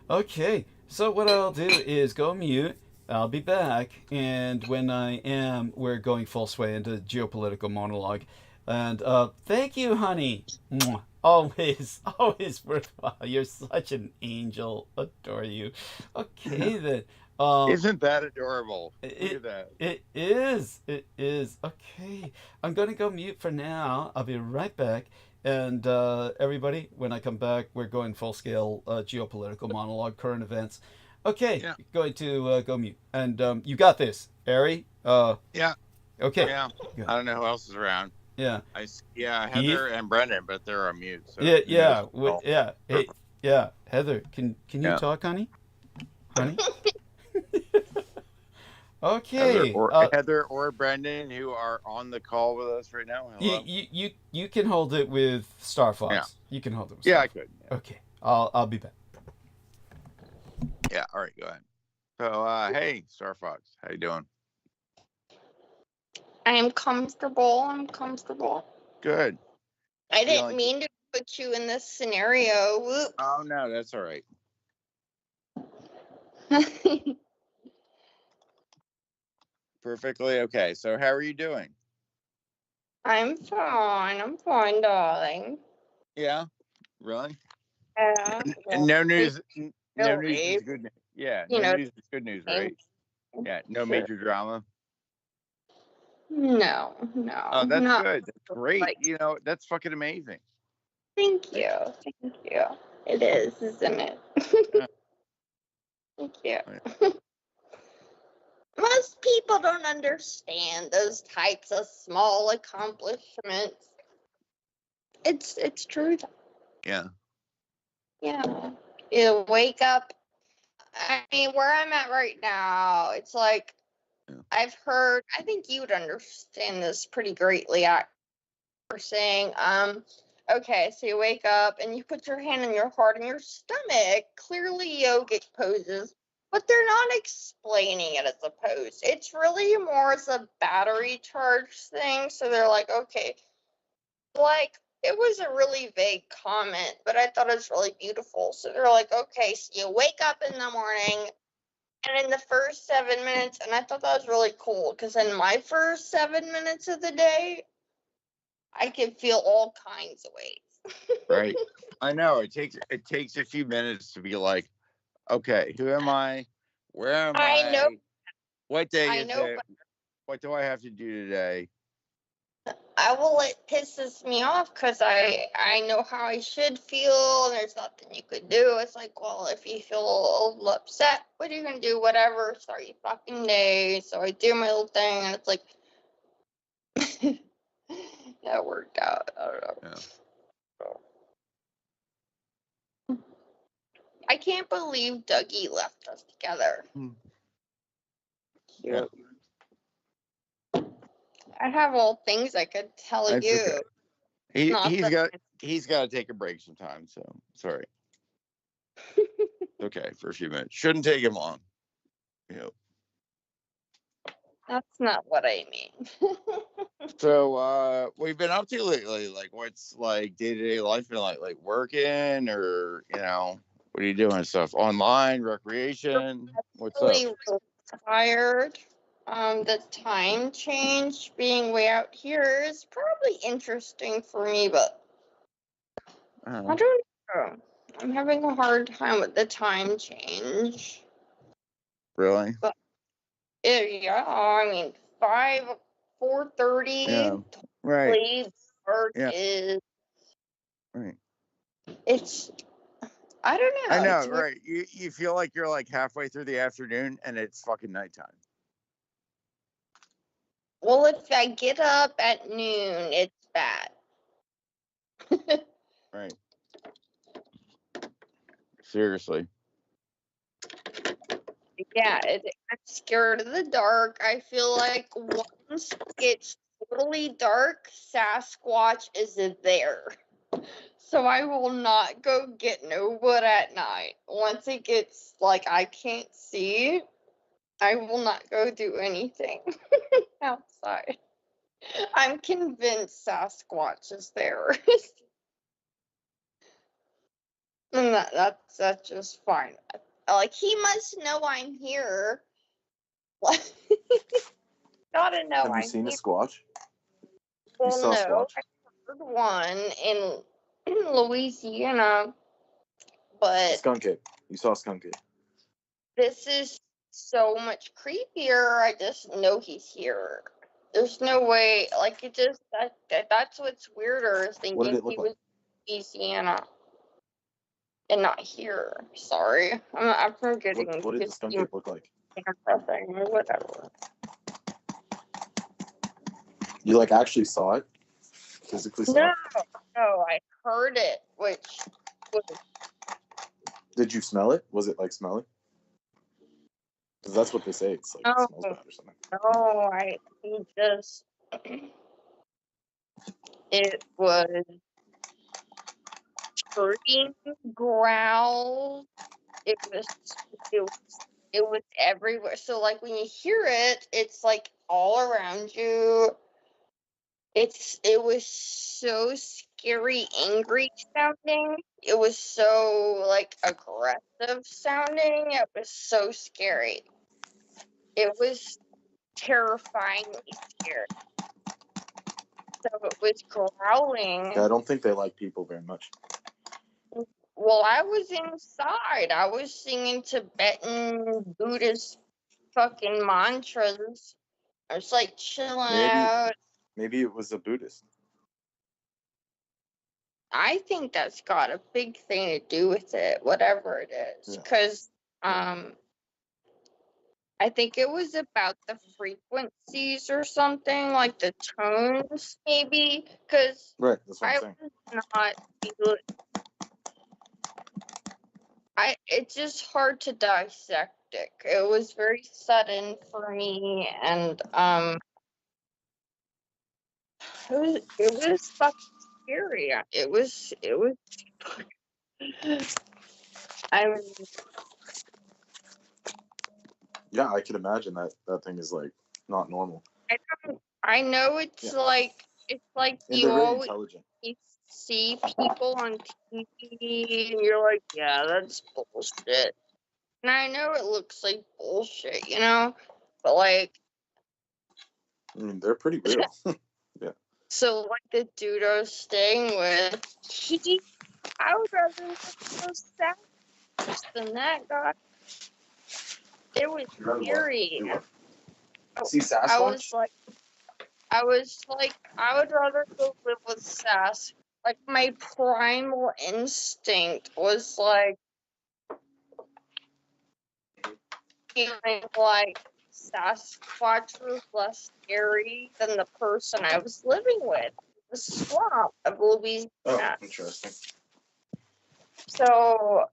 Okay, so what I'll do is go mute. I'll be back, and when I am, we're going full sway into geopolitical monologue. And thank you, honey. Mwah. Always worthwhile. You're such an angel. Adore you. Okay, then. Isn't that adorable? Look at that. It is. Okay. I'm going to go mute for now. I'll be right back. And everybody, when I come back, we're going full-scale geopolitical monologue, current events. Okay, Yeah. Going to go mute. And you got this, Ari? Yeah. Okay. Yeah. I don't know who else is around. Yeah. Heather and Brendan, but they're on mute. So Yeah. Hey, yeah. Heather, can you talk, honey? Honey? Okay. Heather or Brendan, who are on the call with us right now. Hello. You can hold it with Star Fox. Yeah. You can hold it with Star Star I could. Yeah. Okay. I'll be back. Yeah. All right. Go ahead. So, hey, Star Fox, how you doing? I am comfortable. Good. I didn't mean to put you in this scenario. Whoop. Oh no, that's all right. Perfectly okay. So how are you doing? I'm fine, darling. Yeah, really? Yeah, well, And no news. No news really, is good news. Yeah, you no know, news is good news, right? Yeah, no sure. major drama. No, Oh, that's not good. That's great. like. You know, that's fucking amazing. Thank you. It is, isn't it? Yeah. Thank you. Yeah. Most people don't understand those types of small accomplishments. It's true though. Yeah. Yeah. You wake up. I mean, where I'm at right now, it's like I've heard. I think you would understand this pretty greatly. We're saying, okay, so you wake up and you put your hand on your heart and your stomach. Clearly yogic poses, but they're not explaining it as a pose. It's really more as a battery charge thing. So they're like, okay, like it was a really vague comment, but I thought it was really beautiful. So they're like, okay, so you wake up in the morning and in the first 7 minutes, and I thought that was really cool because in my first 7 minutes of the day, I can feel all kinds of ways. Right. I know it takes a few minutes to be like, okay, who am I? Where am I know. What day I is know, it? but What do I have to do today? it pisses me off because I know how I should feel and there's nothing you could do. It's like, well, if you feel a little upset, what are you gonna do? Whatever, start your fucking day. So I do my little thing and it's like that worked out. I don't know. Yeah. I can't believe Dougie left us together. Yeah. I have all things I could tell That's you. okay. Not He's that- got to take a break sometime, so sorry. Okay, for a few minutes. Shouldn't take him long. You know. That's not what I mean. So what have you been up to lately? Like what's like day-to-day life been like working or what are you doing stuff? Online, recreation? What's up? Really tired. The time change being way out here is probably interesting for me, but I don't know. I'm having a hard time with the time change. Really? But yeah, I mean 4:30. Yeah. Right. Work Yeah. is. Right. It's. I don't know. I know, It's weird. right. You feel like you're like halfway through the afternoon and it's fucking nighttime. Well, if I get up at noon, it's bad. Right. Seriously. Yeah, I'm scared of the dark. I feel like once it's totally dark, Sasquatch is there. So I will not go get no wood at night. Once it gets like I can't see, I will not go do anything outside. I'm convinced Sasquatch is there. And that's just fine. Like he must know I'm here. Gotta know Have you I'm seen a here. squatch? Well, saw a no, squatch? I heard one in Louisiana, but Skunk ape. You saw a skunk ape. this is so much creepier. I just know he's here. There's no way, like it just that's what's weirder is What did thinking it look he like? was in Louisiana and not here. Sorry, I'm forgetting. What did the skunk ape look like? Or whatever. You like actually saw it? Physically saw No, it? no, I heard it, which was Did you smell it? Was it like smelly? Because that's what they say. It's like it smells bad or something. no, it was scream, growl. It was, it was everywhere. So like when you hear it, it's like all around you. It was so scary, angry sounding. It was so like aggressive sounding. It was so scary. It was terrifyingly scary. So it was growling. Yeah, I don't think they like people very much. Well, I was inside. I was singing Tibetan Buddhist fucking mantras. I was like chilling out. Maybe it was a Buddhist. I think that's got a big thing to do with it, whatever it is. Yeah. Because I think it was about the frequencies or something, like the tones, maybe. Because Right, that's what I'm I saying. was not feeling. It's just hard to dissect it. It was very sudden for me, and it was fucking scary. It was. I mean, Yeah, I can imagine that thing is like not normal. I know it's like And you they're very always intelligent. see people on TV and you're like, yeah, that's bullshit. And I know it looks like bullshit, you know, but like. I mean, they're pretty real. Yeah. So like the dude I was staying with, I would rather live so sad than that guy. It was scary. See Sasquatch? I was like, I would rather go live with Sass. Like, my primal instinct was like, feeling like Sasquatch was less scary than the person I was living with. The swamp of Louisiana. Oh, interesting. So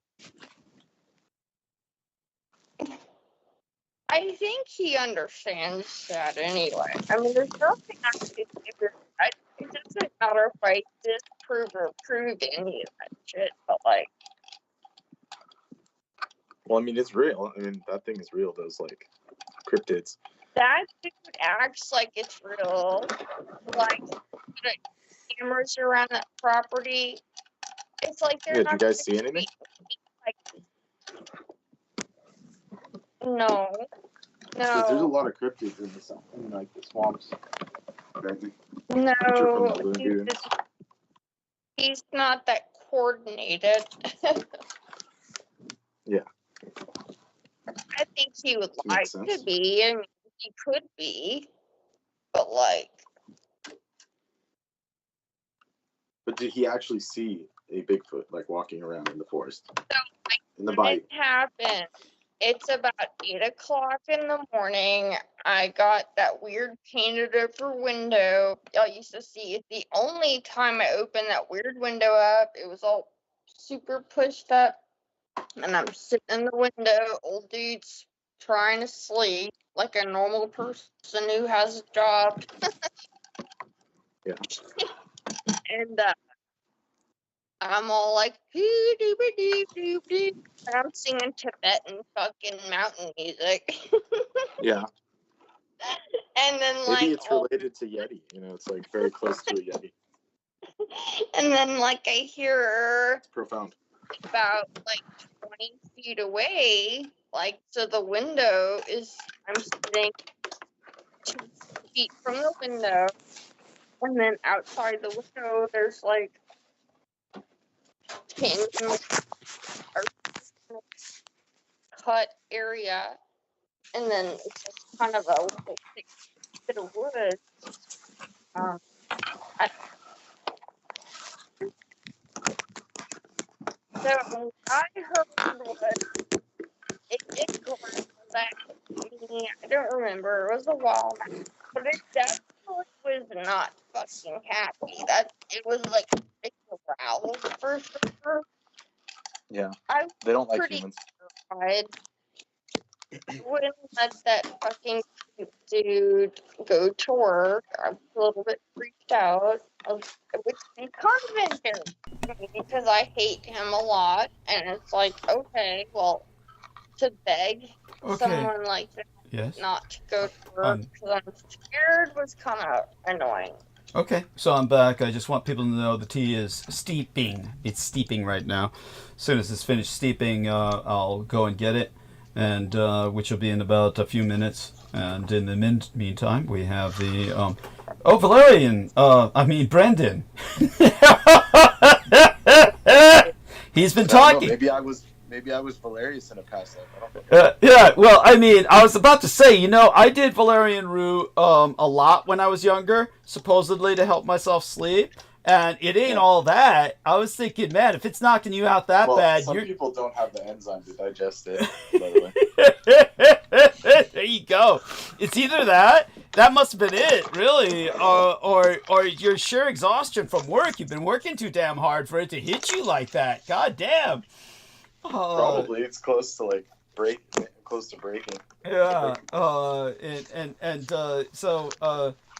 I think he understands that anyway. I mean, there's nothing I can do. It doesn't matter if I disprove or prove any of that shit, but like. Well, I mean, it's real. I mean, that thing is real. Those like cryptids. That dude acts like it's real. Like, the cameras around that property. It's like they're Yeah, not. did you guys see anything? Like, no. Because there's a lot of cryptids in like the swamps. No, he's not that coordinated. Yeah. I think he would like to be. I mean, he could be, but like. But did he actually see a Bigfoot like walking around in the forest? So, like, in the when bite. it happened, it's about 8 o'clock in the morning. I got that weird painted over window I used to see. It's the only time I opened that weird window up. It was all super pushed up. And I'm sitting in the window, old dude's trying to sleep like a normal person who has a job. Yeah. And I'm all like, and I'm singing Tibetan fucking mountain music. Yeah. And then Maybe like it's related to Yeti. You know, it's like very close to a Yeti. And then like I hear It's profound. about like 20 feet away, like, so the window is, I'm sitting 2 feet from the window, and then outside the window there's like 10 or cut area, and then it's just kind of a little bit of wood. So I heard what it did go back to me. I don't remember. It was a while now, but it definitely was not fucking happy. It was like a growl for sure. Yeah. I They don't like pretty humans. terrified. I wouldn't let that fucking dude go to work. I was a little bit freaked out, which is kind of embarrassing because I hate him a lot, and it's like, okay, well, to beg someone like that Yes. not to go to work because I'm scared was kind of annoying. Okay, so I'm back. I just want people to know the tea is steeping. It's steeping right now. As soon as it's finished steeping, I'll go and get it, and which will be in about a few minutes. And in the meantime, we have the Valerian. Brendan. He's been talking. Maybe I was Valerius in a past life. I don't know. Yeah, well, I was about to say, I did valerian root a lot when I was younger, supposedly to help myself sleep, and it ain't all that. I was thinking, man, if it's knocking you out that bad, some people don't have the enzyme to digest it, by the way. There you go. It's either that must have been it, really, or your sheer exhaustion from work. You've been working too damn hard for it to hit you like that. God damn. Probably it's close to breaking. Yeah.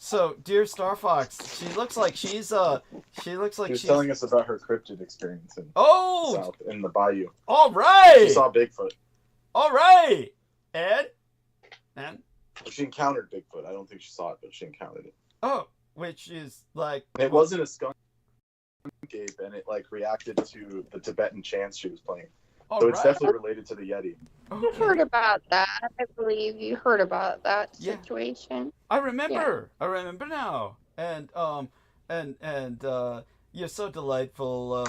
So dear Star Fox, she looks like she's telling us about her cryptid experience in south in the bayou. All right. She saw Bigfoot. All right. And she encountered Bigfoot. I don't think she saw it, but she encountered it. Oh, which is like it wasn't a skunk ape, and it reacted to the Tibetan chants she was playing. So it's definitely related to the Yeti. You heard about that. I believe you heard about that situation. I remember. Yeah. I remember now. And you're so delightful.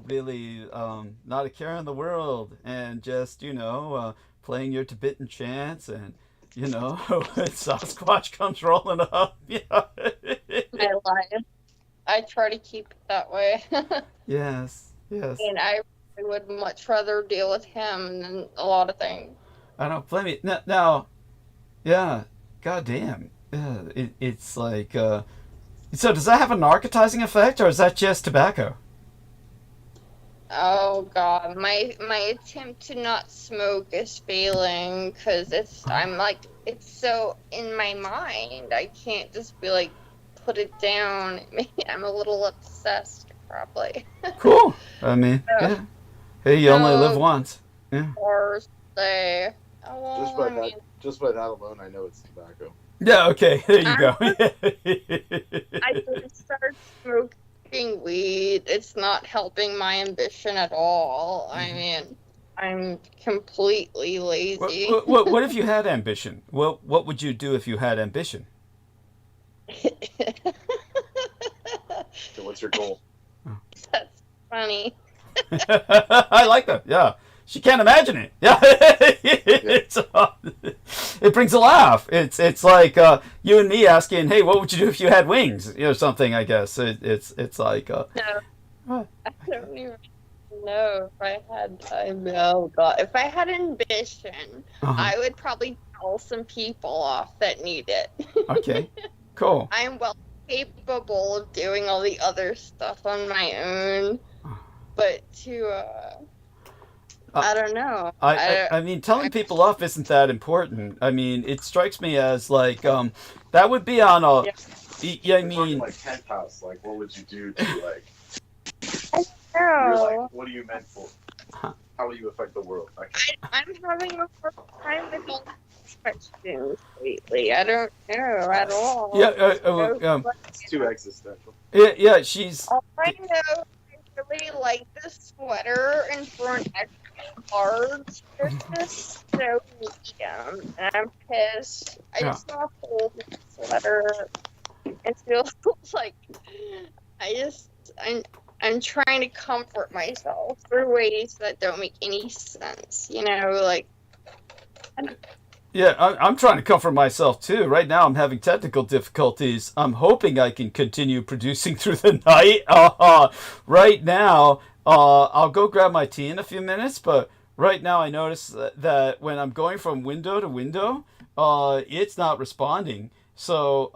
Really not a care in the world, and just playing your Tibetan chants, and when Sasquatch comes rolling up. My life. I try to keep it that way. Yes. And I would much rather deal with him than a lot of things. I don't blame you. Now, yeah, goddamn. Yeah, it's like, so does that have a narcotizing effect, or is that just tobacco? Oh God, my attempt to not smoke is failing because it's so in my mind. I can't just be like, put it down. I'm a little obsessed, probably. Cool. Yeah. Hey, you only live once. Yeah. Or say, just by that alone, I know it's tobacco. Yeah. Okay. There you go. I did start smoking weed. It's not helping my ambition at all. I'm completely lazy. What if you had ambition? What would you do if you had ambition? So what's your goal? That's funny. I like that. Yeah, she can't imagine it. Yeah, it brings a laugh. It's like you and me asking, "Hey, what would you do if you had wings?" Something. I guess it's like. No, I don't even know if I had. Oh God, if I had ambition, I would probably tell some people off that need it. Okay, cool. I'm well capable of doing all the other stuff on my own. But I don't know. Telling people off isn't that important. It strikes me as like that would be on a. Yeah. Like penthouse. Like, what would you do to like? I know. You're like, what are you meant for? How will you affect the world? I'm having a hard time with all these questions lately. I don't know at all. Yeah. It's too existential. Yeah. She's. All I know. Really like this sweater, and for an extra large, it's just so medium, and I'm pissed. I just want to hold the sweater and feel like I'm trying to comfort myself through ways that don't make any sense, Yeah, I'm trying to comfort myself too. Right now I'm having technical difficulties. I'm hoping I can continue producing through the night. Right now, I'll go grab my tea in a few minutes, but right now I notice that when I'm going from window to window, it's not responding. So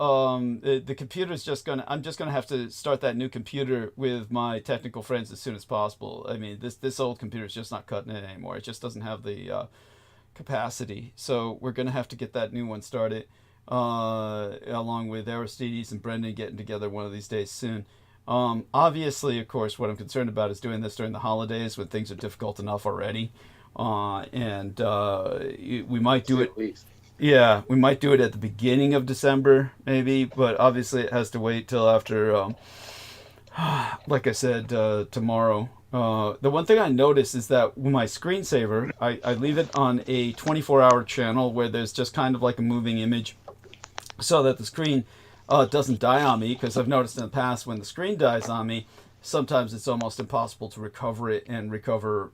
the computer's I'm just gonna have to start that new computer with my technical friends as soon as possible. This old computer's just not cutting it anymore. It just doesn't have the capacity, so we're gonna have to get that new one started along with Aristides and Brendan getting together one of these days soon. Obviously, of course, what I'm concerned about is doing this during the holidays when things are difficult enough already, and we might do it. Yeah, we might do it at the beginning of December, maybe, but obviously it has to wait till after, like I said, tomorrow. The one thing I noticed is that with my screensaver, I leave it on a 24-hour channel where there's just kind of like a moving image so that the screen doesn't die on me, because I've noticed in the past when the screen dies on me, sometimes it's almost impossible to recover it and recover,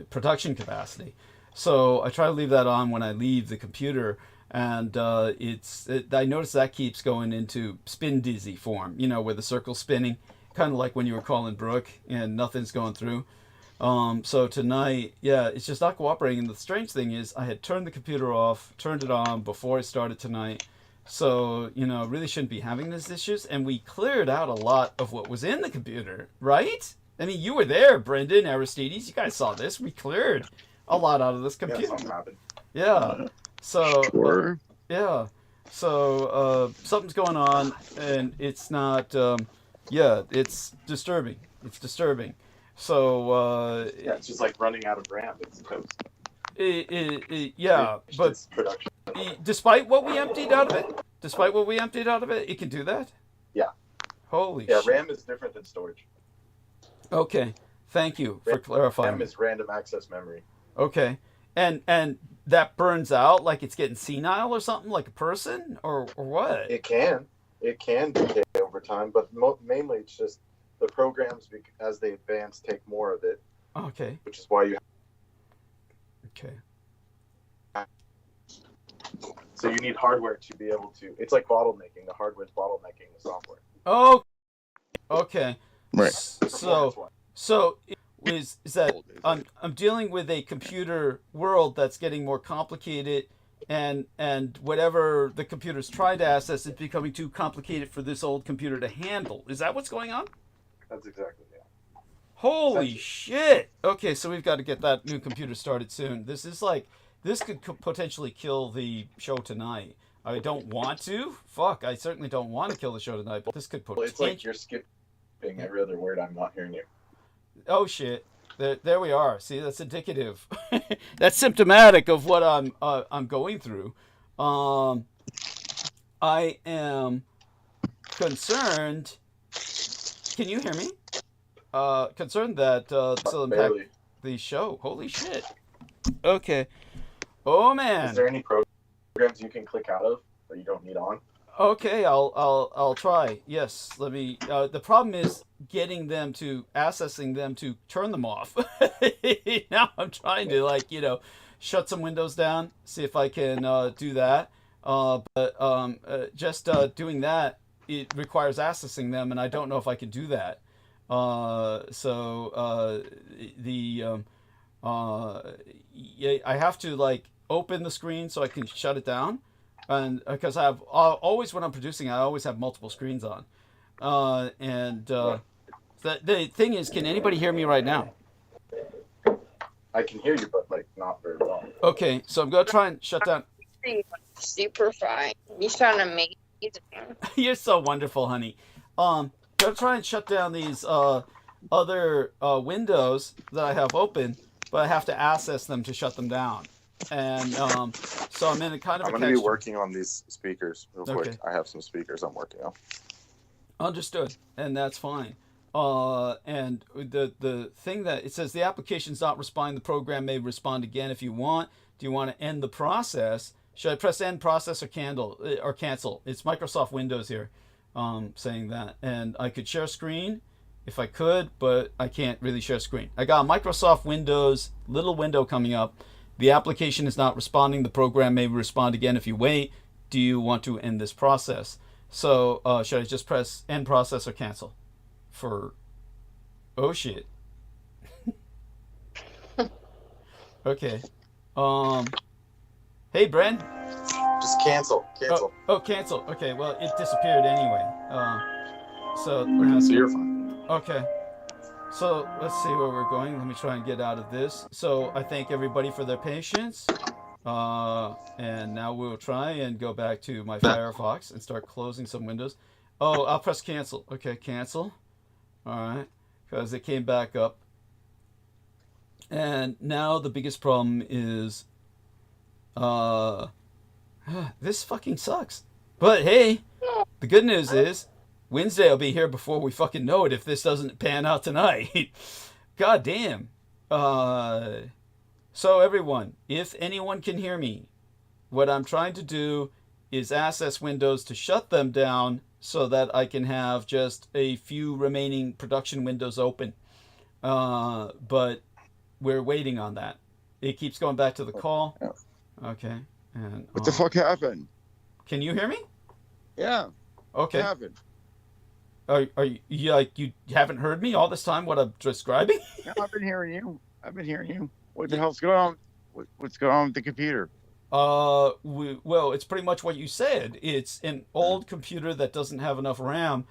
production capacity. So I try to leave that on when I leave the computer, and I notice that keeps going into spin dizzy form, where the circle's spinning, kind of like when you were calling Brooke and nothing's going through. So tonight, yeah, it's just not cooperating. And the strange thing is I had turned the computer off, turned it on before I started tonight. So, really shouldn't be having these issues. And we cleared out a lot of what was in the computer, right? I mean, you were there, Brendan, Aristides. You guys saw this. We cleared a lot out of this computer. Yeah, something happened. Yeah. So, Sure. yeah. So, something's going on, and it's not, it's disturbing. It's disturbing. So, Yeah, it's just like running out of RAM. It's toast. yeah, but It's production. despite what we emptied out of it, it can do that? Yeah. Holy Yeah, shit. RAM is different than storage. Okay. Thank you for clarifying. RAM is random access memory. Okay. And that burns out like it's getting senile or something, like a person, or what? It can decay over time, but mainly it's just the programs, as they advance, take more of it. Okay. Which is why you. Okay. So you need hardware to be able to. It's like bottlenecking. The hardware's bottlenecking the software. Oh. Okay. Right. So is that I'm dealing with a computer world that's getting more complicated, and whatever the computer's trying to access is becoming too complicated for this old computer to handle. Is that what's going on? That's exactly, yeah. Holy shit! Okay, so we've got to get that new computer started soon. This could potentially kill the show tonight. I don't want to. Fuck, I certainly don't want to kill the show tonight, but this could potentially. Well, it's like you're skipping every other word. I'm not hearing you. Oh shit! There we are. See, that's indicative. That's symptomatic of what I'm going through. I am concerned. Can you hear me? Concerned that this will impact the show. Holy shit. Okay. Oh man. Is there any programs you can click out of that you don't need on? Okay, I'll try. Yes, let me. The problem is getting them to accessing them to turn them off. Now I'm trying to shut some windows down, see if I can do that. But just doing that, it requires accessing them, and I don't know if I can do that. I have to open the screen so I can shut it down, and because I have always when I'm producing, I always have multiple screens on. The thing is, can anybody hear me right now? I can hear you, but not very well. Okay, so I'm gonna try and shut down. Super fine. You sound amazing. You're so wonderful, honey. Gonna try and shut down these other windows that I have open, but I have to access them to shut them down. And so I'm in a kind of. I'm going to be working on these speakers real quick. I have some speakers I'm working on. Understood, and that's fine. And the thing that it says, the application's not responding, the program may respond again if you want. Do you want to end the process? Should I press end process or cancel? It's Microsoft Windows here saying that. And I could share screen if I could, but I can't really share screen. I got a Microsoft Windows little window coming up. The application is not responding. The program may respond again if you wait. Do you want to end this process? So should I just press end process or cancel? Oh shit. Okay. Hey, Bren. Just cancel. Oh, cancel. Okay, well, it disappeared anyway. So you're fine. Okay. So let's see where we're going. Let me try and get out of this. So I thank everybody for their patience. And now we'll try and go back to my Firefox and start closing some windows. Oh, I'll press cancel. Okay, cancel. All right, because it came back up. And now the biggest problem is This fucking sucks. But hey, the good news is Wednesday will be here before we fucking know it if this doesn't pan out tonight. God damn. So everyone, if anyone can hear me, what I'm trying to do is access Windows to shut them down so that I can have just a few remaining production windows open. But we're waiting on that. It keeps going back to the call. Okay. And What the fuck happened? Can you hear me? Yeah. Okay. What happened? Are you like you haven't heard me all this time? What I'm describing? No, I've been hearing you. What the hell's going on? What's going on with the computer? Well, it's pretty much what you said. It's an old computer that doesn't have enough RAM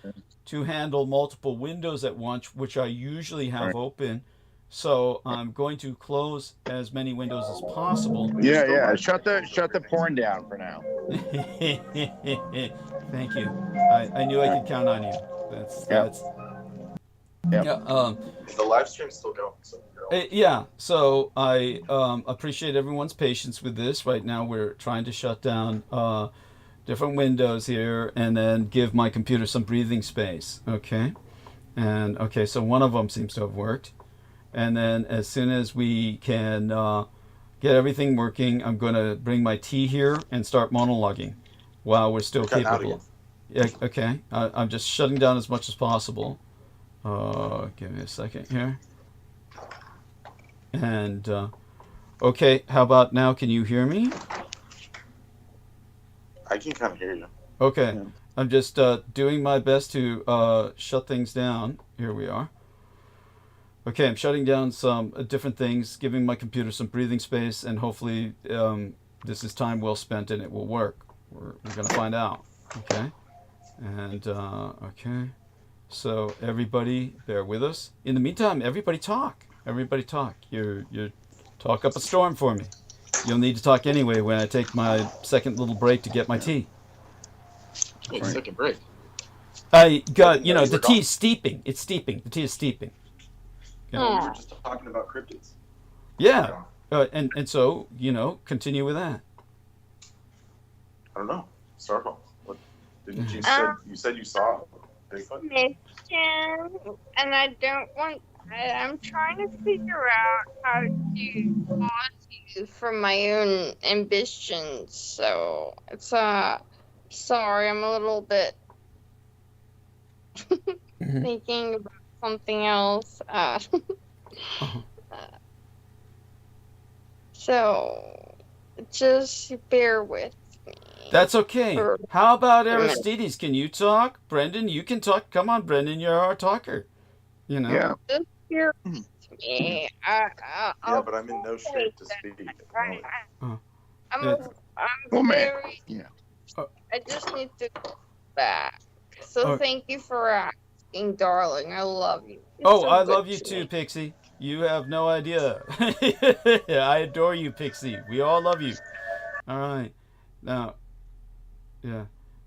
to handle multiple windows at once, which I usually have open. So I'm going to close as many windows as possible. Yeah. Shut the porn down for now. Thank you. I knew I could count on you. That's. Yeah. The live stream's still going. So yeah. So I appreciate everyone's patience with this. Right now we're trying to shut down different windows here and then give my computer some breathing space. Okay. And okay, so one of them seems to have worked. And then as soon as we can get everything working, I'm going to bring my tea here and start monologuing while we're still capable. Yeah, okay. I'm just shutting down as much as possible. Give me a second here. And, okay, how about now? Can you hear me? I can kind of hear you. Okay. Yeah. I'm just doing my best to shut things down. Here we are. Okay, I'm shutting down some different things, giving my computer some breathing space, and hopefully this is time well spent and it will work. We're going to find out. Okay. And, okay. So everybody, bear with us. In the meantime, everybody talk. Everybody talk. You talk up a storm for me. You'll need to talk anyway when I take my second little break to get my tea. Wait, second break? I got, the tea is steeping. It's steeping. The tea is steeping. We were just talking about cryptids. Yeah. And so, continue with that. I don't know. Start off. What didn't you said you saw Bigfoot? Mission, and I'm trying to figure out how to pause you from my own ambitions. So it's sorry, I'm a little bit thinking about something else. So just bear with me. That's okay. How about Aristides? Can you talk? Brendan, you can talk. Come on, Brendan, you're our talker. Yeah. Just bear with me. Yeah, but I'm in no shape to speak. I just need to go back. So thank you for asking, darling. I love you. I love you too, Pixie. You have no idea. I adore you, Pixie. We all love you. All right. Now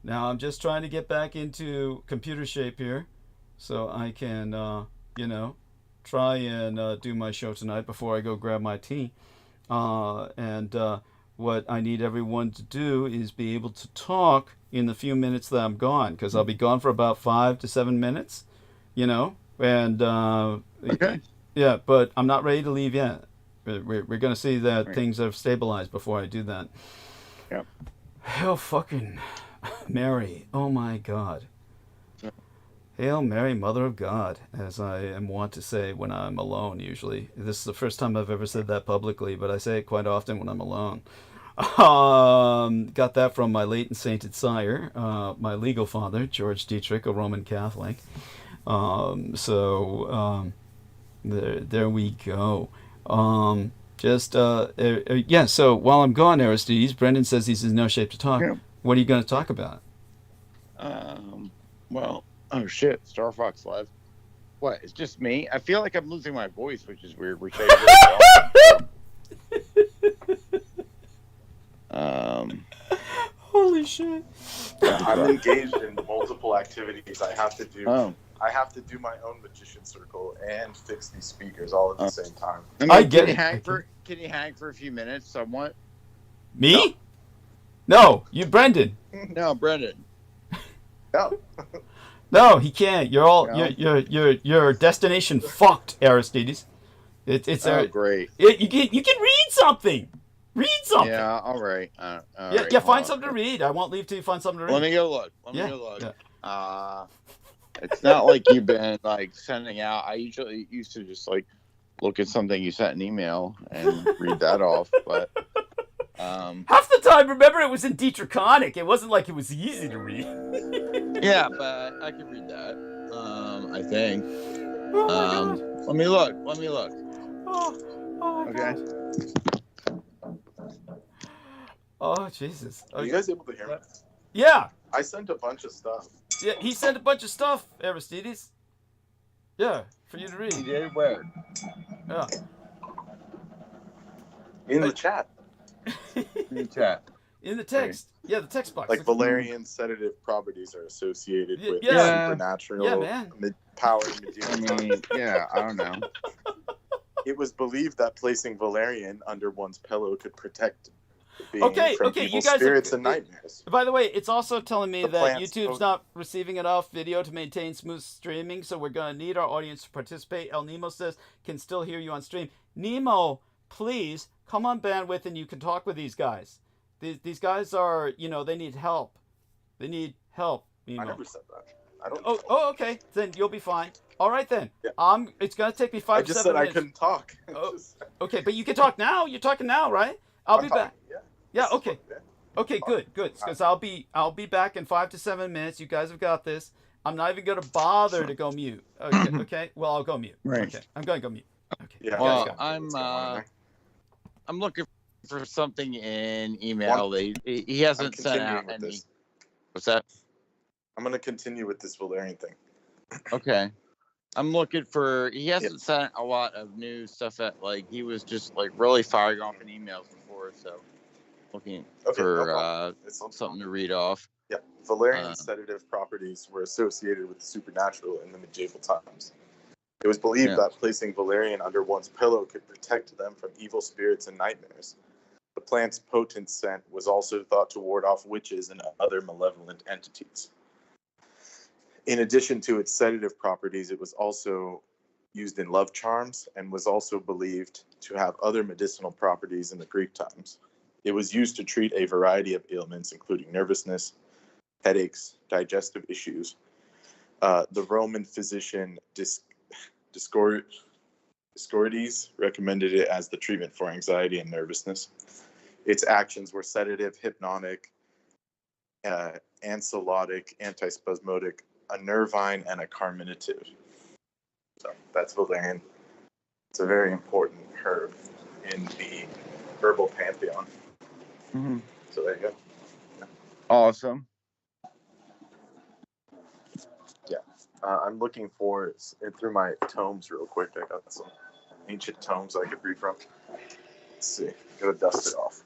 I'm just trying to get back into computer shape here so I can, try and do my show tonight before I go grab my tea. What I need everyone to do is be able to talk in the few minutes that I'm gone, because I'll be gone for about 5 to 7 minutes, and okay. Yeah, but I'm not ready to leave yet. We're going to see that things have stabilized before I do that. Yep. Hail fucking Mary. Oh my God. Hail Mary, Mother of God, as I am wont to say when I'm alone usually. This is the first time I've ever said that publicly, but I say it quite often when I'm alone. Got that from my late and sainted sire, my legal father, George Dietrich, a Roman Catholic. There we go. So while I'm gone, Aristides, Brendan says he's in no shape to talk. Yeah. What are you going to talk about? Oh shit, Star Fox Live. What? It's just me? I feel like I'm losing my voice, which is weird. Holy shit. Yeah, I'm engaged in multiple activities. I have to do my own magician circle and fix these speakers all at the same time. I mean, can you hang for a few minutes somewhat? Me? No, you Brendan. No, Brendan. No. No, he can't. You're all No. your destination fucked, Aristides. It's Great. you can read something. Read something. Yeah, all right. Yeah, find something to read. I won't leave till you find something to read. Let me go look. Yeah. It's not like you've been like sending out. I usually used to just like look at something you sent an email and read that off, but half the time, remember, it was in Dietrichonic. It wasn't like it was easy to read. yeah, but I can read that. I think. Oh my God. Let me look. Oh my Okay. God. Oh Jesus. Are you guys able to hear me? Yeah. I sent a bunch of stuff. Yeah, he sent a bunch of stuff, Aristides. Yeah, for you to read. You did where? Yeah. In the chat. In the chat. In the text. Yeah, the text box. Like valerian sedative properties are associated with yeah. supernatural Yeah, man. power and medieval Yeah, I don't know. It was believed that placing valerian under one's pillow could protect being from evil you guys spirits and nightmares. By the way, it's also telling me The that plants YouTube's not receiving enough video to maintain smooth streaming, so we're going to need our audience to participate. El Nemo says, can still hear you on stream. Nemo, please, come on bandwidth and you can talk with these guys. These guys are, they need help. They need help, Nemo. I never said that. I don't Oh, okay. Then you'll be fine. All right, then. Yeah. It's going to take me 5 to 7 minutes. I just said I couldn't talk. Okay, but you can talk now. You're talking now, right? I'll be back. Yeah, okay. Yeah. Okay, good. Because I'll be back in 5 to 7 minutes. You guys have got this. I'm not even gonna bother to go mute. Okay, okay. Well, I'll go mute. Right. Okay, I'm gonna go mute. Okay. Yeah. Well, I'm looking for something in email. He hasn't sent out any. What's that? I'm gonna continue with this valerian thing. Okay. I'm looking for. He hasn't sent a lot of new stuff. He was just like really firing off in emails before. So looking for something to read off. Yeah, valerian sedative properties were associated with the supernatural in the medieval times. It was believed that placing valerian under one's pillow could protect them from evil spirits and nightmares. The plant's potent scent was also thought to ward off witches and other malevolent entities. In addition to its sedative properties, it was also used in love charms and was also believed to have other medicinal properties in the Greek times. It was used to treat a variety of ailments, including nervousness, headaches, digestive issues. The Roman physician Dioscorides recommended it as the treatment for anxiety and nervousness. Its actions were sedative, hypnotic, anxiolytic, antispasmodic, a nervine, and a carminative. So that's valerian. It's a very important herb in the herbal pantheon. Mm-hmm. So there you go. Awesome. Yeah. I'm looking for through my tomes real quick. I got some ancient tomes I could read from. Let's see. Gotta dust it off.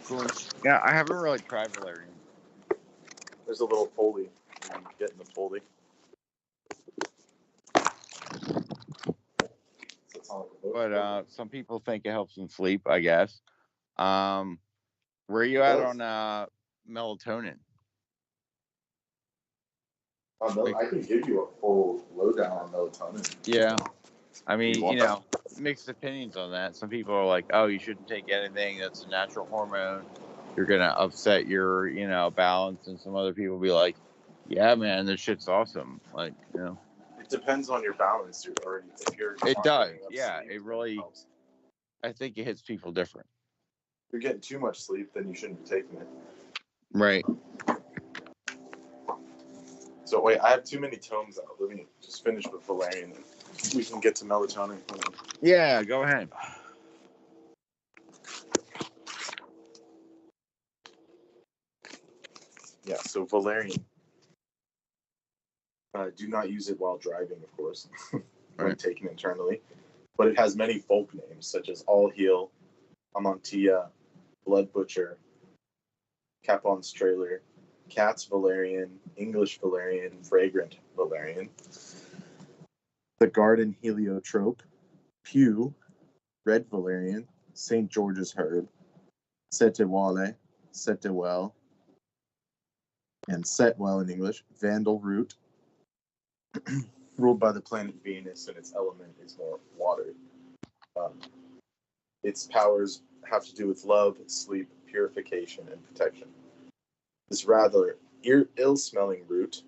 Cool. Yeah, I haven't really tried valerian. There's a little foldy. You can get in the foldy. But some people think it helps them sleep, I guess. Where are you at on melatonin? I can give you a full lowdown on melatonin. Yeah. I mean, mixed opinions on that. Some people are like, oh, you shouldn't take anything that's a natural hormone. You're going to upset your, balance. And some other people be like, yeah, man, this shit's awesome. Like, It depends on your balance. It does. Yeah, it really, I think it hits people different. If you're getting too much sleep, then you shouldn't be taking it. Right. So wait, I have too many tomes out. Let me just finish with valerian and we can get to melatonin. Yeah, go ahead. Yeah, so valerian. Do not use it while driving, of course, when taken internally. But it has many folk names, such as All Heal, Amantia, Blood Butcher, Capon's Trailer, Cat's Valerian, English Valerian, Fragrant Valerian. the garden heliotrope, pew, red valerian, St. George's herb, setewale, setewell, and setwell in English, vandal root, ruled by the planet Venus, and its element is more water. Its powers have to do with love, sleep, purification, and protection. This rather ill-smelling root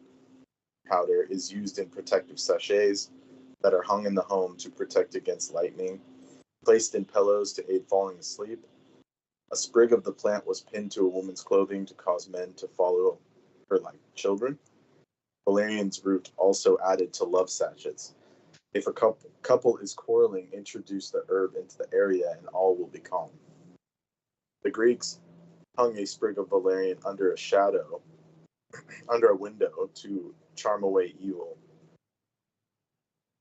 powder is used in protective sachets that are hung in the home to protect against lightning, placed in pillows to aid falling asleep. A sprig of the plant was pinned to a woman's clothing to cause men to follow her like children. Valerian's root also added to love sachets. If a couple is quarreling, introduce the herb into the area and all will be calm. The Greeks hung a sprig of valerian under a window to charm away evil.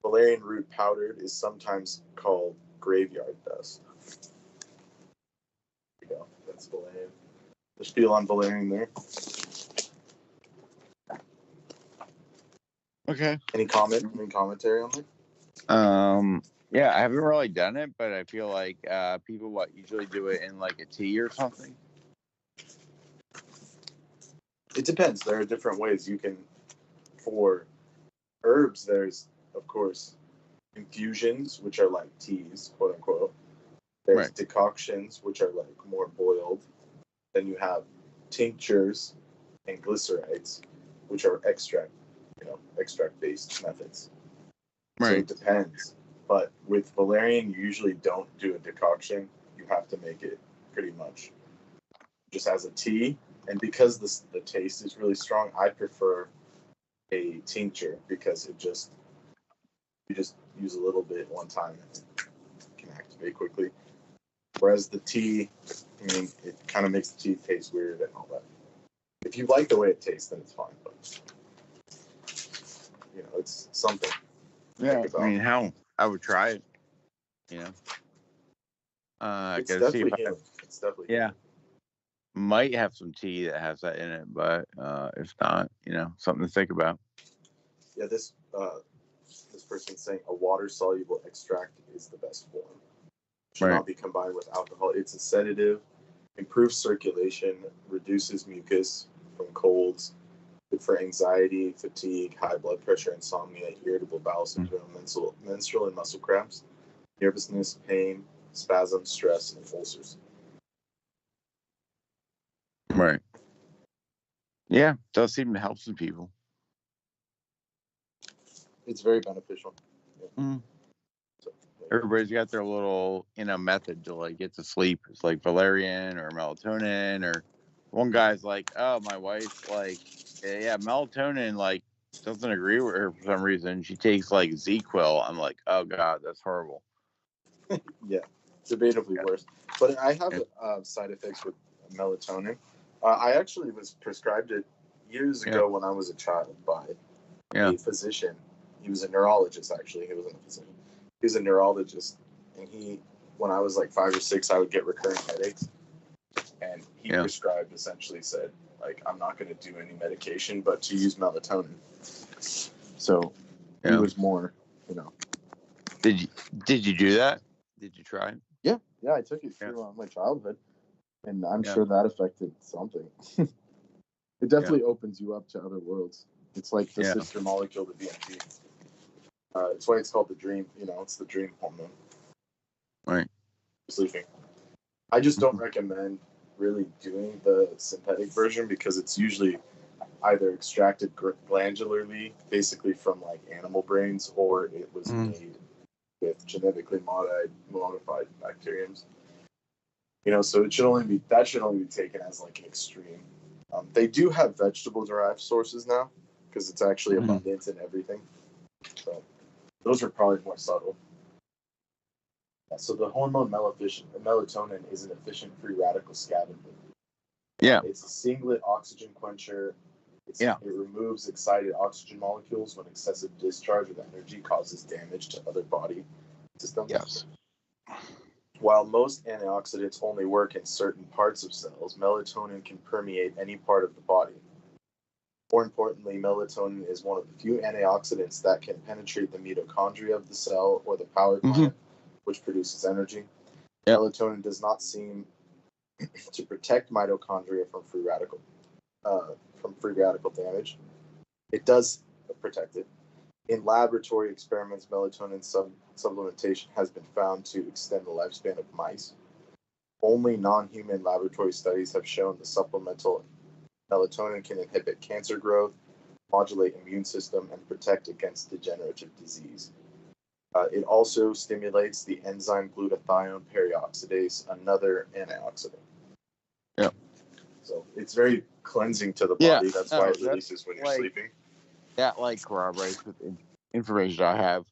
Valerian root powdered is sometimes called graveyard dust. There you go. That's valerian. The spiel on valerian there. Okay. Any commentary on that? Yeah, I haven't really done it, but I feel like people usually do it in like a tea or something. It depends. There are different ways you can. For herbs, there's of course infusions, which are like teas, quote unquote. There's Right. decoctions, which are like more boiled. Then you have tinctures and glycerites, which are extract-based methods. So it depends. But with valerian, you usually don't do a decoction. You have to make it pretty much just as a tea. And because the taste is really strong, I prefer a tincture because you just use a little bit one time and it can activate quickly. Whereas the tea, I mean, it kind of makes the tea taste weird and all that. If you like the way it tastes, then it's fine. But it's something. Yeah, I mean, I would try it. It's Gotta see if definitely healing. It's definitely yeah. Might have some tea that has that in it, but if not, something to think about. Yeah, this person's saying a water-soluble extract is the best form. Should not be combined with alcohol. It's a sedative, improves circulation, reduces mucus from colds, good for anxiety, fatigue, high blood pressure, insomnia, irritable bowel syndrome, menstrual and muscle cramps, nervousness, pain, spasms, stress, and ulcers. Right. Yeah, does seem to help some people. It's very beneficial. Yeah. Mm. Everybody's got their little, method to get to sleep. It's like valerian or melatonin, or one guy's like, oh, my wife, melatonin, doesn't agree with her for some reason. She takes ZQuil. I'm like, oh God, that's horrible. Yeah, debatably worse. But I have side effects with melatonin. I actually was prescribed it years ago when I was a child by a physician. He was a neurologist, actually. He wasn't a physician. He was a neurologist. And when I was 5 or 6, I would get recurrent headaches. And he prescribed, essentially said, I'm not going to do any medication, but to use melatonin. So he was more, Did you do that? Did you try it? Yeah, I took it through my childhood, and I'm sure that affected something. It definitely opens you up to other worlds. It's like the sister molecule to DMT. It's why it's called the dream. It's the dream hormone. Right. Sleeping. I just don't recommend really doing the synthetic version because it's usually either extracted glandularly, basically from animal brains, or it was made with genetically modified bacteriums. So it should only be taken as an extreme. They do have vegetable-derived sources now because it's actually abundant in everything. So those are probably more subtle. So the hormone melatonin is an efficient free radical scavenger. Yeah. It's a singlet oxygen quencher. It removes excited oxygen molecules when excessive discharge of energy causes damage to other body systems. Yes. While most antioxidants only work in certain parts of cells, melatonin can permeate any part of the body. More importantly, melatonin is one of the few antioxidants that can penetrate the mitochondria of the cell or the power plant, which produces energy. Yep. Melatonin does not seem to protect mitochondria from free radical damage. It does protect it. In laboratory experiments, melatonin supplementation has been found to extend the lifespan of mice. Only non-human laboratory studies have shown the supplemental melatonin can inhibit cancer growth, modulate immune system, and protect against degenerative disease. It also stimulates the enzyme glutathione peroxidase, another antioxidant. Yeah. So it's very cleansing to the body. That's why it releases when you're sleeping. That corroborates with information I have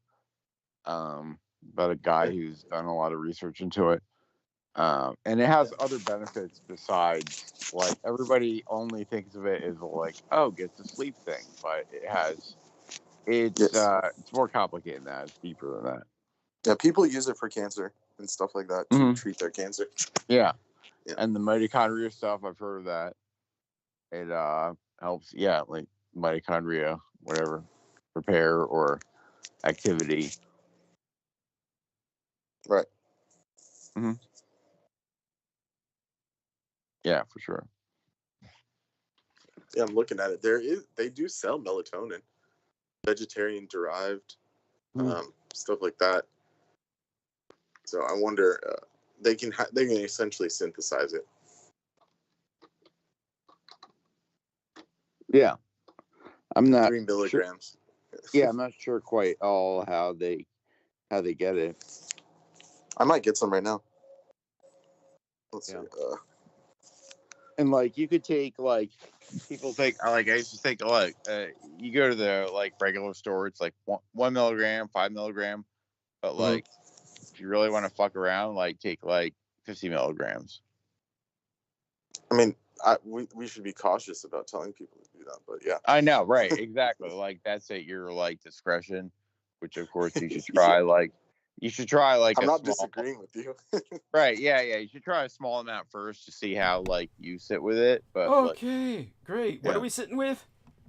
about a guy who's done a lot of research into it. And it has other benefits besides, everybody only thinks of it as get to sleep thing, but it's more complicated than that. It's deeper than that. Yeah, people use it for cancer and stuff like that to treat their cancer. Yeah. And the mitochondria stuff, I've heard of that. It helps, mitochondria, whatever, repair or activity. Right. Mm-hmm. Yeah, for sure. Yeah, I'm looking at it. They do sell melatonin, vegetarian derived, stuff like that. So I wonder, they can essentially synthesize it. Yeah, I'm not 3 milligrams. Sure. Yeah, I'm not sure quite all how they get it. I might get some right now. Let's see. And you could take people think I used to think you go to the regular store, it's 1 milligram, 5 milligram, but if you really want to fuck around, take 50 milligrams. I mean, we should be cautious about telling people to do that, but yeah. I know, right? Exactly. That's at your discretion, which of course you should try. You should try I'm not disagreeing with you. Right? Yeah. You should try a small amount first to see how you sit with it. But okay, great. What are we sitting with?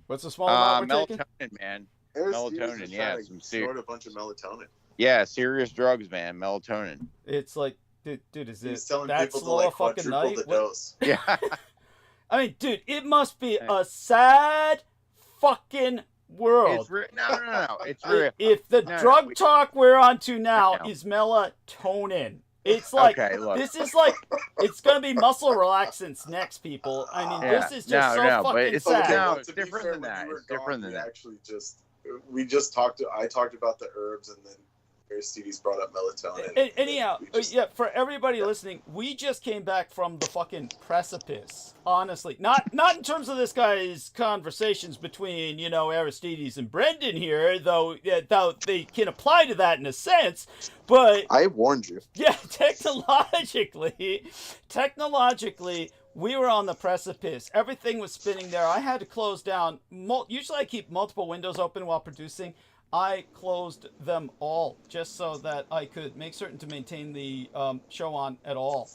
What's the small amount we're taking? Melatonin, man. Melatonin, yeah. Snort a bunch of melatonin. Yeah, serious drugs, man. Melatonin. It's dude, is it telling that people slow to a fucking night? The dose. Yeah. I mean, dude, it must be a sad fucking world. It's no. It's real. If the drug talk we're on to now is melatonin, it's this is it's gonna be muscle relaxants next, people. I mean, this is just fucking sad. No, it's different than that. It's different than that. Actually, I talked about the herbs, and then Aristides brought up melatonin. Anyhow, for everybody listening, we just came back from the fucking precipice. Honestly, not in terms of this guy's conversations between Aristides and Brendan here, though they can apply to that in a sense. But I warned you. Yeah, technologically, we were on the precipice. Everything was spinning there. I had to close down. Usually, I keep multiple windows open while producing. I closed them all just so that I could make certain to maintain the show on at all.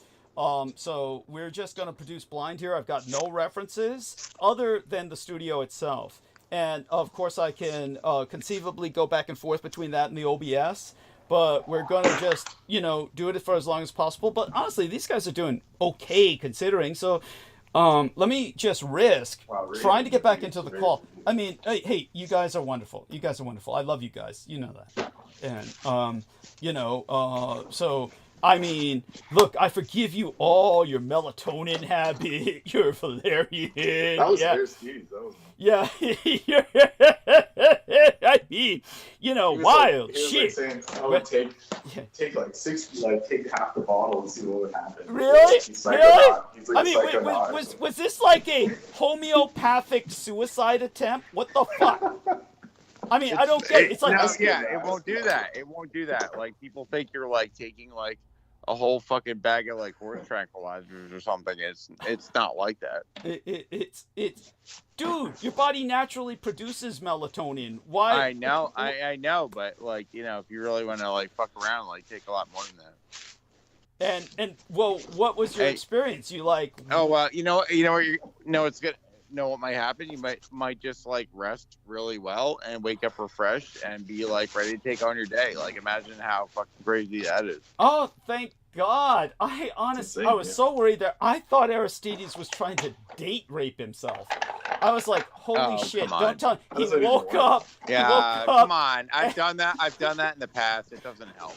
So we're just going to produce blind here. I've got no references other than the studio itself. And, of course, I can conceivably go back and forth between that and the OBS. But we're going to just, do it for as long as possible. But, honestly, these guys are doing okay considering. So let me just risk trying to get back into the call. I mean, hey, you guys are wonderful. I love you guys. You know that. And, so, I mean, look, I forgive you all your melatonin habit, your valerian. That was Aristides. Yeah. I mean, wild shit. Saying, I would take 60, take half the bottle and see what would happen. Really? Really? I mean, was this like a homeopathic suicide attempt? What the fuck? I mean, I don't get it. It's it won't do that. It won't do that. People think you're taking a whole fucking bag of horse tranquilizers or something. It's not like that. It's dude, your body naturally produces melatonin. Why? I know, but if you really want to fuck around, take a lot more than that. And well, what was your experience? You Oh well, it's good. know what might happen. You might just like rest really well and wake up refreshed and be like ready to take on your day. Like imagine how fucking crazy that is. Oh, thank God. I honestly, I was so worried that I thought Aristides was trying to date rape himself. I was like, holy shit, don't tell him. He woke up. Yeah, come on. I've done that. I've done that in the past. It doesn't help.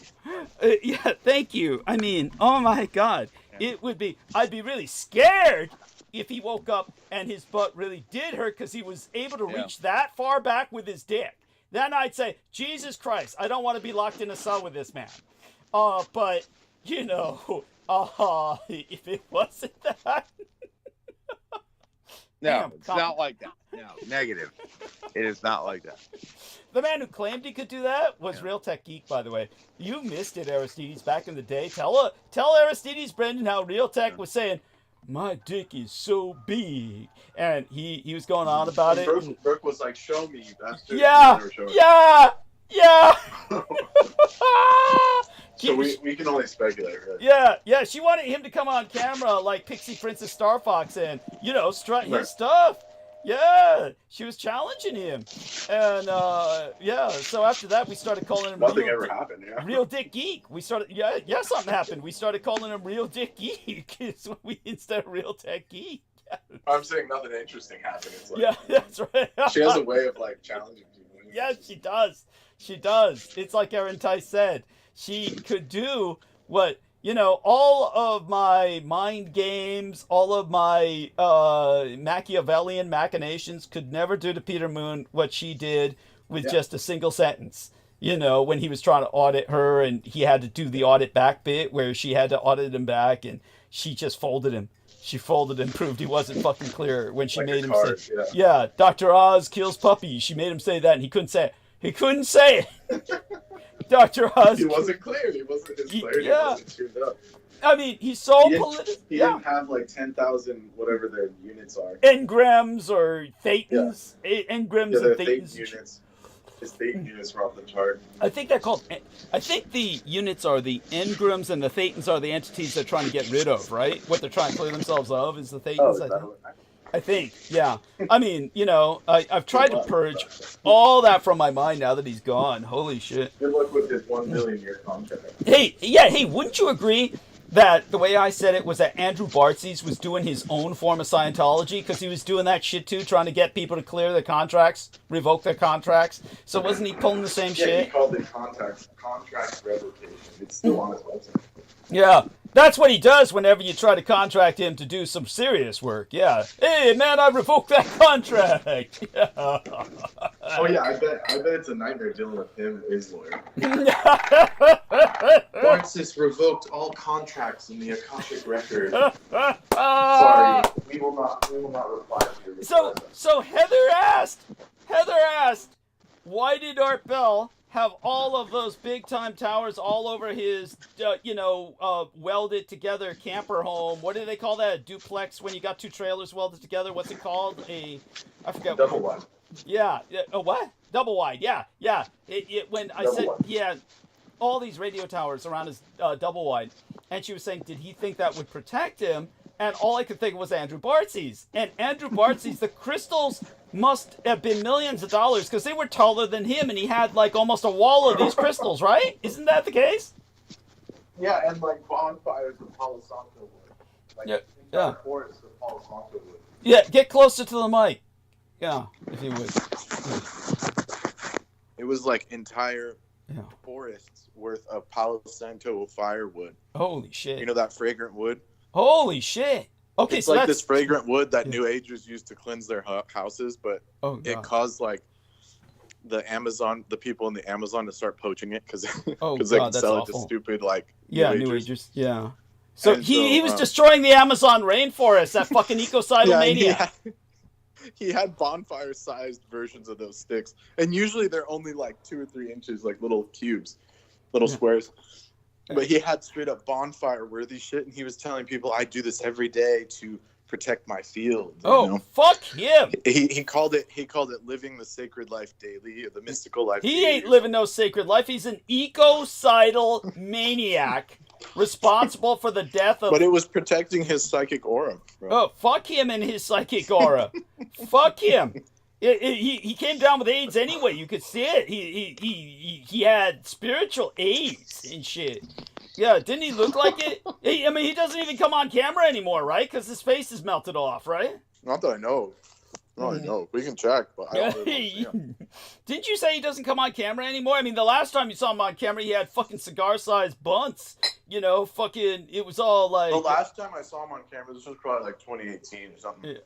Yeah, thank you. I mean, oh my God. It would be, I'd be really scared if he woke up and his butt really did hurt because he was able to reach that far back with his dick. Then I'd say, Jesus Christ, I don't want to be locked in a cell with this man. But, you know, if it wasn't that. No, it's not like that. No, negative. It is not like that. The man who claimed he could do that was Real Tech Geek, by the way. You missed it, Aristides, back in the day. Tell Aristides, Brendan, how Real Tech was saying, my dick is so big. And he was going on about it. Brooke was like, show me, you bastard. Yeah. So we can only speculate, right? Yeah, she wanted him to come on camera like Pixie Princess Star Fox and, you know, strut his stuff. Yeah, she was challenging him. And, so after that, we started calling him Nothing ever happened, Real Dick Geek. We started, something happened. We started calling him Real Dick Geek instead of Real Tech Geek. I'm saying nothing interesting happened. It's like, yeah, that's right. She has a way of, like, challenging people. Yes, she does. She does. It's like Aaron Tice said. She could do what, you know, all of my mind games, all of my Machiavellian machinations could never do to Peter Moon what she did with just a single sentence. You know, when he was trying to audit her and he had to do the audit back bit where she had to audit him back and she just folded him. She folded and proved he wasn't fucking clear when she made him say, Dr. Oz kills puppies. She made him say that and he couldn't say it. He couldn't say it. Dr. Oz. He wasn't clear. He wasn't as clear. He wasn't tuned up. I mean, he's so political. He didn't have like 10,000 whatever their units are. Engrams or thetans. Engrams and thetans. Units. His thetan units were off the chart. I think they're called. I think the units are the engrams and the thetans are the entities they're trying to get rid of, right? What they're trying to clear themselves of is the thetans. I think, yeah. I mean, you know, I've tried to purge all that from my mind now that he's gone. Holy shit. Good luck with his 1 million year contract. Hey, wouldn't you agree that the way I said it was that Andrew Bartzies was doing his own form of Scientology because he was doing that shit too, trying to get people to clear their contracts, revoke their contracts. So wasn't he pulling the same shit? He called it contract revocation. It's still on his website. Yeah. That's what he does whenever you try to contract him to do some serious work. Yeah. Hey, man, I revoked that contract. Yeah. Oh, yeah, I bet it's a nightmare dealing with him and his lawyer. Bartzies revoked all contracts in the Akashic record. Sorry, we will not reply to your request. So Heather asked, why did Art Bell have all of those big-time towers all over his, welded together camper home? What do they call that? A duplex when you got two trailers welded together? What's it called? I forget. Double wide. Yeah. A what? Double wide. Yeah. When I said, all these radio towers around his double wide, and she was saying, did he think that would protect him? And all I could think of was Andrew Bartzies. And Andrew Bartzies, the crystals must have been millions of dollars because they were taller than him and he had like almost a wall of these crystals, right? Isn't that the case? Yeah, and like bonfires of Palo Santo wood. Like forests of Palo Santo wood. Yeah, get closer to the mic. Yeah, if you would. It was like entire forests worth of Palo Santo firewood. Holy shit. You know that fragrant wood? Holy shit. Okay, it's so like this fragrant wood that New Agers used to cleanse their houses, but it caused like the people in the Amazon to start poaching it because they could sell it to stupid New Agers. Yeah. So he was destroying the Amazon rainforest, that fucking ecocidal maniac. He had bonfire-sized versions of those sticks, and usually they're only like 2 or 3 inches, like little cubes, little squares. But he had straight up bonfire worthy shit, and he was telling people, I do this every day to protect my field. Fuck him. He called it living the sacred life daily, or the mystical life. He ain't living no sacred life. He's an ecocidal maniac responsible for the death of... But it was protecting his psychic aura, bro. Oh, fuck him and his psychic aura. Fuck him. He came down with AIDS anyway. You could see it. He had spiritual AIDS and shit. Yeah, didn't he look like it? I mean, he doesn't even come on camera anymore, right? Because his face is melted off, right? Not that I know. No, I know. We can check, but I don't really Didn't you say he doesn't come on camera anymore? I mean, the last time you saw him on camera, he had fucking cigar-sized bunts. You know, fucking, it was all like... The last time I saw him on camera, this was probably like 2018 or something.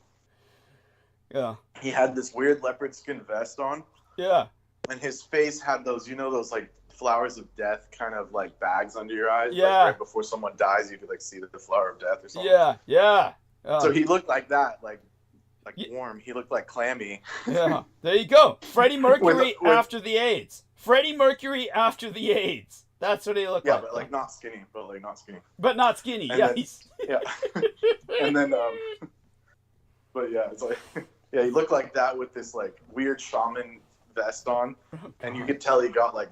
Yeah. He had this weird leopard skin vest on. Yeah. And his face had those, you know, those like flowers of death kind of like bags under your eyes. Yeah. Like right before someone dies, you could like see the flower of death or something. Yeah, yeah. So he looked like that, like warm. He looked like clammy. Yeah. There you go. Freddie Mercury after the AIDS. Freddie Mercury after the AIDS. That's what he looked like. Yeah, but like not skinny. But not skinny. And yeah. Then, yeah. And then, but yeah, it's like, yeah, he looked like that with this like weird shaman vest on, and you could tell he got like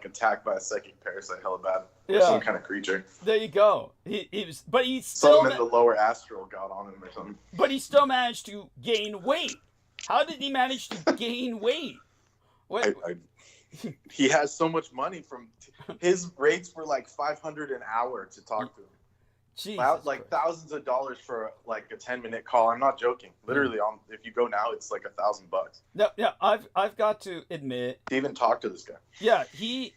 attacked by a psychic parasite hella bad. Or some kind of creature. There you go. He was, but he still... Something in the lower astral got on him or something. But he still managed to gain weight. How did he manage to gain weight? What? He has so much money from... His rates were like $500 an hour to talk to him. Like thousands of dollars for like a 10-minute call. I'm not joking. Literally, if you go now, it's like $1,000. No, yeah, I've got to admit. To even talk to this guy. Yeah, he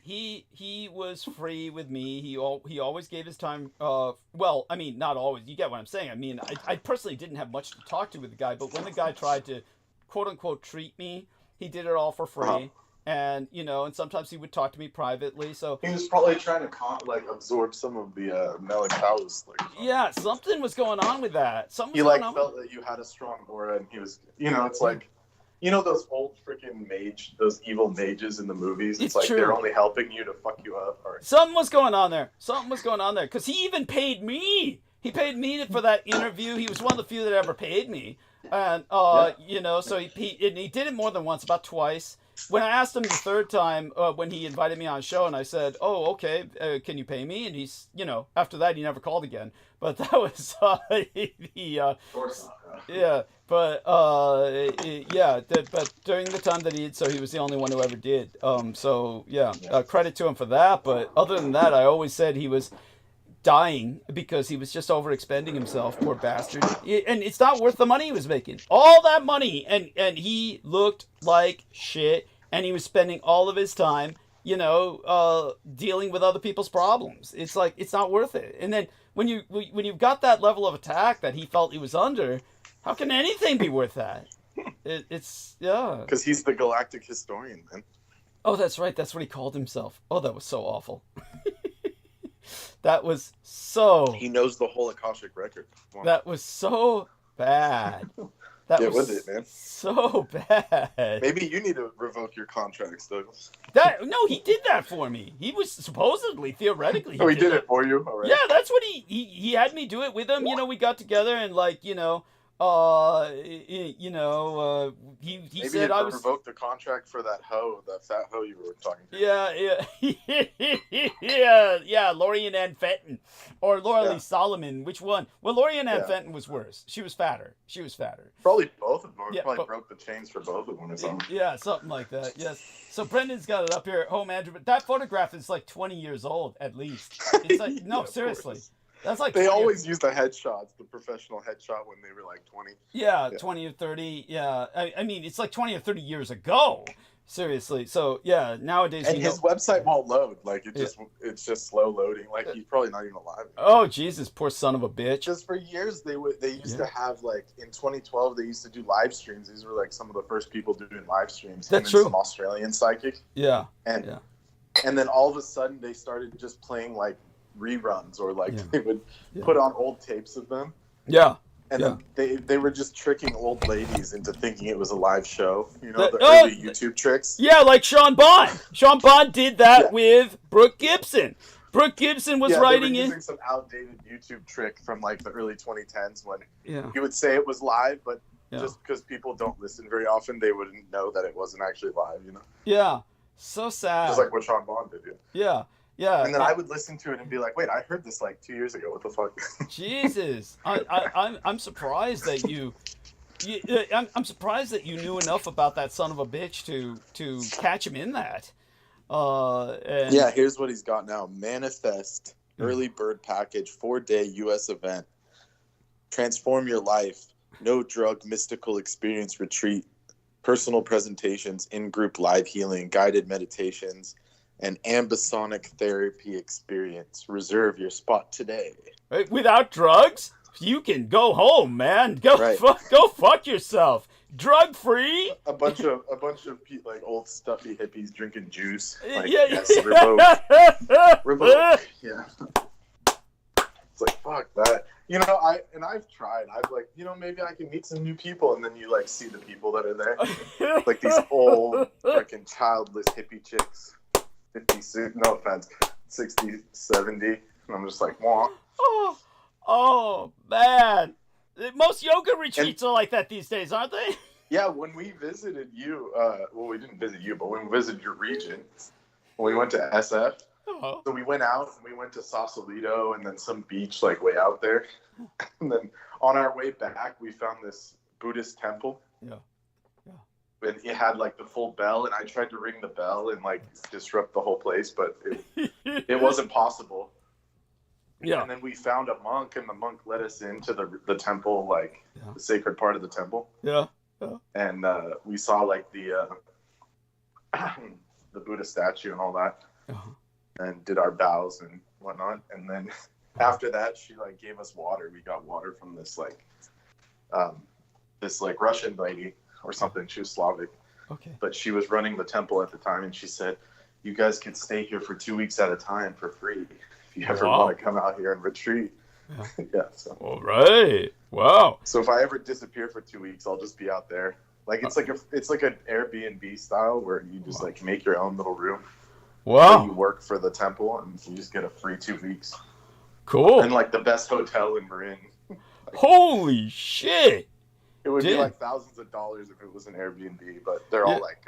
was free with me. He always gave his time. Well, I mean, not always. You get what I'm saying. I mean, I personally didn't have much to talk to with the guy, but when the guy tried to, quote unquote, treat me, he did it all for free. And, you know, and sometimes he would talk to me privately, so... He was probably trying to, absorb some of the Melancholis. Yeah, something was going on with that. He, felt that you had a strong aura, and he was... You know, it's like... You know those old freaking those evil mages in the movies? It's like true. They're only helping you to fuck you up. Or... Something was going on there. Because he even paid me. He paid me for that interview. He was one of the few that ever paid me. And, you know, so he did it more than once, about twice. When I asked him the third time, when he invited me on a show, and I said, "Oh, okay, can you pay me?" And he's, you know, after that he never called again. But that was of course not. Yeah, but but during the time that he was the only one who ever did. So yeah, credit to him for that. But other than that, I always said he was dying because he was just overexpending himself, poor bastard. And it's not worth the money he was making. All that money, and he looked like shit, and he was spending all of his time, you know, dealing with other people's problems. It's like, it's not worth it. And then when you've got that level of attack that he felt he was under, how can anything be worth that? It's because he's the galactic historian, man. Oh, that's right. That's what he called himself. Oh, that was so awful. That was so... He knows the whole Akashic record. Wow. That was so bad. That was it, man. So bad. Maybe you need to revoke your contracts, Douglas. No, he did that for me. He was supposedly, theoretically... He did it for you? All right. Yeah, that's what he had me do it with him. What? You know, we got together and, like, you know... he maybe said I was revoked the contract for that fat hoe you were talking to. Yeah, Lori Ann Fenton or Laura Lee Solomon. Which one? Well, Lori Ann Fenton was worse. She was fatter. Probably both of them. Probably broke the chains for both of them or something. Yeah, something like that. Yes. So Brendan's got it up here at home, Andrew. But that photograph is like 20 years old at least. It's like no, seriously. That's like they always use the headshots, the professional headshot when they were like 20. Yeah, 20 or 30. Yeah, I mean, it's like 20 or 30 years ago. Seriously. So yeah, nowadays. And his website won't load. Like it's just slow loading. Like he's probably not even alive. Oh Jesus, poor son of a bitch. Just for years they used to have like in 2012 they used to do live streams. These were like some of the first people doing live streams. That's true. Some Australian psychic. Yeah. And then all of a sudden they started just playing like reruns or like they would put on old tapes of them. Yeah. And then they were just tricking old ladies into thinking it was a live show. You know, the early YouTube tricks. Yeah, like Sean Bond. Sean Bond did that with Brooke Gibson. Brooke Gibson was writing they were using some outdated YouTube trick from like the early 2010s when he would say it was live, but just because people don't listen very often, they wouldn't know that it wasn't actually live, you know? Yeah. So sad. Just like what Sean Bond did, Yeah. Yeah. And then I would listen to it and be like, wait, I heard this like 2 years ago. What the fuck? Jesus, I'm surprised that I'm surprised that you knew enough about that son of a bitch to catch him in that. And Yeah, here's what he's got now. Manifest early bird package 4-day U.S. event. Transform your life. No drug mystical experience retreat. Personal presentations, in-group live healing, guided meditations, and ambisonic therapy experience. Reserve your spot today. without drugs, you can go home, man. Go Right. go fuck yourself. Drug free. A bunch of like old stuffy hippies drinking juice. Like, Yeah. yes, revoke. Yeah. It's like, fuck that. You know, I've tried. I've like, you know, maybe I can meet some new people, and then you like see the people that are there, like these old freaking childless hippie chicks, 50, no offense, 60, 70, and I'm just like, wah. Oh man, most yoga retreats are like that these days, aren't they? Yeah, when we visited you, well, we didn't visit you, but when we visited your region, when we went to SF. Oh. So we went out and we went to Sausalito and then some beach like way out there. And then on our way back, we found this Buddhist temple. Yeah. And it had like the full bell, and I tried to ring the bell and like disrupt the whole place, but it wasn't possible. Yeah. And then we found a monk, and the monk led us into the temple, like the sacred part of the temple. Yeah. And we saw like the Buddha statue and all that. Uh-huh. And did our bows and whatnot, and then after that, she like gave us water. We got water from this Russian lady or something. She was Slavic, Okay. but she was running the temple at the time, and she said, "You guys can stay here for 2 weeks at a time for free if you ever Wow. want to come out here and retreat." Yeah. Yeah. So. All right. Wow. So if I ever disappear for 2 weeks, I'll just be out there. Like it's like an Airbnb style where you just like make your own little room. Wow. You work for the temple, and you just get a free 2 weeks. Cool. And like the best hotel in Marin. Holy shit. It would be Dude. like thousands of dollars if it was an Airbnb, but they're all like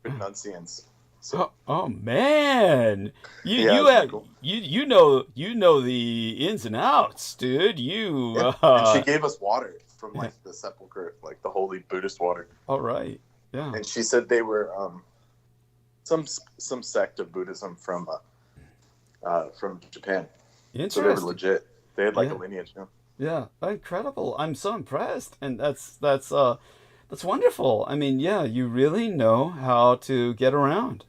renunciants. So Oh man. You Yeah, you it's have cool. you know the ins and outs, dude. You and she gave us water from like the sepulcher, like the holy Buddhist water. all right. Yeah. And she said they were some sect of Buddhism from Japan. So they were Interesting. legit. They had like Yeah. a lineage, you know? Yeah, incredible. I'm so impressed, and that's wonderful. I mean, yeah, you really know how to get around.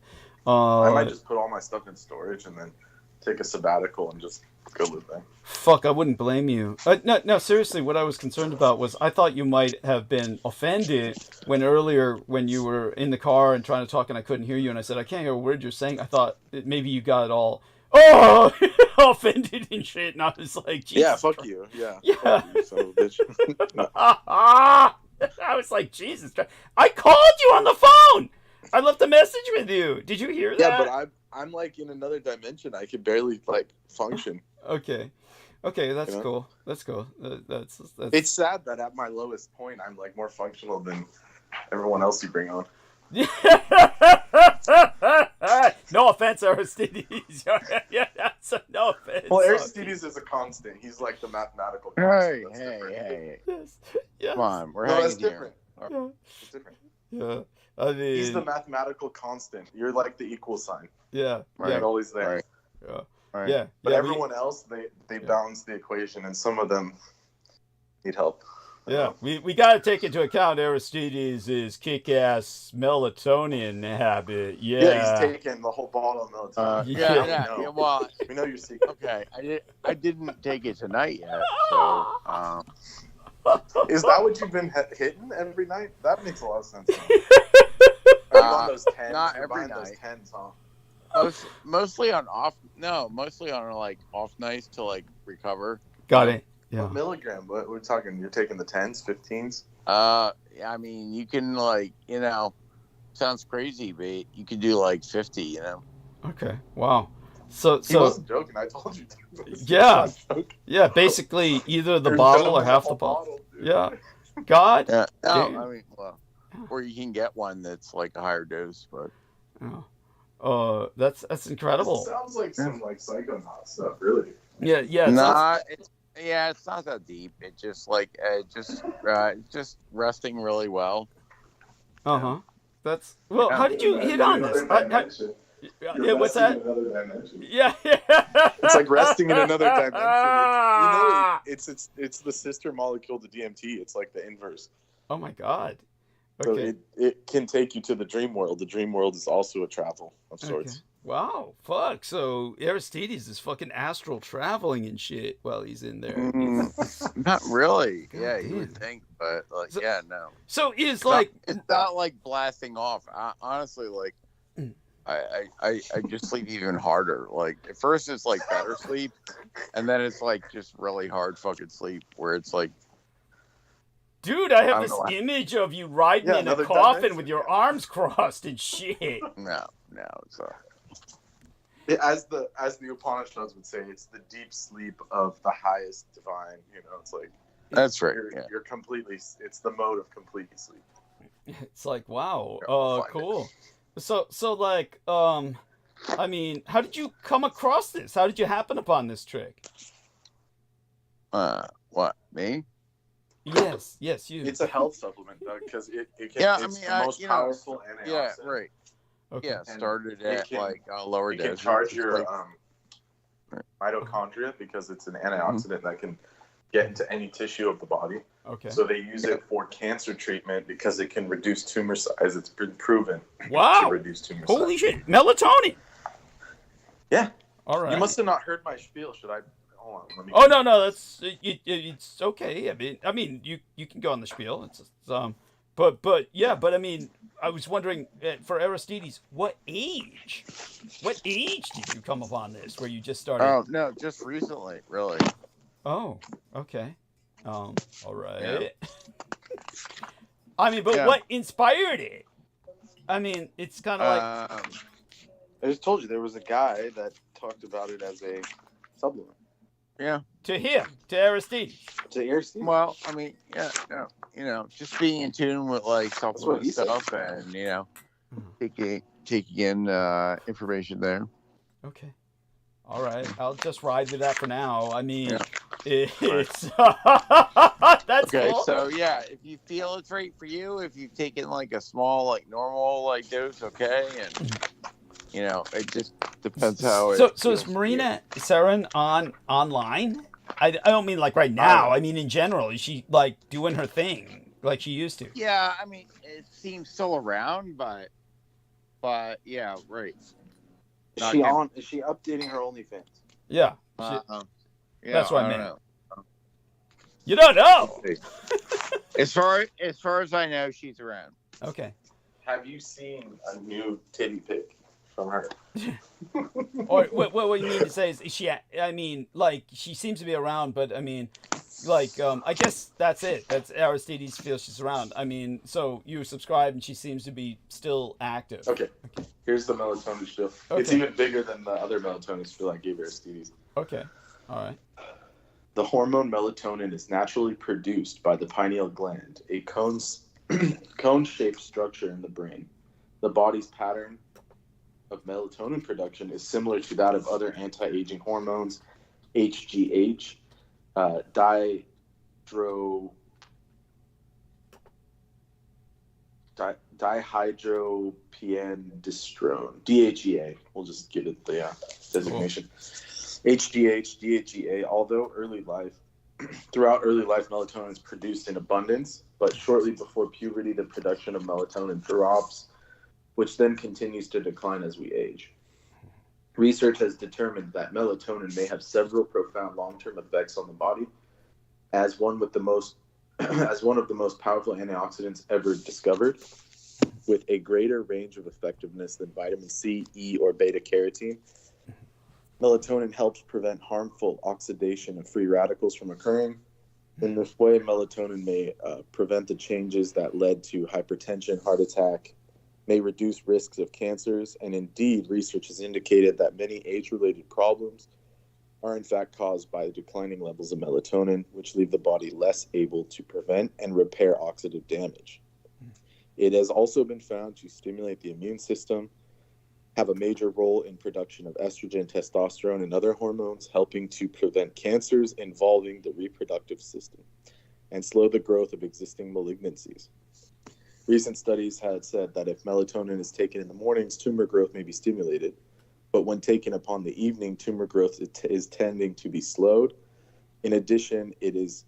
I might just put all my stuff in storage and then take a sabbatical and just go live there. Fuck, I wouldn't blame you. No, seriously, what I was concerned about was I thought you might have been offended when earlier when you were in the car and trying to talk and I couldn't hear you and I said, I can't hear a word you're saying. I thought maybe you got it all, offended and shit. And I was like, Jesus Yeah, fuck Christ. you. Yeah. Yeah. Fuck you, son of a bitch. No. I was like, Jesus Christ. I called you on the phone. I left a message with you. Did you hear that? Yeah, but I'm like in another dimension. I could barely like function. Okay, that's You know? cool. That's cool. That's It's sad that at my lowest point, I'm like more functional than everyone else you bring on. No offense, Aristides. Yeah, no offense. Well, Aristides is a constant. He's like the mathematical Hey, constant. That's hey, different. hey. Yes. Come on, we're No, hanging that's here. different. Yeah. It's different. Yeah. I mean, He's the mathematical constant. You're like the equal sign. yeah. Right. You're always there. Right. Yeah. Right. Yeah. But yeah, everyone else, they balance the equation, and some of them need help. we got to take into account Aristides' kick-ass melatonin habit. Yeah, he's taking the whole bottle of melatonin. Yeah. Yeah. Well, We know your secret. okay. I didn't take it tonight yet. So, Is that what you've been hitting every night? That makes a lot of sense. You're on those 10s. not You're every buying those night. 10s, huh? mostly on like off nights to like recover. Got it. What Yeah. milligram? What we're talking? You're taking the 10s, 15s? I mean, you can like, sounds crazy, but you could do like 50, Okay. Wow. So He wasn't joking. I told you. Yeah. He wasn't joking. yeah, basically either the You're bottle filling or the half whole the bottle. dude. Yeah. God. Yeah. No, Dude. I mean, well, or you can get one that's like a higher dose, but Oh. That's incredible. It sounds like some like psychonaut stuff, really. Yeah, yeah. It's not that deep. It just like just resting really well. That's well. How did you hit on this? Yeah, what's that? Yeah, it's like resting in another dimension. It's the sister molecule to DMT. It's like the inverse. Oh my god. Okay. So it can take you to the dream world. The dream world is also a travel of sorts. Okay. Wow, fuck. So Aristides is fucking astral traveling and shit while he's in there. Not really. God, yeah, damn. you would think, but like, So- yeah, no. So is It's like not, it's not like blasting off. Honestly, like, I just sleep even harder. Like at first it's like better sleep, and then it's like just really hard fucking sleep where it's like. dude, I have I this don't know. image of you riding Yeah, in a another coffin dimension. with your arms crossed and shit. No, it's As the Upanishads would say, it's the deep sleep of the highest divine. You know, it's like that's right. you're completely. It's the mode of complete sleep. It's like, wow, Find it. cool. So like, I mean, how did you come across this? How did you happen upon this trick? What, me? Yes, you. It's a health supplement because it can. Yeah, it's I mean, the most powerful antioxidant. Yeah, right. Okay. Yeah, And started it at can- like lower It can doses. charge It's your like- mitochondria because it's an antioxidant that can get into any tissue of the body. Okay. So they use it for cancer treatment because it can reduce tumor size. It's been proven Wow. to reduce tumor Holy size. shit, melatonin. Yeah. All right. You must have not heard my spiel. Should I? Hold on. Let me. Oh no, that's it's okay. I mean, you can go on the spiel. It's but yeah, but I mean, I was wondering for Aristides, what age did you come upon this? Where you just started? Oh no, just recently, really. Oh, okay. All right. Yeah. I mean, but Yeah. what inspired it? I mean, it's kind of like I just told you there was a guy that talked about it as a supplement Yeah. to him, to Aristides. to Aristides. Well, I mean, yeah, no, just being in tune with like what supplement he said. stuff and taking in information there. Okay. All right. I'll just ride with that for now. I mean, it's that's Okay, cool. so yeah, if you feel it's right for you, if you've taken like a small, like normal, like dose, okay, and it just depends how it. So is Marina Saren online? I don't mean like right now. I mean in general. Is she like doing her thing like she used to? Yeah, I mean, it seems still around, but yeah, right. Is she updating her OnlyFans? Yeah. Yeah, That's what I don't meant. know. You don't know. As far as I know, she's around. Okay. Have you seen a new titty pic from her? Or what you mean to say is she? I mean, like she seems to be around, but I mean, like I guess that's it. That's Aristides feels she's around. I mean, so you subscribe and she seems to be still active. Okay. Here's the melatonin spiel. Okay. It's even bigger than the other melatonin spiel I gave Aristides. Okay. All right. The hormone melatonin is naturally produced by the pineal gland, a cone-shaped structure in the brain. The body's pattern of melatonin production is similar to that of other anti-aging hormones, HGH, dihydropiandistrone, DHEA. We'll just give it the designation. HGH, DHEA, throughout early life, melatonin is produced in abundance, but shortly before puberty, the production of melatonin drops, which then continues to decline as we age. Research has determined that melatonin may have several profound long-term effects on the body, as one of the most powerful antioxidants ever discovered, with a greater range of effectiveness than vitamin C, E, or beta-carotene. Melatonin helps prevent harmful oxidation of free radicals from occurring. In this way, melatonin may prevent the changes that led to hypertension, heart attack, may reduce risks of cancers, and indeed, research has indicated that many age-related problems are in fact caused by declining levels of melatonin, which leave the body less able to prevent and repair oxidative damage. It has also been found to stimulate the immune system, have a major role in production of estrogen, testosterone, and other hormones, helping to prevent cancers involving the reproductive system and slow the growth of existing malignancies. Recent studies had said that if melatonin is taken in the mornings, tumor growth may be stimulated, but when taken upon the evening, tumor growth is tending to be slowed. In addition, it is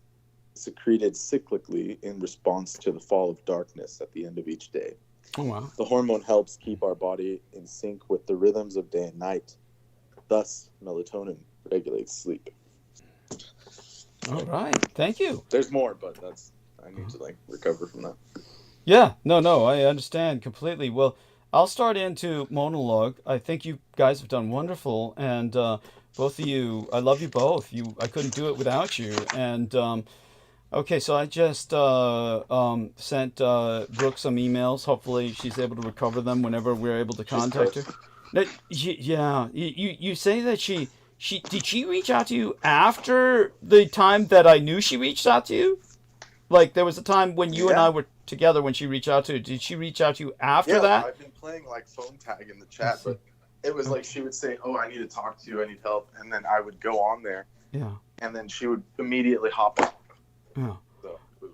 secreted cyclically in response to the fall of darkness at the end of each day. Oh, wow. The hormone helps keep our body in sync with the rhythms of day and night. Thus, melatonin regulates sleep. All right. Thank you. There's more, but I need to recover from that. Yeah. No, I understand completely. Well, I'll start into monologue. I think you guys have done wonderful, and both of you, I love you both. I couldn't do it without you. And okay, so I just sent Brooke some emails. Hopefully she's able to recover them whenever we're able to contact her. Yeah, you say that did she reach out to you after the time that I knew she reached out to you? Like, there was a time when you and I were together when she reached out to you. Did she reach out to you after that? I've been playing phone tag in the chat, but it was she would say, "Oh, I need to talk to you, I need help," and then I would go on there. Yeah. And then she would immediately hop up. Yeah.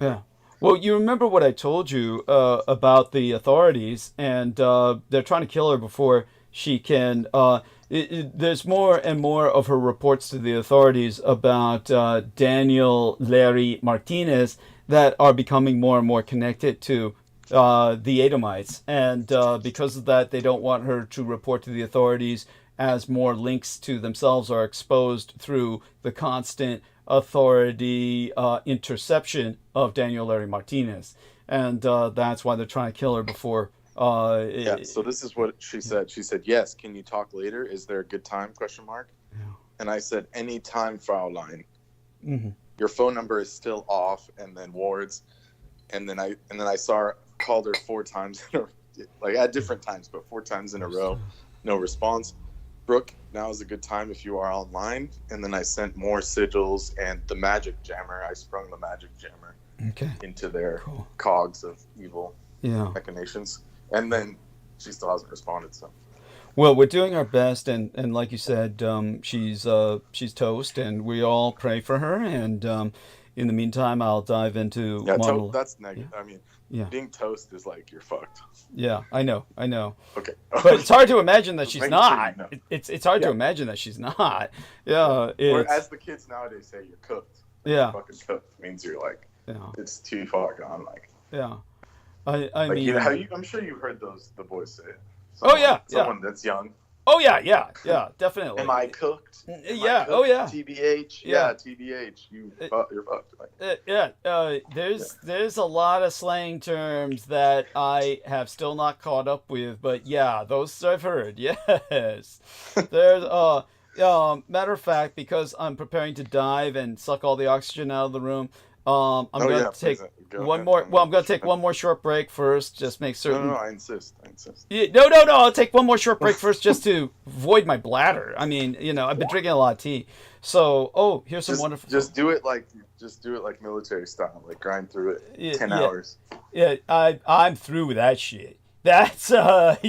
Yeah. Well, you remember what I told you about the authorities, and they're trying to kill her before she can. There's more and more of her reports to the authorities about Daniel Larry Martinez that are becoming more and more connected to the Edomites. And because of that, they don't want her to report to the authorities, as more links to themselves are exposed through the constant authority interception of Daniel Larry Martinez. And that's why they're trying to kill her before. So this is what she said. She said, "Yes, can you talk later? Is there a good time? ? And I said, "Any time, Fraulein. Mm-hmm. Your phone number is still off," and then wards. And then I saw her, called her 4 times, at different times, but 4 times in a row. No response. "Brooke, now is a good time if you are online." And then I sent more sigils and the magic jammer. I sprung the magic jammer into their cogs of evil machinations. And then she still hasn't responded. So, well, we're doing our best, and like you said, she's toast, and we all pray for her. And in the meantime, I'll dive into that's negative. I mean, being toast is you're fucked. Yeah, I know. Okay, but it's hard to imagine that she's not. Sure you know. It's hard to imagine that she's not. Yeah, or as the kids nowadays say, you're cooked. Yeah, fucking cooked means you're it's too far gone. Yeah. I mean, I'm sure you've heard the boys say it. Someone that's young. Oh yeah, definitely. Am I cooked? Yeah. Oh yeah. TBH. Yeah, TBH. You're fucked. There's a lot of slang terms that I have still not caught up with, but yeah, those I've heard. Yes. There's matter of fact, because I'm preparing to dive and suck all the oxygen out of the room. I'm going to take one more. Well, I'm going to take one more short break first. Just make certain. No, I insist. Yeah, no. I'll take one more short break first, just to void my bladder. I mean, I've been drinking a lot of tea. So, here's some wonderful. Just do it like military style, grind through it. 10 hours. Yeah, I'm through with that shit. That's enough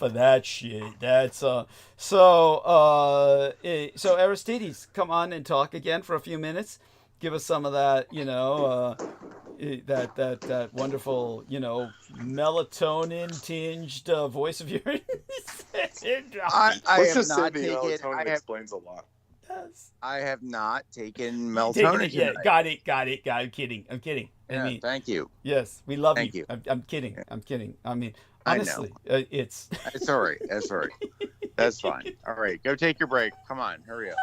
of that shit. That's so Aristides, come on and talk again for a few minutes. Give us some of that, that wonderful, melatonin tinged voice of yours. I have not taken. Melatonin explains a lot. Yes. I have not taken melatonin. Yeah, got it. I'm kidding. Yeah, I mean, thank you. Yes, we love you. I'm kidding. Yeah. I'm kidding. I mean, honestly, it's. It's all right. That's all right. That's fine. All right, go take your break. Come on, hurry up.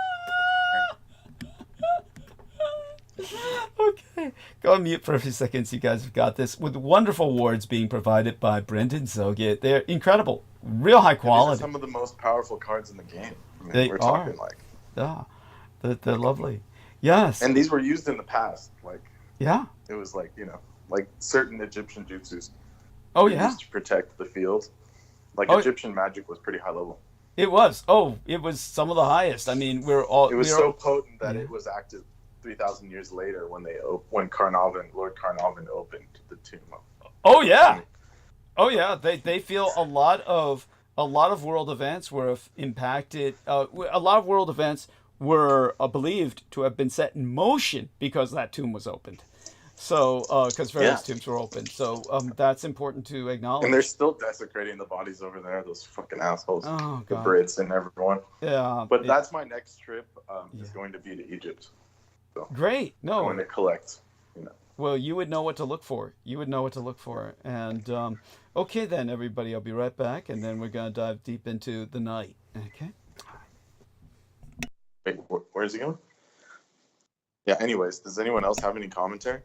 Okay, go on mute for a few seconds. You guys have got this. With wonderful awards being provided by Brendan Zogit. They're incredible, real high quality. These are some of the most powerful cards in the game. I mean, they we're are. Talking Yeah, they're lovely. Yes. And these were used in the past. Yeah. It was certain Egyptian jutsus. Oh yeah. Used to protect the field. Egyptian magic was pretty high level. It was. Oh, it was some of the highest. I mean, It was so potent that it was active 3,000 years later when Lord Carnarvon opened the tomb. Oh yeah. Oh yeah, they feel a lot of world events were impacted. A lot of world events were believed to have been set in motion because that tomb was opened. So, because various tombs were opened, so that's important to acknowledge. And they're still desecrating the bodies over there. Those fucking assholes, Oh, the God. Brits and everyone. Yeah, But that's my next trip. Is going to be to Egypt. So great. I'm No, going to collect. You know. well, you would know what to look for. You would know what to look for. And okay, then everybody, I'll be right back, and then we're gonna dive deep into the night. Okay. Wait, where's he going? Yeah. Anyways, does anyone else have any commentary?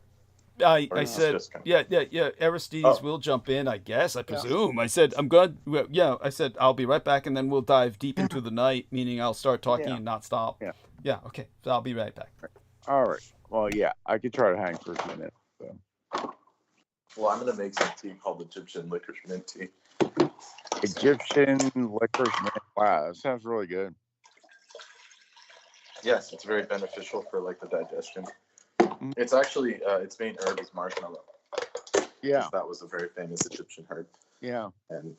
I Or is this said, just kind yeah. Aristides will jump in, I guess. I presume. I said I'm going. Well, yeah, I said I'll be right back, and then we'll dive deep into the night. Meaning I'll start talking and not stop. Yeah. Yeah. Okay. So I'll be right back. All right. Well, yeah, I could try to hang for a few minutes. So. Well, I'm gonna make some tea called Egyptian licorice mint tea. Egyptian licorice mint. Wow, that sounds really good. Yes, it's very beneficial for like the digestion. It's actually its main herb is marshmallow. Yeah. That was a very famous Egyptian herb. Yeah. And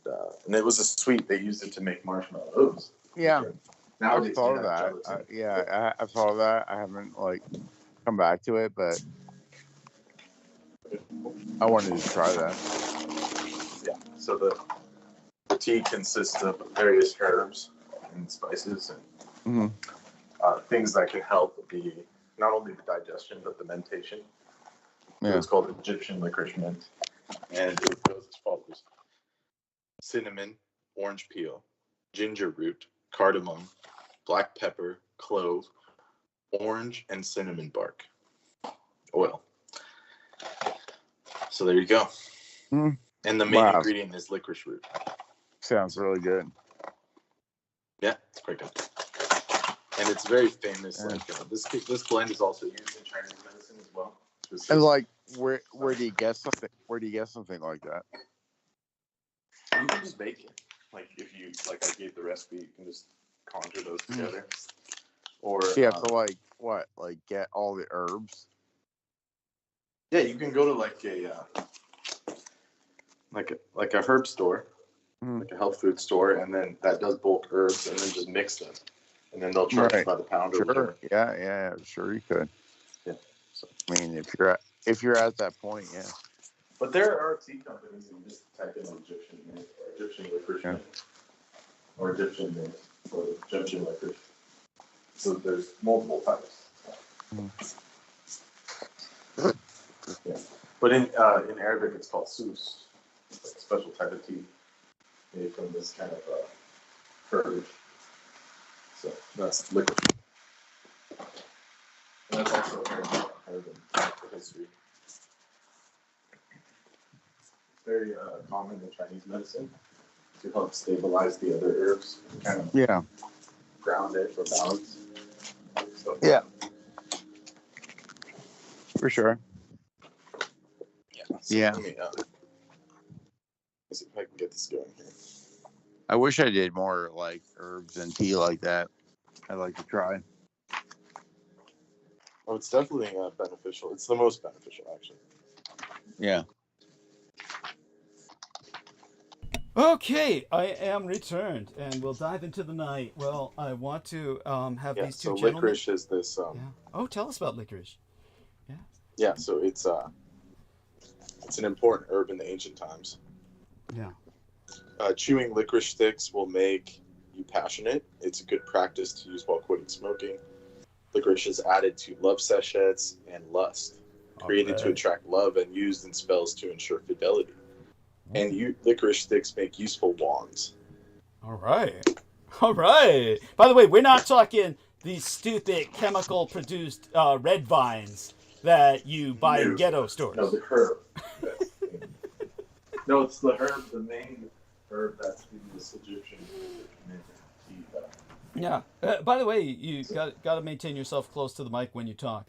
it was a sweet. They used it to make marshmallows. Yeah. Nowadays, I've thought you of have that. gelatin. I've thought of that. I haven't like come back to it, but I wanted to try that. Yeah. So the tea consists of various herbs and spices and things that can help not only the digestion but the mentation. Yeah. So it's called Egyptian licorice mint, and it goes as follows: cinnamon, orange peel, ginger root, cardamom, black pepper, clove, orange and cinnamon bark, oil. So there you go. And the main ingredient is licorice root. Sounds really good. Yeah, it's quite good. And it's very famous. Like this blend is also used in Chinese medicine as well. And like, where do you get something? Where do you get something like that? You can just make it. Like if you like, I gave the recipe. You can just conjure those together. Or you have to like what? Like get all the herbs. Yeah, you can go to like a herb store, like a health food store, and then that does bulk herbs, and then just mix them, and then they'll charge you by the pound or whatever. Yeah, sure you could. Yeah. So, I mean, if you're at that point, yeah. But there are tea companies, and you just type in Egyptian mint or Egyptian licorice mint or Egyptian mint or Egyptian licorice. So there's multiple types. Yeah. But in Arabic, it's called sus. It's like a special type of tea made from this kind of herb. So that's licorice. And that's also a very important herb in history. It's very common in Chinese medicine to help stabilize the other herbs, kind of ground it for balance. So, yeah, for sure. So yeah. Let me see if I can get this going here. I wish I did more like herbs and tea like that. I'd like to try. Oh, it's definitely beneficial. It's the most beneficial, actually. Yeah. Okay, I am returned, and we'll dive into the night. Well, I want to have these two gentlemen. Licorice is this. Oh, tell us about licorice. Yeah. Yeah, so it's an important herb in the ancient times. Yeah. Chewing licorice sticks will make you passionate. It's a good practice to use while quitting smoking. Licorice is added to love sachets and lust, created to attract love and used in spells to ensure fidelity. And licorice sticks make useful wands. All right. By the way, we're not talking these stupid chemical-produced red vines that you buy in ghetto stores. No, the herb. No, it's the herb, the main herb that's in this Egyptian tea. Yeah. By the way, you got to maintain yourself close to the mic when you talk.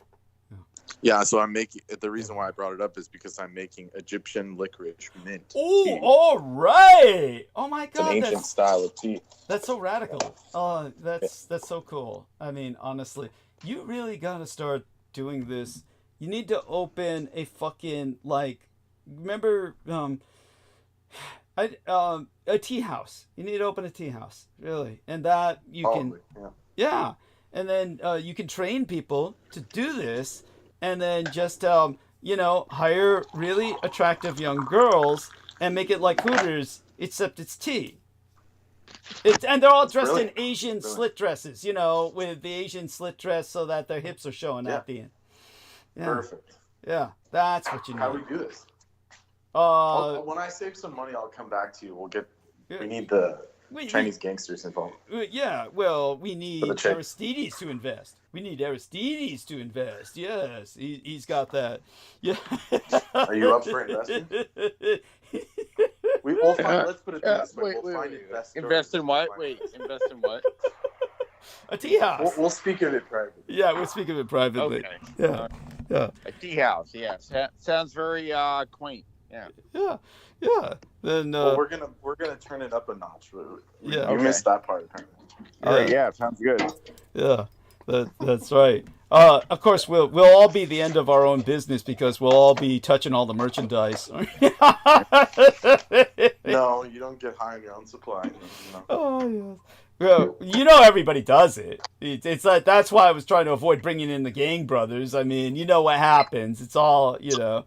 Yeah, so I'm making. The reason why I brought it up is because I'm making Egyptian licorice mint tea. Oh, all right! Oh my God, it's an ancient style of tea. That's so radical. Oh, that's so cool. I mean, honestly, you really gotta start doing this. You need to open a fucking remember, A tea house. You need to open a tea house, really, and that you can. Yeah, and then you can train people to do this, and then just hire really attractive young girls and make it like Hooters, except it's tea. And they're all dressed in Asian slit dresses, with the Asian slit dress so that their hips are showing at the end. Yeah. Perfect. Yeah, that's what you need. How do we do this? When I save some money, I'll come back to you. We need the Chinese gangsters involved. Yeah, well, we need Aristides to invest. Yes, he's got that. Yeah. Are you up for investing? Let's put it this way. We'll find investors. Invest in what? Wait, invest in what? A tea house. We'll speak of it privately. Yeah, we'll speak of it privately. Okay. Yeah. Yeah. A tea house. Yeah. Sounds very quaint. Yeah. Yeah. Yeah. Then we're gonna turn it up a notch. You missed that part apparently. Yeah, sounds good. Yeah. That's right. Of course, we'll all be the end of our own business because we'll all be touching all the merchandise. No, you don't get high on your own supply. Oh yes. Well, everybody does it. It's like that's why I was trying to avoid bringing in the gang brothers. I mean, you know what happens. It's all they're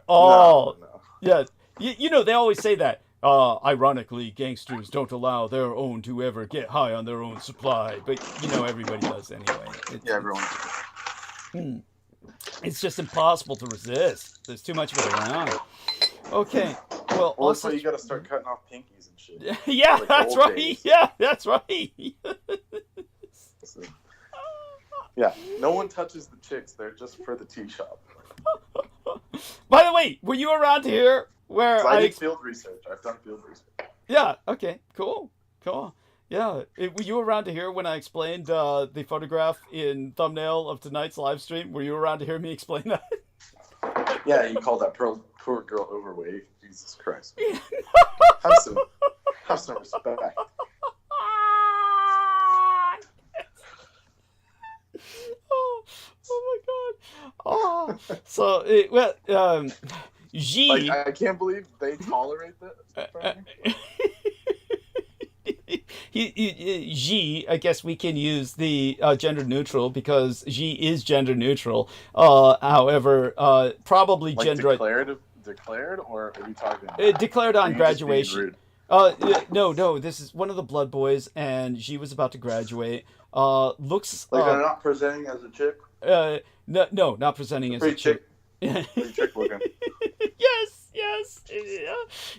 all yeah. They always say that. Ironically, gangsters don't allow their own to ever get high on their own supply, but everybody does anyway. Everyone. It's just impossible to resist. There's too much of it around. Okay. Well, also you got to start cutting off pinkies and shit. Yeah, like that's right. Days. Yeah, that's right. Yeah, no one touches the chicks. They're just for the tea shop. By the way, were you around here where I did field research? I've done field research. Yeah. Okay. Cool. Yeah. Were you around to hear when I explained the photograph in thumbnail of tonight's live stream? Were you around to hear me explain that? Yeah, you called that poor girl overweight. Jesus Christ. Have some respect. Oh my God. Oh, so Xi. I can't believe they tolerate this. Xi, I guess we can use the gender neutral because Xi is gender neutral. However, probably like gender declared, or are we talking? Declared on graduation. No. This is one of the Blood Boys, and Xi was about to graduate. Looks like they're not presenting as a chick. No, not presenting as a chick. Pretty chick looking. Yes.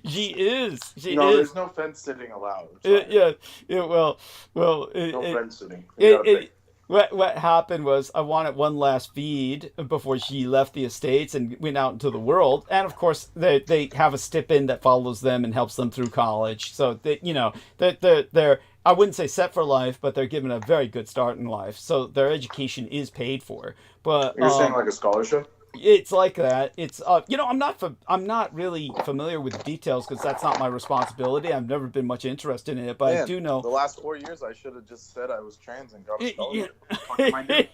She is. There's no fence sitting allowed. Well. No fence sitting. What happened was I wanted one last feed before she left the Estates and went out into the world, and of course they have a stipend that follows them and helps them through college. So they're I wouldn't say set for life, but they're given a very good start in life. So their education is paid for. But you're saying like a scholarship? It's like that. It's I'm not really familiar with the details because that's not my responsibility. I've never been much interested in it, but I do know. The last 4 years, I should have just said I was trans and got a scholarship. What am I doing?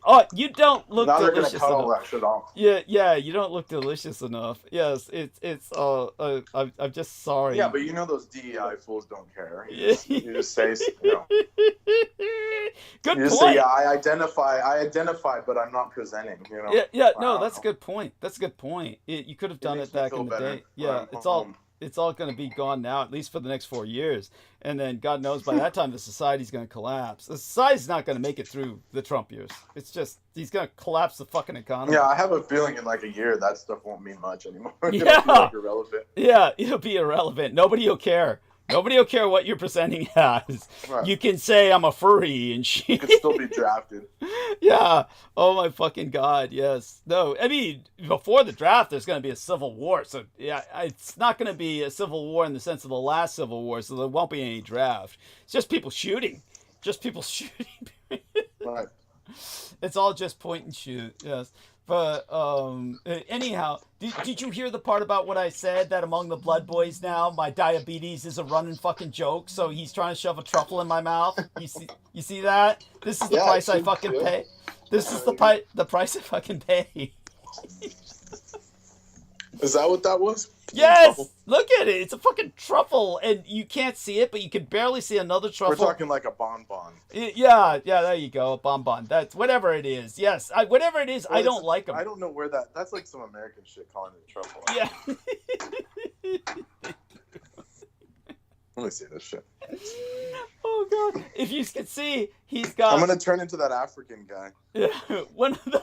Oh, you don't look now delicious they're gonna cut enough. all that shit off. Yeah, you don't look delicious enough. Yes, I'm just sorry. Yeah, but those DEI fools don't care. You just say, Good you just point. say, yeah, I identify, but I'm not presenting. Yeah. No, that's a good point. You could have done it back in the day. Yeah, it's all going to be gone now, at least for the next 4 years. And then God knows by that time the society's going to collapse. The society's not going to make it through the Trump years. It's just, he's going to collapse the fucking economy. Yeah, I have a feeling in like a year that stuff won't mean much anymore. Yeah. It'll be irrelevant. Yeah, it'll be irrelevant. Nobody will care. Nobody will care what you're presenting as. Right. You can say I'm a furry and shit. You can still be drafted. Yeah. Oh my fucking God. Yes. No. I mean, before the draft, there's going to be a civil war. So yeah, it's not going to be a civil war in the sense of the last civil war. So there won't be any draft. It's just people shooting. Right. It's all just point and shoot. Yes. But anyhow, did you hear the part about what I said, that among the Blood Boys now, my diabetes is a running fucking joke, so he's trying to shove a truffle in my mouth? You see that? This is the price I fucking pay. This is the price I fucking pay. Is that what that was? Yes! Truffle? Look at it! It's a fucking truffle, and you can't see it, but you can barely see another truffle. We're talking like a bonbon. Yeah, there you go, bonbon. That's whatever it is. Yes, whatever it is, Well, I don't like them. I don't know where that's like some American shit calling it a truffle. Yeah. Let me see this shit. Oh god! If you can see, he's got. I'm gonna turn into that African guy. Yeah, one of the.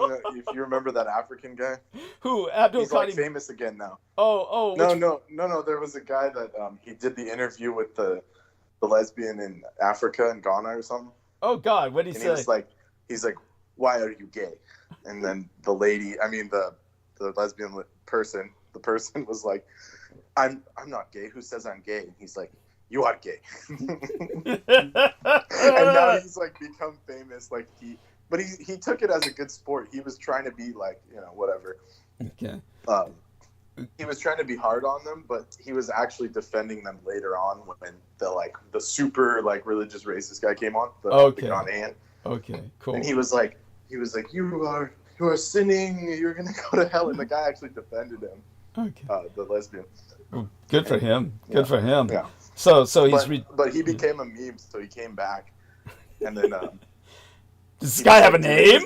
If you remember that African guy, Who? Abdul he's like Qadir. famous again now. Oh. No. There was a guy that he did the interview with the lesbian in Africa and Ghana or something. Oh God! What did he say? He's like, why are you gay? And then the lesbian person, the person was like, I'm not gay. Who says I'm gay? And he's like, you are gay. And now he's like become famous. Like but he took it as a good sport. He was trying to be like, whatever. Okay. He was trying to be hard on them, but he was actually defending them later on when the super like religious racist guy came on. The Ghanaian. Okay, cool. And he was like, you are sinning. You're gonna go to hell. And the guy actually defended him. Okay. The lesbian. Well, good for him. Good for him. Yeah. So he's. But he became a meme, so he came back, and then. Does this guy have a name?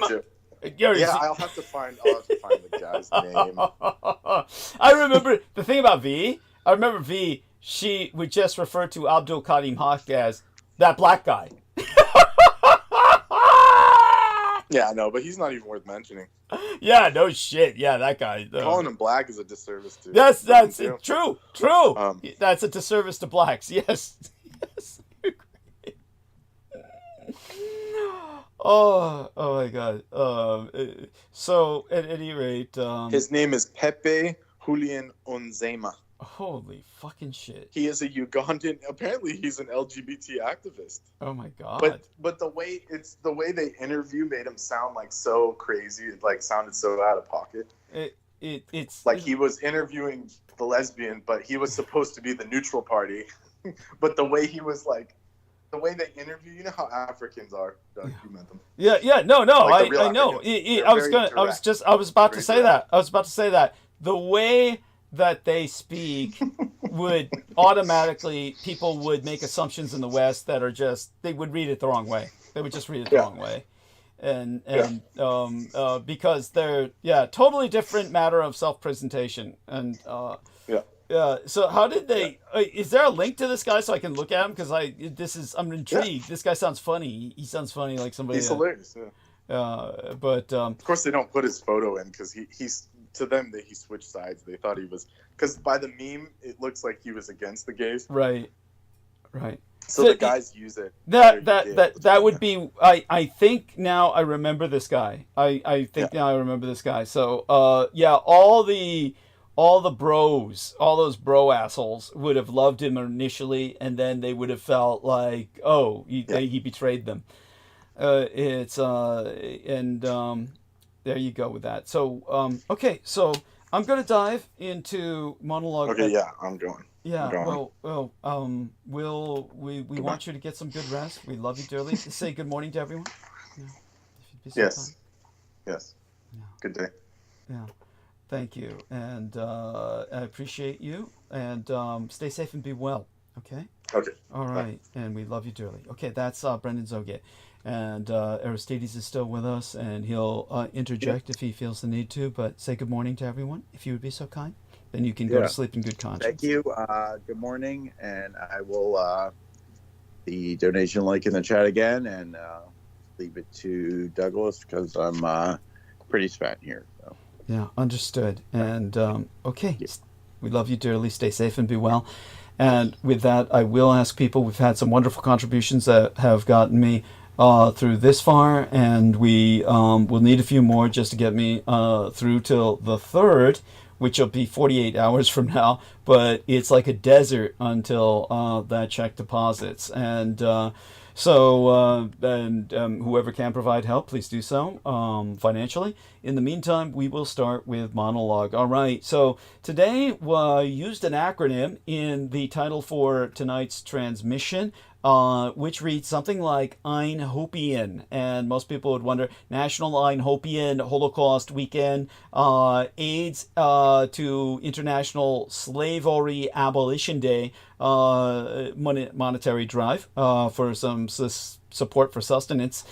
Yeah, I'll have to find the guy's name. I remember the thing about V. I remember V. She would just refer to Abdul Karim Haq as that black guy. Yeah, I know, but he's not even worth mentioning. Yeah, no shit. Yeah, that guy. Calling him black is a disservice to. Yes, that's it. True. That's a disservice to blacks. Yes. Oh my God. So at any rate, his name is Pepe Julian Onzema. Holy fucking shit. He is a Ugandan. Apparently, he's an LGBT activist. Oh my God. But the way they interview made him sound like so crazy. It like sounded so out of pocket. It's like he was interviewing the lesbian, but he was supposed to be the neutral party. But the way he was like. The way they interview, you know how Africans are. Doug, you met them. Yeah. No. Like I know. I was about to say that. The way that they speak would automatically people would make assumptions in the West that are just they would read it the wrong way. They would just read it the wrong way, and because they're totally different matter of self-presentation and so how did they? Is there a link to this guy so I can look at him? Because I'm intrigued. This guy sounds funny. He sounds funny like somebody. He's hilarious. But of course they don't put his photo in because he's to them that he switched sides. They thought he was because by the meme it looks like he was against the gays. Right. So the guys use it. That would be. I think now I remember this guy. I think now I remember this guy. So all the bros, all those bro assholes would have loved him initially, and then they would have felt like, he betrayed them. There you go with that. So, okay, so I'm going to dive into monologue. Okay, yeah, I'm going. Yeah, we want you to get some good rest. We love you dearly. Say good morning to everyone. Yes. Yeah. Good day. Yeah. Thank you, and I appreciate you, and stay safe and be well, okay? Okay. All right, and we love you dearly. Okay, that's Brendan Zoge, and Aristides is still with us, and he'll interject if he feels the need to, but say good morning to everyone, if you would be so kind. Then you can go to sleep in good conscience. Thank you. Good morning, and I will the donation link in the chat again, and leave it to Douglas because I'm pretty spent here, so. Yeah, understood. And okay, we love you dearly. Stay safe and be well. And with that, I will ask people. We've had some wonderful contributions that have gotten me through this far, and we will need a few more just to get me through till the 3rd, which will be 48 hours from now. But it's like a desert until that check deposits. And whoever can provide help, please do so financially. In the meantime, we will start with monologue. All right, so today we used an acronym in the title for tonight's transmission. which reads something like AINHOPIAN. And most people would wonder, National AINHOPIAN Holocaust Weekend, AIDS to International Slavery Abolition Day, monetary drive for some support for sustenance.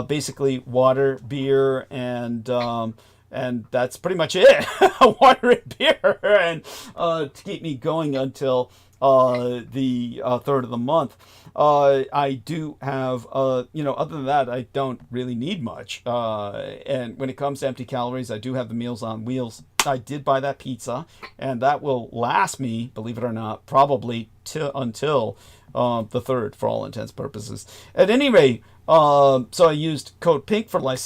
Basically water, beer, and that's pretty much it. Water and beer, and to keep me going until the third of the month. I do have, other than that, I don't really need much. And when it comes to empty calories, I do have the Meals on Wheels. I did buy that pizza, and that will last me, believe it or not, probably until the third, for all intents and purposes. At any rate, so I used code PINK for life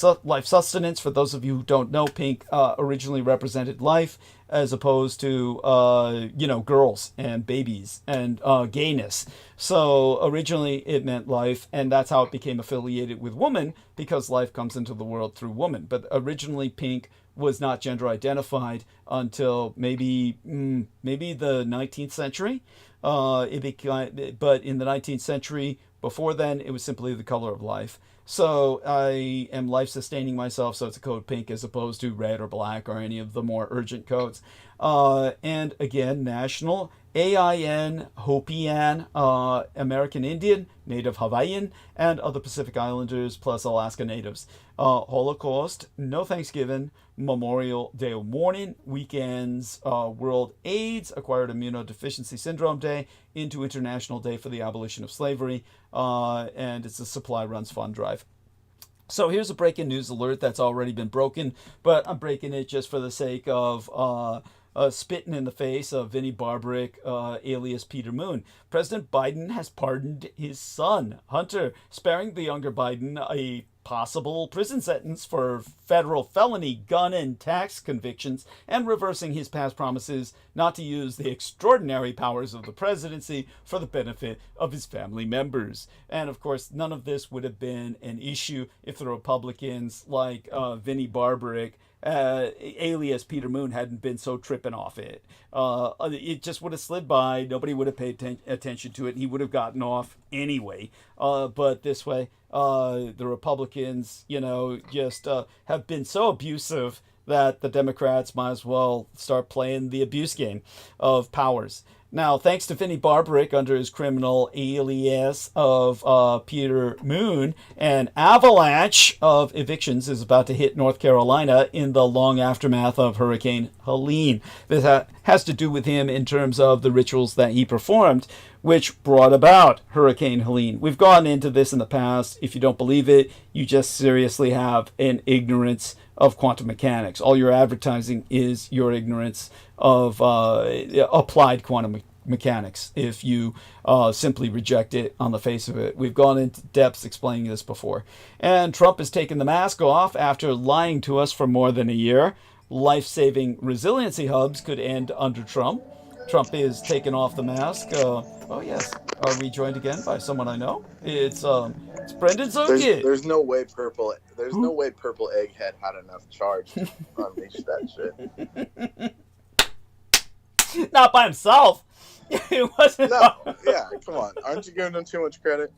sustenance. For those of you who don't know, pink originally represented life, as opposed to, girls and babies and gayness. So originally it meant life, and that's how it became affiliated with woman, because life comes into the world through woman. But originally pink was not gender identified until maybe the 19th century. But in the 19th century, before then, it was simply the color of life. So I am life-sustaining myself, so it's a code pink as opposed to red or black or any of the more urgent codes. And again, National AINHOPIAN, American Indian, Native Hawaiian, and other Pacific Islanders, plus Alaska Natives. Holocaust, No Thanksgiving, Memorial Day of Mourning, Weekends, World AIDS, Acquired Immunodeficiency Syndrome Day, into International Day for the Abolition of Slavery, and it's a Supply Runs Fund Drive. So here's a breaking news alert that's already been broken, but I'm breaking it just for the sake of spitting in the face of Vinnie Barbaric, alias Peter Moon. President Biden has pardoned his son, Hunter, sparing the younger Biden a possible prison sentence for federal felony gun and tax convictions, and reversing his past promises not to use the extraordinary powers of the presidency for the benefit of his family members. And of course, none of this would have been an issue if the Republicans like Vinnie Barbaric, alias Peter Moon, hadn't been so tripping off it. It just would have slid by. Nobody would have paid attention to it. He would have gotten off anyway. But this way, the Republicans, just have been so abusive that the Democrats might as well start playing the abuse game of powers. Now, thanks to Vinnie Barbaric, under his criminal alias of Peter Moon, an avalanche of evictions is about to hit North Carolina in the long aftermath of Hurricane Helene. This has to do with him in terms of the rituals that he performed, which brought about Hurricane Helene. We've gone into this in the past. If you don't believe it, you just seriously have an ignorance of quantum mechanics. All your advertising is your ignorance of applied quantum mechanics if you simply reject it on the face of it. We've gone into depths explaining this before. And Trump has taken the mask off after lying to us for more than a year. Life-saving resiliency hubs could end under Trump. Trump is taken off the mask. Oh yes, are we joined again by someone I know? It's Brendan Zogit. There's no way purple egghead had enough charge to unleash that shit. Not by himself. It wasn't. No, yeah, come on. Aren't you giving him too much credit?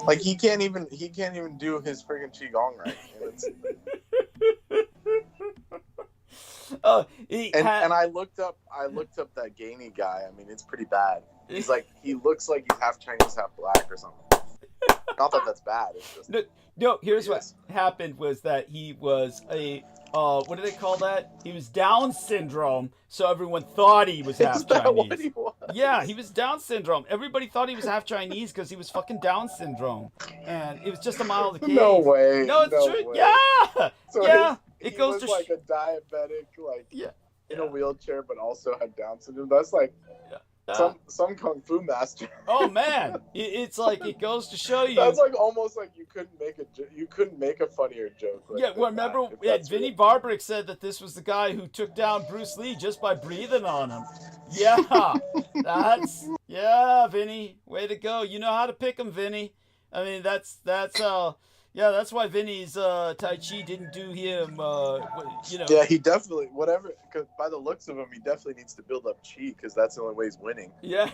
Like he can't even do his friggin' qigong right. And I looked up that Gainey guy. I mean, it's pretty bad. He looks like he's half Chinese, half black or something. Not that that's bad. It's just no. Here's what happened was that he was a what do they call that? He was Down syndrome, so everyone thought he was half Chinese. What he was? Yeah, he was Down syndrome. Everybody thought he was half Chinese because he was fucking Down syndrome, and it was just a mild case. No way. No, it's true. Way. Yeah, so yeah. He was like a diabetic, in a wheelchair, but also had Down syndrome. That's like some kung fu master. Oh man, it's like it goes to show you. That's like almost like you couldn't make a funnier joke. Remember, Vinnie Barbaric said that this was the guy who took down Bruce Lee just by breathing on him. Yeah, Vinnie, way to go. You know how to pick him, Vinnie. I mean, that's Yeah, that's why Vinny's Tai Chi didn't do him, you know. Yeah, he definitely, whatever, cause by the looks of him, he definitely needs to build up chi, because that's the only way he's winning. Yeah.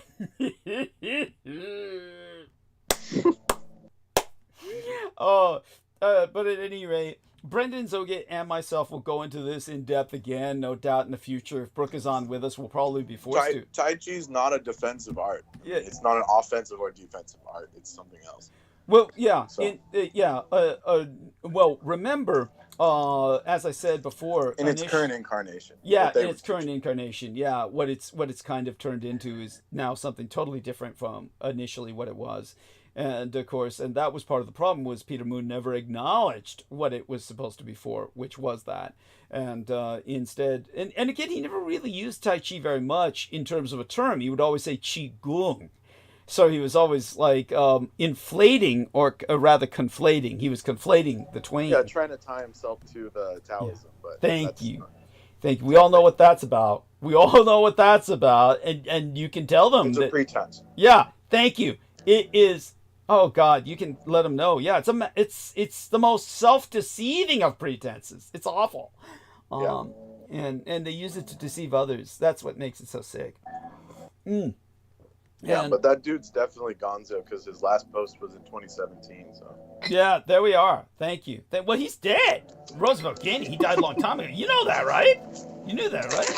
But at any rate, Brendan Zogit and myself will go into this in depth again, no doubt, in the future. If Brooke is on with us, we'll probably be forced to. Tai Chi is not a defensive art. Yeah. It's not an offensive or defensive art. It's something else. Well, yeah, So- well, remember, as I said before, In its current incarnation. yeah, What they in its were current teaching. incarnation, yeah, what it's kind of turned into is now something totally different from initially what it was, and of course, and that was part of the problem was Peter Moon never acknowledged what it was supposed to be for, which was that, and instead, and again, he never really used Tai Chi very much in terms of a term. He would always say Qi Gong. So he was always like inflating, or rather conflating. He was conflating the twain. Yeah, trying to tie himself to the Taoism. But Thank that's you. not- Thank you. We all know what that's about. We all know what that's about, and you can tell them It's a that. pretense. Yeah, thank you. It is. Oh God, you can let them know. Yeah, it's the most self-deceiving of pretenses. It's awful. Yeah. And they use it to deceive others. That's what makes it so sick. Yeah, And- but that dude's definitely gonzo, because his last post was in 2017. So Yeah, there we are. Thank you. Well, he's dead. Roosevelt Gandy, he died a long time ago. You know that, right? You knew that, right?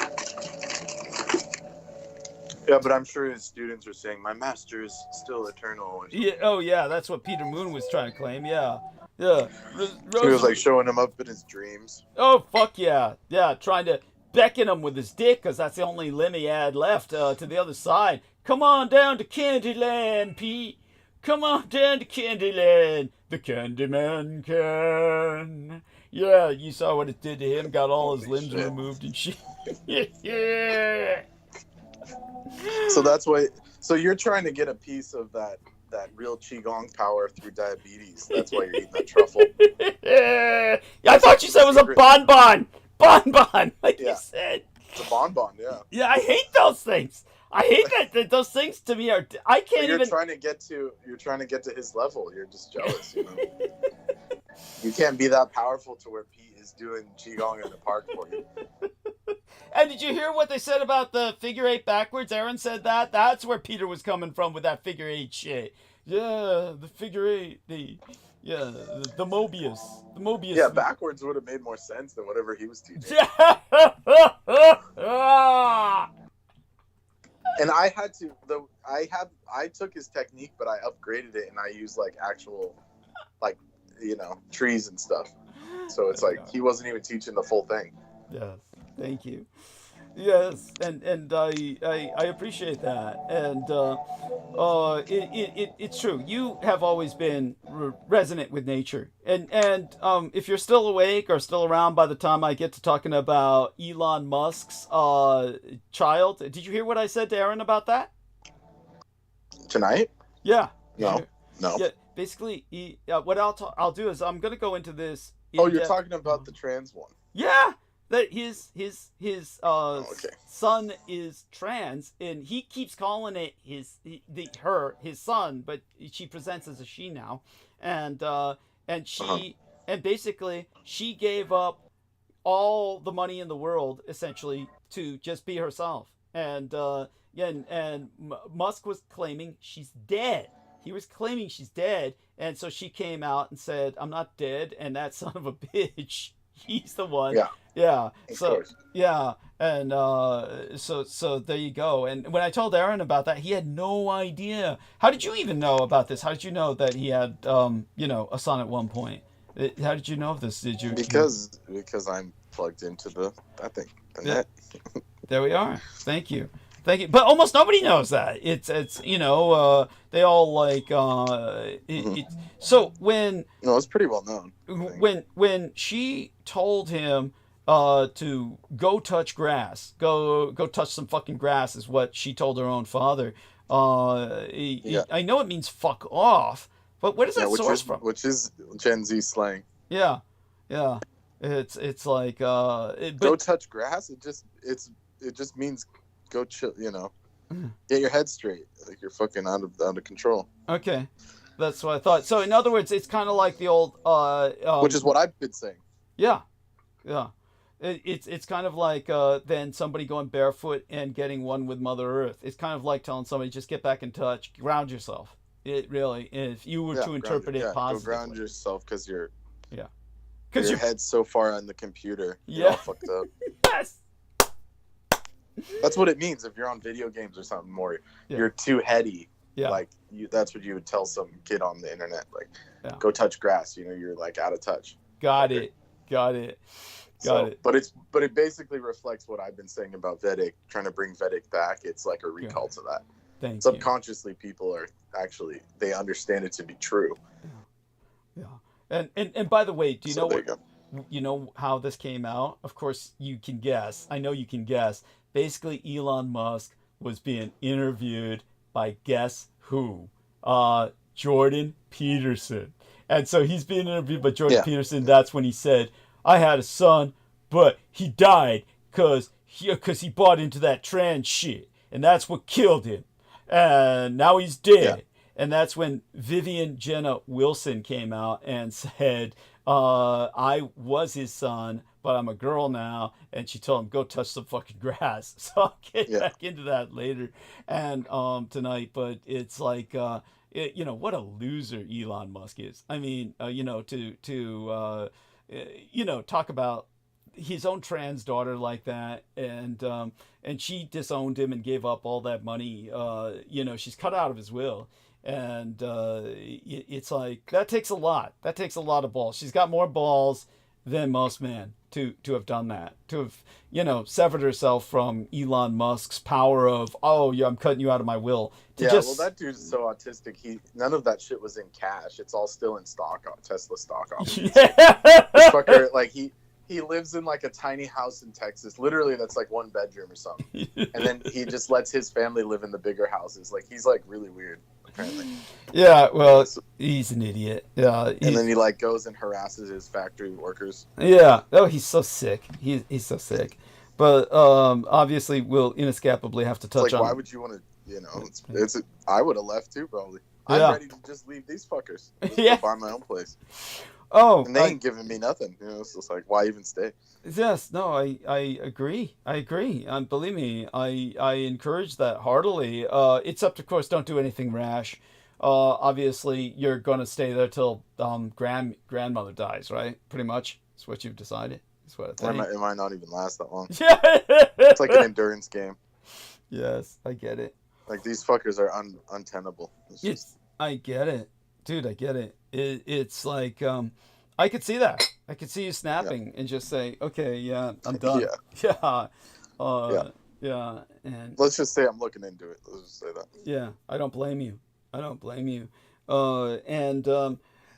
yeah, but I'm sure his students are saying my master is still eternal. Or something. Yeah. Oh, yeah. That's what Peter Moon was trying to claim. Yeah. Yeah. He was like showing him up in his dreams. Oh, fuck yeah. Yeah, trying to beckon him with his dick, because that's the only limb he had left to the other side. Come on down to Candyland, Pete. Come on down to Candyland. The Candyman can. Yeah, you saw what it did to him. Got all his limbs removed and shit. Yeah. So that's why. So you're trying to get a piece of that real qigong power through diabetes. That's why you're eating that truffle. I thought you said it was a bonbon. Bonbon, like you Yeah. said. It's a bonbon, yeah. Yeah, I hate those things. I hate that those things to me are. I But can't you're even. trying to get to his level. You're just jealous, you know. You can't be that powerful to where Pete is doing qigong in the park for you. And did you hear what they said about the figure eight backwards? Aaron said that. That's where Peter was coming from with that figure eight shit. Yeah, the figure eight. The Mobius. The Mobius. Yeah, backwards would have made more sense than whatever he was teaching. And I had to I took his technique, but I upgraded it and I used like actual trees and stuff. So it's like he wasn't even teaching the full thing. Yes, thank you. Yes, and I appreciate that, and it's true. You have always been resonant with nature, and if you're still awake or still around by the time I get to talking about Elon Musk's child, did you hear what I said to Aaron about that? Tonight? Yeah. No. Yeah. Basically, what I'll do is I'm gonna go into this. Oh, you're talking about the trans one. Yeah. That his okay. son is trans, and he keeps calling it his son, but she presents as a she now, and she and basically she gave up all the money in the world essentially to just be herself, and Musk was claiming she's dead. He was claiming she's dead, and so she came out and said, "I'm not dead," and that son of a bitch, he's the one. Yeah. Yeah. Of So course. yeah, and so there you go. And when I told Aaron about that, he had no idea. How did you even know about this? How did you know that he had a son at one point? How did you know of this? Did you? Because I'm plugged into that thing. The net. There we are. Thank you. But almost nobody knows that. It's they all like so when No, it's pretty well known. when she told him to go touch grass, go touch some fucking grass is what she told her own father. I know it means fuck off, but where does that source from? Which is Gen Z slang. Yeah. It's like go touch grass. It just means go chill. Get your head straight. Like you're fucking out of control. Okay. That's what I thought. So in other words, it's kind of like the old which is what I've been saying. Yeah, yeah. It's kind of like then somebody going barefoot and getting one with Mother Earth. It's kind of like telling somebody, just get back in touch, ground yourself. It really, if you were to interpret it positively. Go ground yourself because your your head's so far on the computer. Yeah. You're all fucked up. Yes. That's what it means if you're on video games or something more. You're too heady. Yeah. Like that's what you would tell some kid on the internet. Like, go touch grass. You know, you're like out of touch. Got it. But it basically reflects what I've been saying about Vedic, trying to bring Vedic back. It's like a recall to that. Subconsciously, people are actually, they understand it to be true. Yeah. And by the way, do you you know how this came out? Of course, you can guess. I know you can guess. Basically, Elon Musk was being interviewed by guess who? Jordan Peterson. And so he's being interviewed by Jordan Peterson. That's when he said, I had a son, but he died because he bought into that trans shit. And that's what killed him. And now he's dead. Yeah. And that's when Vivian Jenna Wilson came out and said, I was his son, but I'm a girl now. And she told him, go touch some fucking grass. So I'll get back into that later and tonight. But it's like, you know, what a loser Elon Musk is. I mean, you know, you know, talk about his own trans daughter like that, and she disowned him and gave up all that money. You know, she's cut out of his will. And it's like, that takes a lot. That takes a lot of balls. She's got more balls than most men to have done that. To have, you know, severed herself from Elon Musk's power of, oh, yeah, I'm cutting you out of my will. Well, that dude's so autistic. None of that shit was in cash. It's all still in stock, Tesla stock options. This fucker, like, he lives in like a tiny house in Texas. Literally, that's like one bedroom or something. And then he just lets his family live in the bigger houses. Like, he's like really weird. Apparently. Yeah, well, he's an idiot. Yeah, and then he like goes and harasses his factory workers. Yeah. Oh, he's so sick. He's so sick. But obviously, we'll inescapably have to touch on. Why would you want to? You know, I would have left too, probably. I'm ready to just leave these fuckers. Just buy my own place. Oh, and they ain't giving me nothing. You know, it's just like, why even stay? Yes, no, I agree. I agree. Believe me, I encourage that heartily. It's up to, of course, don't do anything rash. Obviously, you're going to stay there till grandmother dies, right? Pretty much. That's what you've decided. That's what I think. It might not even last that long. It's like an endurance game. Yes, I get it. Like, these fuckers are untenable. I get it. Dude, I get it. It's like, I could see that. I could see you snapping and just say, okay, yeah, I'm done. Yeah. And let's just say I'm looking into it. Let's just say that. Yeah, I don't blame you.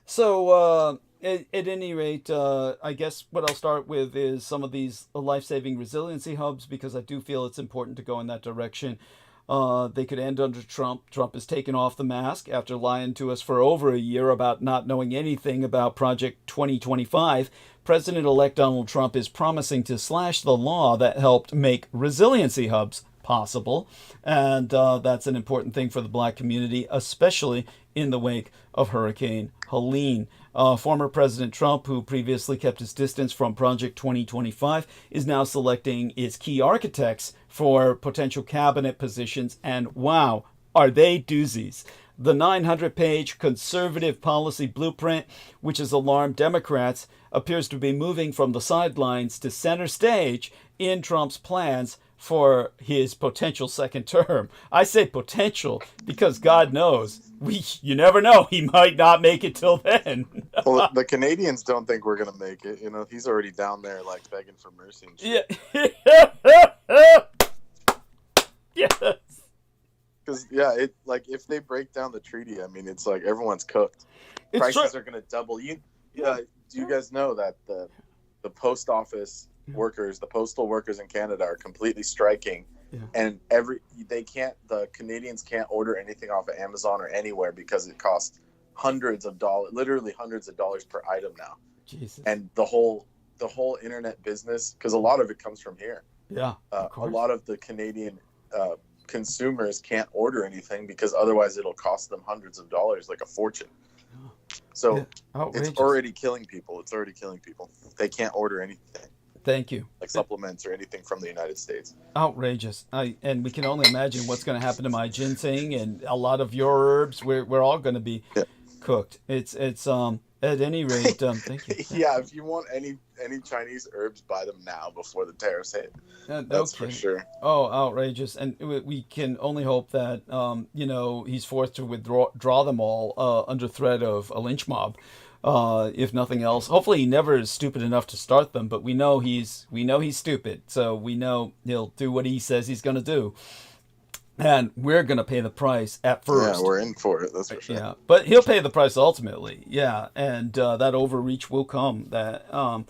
So at any rate, I guess what I'll start with is some of these life-saving resiliency hubs, because I do feel it's important to go in that direction. They could end under Trump. Trump has taken off the mask after lying to us for over a year about not knowing anything about Project 2025. President-elect Donald Trump is promising to slash the law that helped make resiliency hubs possible. And that's an important thing for the Black community, especially in the wake of Hurricane Helene. Former President Trump, who previously kept his distance from Project 2025, is now selecting its key architects for potential cabinet positions, and wow, are they doozies. The 900-page conservative policy blueprint, which has alarmed Democrats, appears to be moving from the sidelines to center stage in Trump's plans for his potential second term. I say potential because God knows, you never know, he might not make it till then. Well, the Canadians don't think we're going to make it. You know, he's already down there like begging for mercy and shit. Yeah. Yes. Because, it like, if they break down the treaty, I mean, it's like everyone's cooked. Prices are going to double. Do you guys know that the post office workers, the postal workers in Canada are completely striking, and the Canadians can't order anything off of Amazon or anywhere because it costs literally hundreds of dollars per item now. Jesus. And the whole internet business, because a lot of it comes from here. Yeah. A lot of the Canadian consumers can't order anything because otherwise it'll cost them hundreds of dollars, like a fortune. So it's already killing people. It's already killing people. They can't order anything. Thank you. Like supplements or anything from the United States. Outrageous. And we can only imagine what's going to happen to my ginseng and a lot of your herbs. We're all going to be cooked. It's at any rate, thank you. Yeah, if you want any Chinese herbs, buy them now before the tariffs hit. That's for sure. Oh, outrageous. And we can only hope that, he's forced to withdraw them all under threat of a lynch mob. If nothing else. Hopefully he never is stupid enough to start them, but we know he's stupid. So we know he'll do what he says he's going to do. And we're going to pay the price at first. Yeah, we're in for it, that's for sure. Yeah, but he'll pay the price ultimately. Yeah, and that overreach will come. When all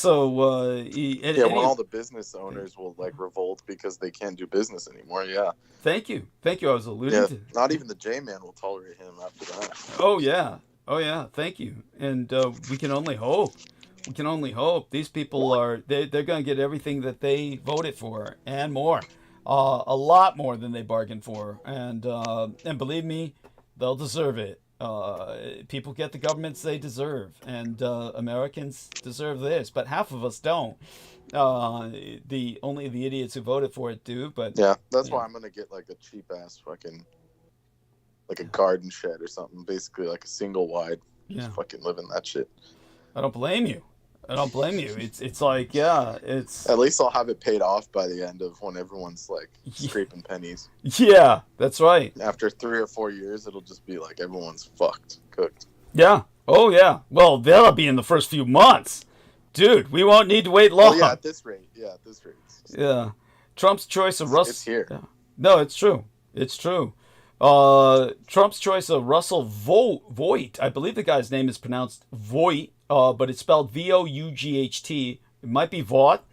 the business owners will like revolt because they can't do business anymore. Yeah. Thank you. I was alluding to. Not even the J-Man will tolerate him after that. Oh yeah. Thank you. And we can only hope. These people they're going to get everything that they voted for and more. A lot more than they bargained for, and believe me, they'll deserve it. People get the governments they deserve, and Americans deserve this, but half of us don't. Only the idiots who voted for it do. But yeah, that's why I'm gonna get like a cheap ass fucking like a garden shed or something, basically like a single wide. Just fucking live in that shit. I don't blame you. It's like, it's... At least I'll have it paid off by the end of when everyone's, like, scraping pennies. Yeah, that's right. After 3 or 4 years, it'll just be like everyone's cooked. Yeah. Oh, yeah. Well, that'll be in the first few months. Dude, we won't need to wait long. Oh, yeah, at this rate. Yeah. Trump's choice of Russell... It's here. Yeah. No, it's true. Trump's choice of Russell Voigt. I believe the guy's name is pronounced Voigt. But it's spelled V-O-U-G-H-T. It might be Vought.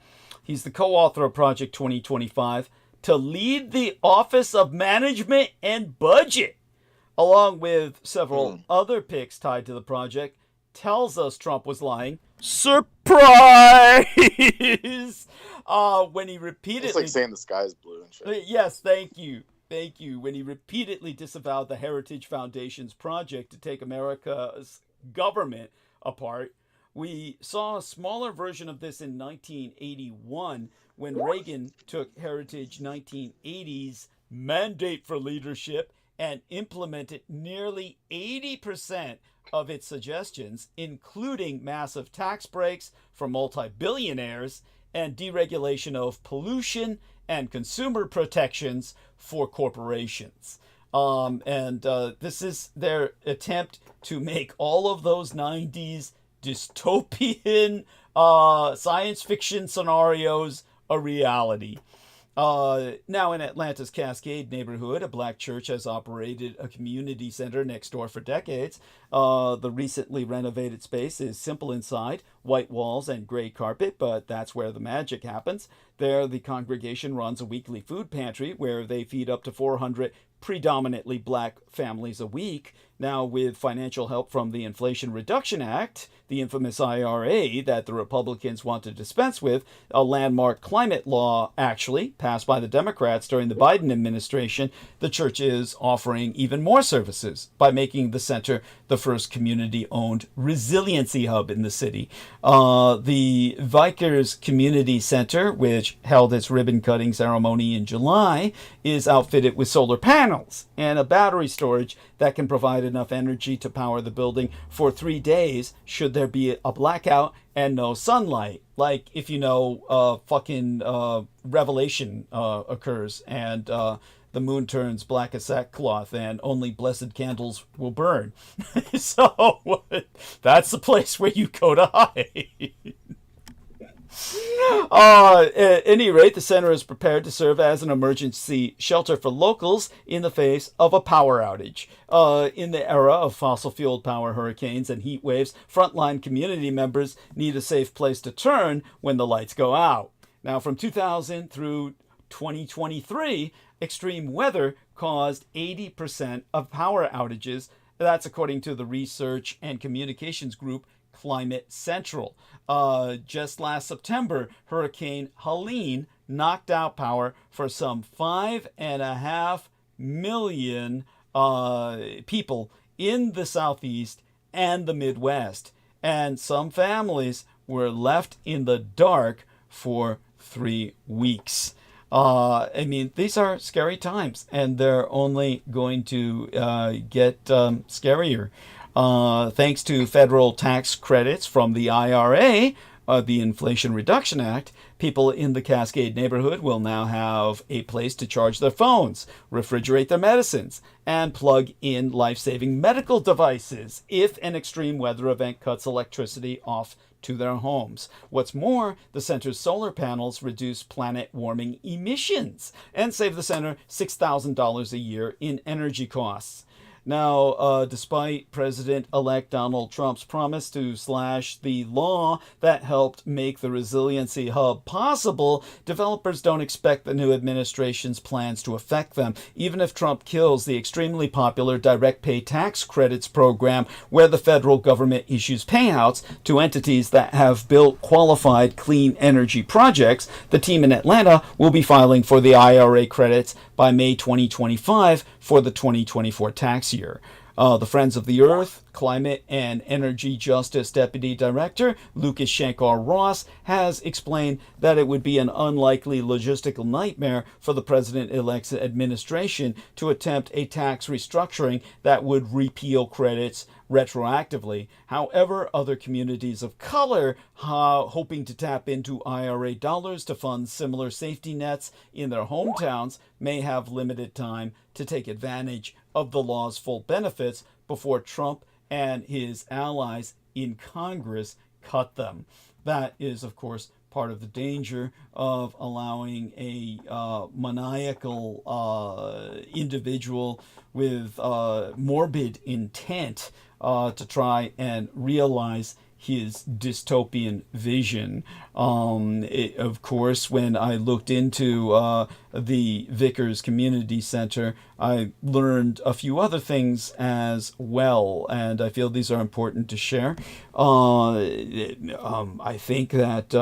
He's the co-author of Project 2025 to lead the Office of Management and Budget, along with several other picks tied to the project. Tells us Trump was lying. Surprise! When he repeatedly... It's like saying the sky is blue and shit. Yes, thank you. When he repeatedly disavowed the Heritage Foundation's project to take America's government apart. We saw a smaller version of this in 1981 when Reagan took Heritage 1980's mandate for leadership and implemented nearly 80% of its suggestions, including massive tax breaks for multi-billionaires and deregulation of pollution and consumer protections for corporations. This is their attempt to make all of those 90s dystopian science fiction scenarios a reality. Now in Atlanta's Cascade neighborhood, a black church has operated a community center next door for decades. The recently renovated space is simple inside, white walls and gray carpet, but that's where the magic happens. There, the congregation runs a weekly food pantry where they feed up to 400 predominantly black families a week. Now, with financial help from the Inflation Reduction Act, the infamous IRA that the Republicans want to dispense with, a landmark climate law actually passed by the Democrats during the Biden administration, the church is offering even more services by making the center the first community-owned resiliency hub in the city. The Vickers Community Center, which held its ribbon-cutting ceremony in July, is outfitted with solar panels and a battery storage that can provide enough energy to power the building for 3 days should there be a blackout and no sunlight. Like if revelation occurs and the moon turns black as sackcloth and only blessed candles will burn. So that's the place where you go to hide. At any rate, the center is prepared to serve as an emergency shelter for locals in the face of a power outage. In the era of fossil-fueled power hurricanes and heat waves, frontline community members need a safe place to turn when the lights go out. Now, from 2000 through 2023, extreme weather caused 80% of power outages. That's according to the research and communications group Climate Central. Just last September, Hurricane Helene knocked out power for some 5.5 million people in the Southeast and the Midwest. And some families were left in the dark for 3 weeks. I mean, these are scary times, and they're only going to get scarier. Thanks to federal tax credits from the IRA, the Inflation Reduction Act, people in the Cascade neighborhood will now have a place to charge their phones, refrigerate their medicines, and plug in life-saving medical devices if an extreme weather event cuts electricity off to their homes. What's more, the center's solar panels reduce planet warming emissions and save the center $6,000 a year in energy costs. Now, despite President-elect Donald Trump's promise to slash the law that helped make the Resiliency Hub possible, developers don't expect the new administration's plans to affect them, even if Trump kills the extremely popular direct pay tax credits program, where the federal government issues payouts to entities that have built qualified clean energy projects. The team in Atlanta will be filing for the IRA credits by May 2025 for the 2024 tax year. The Friends of the Earth, Climate and Energy Justice Deputy Director Lucas Shankar-Ross has explained that it would be an unlikely logistical nightmare for the president-elect's administration to attempt a tax restructuring that would repeal credits retroactively. However, other communities of color hoping to tap into IRA dollars to fund similar safety nets in their hometowns may have limited time to take advantage of the law's full benefits before Trump and his allies in Congress cut them. That is, of course, part of the danger of allowing a maniacal individual with morbid intent to try and realize his dystopian vision. Of course, when I looked into the Vickers Community Center, I learned a few other things as well, and I feel these are important to share. I think that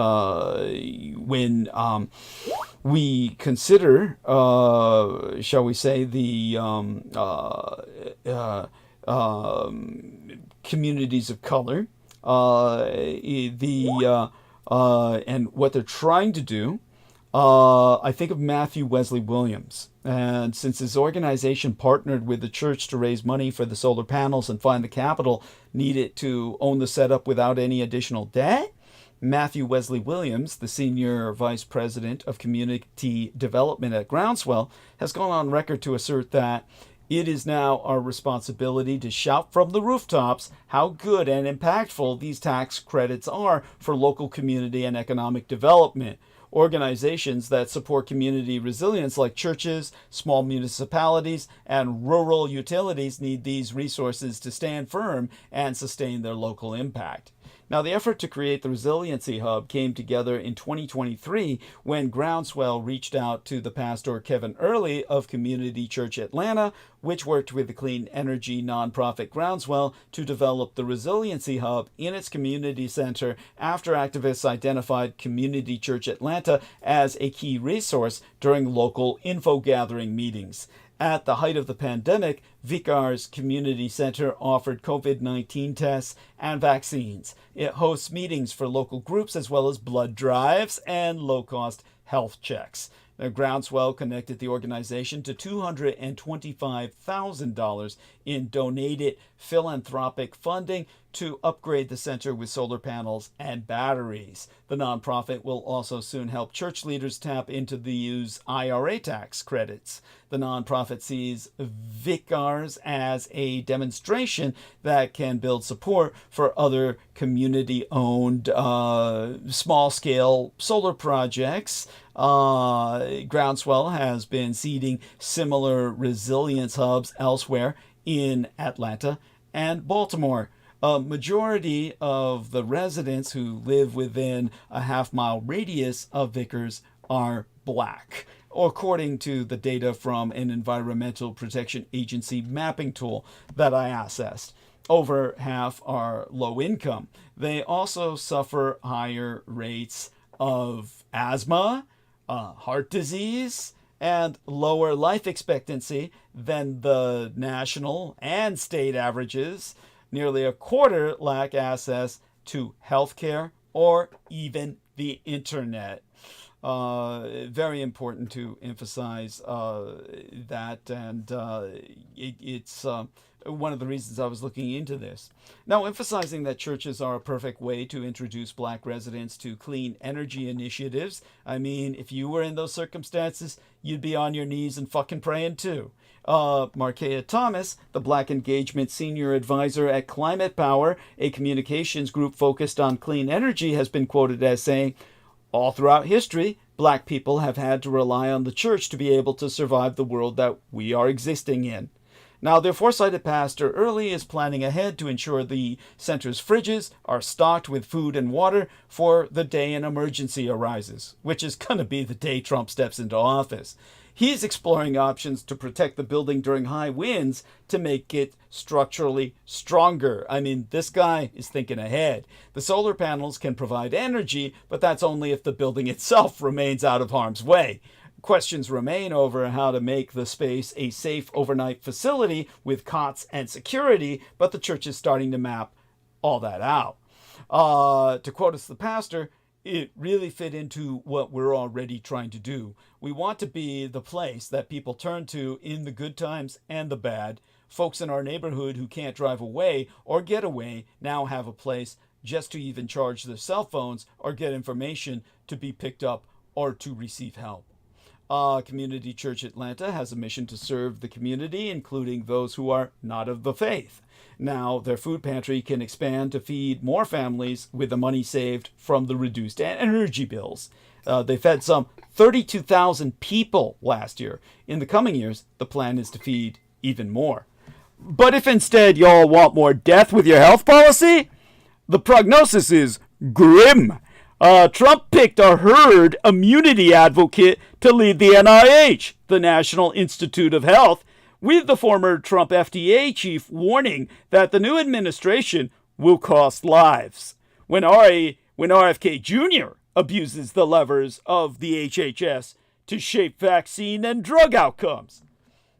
when we consider, shall we say, the communities of color, and what they're trying to do, I think of Matthew Wesley Williams. And since his organization partnered with the church to raise money for the solar panels and find the capital needed to own the setup without any additional debt, Matthew Wesley Williams, the senior vice president of community development at Groundswell, has gone on record to assert that it is now our responsibility to shout from the rooftops how good and impactful these tax credits are for local community and economic development. Organizations that support community resilience, like churches, small municipalities, and rural utilities, need these resources to stand firm and sustain their local impact. Now, the effort to create the Resiliency Hub came together in 2023 when Groundswell reached out to the pastor Kevin Early of Community Church Atlanta, which worked with the clean energy nonprofit Groundswell to develop the Resiliency Hub in its community center after activists identified Community Church Atlanta as a key resource during local info gathering meetings. At the height of the pandemic, Vickers Community Center offered COVID-19 tests and vaccines. It hosts meetings for local groups as well as blood drives and low-cost health checks. Now, Groundswell connected the organization to $225,000 in donated philanthropic funding to upgrade the center with solar panels and batteries. The nonprofit will also soon help church leaders tap into the use IRA tax credits. The nonprofit sees Vickers as a demonstration that can build support for other community-owned small-scale solar projects. Groundswell has been seeding similar resilience hubs elsewhere in Atlanta and Baltimore. A majority of the residents who live within a half-mile radius of Vickers are black, according to the data from an Environmental Protection Agency mapping tool that I accessed. Over half are low income. They also suffer higher rates of asthma, heart disease and lower life expectancy than the national and state averages. Nearly a quarter lack access to healthcare or even the internet. Very important to emphasize that, and it's one of the reasons I was looking into this. Now, emphasizing that churches are a perfect way to introduce black residents to clean energy initiatives. I mean, if you were in those circumstances, you'd be on your knees and fucking praying too. Markea Thomas, the Black Engagement Senior Advisor at Climate Power, a communications group focused on clean energy, has been quoted as saying, "All throughout history, black people have had to rely on the church to be able to survive the world that we are existing in." Now, their foresighted pastor Early is planning ahead to ensure the center's fridges are stocked with food and water for the day an emergency arises, which is going to be the day Trump steps into office. He's exploring options to protect the building during high winds to make it structurally stronger. I mean, this guy is thinking ahead. The solar panels can provide energy, but that's only if the building itself remains out of harm's way. Questions remain over how to make the space a safe overnight facility with cots and security, but the church is starting to map all that out. To quote us the pastor, it really fit into what we're already trying to do. We want to be the place that people turn to in the good times and the bad. Folks in our neighborhood who can't drive away or get away now have a place just to even charge their cell phones or get information to be picked up or to receive help. Community Church Atlanta has a mission to serve the community, including those who are not of the faith. Now, their food pantry can expand to feed more families with the money saved from the reduced energy bills. They fed some 32,000 people last year. In the coming years, the plan is to feed even more. But if instead y'all want more death with your health policy, the prognosis is grim. Trump picked a herd immunity advocate to lead the NIH, the National Institute of Health, with the former Trump FDA chief warning that the new administration will cost lives. When RFK Jr. abuses the levers of the HHS to shape vaccine and drug outcomes.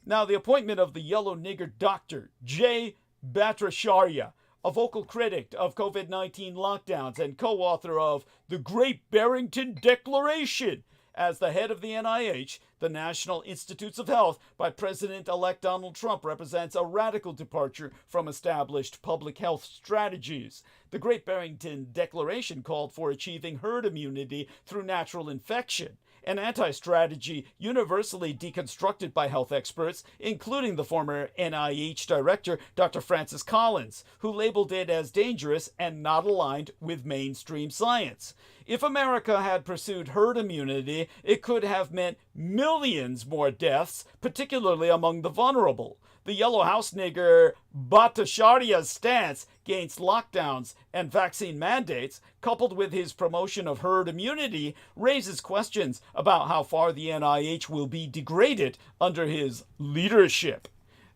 Now, the appointment of the yellow nigger Dr. Jay Bhattacharya, a vocal critic of COVID-19 lockdowns and co-author of The Great Barrington Declaration, as the head of the NIH, the National Institutes of Health, by President-elect Donald Trump, represents a radical departure from established public health strategies. The Great Barrington Declaration called for achieving herd immunity through natural infection, an anti-strategy universally deconstructed by health experts, including the former NIH director, Dr. Francis Collins, who labeled it as dangerous and not aligned with mainstream science. If America had pursued herd immunity, it could have meant millions more deaths, particularly among the vulnerable. The Yellow House nigger Bhattacharya's stance against lockdowns and vaccine mandates, coupled with his promotion of herd immunity, raises questions about how far the NIH will be degraded under his leadership.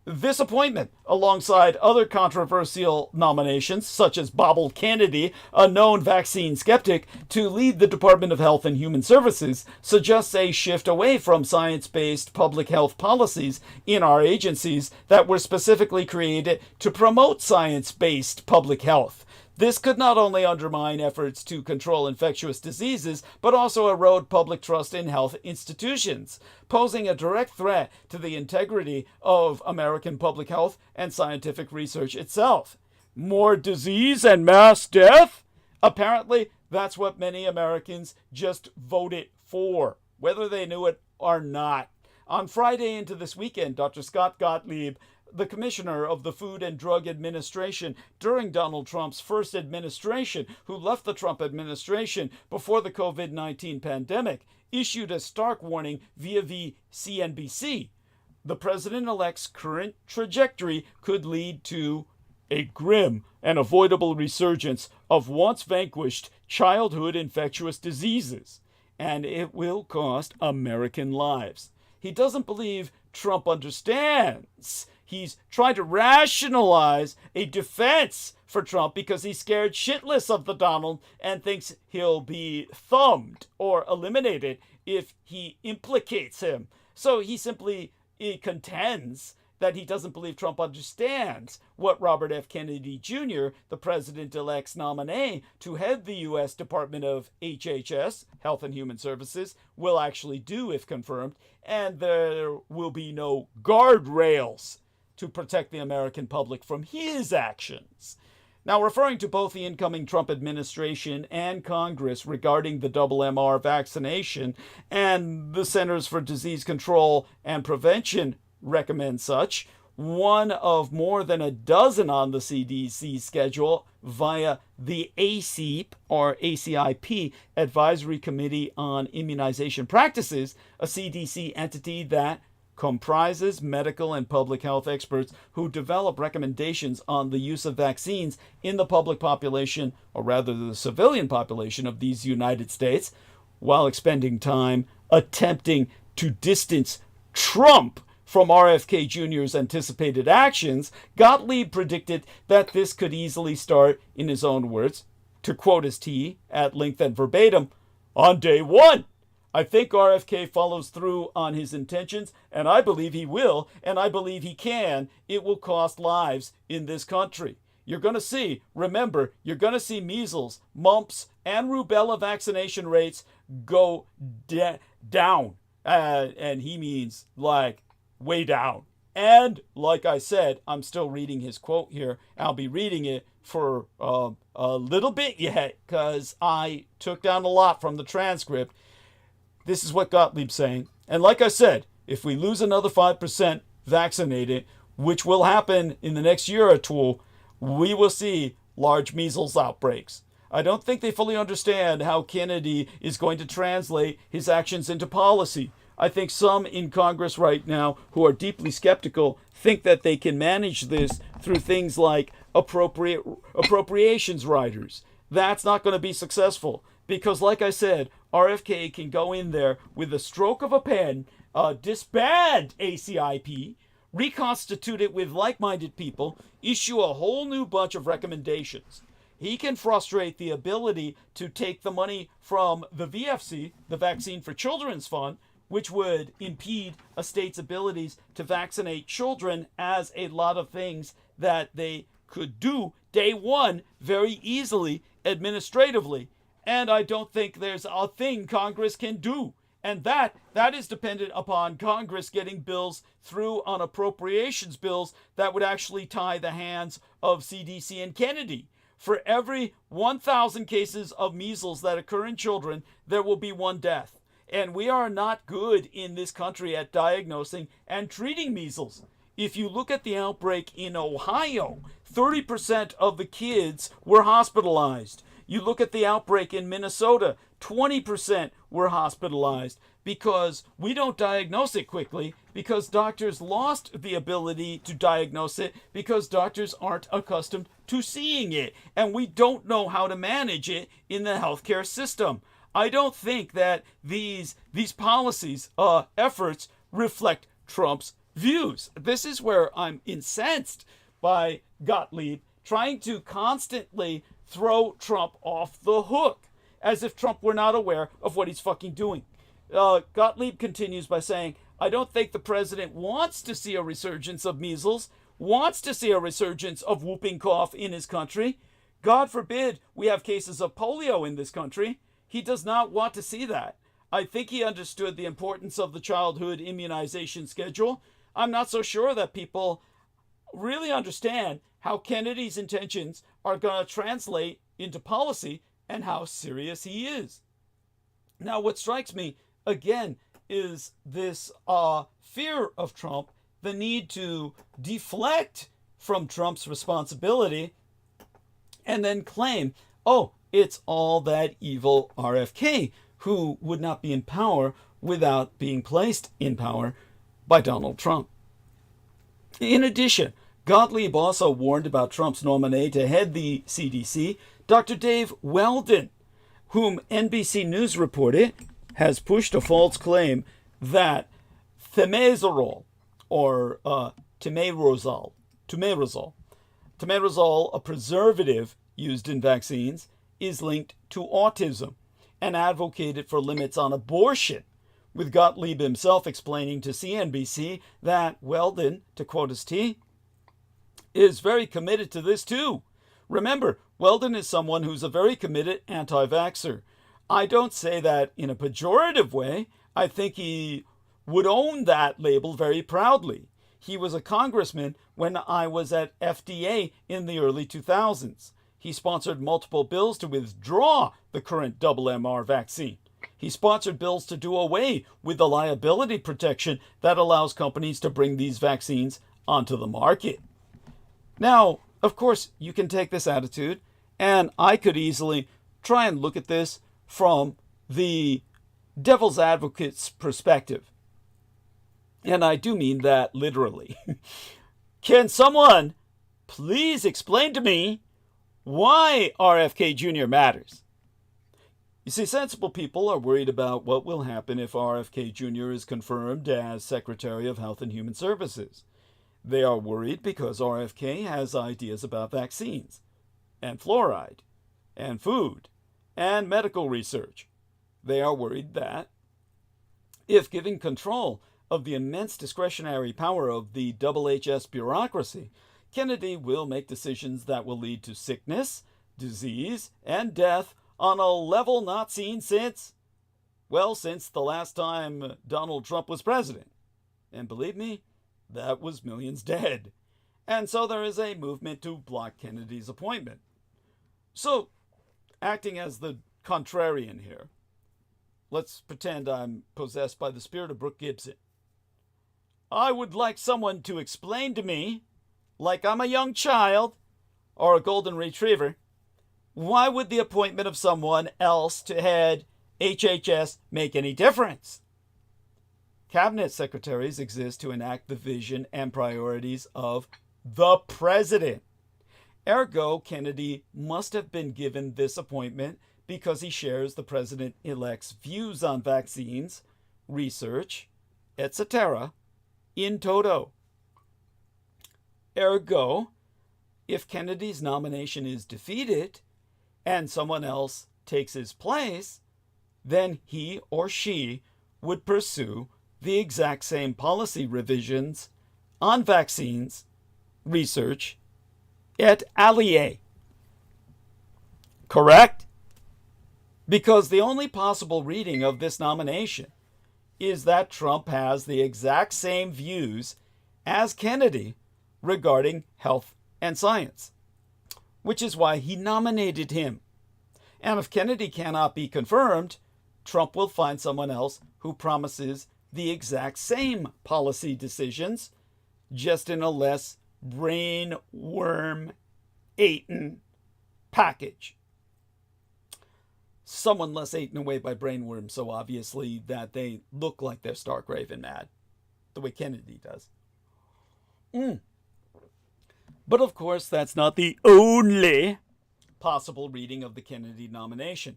This appointment, alongside other controversial nominations, such as Bob Kennedy, a known vaccine skeptic, to lead the Department of Health and Human Services, suggests a shift away from science-based public health policies in our agencies that were specifically created to promote science-based public health. This could not only undermine efforts to control infectious diseases, but also erode public trust in health institutions, posing a direct threat to the integrity of American public health and scientific research itself. More disease and mass death? Apparently, that's what many Americans just voted for, whether they knew it or not. On Friday into this weekend, Dr. Scott Gottlieb, the commissioner of the Food and Drug Administration during Donald Trump's first administration, who left the Trump administration before the COVID-19 pandemic, issued a stark warning via the CNBC. The president-elect's current trajectory could lead to a grim and avoidable resurgence of once vanquished childhood infectious diseases, and it will cost American lives. He doesn't believe Trump understands. He's trying to rationalize a defense for Trump because he's scared shitless of the Donald and thinks he'll be thumbed or eliminated if he implicates him. So he simply contends that he doesn't believe Trump understands what Robert F. Kennedy Jr., the president-elect's nominee to head the U.S. Department of HHS, Health and Human Services, will actually do if confirmed, and there will be no guardrails to protect the American public from his actions. Now, referring to both the incoming Trump administration and Congress regarding the double MR vaccination, and the Centers for Disease Control and Prevention recommend such, one of more than a dozen on the CDC schedule via the ACIP or ACIP Advisory Committee on Immunization Practices, a CDC entity that comprises medical and public health experts who develop recommendations on the use of vaccines in the public population, or rather the civilian population of these United States, while expending time attempting to distance Trump from RFK Jr.'s anticipated actions. Gottlieb predicted that this could easily start, in his own words, to quote his T at length and verbatim, on day one. I think RFK follows through on his intentions, and I believe he will, and I believe he can. It will cost lives in this country. You're going to see, remember, you're going to see measles, mumps, and rubella vaccination rates go down. And he means like way down. And like I said, I'm still reading his quote here. I'll be reading it for a little bit yet because I took down a lot from the transcript. This is what Gottlieb's saying. And like I said, if we lose another 5% vaccinated, which will happen in the next year or two, we will see large measles outbreaks. I don't think they fully understand how Kennedy is going to translate his actions into policy. I think some in Congress right now who are deeply skeptical think that they can manage this through things like appropriations riders. That's not going to be successful because, like I said, RFK can go in there with a stroke of a pen, disband ACIP, reconstitute it with like-minded people, issue a whole new bunch of recommendations. He can frustrate the ability to take the money from the VFC, the Vaccine for Children's Fund, which would impede a state's abilities to vaccinate children, as a lot of things that they could do day one very easily administratively. And I don't think there's a thing Congress can do. And that is dependent upon Congress getting bills through on appropriations bills that would actually tie the hands of CDC and Kennedy. For every 1,000 cases of measles that occur in children, there will be one death. And we are not good in this country at diagnosing and treating measles. If you look at the outbreak in Ohio, 30% of the kids were hospitalized. You look at the outbreak in Minnesota, 20% were hospitalized because we don't diagnose it quickly, because doctors lost the ability to diagnose it because doctors aren't accustomed to seeing it, and we don't know how to manage it in the healthcare system. I don't think that these policies, efforts reflect Trump's views. This is where I'm incensed by Gottlieb trying to constantly throw Trump off the hook, as if Trump were not aware of what he's fucking doing. Gottlieb continues by saying, I don't think the president wants to see a resurgence of measles, wants to see a resurgence of whooping cough in his country. God forbid we have cases of polio in this country. He does not want to see that. I think he understood the importance of the childhood immunization schedule. I'm not so sure that people really understand how Kennedy's intentions are going to translate into policy and how serious he is. Now, what strikes me, again, is this fear of Trump, the need to deflect from Trump's responsibility and then claim, oh, it's all that evil RFK who would not be in power without being placed in power by Donald Trump. In addition, Gottlieb also warned about Trump's nominee to head the CDC, Dr. Dave Weldon, whom NBC News reported has pushed a false claim that thimerosal, or thimerosal, Thimerosal, a preservative used in vaccines, is linked to autism and advocated for limits on abortion, with Gottlieb himself explaining to CNBC that Weldon, to quote his T, is very committed to this too. Remember, Weldon is someone who's a very committed anti-vaxxer. I don't say that in a pejorative way. I think he would own that label very proudly. He was a congressman when I was at FDA in the early 2000s. He sponsored multiple bills to withdraw the current double MR vaccine. He sponsored bills to do away with the liability protection that allows companies to bring these vaccines onto the market. Now, of course, you can take this attitude, and I could easily try and look at this from the devil's advocate's perspective. And I do mean that literally. Can someone please explain to me why RFK Jr. matters? You see, sensible people are worried about what will happen if RFK Jr. is confirmed as Secretary of Health and Human Services. They are worried because RFK has ideas about vaccines, and fluoride, and food, and medical research. They are worried that if given control of the immense discretionary power of the HHS bureaucracy, Kennedy will make decisions that will lead to sickness, disease, and death on a level not seen since the last time Donald Trump was president. And believe me, that was millions dead. And so there is a movement to block Kennedy's appointment. So, acting as the contrarian here, let's pretend I'm possessed by the spirit of Brooke Gibson. I would like someone to explain to me, like I'm a young child or a golden retriever, why would the appointment of someone else to head HHS make any difference? Cabinet secretaries exist to enact the vision and priorities of the president. Ergo, Kennedy must have been given this appointment because he shares the president-elect's views on vaccines, research, etc. in toto. Ergo, if Kennedy's nomination is defeated and someone else takes his place, then he or she would pursue the exact same policy revisions on vaccines, research, et alia. Correct? Because the only possible reading of this nomination is that Trump has the exact same views as Kennedy regarding health and science, which is why he nominated him. And if Kennedy cannot be confirmed, Trump will find someone else who promises the exact same policy decisions, just in a less brain-worm-eaten package. Someone less eaten away by brainworms so obviously that they look like they're stark raving mad, the way Kennedy does. But of course, that's not the only possible reading of the Kennedy nomination.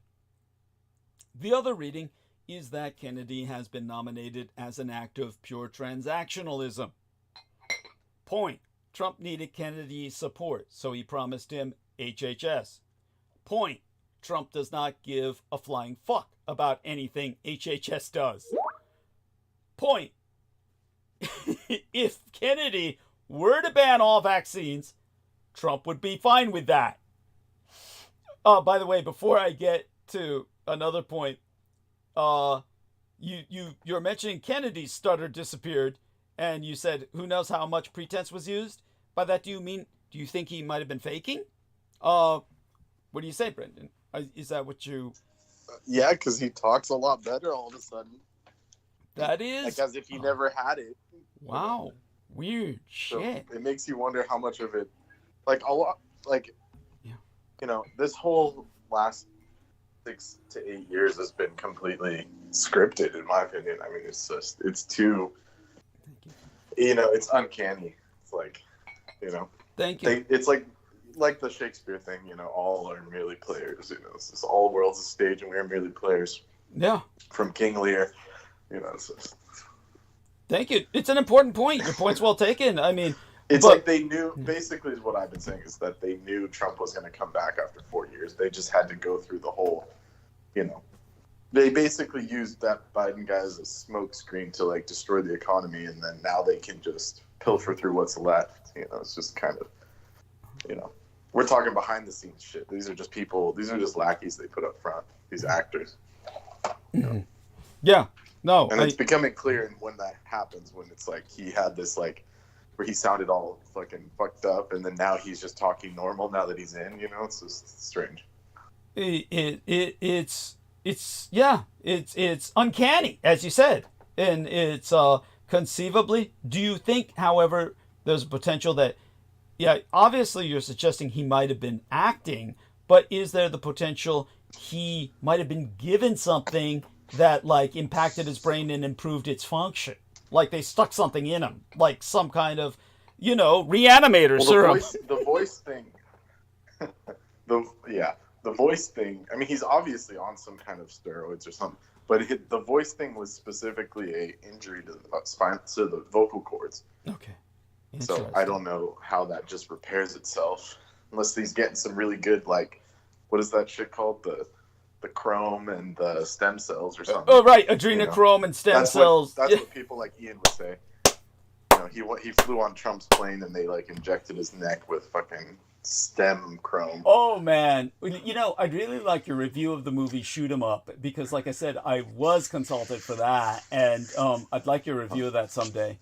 The other reading is that Kennedy has been nominated as an act of pure transactionalism. Point. Trump needed Kennedy's support, so he promised him HHS. Point. Trump does not give a flying fuck about anything HHS does. Point. If Kennedy were to ban all vaccines, Trump would be fine with that. Oh, by the way, before I get to another point, you're mentioning Kennedy's stutter disappeared, and you said, who knows how much pretense was used? By that, do you think he might have been faking? What do you say, Brendan? Is that what you... Yeah, because he talks a lot better all of a sudden. That is... Like as if he never had it. Wow. Weird shit. So it makes you wonder how much of it... Like, a lot... Like, yeah. You know, this whole last 6 to 8 years has been completely scripted, in my opinion. I mean, it's too... You know, it's uncanny. It's like, you know... Thank you. It's like the Shakespeare thing, you know, all are merely players, you know, it's just all the world's a stage and we're merely players. Yeah. From King Lear, you know. It's just... Thank you. It's an important point. Your point's well taken. I mean, It's like they knew, basically is what I've been saying, is that they knew Trump was going to come back after 4 years. They just had to go through the whole, they basically used that Biden guy as a smokescreen to like destroy the economy, and then now they can just pilfer through what's left. It's just kind of, we're talking behind the scenes shit. These are just people, these are just lackeys they put up front, these actors. Yeah, no. And it's becoming clear when that happens, when it's like he had this like, where he sounded all fucking fucked up, and then now he's just talking normal now that he's in, it's just strange. It's uncanny, as you said, and it's conceivably. Do you think, however, there's a potential that, obviously you're suggesting he might have been acting, but is there the potential he might have been given something that like impacted his brain and improved its function? Like they stuck something in him, like some kind of, reanimator serum. The voice thing. The voice thing. I mean, he's obviously on some kind of steroids or something, but the voice thing was specifically a injury to the spine, to the vocal cords. Okay. So I don't know how that just repairs itself, unless he's getting some really good, like, what is that shit called? The chrome and the stem cells or something. Oh, right. Adrenochrome and stem cells. That's what people like Ian would say. He flew on Trump's plane and they like injected his neck with fucking stem chrome. Oh, man. I'd really like your review of the movie Shoot 'Em Up, because like I said, I was consulted for that, and I'd like your review of that someday.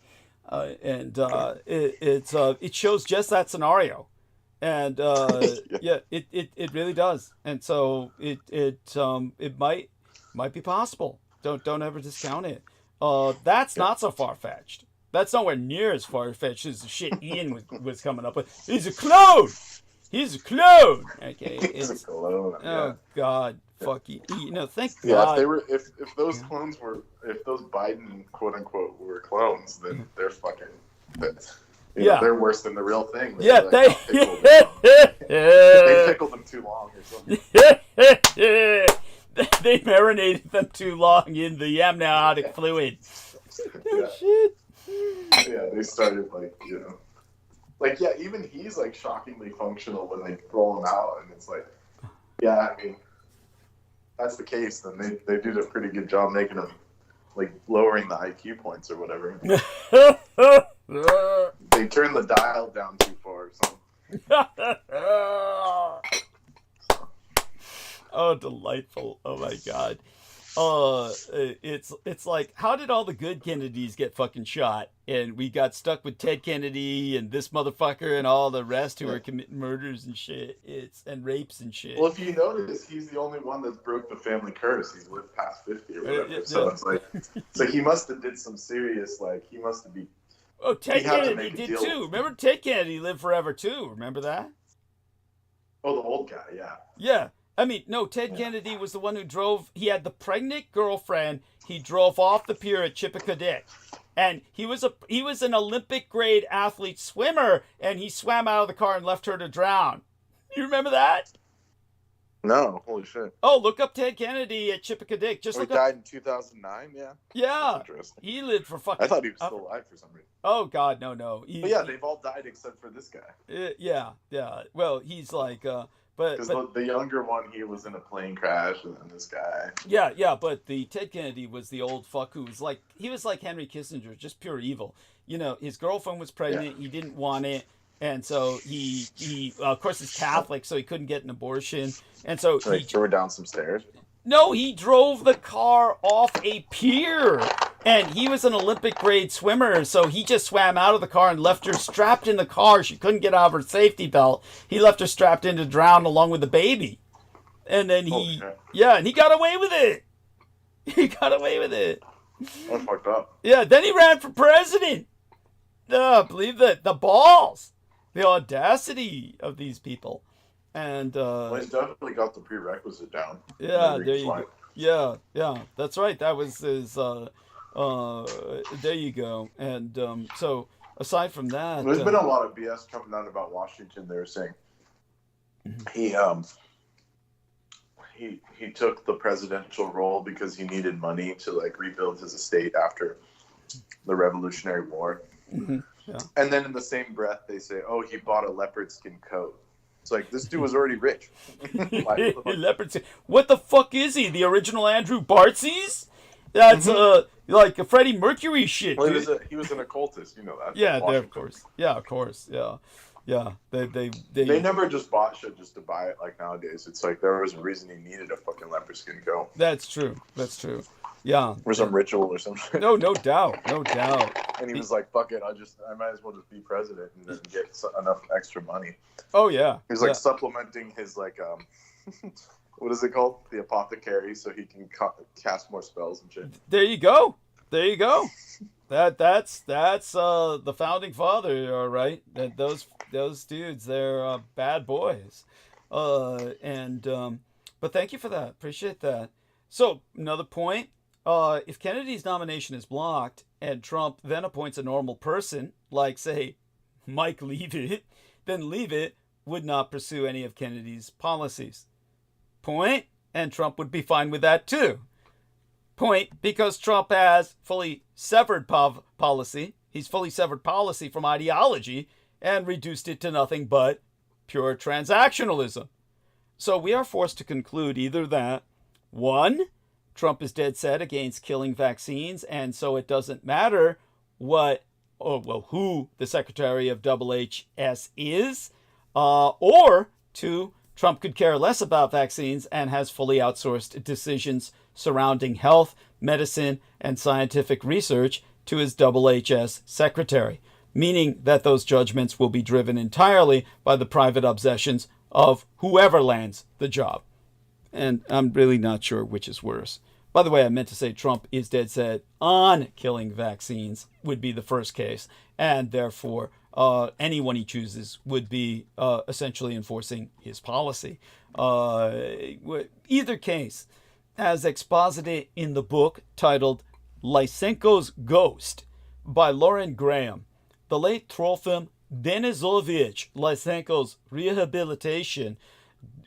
It shows just that scenario. And it really does, and so it might be possible. Don't ever discount it. That's not so far fetched. That's nowhere near as far fetched as the shit Ian was coming up with. He's a clone. He's a clone. Okay, He's a clone. Oh God, fuck you. Thank God. Yeah, if those clones were, if those Biden quote unquote were clones, then they're fucking. They're worse than the real thing. They pickled them too long or something. They marinated them too long in the amniotic fluid. Oh, shit. Yeah, they started even he's like shockingly functional when they roll him out, and it's like, I mean, that's the case. Then they did a pretty good job making him like lowering the IQ points or whatever. They turned the dial down too far or something. Oh, delightful. Oh my God. It's like, how did all the good Kennedys get fucking shot? And we got stuck with Ted Kennedy and this motherfucker and all the rest who are committing murders and shit. And rapes and shit. Well, if you notice, he's the only one that broke the family curse. He's lived past 50 or whatever. So it's like he must have did some serious, he must have been. Oh, Ted Kennedy did too. Remember Ted Kennedy lived forever too. Remember that? Oh, the old guy, yeah. Yeah. I mean, no, Ted Kennedy was the one who he had the pregnant girlfriend. He drove off the pier at Chippewa. And he was an Olympic grade athlete swimmer, and he swam out of the car and left her to drown. You remember that? No, holy shit. Oh, look up Ted Kennedy at Chippewa. He died in 2009, yeah? Yeah. Interesting. He lived for fucking... I thought he was still alive for some reason. Oh, God, no. But they've all died except for this guy. Yeah. Well, he's like... Because the younger one, he was in a plane crash, and then this guy. Yeah, but the Ted Kennedy was the old fuck who was he was like Henry Kissinger, just pure evil. His girlfriend was pregnant, he didn't want it, and so he of course is Catholic, so he couldn't get an abortion, and so he threw her down some stairs. No, he drove the car off a pier. And he was an Olympic grade swimmer, so he just swam out of the car and left her strapped in the car. She couldn't get out of her safety belt. He left her strapped in to drown along with the baby. And then and he got away with it. That's fucked up. Yeah, then he ran for president. Believe that. The balls. The audacity of these people. And he's definitely got the prerequisite down. Yeah, there you go. Yeah, that's right. That was his... there you go. And so aside from that, there's been a lot of BS coming out about Washington. They were saying he took the presidential role because he needed money to rebuild his estate after the Revolutionary War. Yeah. And then in the same breath, they say, "Oh, he bought a leopard skin coat." It's like, this dude was already rich. Leopard skin. What the fuck is he? The original Andrew Bartzies? That's like a Freddie Mercury shit. Well, dude. he was an occultist, you know that. Yeah, Washington. of course. Yeah, of course. Yeah, yeah. They never just bought shit just to buy it like nowadays. It's like there was a reason he needed a fucking leopard skin coat. That's true. That's true. Yeah. For some ritual or something. No doubt. No doubt. And he was like, "Fuck it, I might as well just be president and then get enough extra money." Oh yeah. He was like supplementing his like what is it called? The apothecary, so he can cast more spells and shit. There you go. There you go. That's the founding father, all right. Those dudes, they're bad boys. But thank you for that. Appreciate that. So another point. If Kennedy's nomination is blocked and Trump then appoints a normal person, like, say, Mike Leavitt, then Leavitt would not pursue any of Kennedy's policies. Point, and Trump would be fine with that too. Point, because Trump has fully severed policy. He's fully severed policy from ideology and reduced it to nothing but pure transactionalism. So we are forced to conclude either that, one, Trump is dead set against killing vaccines, and so it doesn't matter who the Secretary of HHS is, or two, Trump could care less about vaccines and has fully outsourced decisions surrounding health, medicine, and scientific research to his HHS secretary, meaning that those judgments will be driven entirely by the private obsessions of whoever lands the job. And I'm really not sure which is worse. By the way, I meant to say Trump is dead set on killing vaccines would be the first case, and therefore anyone he chooses would be essentially enforcing his policy. Either case, as exposited in the book titled Lysenko's Ghost by Lauren Graham, the late Trofim Denisovich Lysenko's rehabilitation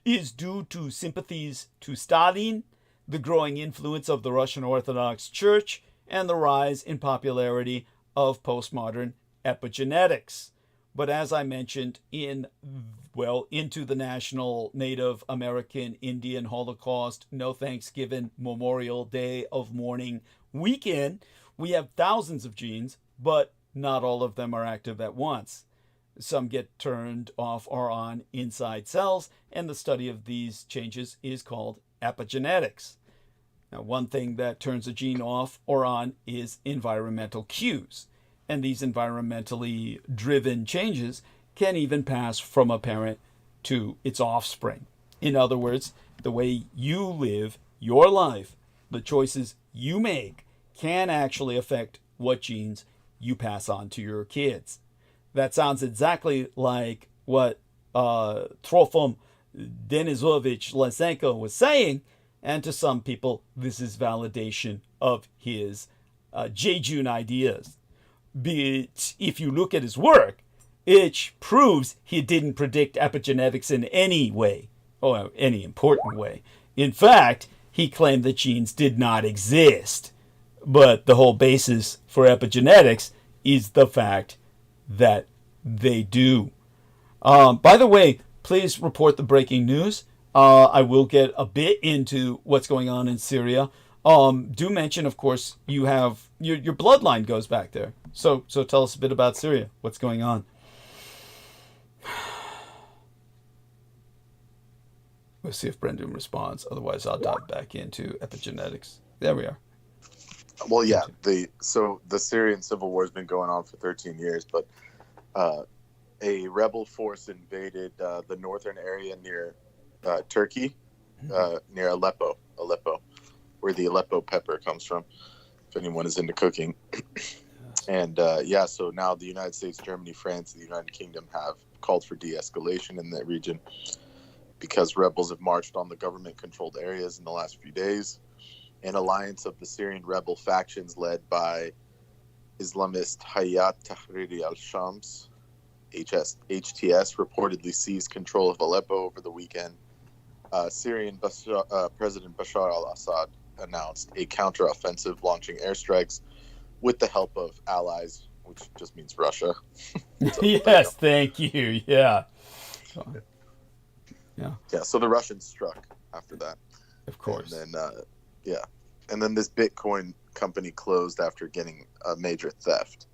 is due to sympathies to Stalin, the growing influence of the Russian Orthodox Church, and the rise in popularity of postmodern epigenetics. But as I mentioned into the National Native American Indian Holocaust No Thanksgiving Memorial Day of Mourning weekend, we have thousands of genes, but not all of them are active at once. Some get turned off or on inside cells, and the study of these changes is called epigenetics. Now, one thing that turns a gene off or on is environmental cues, and these environmentally driven changes can even pass from a parent to its offspring. In other words, the way you live your life, the choices you make, can actually affect what genes you pass on to your kids. That sounds exactly like what Trofim Denisovich Lysenko was saying, and to some people, this is validation of his Jaejun ideas. But if you look at his work, it proves he didn't predict epigenetics in any way, or any important way. In fact, he claimed that genes did not exist. But the whole basis for epigenetics is the fact that they do. By the way, please report the breaking news. I will get a bit into what's going on in Syria. Do mention, of course, you have your bloodline goes back there. So tell us a bit about Syria. What's going on? We'll see if Brendan responds. Otherwise, I'll dive back into epigenetics. There we are. Well, yeah. The Syrian civil war has been going on for 13 years, but a rebel force invaded the northern area near Turkey, near Aleppo, where the Aleppo pepper comes from, if anyone is into cooking. And so now the United States, Germany, France, and the United Kingdom have called for de-escalation in that region because rebels have marched on the government-controlled areas in the last few days. An alliance of the Syrian rebel factions led by Islamist Hayat Tahrir al-Shams, HTS, reportedly seized control of Aleppo over the weekend. Syrian President Bashar al-Assad announced a counteroffensive launching airstrikes with the help of allies which just means Russia. So, yes, thank you. Yeah. Yeah, so the Russians struck after that. Of course. And then, and then this Bitcoin company closed after getting a major theft.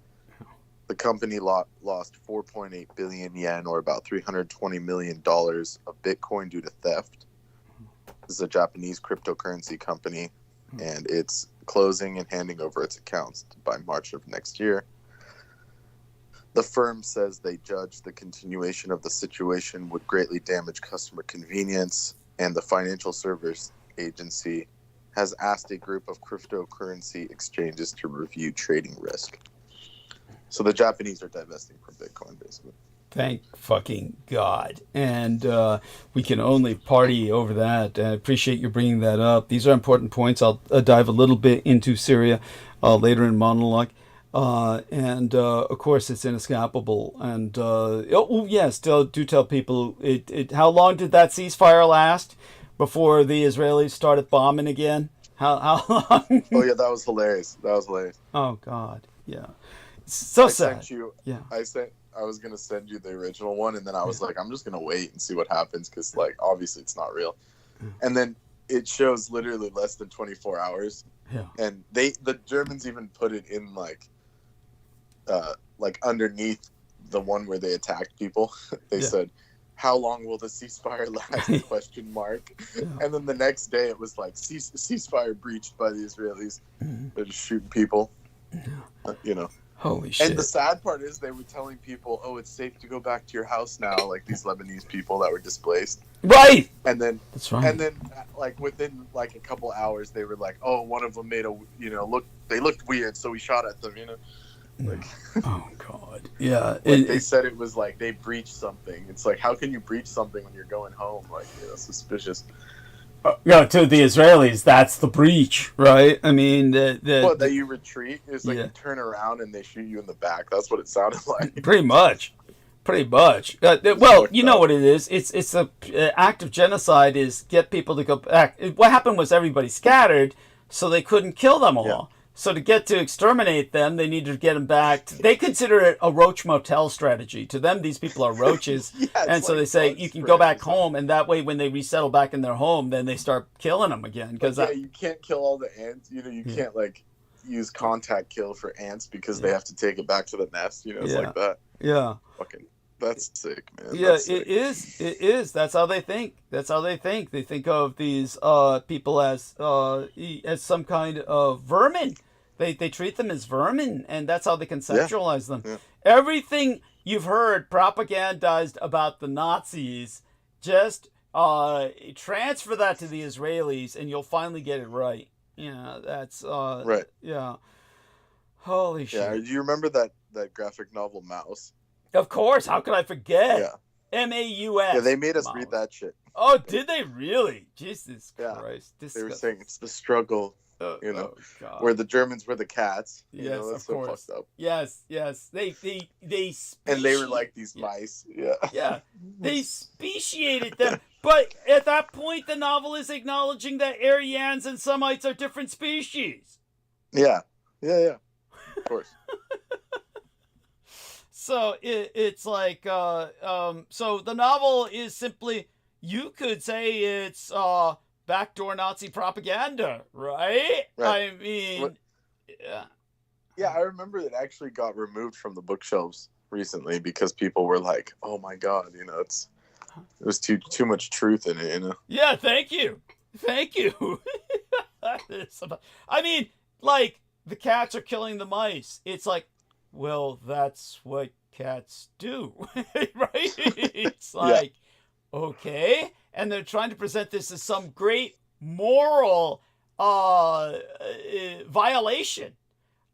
The company lost 4.8 billion yen, or about $320 million of Bitcoin due to theft. This is a Japanese cryptocurrency company, and it's closing and handing over its accounts by March of next year. The firm says they judge the continuation of the situation would greatly damage customer convenience, and the financial service agency has asked a group of cryptocurrency exchanges to review trading risk. So the Japanese are divesting from Bitcoin, basically. Thank fucking God. And we can only party over that. I appreciate you bringing that up. These are important points. I'll dive a little bit into Syria later in monologue. And of course, it's inescapable. And yes, do tell people, how long did that ceasefire last before the Israelis started bombing again? How long? Oh, yeah, that was hilarious. Oh, God. Yeah. So sad. I was going to send you the original one, and then I was like, I'm just going to wait and see what happens, because, like, obviously it's not real. And then it shows literally less than 24 hours. Yeah. And the Germans even put it in, like underneath the one where they attacked people. They said, how long will the ceasefire last? Question mark. Yeah. And then the next day it was like, ceasefire breached by the Israelis. They're just shooting people. You know. Holy shit. And the sad part is they were telling people, oh, it's safe to go back to your house now, like these Lebanese people that were displaced. Right. And then that's right. And then like within like a couple hours they were like, oh, one of them made they looked weird, so we shot at them, you know. Like, oh God. Yeah. They said it was like they breached something. It's like, how can you breach something when you're going home? Like, suspicious. Yeah, to the Israelis, that's the breach, right? I mean, that you retreat is like you turn around and they shoot you in the back. That's what it sounded like. Pretty much. Well, you know what it is. It's a act of genocide. Is get people to go back. What happened was everybody scattered, so they couldn't kill them all. Yeah. So to get to exterminate them, they need to get them back. They consider it a roach motel strategy. To them, these people are roaches. And so they say, you can go back home, and that way when they resettle back in their home, then they start killing them again. Because you can't kill all the ants. You know, you can't, like, use contact kill for ants because they have to take it back to the nest. You know, it's like that. Yeah. Fucking, that's sick, man. Yeah, it is. That's how they think. They think of these people as some kind of vermin. They treat them as vermin, and that's how they conceptualize them. Yeah. Everything you've heard propagandized about the Nazis, just transfer that to the Israelis, and you'll finally get it right. Yeah, that's right. Yeah. Holy shit. Yeah, do you remember that graphic novel Mouse? Of course. How could I forget? Yeah. MAUS. Yeah, they made us Mouse. read that shit. Oh, did they really? Jesus Christ. They were saying it's the struggle. Where the Germans were the cats. Yes, that's of course. So fucked up. Yes. They and they were like these mice. Yeah. Yeah. They speciated them. But at that point, the novel is acknowledging that Aryans and Semites are different species. Yeah. Of course. So it's like, so the novel is simply, you could say it's backdoor Nazi propaganda, right? I mean, yeah, I remember it actually got removed from the bookshelves recently because people were like, "Oh my God, it was too much truth in it," you know. Yeah, thank you. I mean, like, the cats are killing the mice. It's like, well, that's what cats do, right? It's like, okay. And they're trying to present this as some great moral violation.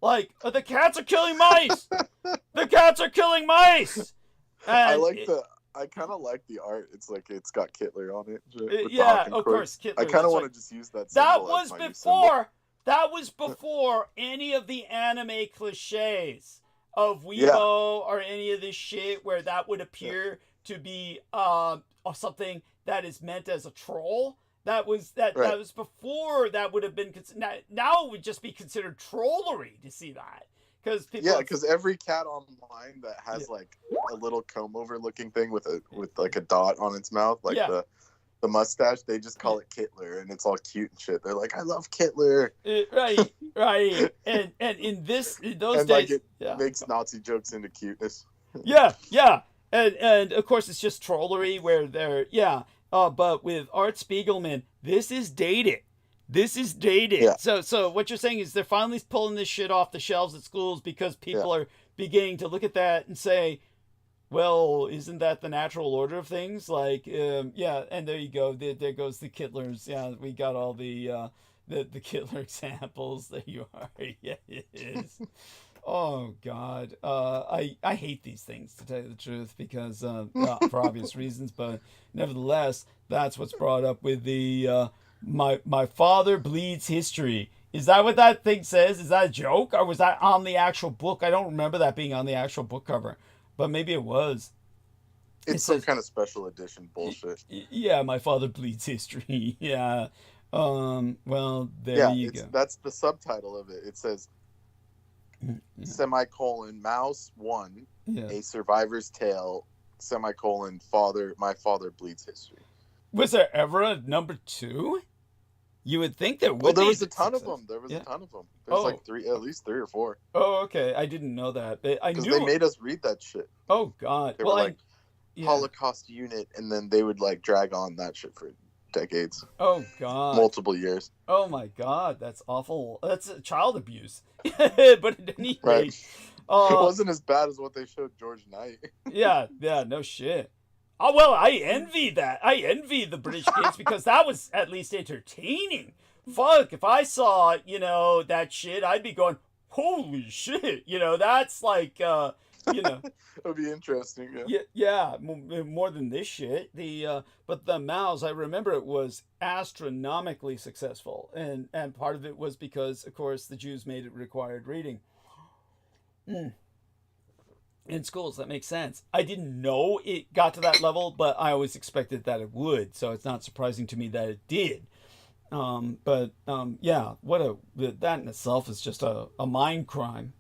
Like, the cats are killing mice. The cats are killing mice. And I kind of like the art. It's like it's got Hitler on it. Yeah, of course. Hitler, I kind of want to just use that. That was before any of the anime cliches of Weibo or any of this shit where that would appear to be something that is meant as a troll. That was before that would have been now it would just be considered trollery to see that. Because people. Yeah, because every cat online that has like a little comb over looking thing with like a dot on its mouth, like the mustache, they just call it Kittler, and it's all cute and shit. They're like, I love Kittler. Right. And in those and days, like it makes Nazi jokes into cuteness. Yeah. And of course it's just trollery where they're but with Art Spiegelman, this is dated. Yeah. So what you're saying is they're finally pulling this shit off the shelves at schools because people are beginning to look at that and say, well, isn't that the natural order of things? Like, and there you go. There goes the Kittlers. Yeah, we got all the Kittler examples. There you are. Yeah, it is. Oh God, I hate these things, to tell you the truth, because for obvious reasons, but nevertheless, that's what's brought up with the my father bleeds history. Is that what that thing says? Is that a joke, or was that on the actual book? I don't remember that being on the actual book cover, but maybe it was. It's some kind of special edition bullshit. Yeah, my father bleeds history. Yeah. Well, there you go. That's the subtitle of it. It says. Semicolon Mouse 1, a survivor's tale, semicolon my father bleeds history. Was there ever a number 2? You would think there would. Well, there was a ton of them. There's like at least 3 or 4. Oh, okay. I didn't know that. I knew they made us read that shit. Oh God. They were like Holocaust unit, and then they would like drag on that shit for decades. Oh God. Multiple years. Oh my God, that's awful. That's child abuse. But at any rate, it wasn't as bad as what they showed George Knight. yeah, no shit. Oh well, I envy that. I envy the British kids because that was at least entertaining. Fuck, if I saw that shit, I'd be going, holy shit. That's like It'll be interesting. More than this shit. But the Mao's, I remember it was astronomically successful, and part of it was because, of course, the Jews made it required reading in schools. That makes sense. I didn't know it got to that level, but I always expected that it would. So it's not surprising to me that it did. That in itself is just a mind crime.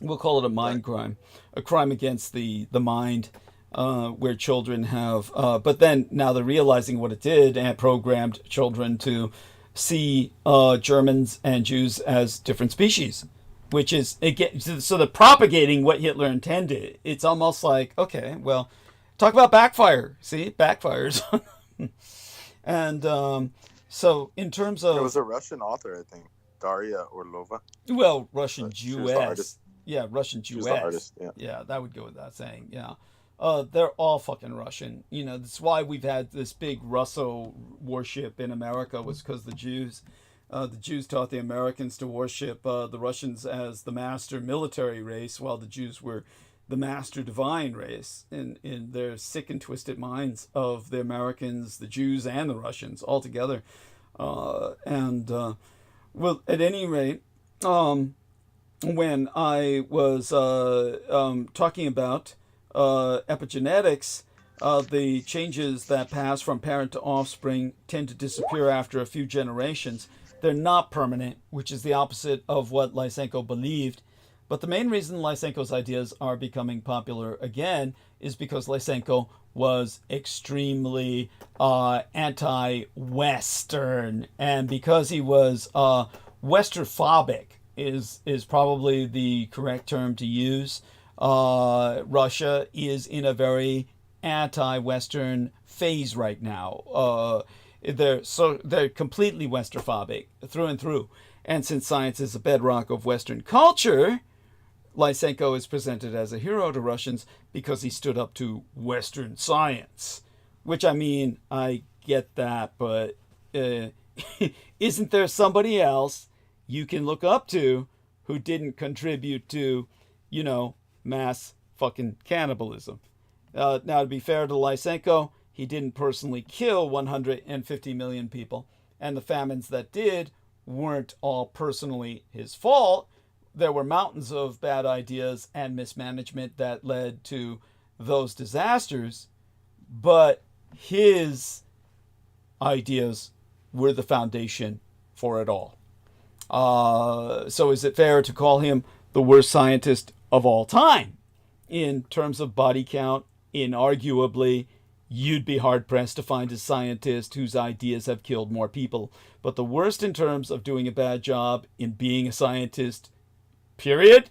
We'll call it a mind crime, a crime against the mind, where children have, but then now they're realizing what it did and programmed children to see Germans and Jews as different species, which is, again, so they're propagating what Hitler intended. It's almost like, okay, well, talk about backfire. See, it backfires. And so in terms of... It was a Russian author, I think, Daria Orlova. Well, Russian Jewess. Yeah, Russian Jewess. Yeah, that would go without saying. Yeah, they're all fucking Russian. That's why we've had this big Russo worship in America, was because the Jews taught the Americans to worship the Russians as the master military race, while the Jews were the master divine race in their sick and twisted minds of the Americans, the Jews, and the Russians all together. Well, at any rate, when I was talking about epigenetics, the changes that pass from parent to offspring tend to disappear after a few generations. They're not permanent, which is the opposite of what Lysenko believed. But the main reason Lysenko's ideas are becoming popular again is because Lysenko was extremely anti-Western, and because he was Westernphobic is probably the correct term to use. Russia is in a very anti-Western phase right now. They're completely Westernphobic through and through. And since science is a bedrock of Western culture, Lysenko is presented as a hero to Russians because he stood up to Western science. Which, I mean, I get that, but isn't there somebody else you can look up to who didn't contribute to, mass fucking cannibalism? Now, to be fair to Lysenko, he didn't personally kill 150 million people, and the famines that did weren't all personally his fault. There were mountains of bad ideas and mismanagement that led to those disasters, but his ideas were the foundation for it all. So is it fair to call him the worst scientist of all time. In terms of body count, inarguably, you'd be hard-pressed to find a scientist whose ideas have killed more people. But the worst in terms of doing a bad job in being a scientist, period?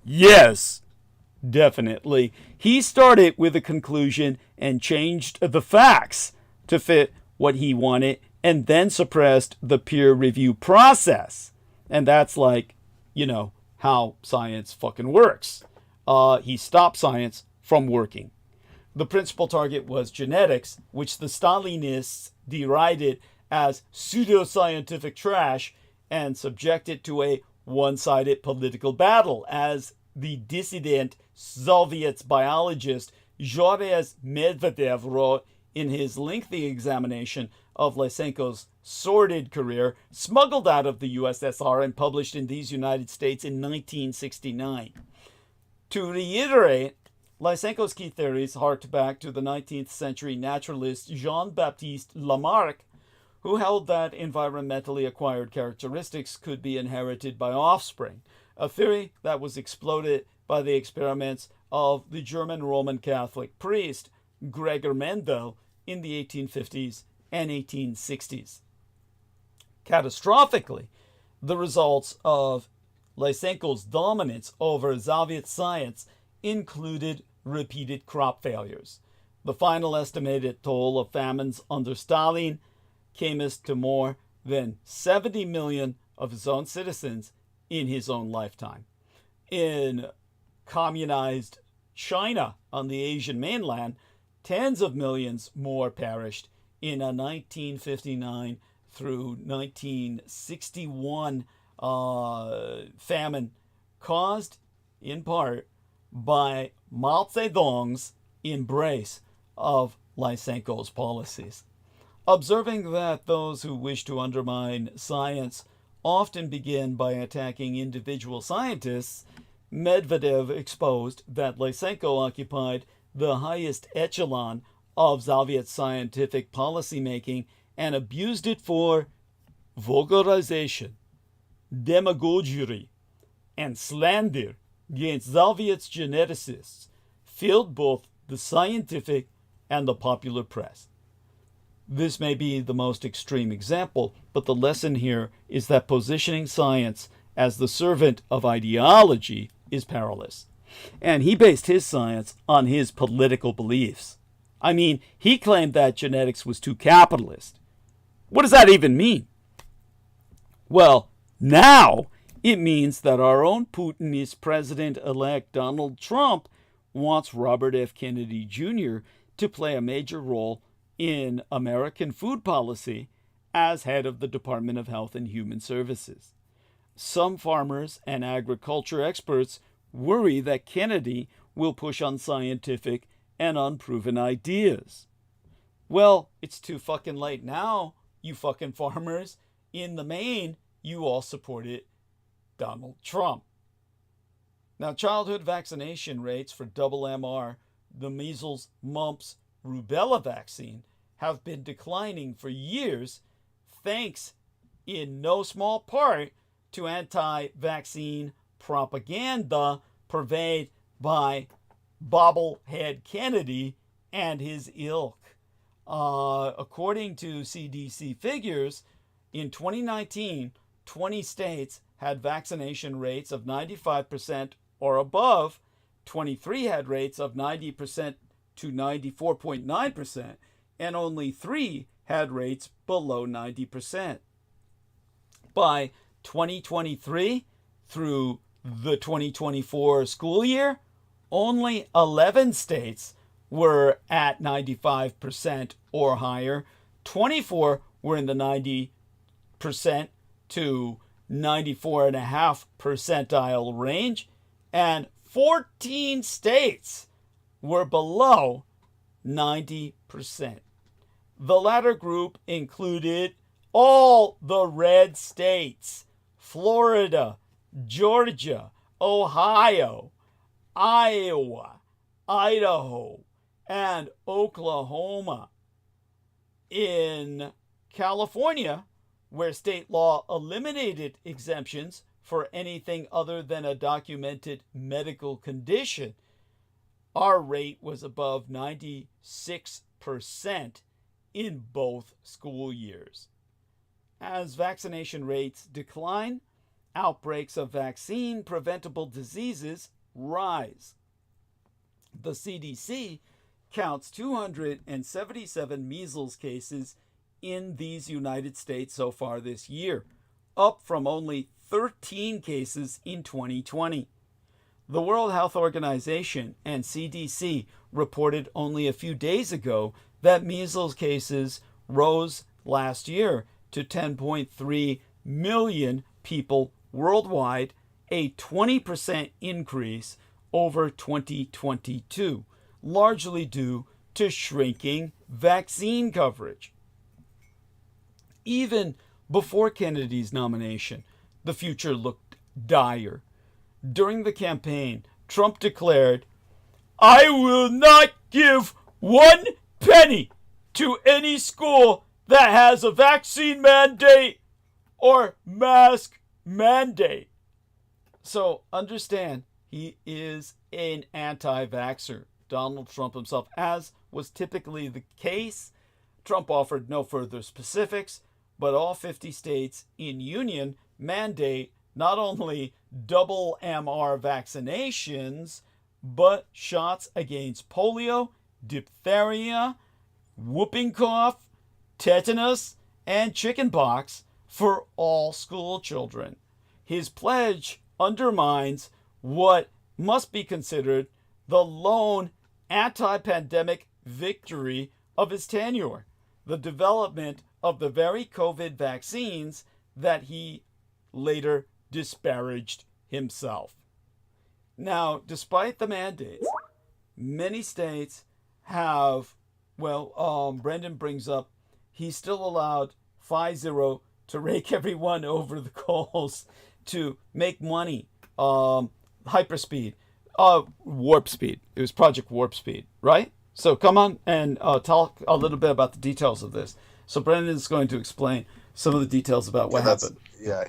Yes, definitely. He started with a conclusion and changed the facts to fit what he wanted, and then suppressed the peer review process. And that's like, you know, how science fucking works. He stopped science from working. The principal target was genetics, which the Stalinists derided as pseudoscientific trash and subjected to a one-sided political battle, as the dissident Soviet biologist Georges Medvedev wrote in his lengthy examination of Lysenko's sordid career, smuggled out of the USSR and published in these United States in 1969. To reiterate, Lysenko's key theories harked back to the 19th century naturalist Jean-Baptiste Lamarck, who held that environmentally acquired characteristics could be inherited by offspring, a theory that was exploded by the experiments of the German Roman Catholic priest Gregor Mendel in the 1850s and 1860s. Catastrophically, the results of Lysenko's dominance over Soviet science included repeated crop failures. The final estimated toll of famines under Stalin came as to more than 70 million of his own citizens in his own lifetime. In communized China on the Asian mainland, tens of millions more perished in a 1959 through 1961 famine caused in part by Mao Zedong's embrace of Lysenko's policies. Observing that those who wish to undermine science often begin by attacking individual scientists, Medvedev exposed that Lysenko occupied the highest echelon of Soviet scientific policymaking and abused it for vulgarization, demagoguery, and slander against Soviet geneticists, filled both the scientific and the popular press. This may be the most extreme example, but the lesson here is that positioning science as the servant of ideology is perilous. And he based his science on his political beliefs. I mean, he claimed that genetics was too capitalist. What does that even mean? Well, now it means that our own Putinist President-elect Donald Trump wants Robert F. Kennedy Jr. to play a major role in American food policy as head of the Department of Health and Human Services. Some farmers and agriculture experts worry that Kennedy will push unscientific and unproven ideas. Well, it's too fucking late now, you fucking farmers. In the main, you all supported Donald Trump. Now, childhood vaccination rates for double MR, the measles, mumps, rubella vaccine, have been declining for years, thanks in no small part to anti-vaccine propaganda purveyed by Bobblehead Kennedy and his ilk. According to CDC figures, in 2019, 20 states had vaccination rates of 95% or above, 23 had rates of 90% to 94.9%, and only 3 had rates below 90%. By 2023 through the 2024 school year, only 11 states were at 95% or higher. 24 were in the 90% to 94.5 percentile range, and 14 states were below 90%. The latter group included all the red states: Florida, Georgia, Ohio, Iowa, Idaho, and Oklahoma. In California, where state law eliminated exemptions for anything other than a documented medical condition, our rate was above 96% in both school years. As vaccination rates decline, outbreaks of vaccine-preventable diseases rise. The CDC counts 277 measles cases in these United States so far this year, up from only 13 cases in 2020. The World Health Organization and CDC reported only a few days ago that measles cases rose last year to 10.3 million people worldwide, a 20% increase over 2022, largely due to shrinking vaccine coverage. Even before Kennedy's nomination, the future looked dire. During the campaign, Trump declared, "I will not give 1 penny to any school that has a vaccine mandate or mask mandate." So understand, he is an anti-vaxxer. Donald Trump himself, as was typically the case. Trump offered no further specifics, but all 50 states in union mandate not only double MR vaccinations, but shots against polio, diphtheria, whooping cough, tetanus, and chickenpox for all school children. His pledge undermines what must be considered the lone anti-pandemic victory of his tenure, the development of the very COVID vaccines that he later disparaged himself. Now, despite the mandates, many states have, Brendan brings up, he's still allowed Pfizer to rake everyone over the coals to make money. Hyperspeed, Warp Speed. It was Project Warp Speed, right? So come on and talk a little bit about the details of this. So Brendan is going to explain some of the details about what happened. Yeah,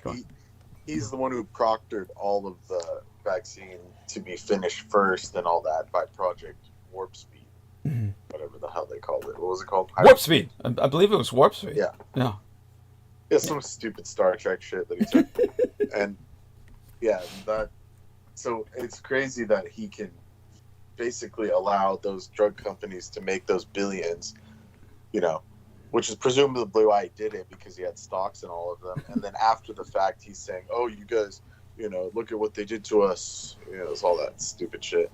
he's the one who proctored all of the vaccine to be finished first and all that by Project Warp Speed, whatever the hell they called it. What was it called? Warp Speed. I believe it was Warp Speed. Yeah. Yeah. It's some stupid Star Trek shit that he took. And yeah, so it's crazy that he can basically allow those drug companies to make those billions, which is presumably why he did it, because he had stocks in all of them. And then after the fact, he's saying, "Oh, you guys, look at what they did to us." It's all that stupid shit.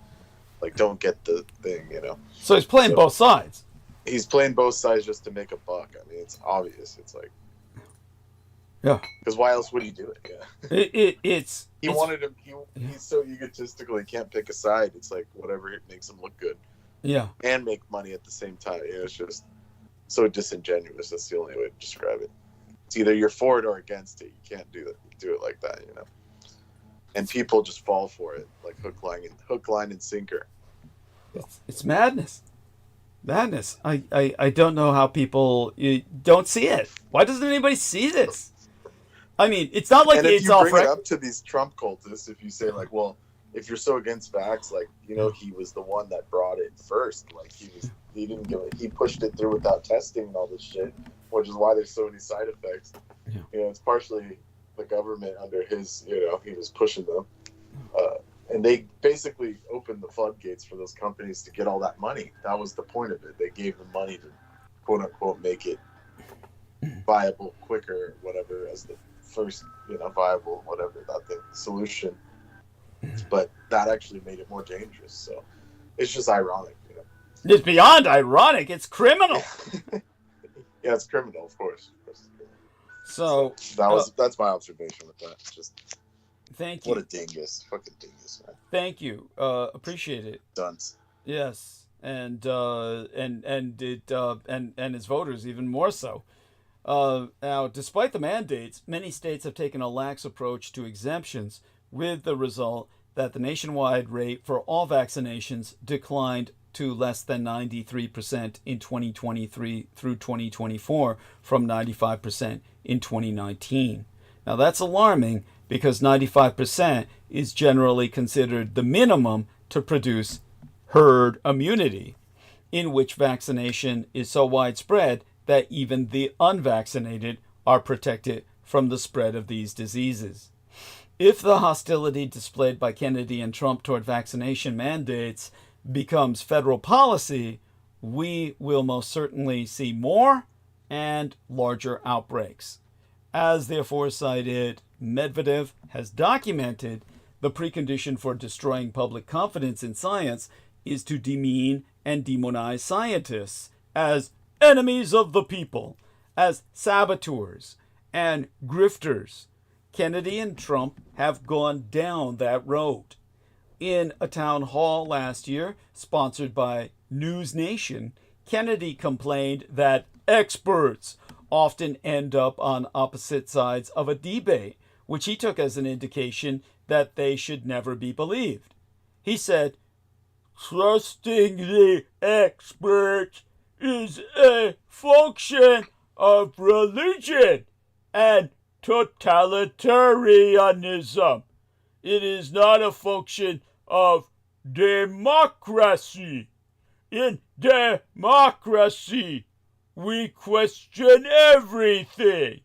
Like, don't get the thing, So he's playing both sides. He's playing both sides just to make a buck. I mean, it's obvious. It's like, yeah. Because why else would he do it? Yeah. He wanted him. He's so egotistical. He can't pick a side. It's like whatever makes him look good. Yeah. And make money at the same time. It's just so disingenuous. That's the only way to describe it. It's either you're for it or against it. You can't do it like that. And people just fall for it, like hook, line, and sinker. It's madness. Madness. I don't know how people don't see it. Why doesn't anybody see this? I mean, it's not like it's all. And if you bring it up to these Trump cultists, if you say like, well, if you're so against vax, like, he was the one that brought it first. Like he didn't give it. He pushed it through without testing and all this shit, which is why there's so many side effects. Yeah. It's partially the government under his. He was pushing them, and they basically opened the floodgates for those companies to get all that money. That was the point of it. They gave them money to, quote unquote, make it viable quicker, whatever, as the first, viable, whatever that thing solution. But that actually made it more dangerous. So it's just ironic, It's beyond ironic. It's criminal. Yeah, it's criminal, of course. So that's my observation with that. Just thank you. What a dingus, fucking dingus, man. Thank you. Appreciate it. Dunce. Yes, and his voters even more so. Now, despite the mandates, many states have taken a lax approach to exemptions, with the result that the nationwide rate for all vaccinations declined to less than 93% in 2023 through 2024 from 95% in 2019. Now, that's alarming because 95% is generally considered the minimum to produce herd immunity, in which vaccination is so widespread that even the unvaccinated are protected from the spread of these diseases. If the hostility displayed by Kennedy and Trump toward vaccination mandates becomes federal policy, we will most certainly see more and larger outbreaks. As the aforecited Medvedev has documented, the precondition for destroying public confidence in science is to demean and demonize scientists as enemies of the people, as saboteurs and grifters. Kennedy and Trump have gone down that road. In a town hall last year, sponsored by News Nation, Kennedy complained that experts often end up on opposite sides of a debate, which he took as an indication that they should never be believed. He said, "Trusting the experts is a function of religion and totalitarianism. It is not a function of democracy. In democracy, we question everything."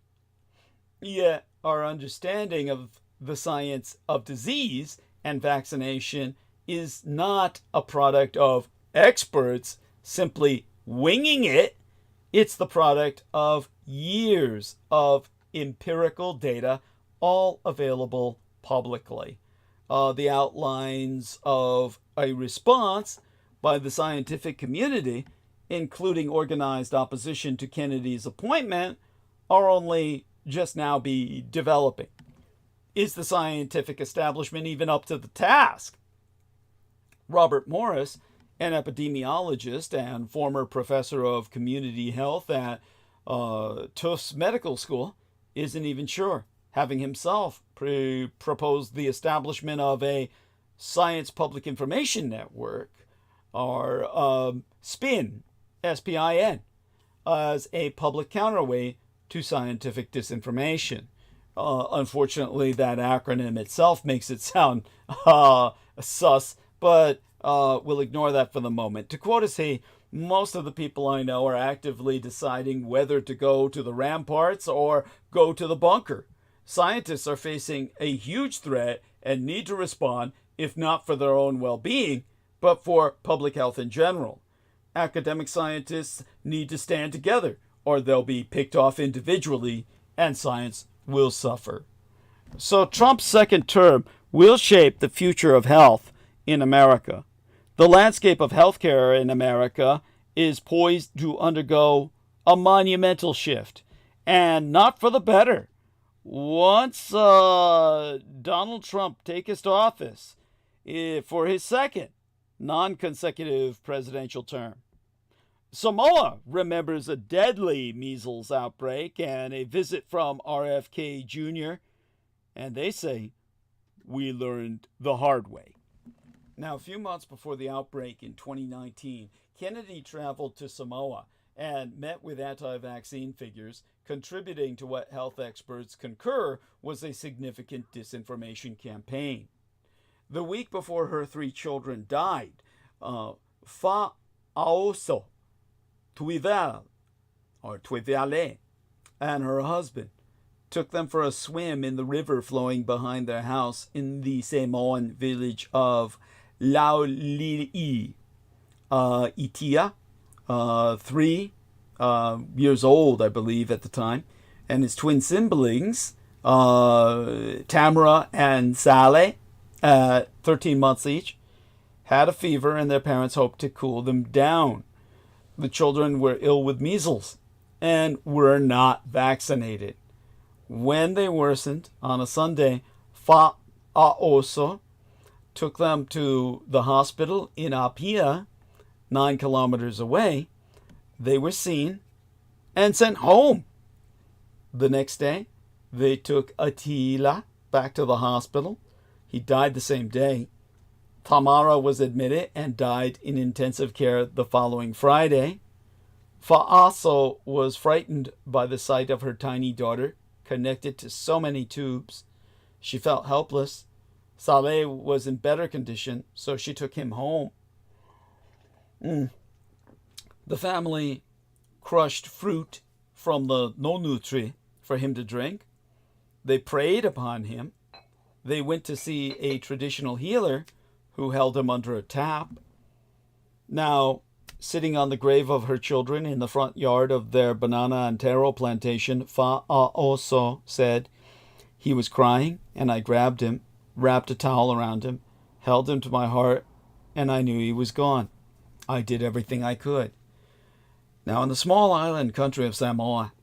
Yet our understanding of the science of disease and vaccination is not a product of experts simply winging it. It's the product of years of empirical data, all available publicly. The outlines of a response by the scientific community, including organized opposition to Kennedy's appointment, are only just now be developing. Is the scientific establishment even up to the task? Robert Morris, an epidemiologist and former professor of community health at Tufts Medical School, isn't even sure, having himself proposed the establishment of a Science Public Information Network, or SPIN, S-P-I-N, as a public counterweight to scientific disinformation. Unfortunately, that acronym itself makes it sound sus, but we'll ignore that for the moment. To quote us, most of the people I know are actively deciding whether to go to the ramparts or go to the bunker. Scientists are facing a huge threat and need to respond, if not for their own well-being, but for public health in general. Academic scientists need to stand together, or they'll be picked off individually, and science will suffer. So Trump's second term will shape the future of health in America. The landscape of healthcare in America is poised to undergo a monumental shift, and not for the better. Once Donald Trump takes office for his second non-consecutive presidential term. Samoa remembers a deadly measles outbreak and a visit from RFK Jr., and they say, "We learned the hard way." Now, a few months before the outbreak in 2019, Kennedy traveled to Samoa and met with anti-vaccine figures, contributing to what health experts concur was a significant disinformation campaign. The week before her 3 children died, Fa'aoso Tuival, or Tuivale, and her husband took them for a swim in the river flowing behind their house in the Samoan village of Laulii. Itia, 3 years old, I believe, at the time, and his twin siblings, Tamara and Sale, 13 months each, had a fever, and their parents hoped to cool them down. The children were ill with measles and were not vaccinated. When they worsened on a Sunday, Fa'aoso took them to the hospital in Apia, 9 kilometers away. They were seen and sent home. The next day, they took Attila back to the hospital. He died the same day. Tamara was admitted and died in intensive care the following Friday. Fa'aso was frightened by the sight of her tiny daughter connected to so many tubes. She felt helpless. Saleh was in better condition, so she took him home. The family crushed fruit from the nonu tree for him to drink. They prayed upon him. They went to see a traditional healer who held him under a tap. Now, sitting on the grave of her children in the front yard of their banana and taro plantation, Fa'aoso said, "He was crying, and I grabbed him, wrapped a towel around him, held him to my heart, and I knew he was gone. I did everything I could." Now, in the small island country of Samoa,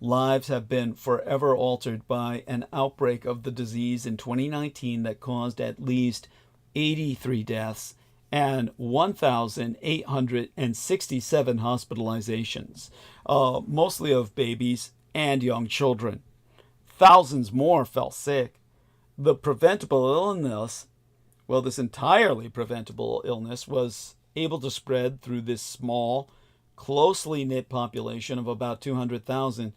lives have been forever altered by an outbreak of the disease in 2019 that caused at least 83 deaths and 1,867 hospitalizations, mostly of babies and young children. Thousands more fell sick. The preventable illness, well, this entirely preventable illness was able to spread through this small, closely knit population of about 200,000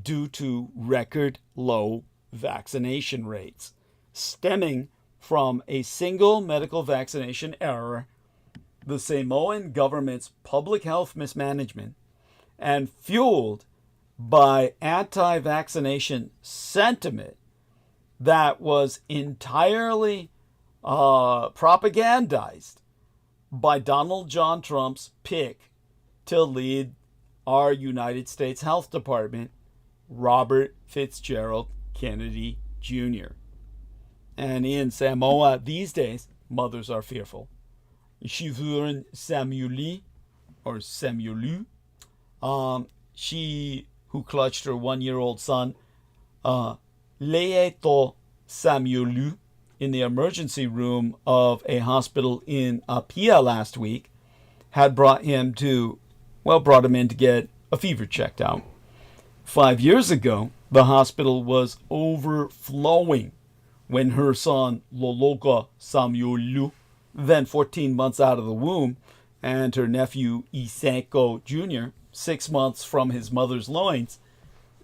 due to record low vaccination rates, stemming from a single medical vaccination error, the Samoan government's public health mismanagement, and fueled by anti-vaccination sentiment that was entirely propagandized by Donald John Trump's pick to lead our United States Health Department, Robert Fitzgerald Kennedy Jr. And in Samoa these days, mothers are fearful. Shivurin Samueli, or Samuelu, she who clutched her 1-year-old son, Leeto Samuelu, in the emergency room of a hospital in Apia last week, had brought him in to get a fever checked out. 5 years ago, the hospital was overflowing when her son, Loloka Samuelu, then 14 months out of the womb, and her nephew, Iseko Jr., 6 months from his mother's loins,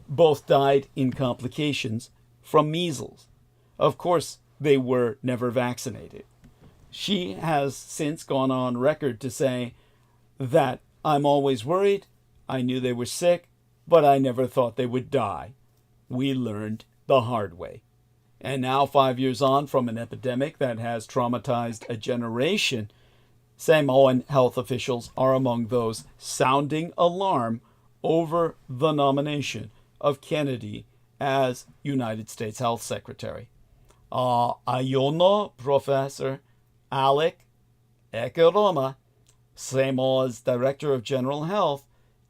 both died in complications from measles. Of course, they were never vaccinated. She has since gone on record to say that, "I'm always worried. I knew they were sick, but I never thought they would die. We learned the hard way." And now, 5 years on from an epidemic that has traumatized a generation, Samoan health officials are among those sounding alarm over the nomination of Kennedy as United States Health Secretary. Aiono Professor Alec Ekeroma, Samoa's Director of General Health,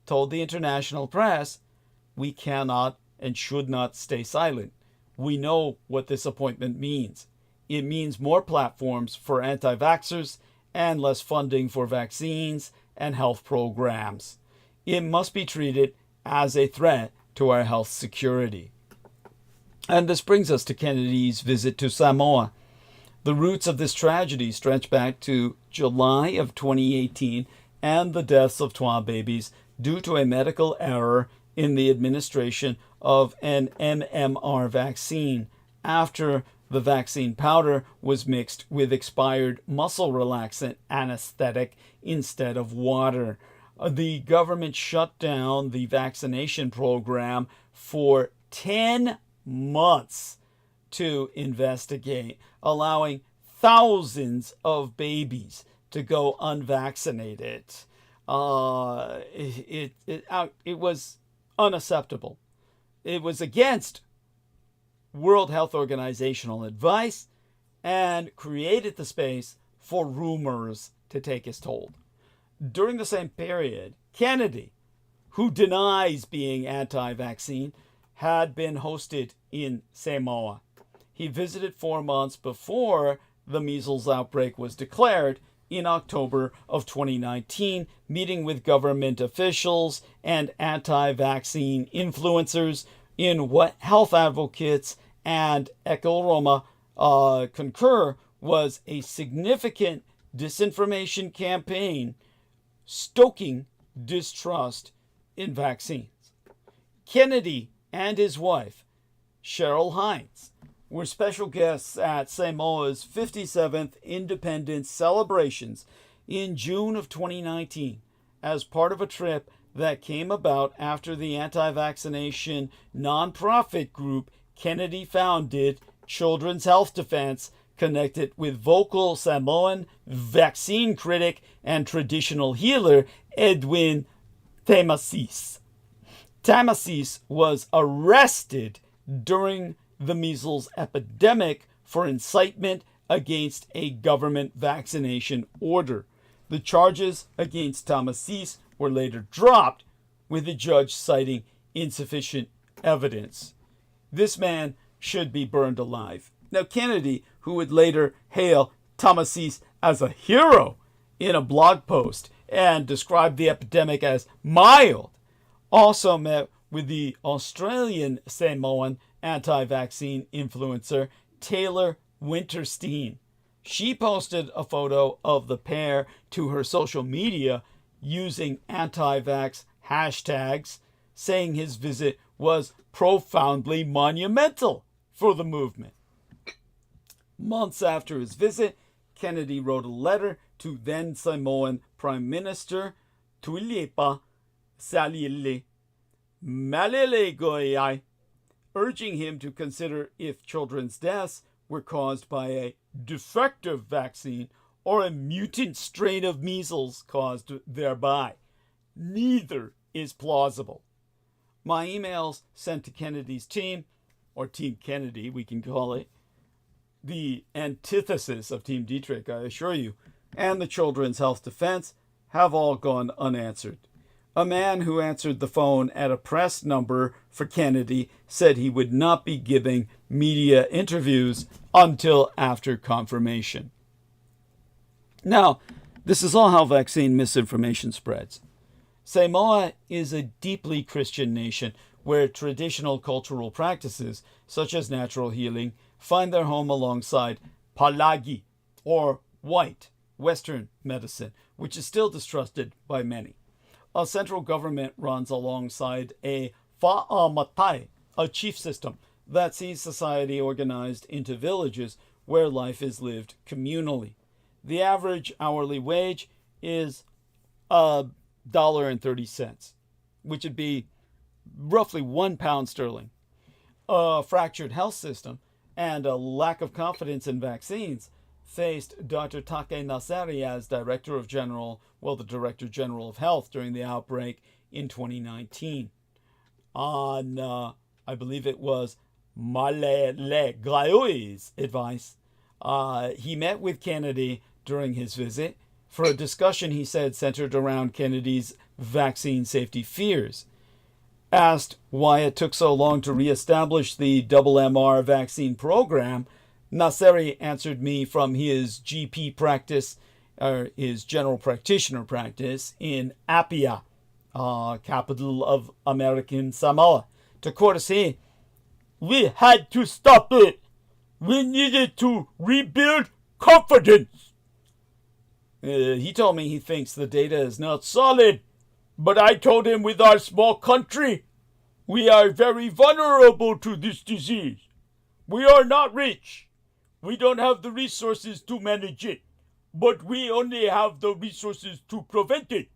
told the international press, "We cannot and should not stay silent. We know what this appointment means. It means more platforms for anti-vaxxers and less funding for vaccines and health programs. It must be treated as a threat to our health security." And this brings us to Kennedy's visit to Samoa. The roots of this tragedy stretch back to July of 2018 and the deaths of 12 babies due to a medical error in the administration of an MMR vaccine after the vaccine powder was mixed with expired muscle relaxant anesthetic instead of water. The government shut down the vaccination program for 10 months to investigate, allowing thousands of babies to go unvaccinated. It was unacceptable. It was against World Health Organizational advice and created the space for rumors to take its toll. During the same period, Kennedy, who denies being anti-vaccine, had been hosted in Samoa. He visited 4 months before the measles outbreak was declared in October of 2019, meeting with government officials and anti-vaccine influencers in what health advocates and Ekoroma concur was a significant disinformation campaign stoking distrust in vaccines. Kennedy and his wife, Cheryl Hines, were special guests at Samoa's 57th Independence celebrations in June of 2019 as part of a trip that came about after the anti-vaccination nonprofit group Kennedy founded, Children's Health Defense, connected with vocal Samoan vaccine critic and traditional healer Edwin Tamasis. Tamasis was arrested during the measles epidemic for incitement against a government vaccination order. The charges against Tamasis were later dropped, with the judge citing insufficient evidence. This man should be burned alive. Now, Kennedy, who would later hail Tamasis as a hero in a blog post and describe the epidemic as mild, also met with the Australian Samoan anti-vaccine influencer Taylor Winterstein. She posted a photo of the pair to her social media using anti-vax hashtags, saying his visit was profoundly monumental for the movement. Months after his visit, Kennedy wrote a letter to then Samoan Prime Minister Tuilepa Salile Malelegoiai, urging him to consider if children's deaths were caused by a defective vaccine or a mutant strain of measles caused thereby. Neither is plausible. My emails sent to Kennedy's team, or Team Kennedy, we can call it, the antithesis of Team Dietrich, I assure you, and the Children's Health Defense have all gone unanswered. A man who answered the phone at a press number for Kennedy said he would not be giving media interviews until after confirmation. Now, this is all how vaccine misinformation spreads. Samoa is a deeply Christian nation where traditional cultural practices, such as natural healing, find their home alongside palagi, or white, Western medicine, which is still distrusted by many. A central government runs alongside a fa'amatai, a chief system that sees society organized into villages where life is lived communally. The average hourly wage is $1.30, which would be roughly £1 A fractured health system and a lack of confidence in vaccines faced Dr. Take Nasseri as the Director General of Health during the outbreak in 2019. On, I believe it was Malelegoiai's advice, he met with Kennedy during his visit for a discussion, he said, centered around Kennedy's vaccine safety fears. Asked why it took so long to reestablish the MMR vaccine program, Nasseri answered me from his GP practice, or his general practitioner practice, in Apia, capital of American Samoa. To quote us here, "We had to stop it. We needed to rebuild confidence." He told me he thinks the data is not solid, but I told him with our small country, we are very vulnerable to this disease. We are not rich. We don't have the resources to manage it, but we only have the resources to prevent it,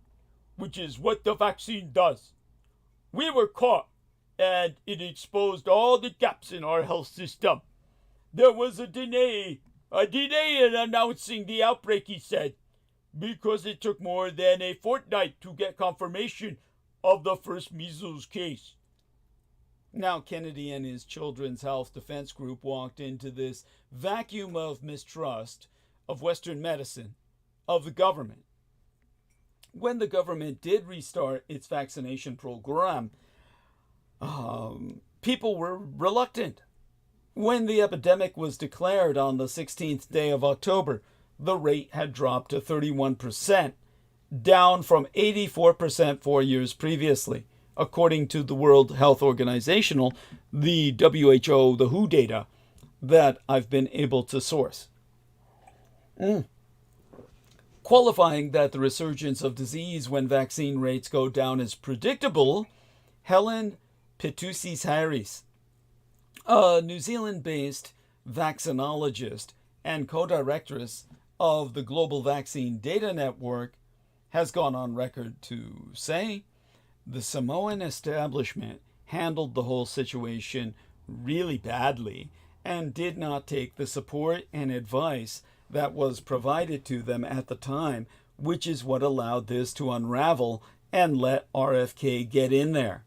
which is what the vaccine does. We were caught, and it exposed all the gaps in our health system. There was a delay in announcing the outbreak, he said, because it took more than a fortnight to get confirmation of the first measles case. Now, Kennedy and his Children's Health Defense Group walked into this vacuum of mistrust of Western medicine, of the government. When the government did restart its vaccination program, people were reluctant. When the epidemic was declared on the 16th day of October, the rate had dropped to 31%, down from 84% 4 years previously, according to the World Health Organization, the WHO, the WHO data that I've been able to source. Qualifying that the resurgence of disease when vaccine rates go down is predictable, Helen Pitusis Harris, a New Zealand-based vaccinologist and co-directress of the Global Vaccine Data Network, has gone on record to say the Samoan establishment handled the whole situation really badly and did not take the support and advice that was provided to them at the time, which is what allowed this to unravel and let RFK get in there.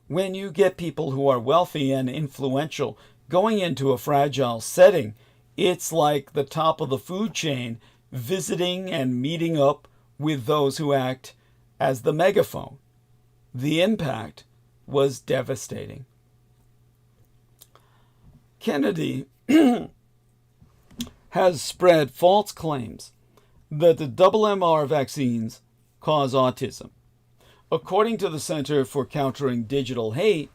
When you get people who are wealthy and influential going into a fragile setting, it's like the top of the food chain visiting and meeting up with those who act as the megaphone. The impact was devastating. Kennedy has spread false claims that the MMR vaccines cause autism. According to the Center for Countering Digital Hate,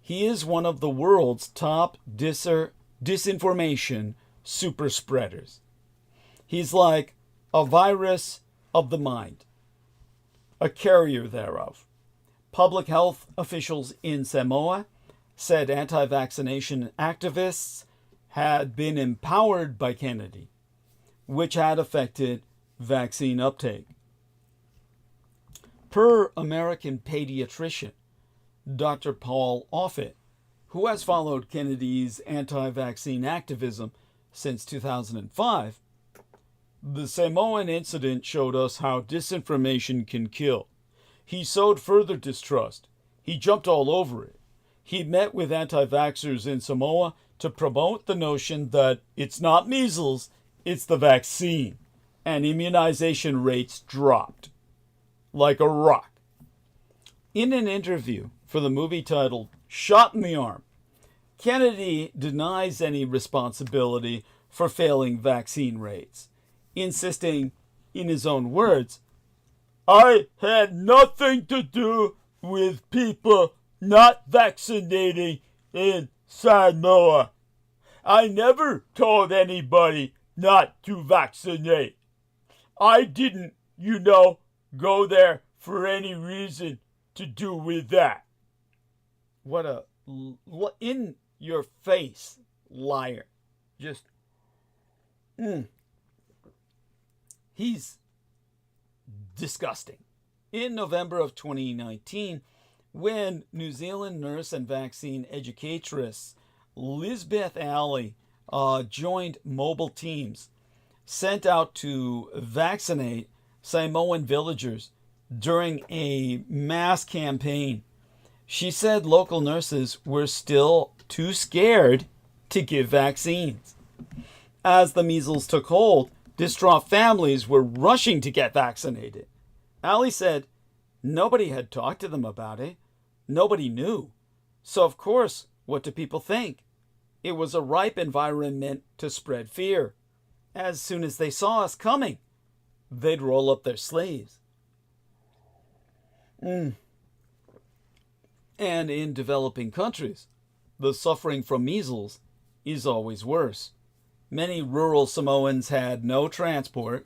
he is one of the world's top disinformation super spreaders. He's like a virus of the mind, a carrier thereof. Public health officials in Samoa said anti-vaccination activists had been empowered by Kennedy, which had affected vaccine uptake. Per American pediatrician Dr. Paul Offit, who has followed Kennedy's anti-vaccine activism since 2005, the Samoan incident showed us how disinformation can kill. He sowed further distrust. He jumped all over it. He met with anti-vaxxers in Samoa to promote the notion that it's not measles, it's the vaccine, and immunization rates dropped like a rock. In an interview for the movie titled Shot in the Arm, Kennedy denies any responsibility for failing vaccine rates, insisting, in his own words, "I had nothing to do with people not vaccinating in Samoa. I never told anybody not to vaccinate. I didn't, go there for any reason to do with that." What a in your face liar. Just, he's disgusting. In November of 2019, when New Zealand nurse and vaccine educatress Lisbeth Alley joined mobile teams sent out to vaccinate Samoan villagers during a mass campaign, she said local nurses were still too scared to give vaccines. As the measles took hold, distraught families were rushing to get vaccinated. Ali said nobody had talked to them about it. Nobody knew. So, of course, what do people think? It was a ripe environment to spread fear. As soon as they saw us coming, they'd roll up their sleeves. And in developing countries, the suffering from measles is always worse. Many rural Samoans had no transport,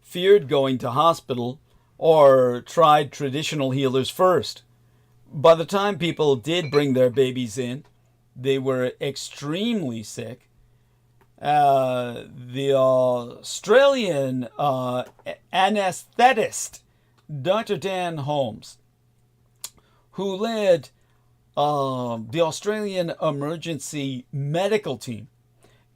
feared going to hospital, or tried traditional healers first. By the time people did bring their babies in, they were extremely sick. The Australian anesthetist, Dr. Dan Holmes, who led the Australian emergency medical team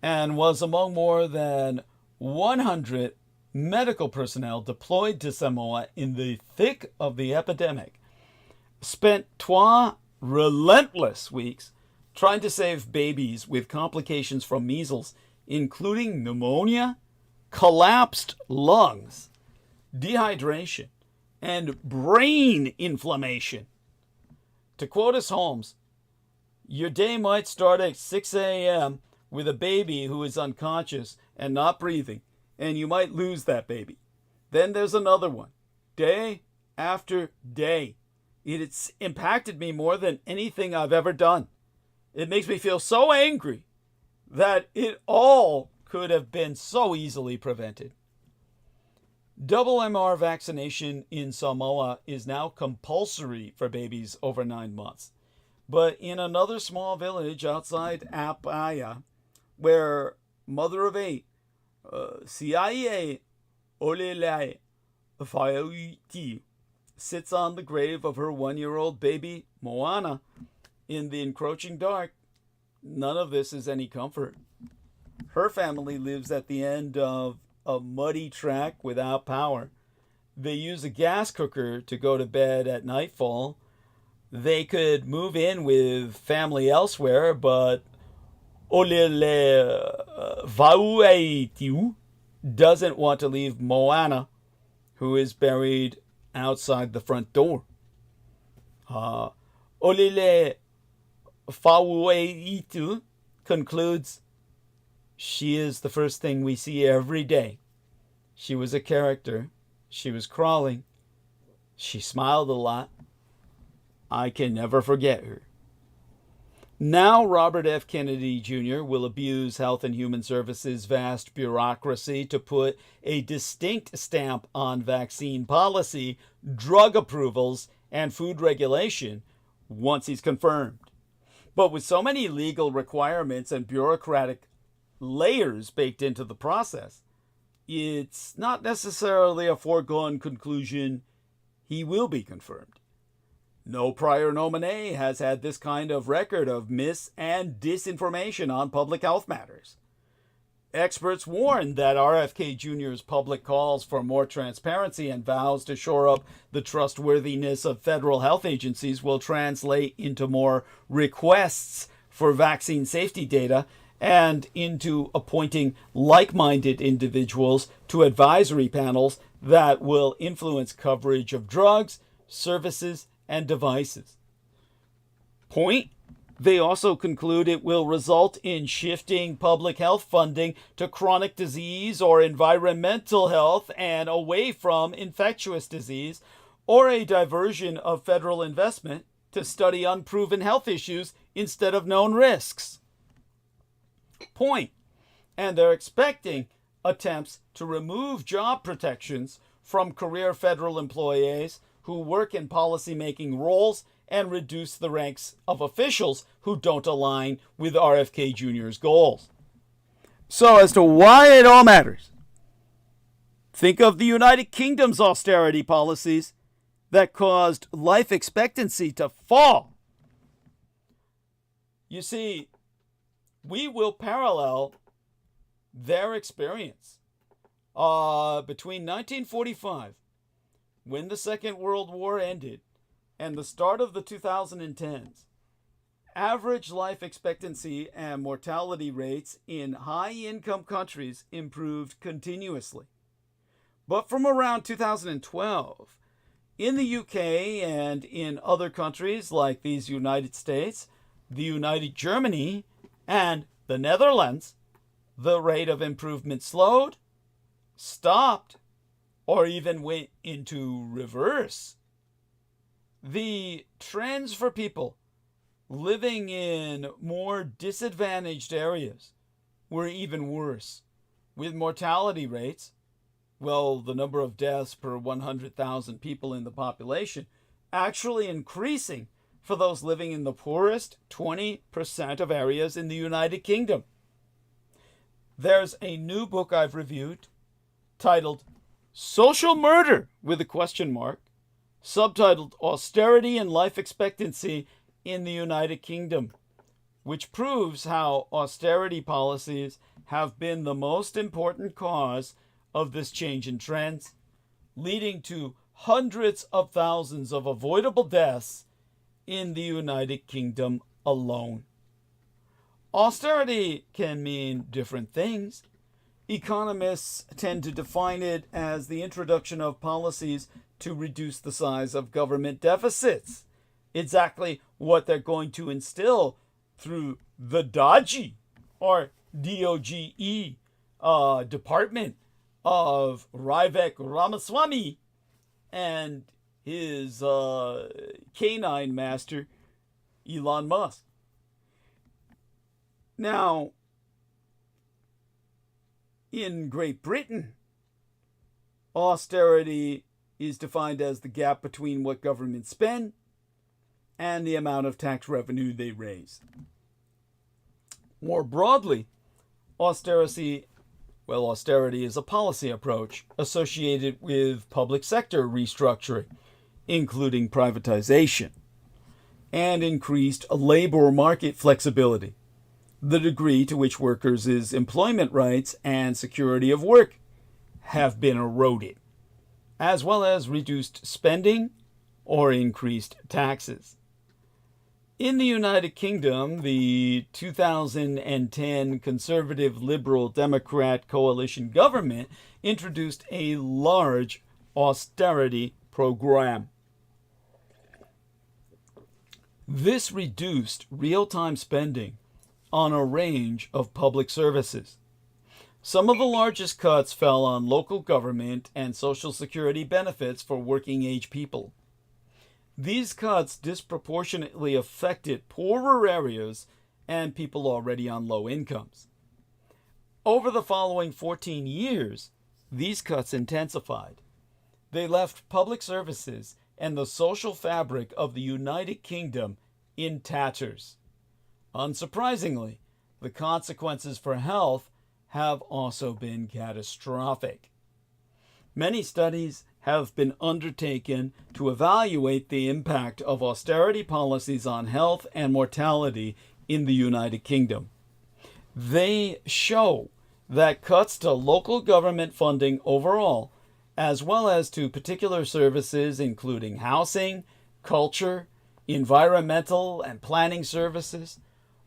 and was among more than 100 medical personnel deployed to Samoa in the thick of the epidemic, spent 2 relentless weeks trying to save babies with complications from measles, including pneumonia, collapsed lungs, dehydration, and brain inflammation. To quote as Holmes, "Your day might start at 6 a.m. with a baby who is unconscious and not breathing, and you might lose that baby. Then there's another one, day after day. It's impacted me more than anything I've ever done. It makes me feel so angry that it all could have been so easily prevented." Double MR vaccination in Samoa is now compulsory for babies over 9 months. But in another small village outside AIPBÍH-JIÀNGÀN, where mother of 8, CIA Olele Faiuti, sits on the grave of her 1-year-old baby, Moana, in the encroaching dark. None of this is any comfort. Her family lives at the end of a muddy track without power. They use a gas cooker to go to bed at nightfall. They could move in with family elsewhere, but Olele Vaueitiu doesn't want to leave Moana, who is buried outside the front door. Olele Vaueitiu concludes, she is the first thing we see every day. She was a character. She was crawling. She smiled a lot. I can never forget her. Now Robert F. Kennedy Jr. will abuse Health and Human Services' vast bureaucracy to put a distinct stamp on vaccine policy, drug approvals, and food regulation once he's confirmed. But with so many legal requirements and bureaucratic layers baked into the process, it's not necessarily a foregone conclusion he will be confirmed. No prior nominee has had this kind of record of mis- and disinformation on public health matters. Experts warn that RFK Jr.'s public calls for more transparency and vows to shore up the trustworthiness of federal health agencies will translate into more requests for vaccine safety data and into appointing like-minded individuals to advisory panels that will influence coverage of drugs, services, and devices. Point: they also conclude it will result in shifting public health funding to chronic disease or environmental health and away from infectious disease, or a diversion of federal investment to study unproven health issues instead of known risks. Point: and they're expecting attempts to remove job protections from career federal employees who work in policy-making roles and reduce the ranks of officials who don't align with RFK Jr.'s goals. So as to why it all matters, think of the United Kingdom's austerity policies that caused life expectancy to fall. You see, we will parallel their experience. Between 1945, when the Second World War ended, and the start of the 2010s, average life expectancy and mortality rates in high-income countries improved continuously. But from around 2012, in the UK and in other countries like these United States, the United Germany, and the Netherlands, the rate of improvement slowed, stopped, or even went into reverse. The trends for people living in more disadvantaged areas were even worse, with mortality rates, well, the number of deaths per 100,000 people in the population, actually increasing for those living in the poorest 20% of areas in the United Kingdom. There's a new book I've reviewed titled Social Murder with a question mark, subtitled Austerity and Life Expectancy in the United Kingdom, which proves how austerity policies have been the most important cause of this change in trends, leading to hundreds of thousands of avoidable deaths in the United Kingdom alone. Austerity can mean different things. Economists tend to define it as the introduction of policies to reduce the size of government deficits. Exactly what they're going to instill through the DOGE, or DOGE, Department of Vivek Ramaswamy and his canine master, Elon Musk. Now, in Great Britain, austerity is defined as the gap between what governments spend and the amount of tax revenue they raise. More broadly, Austerity is a policy approach associated with public sector restructuring, including privatization, and increased labor market flexibility. The degree to which workers' employment rights and security of work have been eroded, as well as reduced spending or increased taxes. In the United Kingdom, the 2010 Conservative Liberal Democrat coalition government introduced a large austerity program. This reduced real-time spending on a range of public services. Some of the largest cuts fell on local government and Social Security benefits for working-age people. These cuts disproportionately affected poorer areas and people already on low incomes. Over the following 14 years, these cuts intensified. They left public services and the social fabric of the United Kingdom in tatters. Unsurprisingly, the consequences for health have also been catastrophic. Many studies have been undertaken to evaluate the impact of austerity policies on health and mortality in the United Kingdom. They show that cuts to local government funding overall, as well as to particular services including housing, culture, environmental and planning services,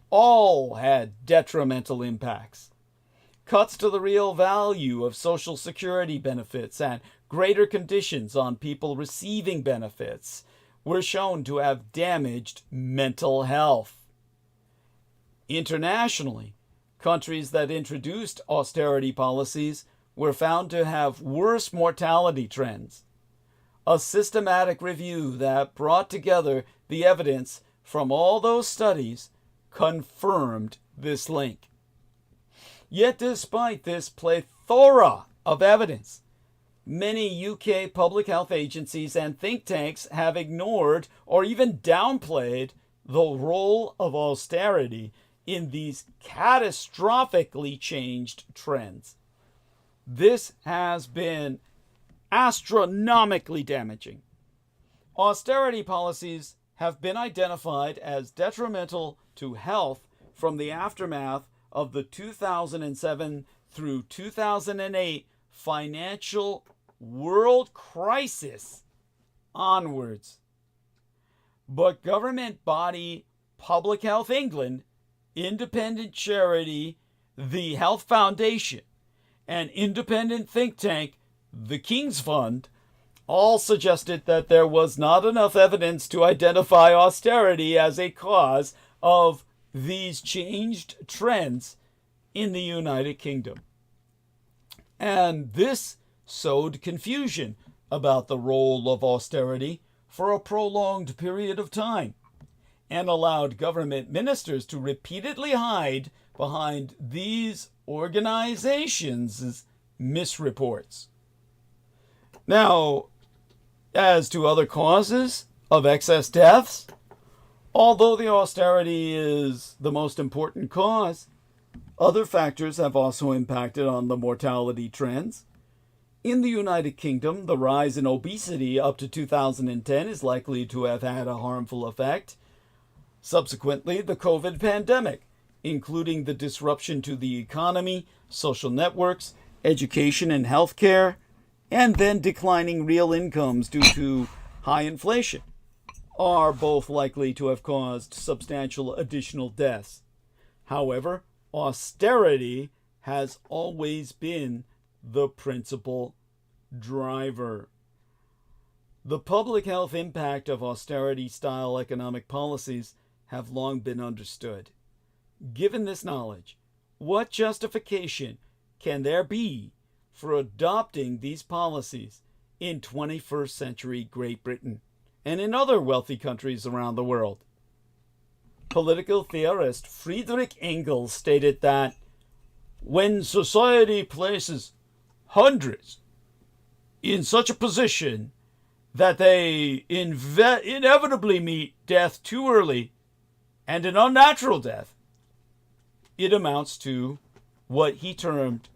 all had detrimental impacts. Cuts to the real value of Social Security benefits and greater conditions on people receiving benefits were shown to have damaged mental health. Internationally, countries that introduced austerity policies were found to have worse mortality trends. A systematic review that brought together the evidence from all those studies confirmed this link. Yet despite this plethora of evidence, many UK public health agencies and think tanks have ignored or even downplayed the role of austerity in these catastrophically changed trends. This has been astronomically damaging. Austerity policies have been identified as detrimental to health from the aftermath of the 2007 through 2008 financial world crisis onwards. But government body Public Health England, independent charity the Health Foundation, and independent think tank the King's Fund all suggested that there was not enough evidence to identify austerity as a cause of these changed trends in the United Kingdom. And this sowed confusion about the role of austerity for a prolonged period of time and allowed government ministers to repeatedly hide behind these organizations' misreports. Now, as to other causes of excess deaths, although the austerity is the most important cause, other factors have also impacted on the mortality trends. In the United Kingdom, the rise in obesity up to 2010 is likely to have had a harmful effect. Subsequently, the COVID pandemic, including the disruption to the economy, social networks, education and healthcare, and then declining real incomes due to high inflation, are both likely to have caused substantial additional deaths. However, austerity has always been the principal driver. The public health impact of austerity-style economic policies have long been understood. Given this knowledge, what justification can there be for adopting these policies in 21st century Great Britain and in other wealthy countries around the world? Political theorist Friedrich Engels stated that when society places hundreds in such a position that they inevitably meet death too early and an unnatural death, it amounts to what he termed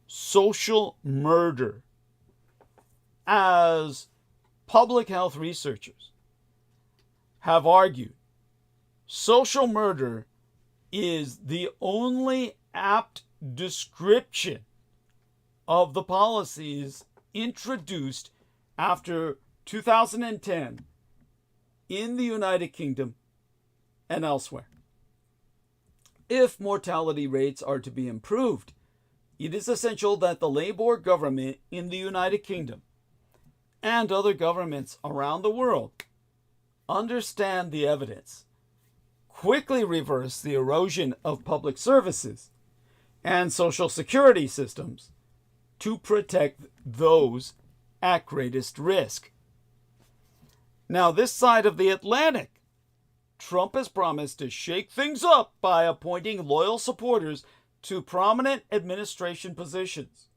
social murder. As public health researchers have argued, social murder is the only apt description of the policies introduced after 2010 in the United Kingdom and elsewhere. If mortality rates are to be improved, it is essential that the Labour government in the United Kingdom and other governments around the world understand the evidence, quickly reverse the erosion of public services and social security systems to protect those at greatest risk. Now, this side of the Atlantic, Trump has promised to shake things up by appointing loyal supporters to prominent administration positions.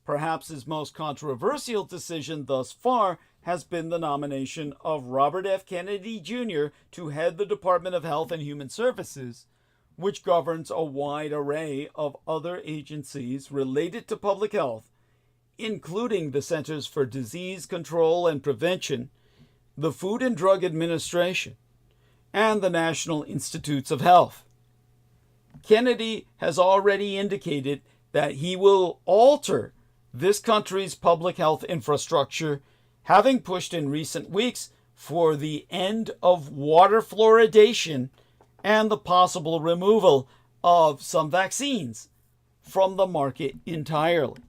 Perhaps his most controversial decision thus far has been the nomination of Robert F. Kennedy Jr. to head the Department of Health and Human Services, which governs a wide array of other agencies related to public health, including the Centers for Disease Control and Prevention, the Food and Drug Administration, and the National Institutes of Health. Kennedy has already indicated that he will alter this country's public health infrastructure, having pushed in recent weeks for the end of water fluoridation and the possible removal of some vaccines from the market entirely.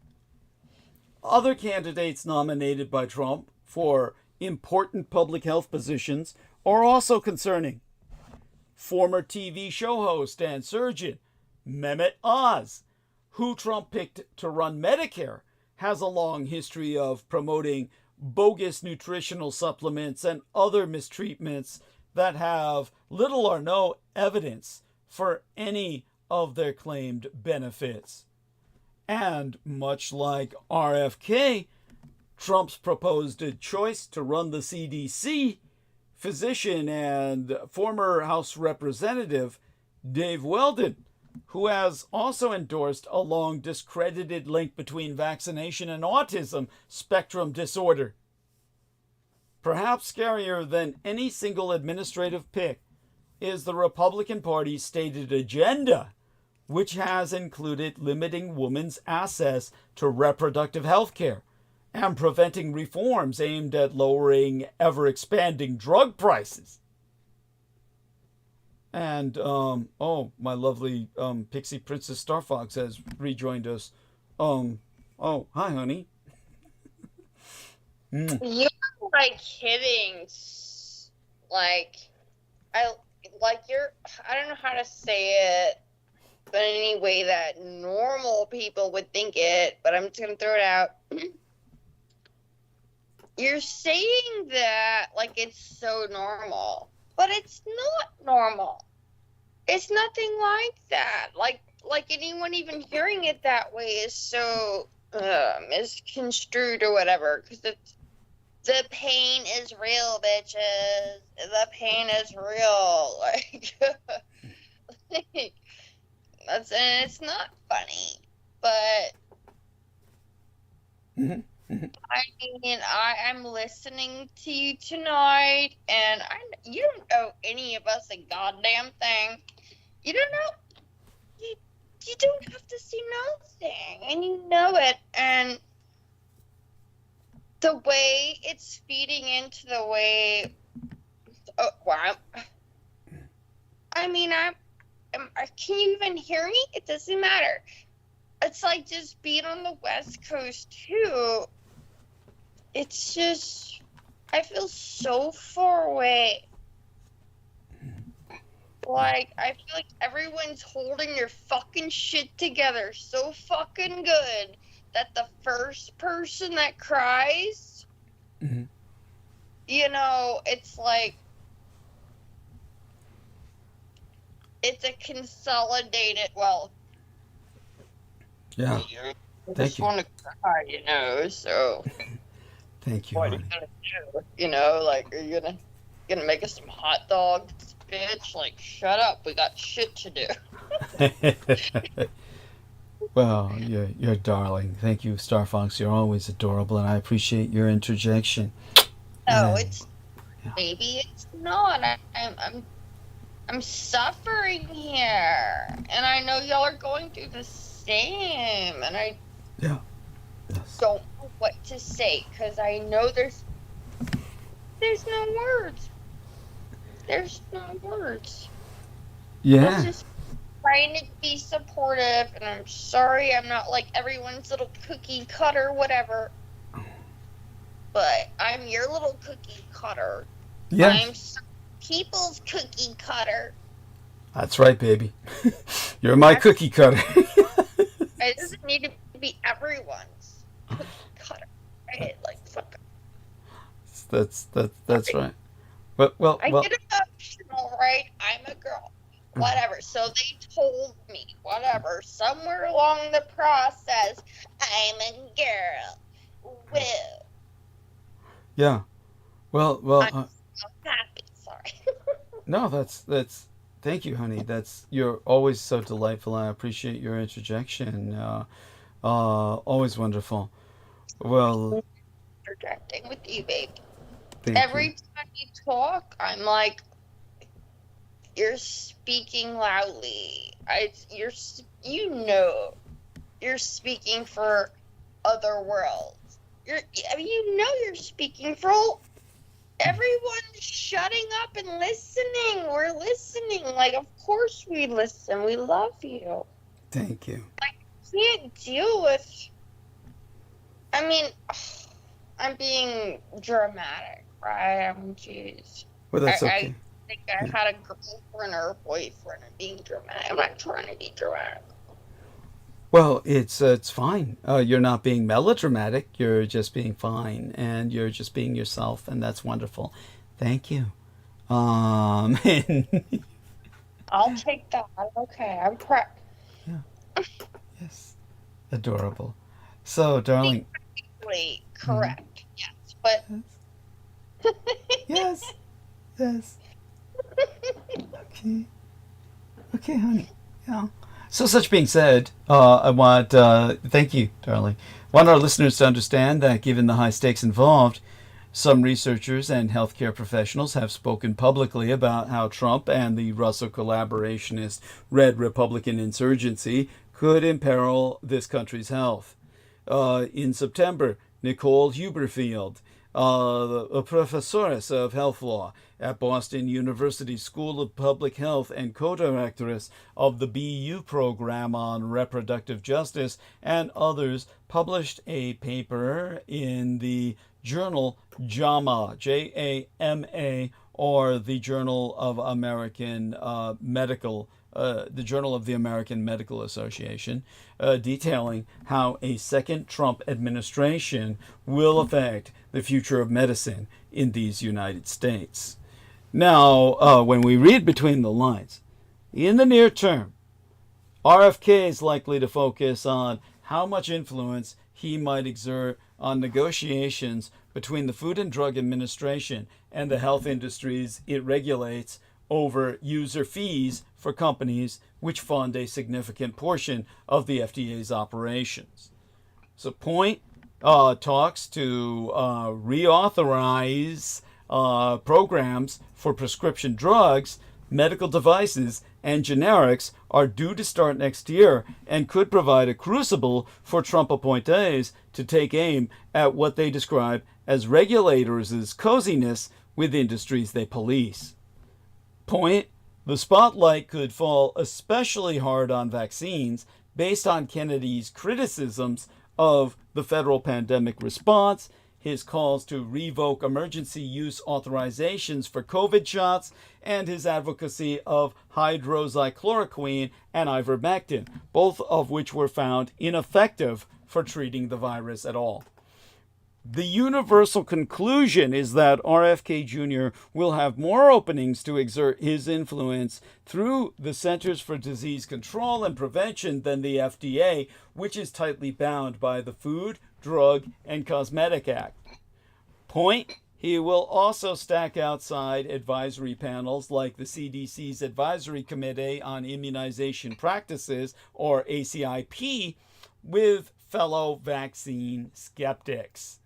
Other candidates nominated by Trump for important public health positions are also concerning. Former TV show host and surgeon Mehmet Oz, who Trump picked to run Medicare, has a long history of promoting bogus nutritional supplements and other mistreatments that have little or no evidence for any of their claimed benefits. And much like RFK, Trump's proposed choice to run the CDC, physician and former House Representative Dave Weldon, who has also endorsed a long discredited link between vaccination and autism spectrum disorder. Perhaps scarier than any single administrative pick is the Republican Party's stated agenda, which has included limiting women's access to reproductive health care and preventing reforms aimed at lowering ever-expanding drug prices. And, oh, my lovely Pixie Princess Starfox has rejoined us. Oh, hi, honey. You're like kidding. I don't know how to say it, but in any way that normal people would think it, but I'm just gonna throw it out. You're saying that like it's so normal, but it's not normal. It's nothing like that. Like anyone even hearing it that way is so misconstrued or whatever, because the pain is real, bitches. The pain is real. And it's not funny, but I mean, I'm listening to you tonight, and you don't owe any of us a goddamn thing. You don't know. You don't have to see nothing, and you know it. And the way it's feeding into the way. Oh, wow. I mean, can you even hear me? It doesn't matter. It's like just being on the West Coast too. It's just, I feel so far away. Like, I feel like everyone's holding their fucking shit together so fucking good that the first person that cries, you know, it's like, it's a consolidated, well, yeah. I Thank just you. want to cry, you know, so. Thank you, What are you gonna do? You know, like, are you gonna make us some hot dogs, bitch? Like, shut up. We got shit to do. Well, you're darling. Thank you, Star Fox. You're always adorable, and I appreciate your interjection. No, And, it's maybe it's not. I'm suffering here, and I know y'all are going through the same, and I yeah. Yes. don't know what to say because I know there's no words. There's no words. I was Yeah. just trying to be supportive, and I'm sorry I'm not like everyone's little cookie cutter, whatever. But I'm your little cookie cutter. Yeah. I'm some people's cookie cutter. That's right, baby. You're my cookie cutter. It doesn't need to be everyone's cookie cutter, right? Like, fuck. That's right. Well. I get emotional, right? I'm a girl. Whatever. So they told me, whatever, somewhere along the process, I'm a girl. Well, Yeah. Well. I'm so happy. Sorry. No, that's. Thank you, honey. You're always so delightful. I appreciate your interjection. Always wonderful. Well, Projecting with you, babe. thank Every you. time you talk, I'm like, you're speaking loudly. You're speaking for other worlds. You're speaking for everyone shutting up and listening. We're listening. Like, of course we listen. We love you. Thank you. I can't deal with. I mean, I'm being dramatic, right? Jeez. Well, that's okay. I think I had a girlfriend or a boyfriend and being dramatic. I'm not trying to be dramatic. Well, it's fine. You're not being melodramatic. You're just being fine, and you're just being yourself, and that's wonderful. Thank you. And I'll take that. Okay, I'm proud. yes, adorable. So, darling. Technically correct, yes, but Yes. Okay, honey. Yeah. So, such being said, I want, thank you, darling. I want our listeners to understand that given the high stakes involved, some researchers and healthcare professionals have spoken publicly about how Trump and the Russo collaborationist Red Republican insurgency could imperil this country's health. In September, Nicole Huberfield, a professoress of health law at Boston University School of Public Health and co-directress of the BU program on reproductive justice, and others, published a paper in the journal JAMA, J-A-M-A, or the Journal of American Medical the Journal of the American Medical Association, detailing how a second Trump administration will affect the future of medicine in these United States. Now, when we read between the lines, in the near term, RFK is likely to focus on how much influence he might exert on negotiations between the Food and Drug Administration and the health industries it regulates over user fees for companies which fund a significant portion of the FDA's operations. So Point talks to reauthorize programs for prescription drugs, medical devices, and generics are due to start next year and could provide a crucible for Trump appointees to take aim at what they describe as regulators' coziness with industries they police. Point, the spotlight could fall especially hard on vaccines based on Kennedy's criticisms of the federal pandemic response, his calls to revoke emergency use authorizations for COVID shots, and his advocacy of hydroxychloroquine and ivermectin, both of which were found ineffective for treating the virus at all. The universal conclusion is that RFK Jr. will have more openings to exert his influence through the Centers for Disease Control and Prevention than the FDA, which is tightly bound by the Food, Drug, and Cosmetic Act. Point, He will also stack outside advisory panels like the CDC's Advisory Committee on Immunization Practices, or ACIP, with fellow vaccine skeptics.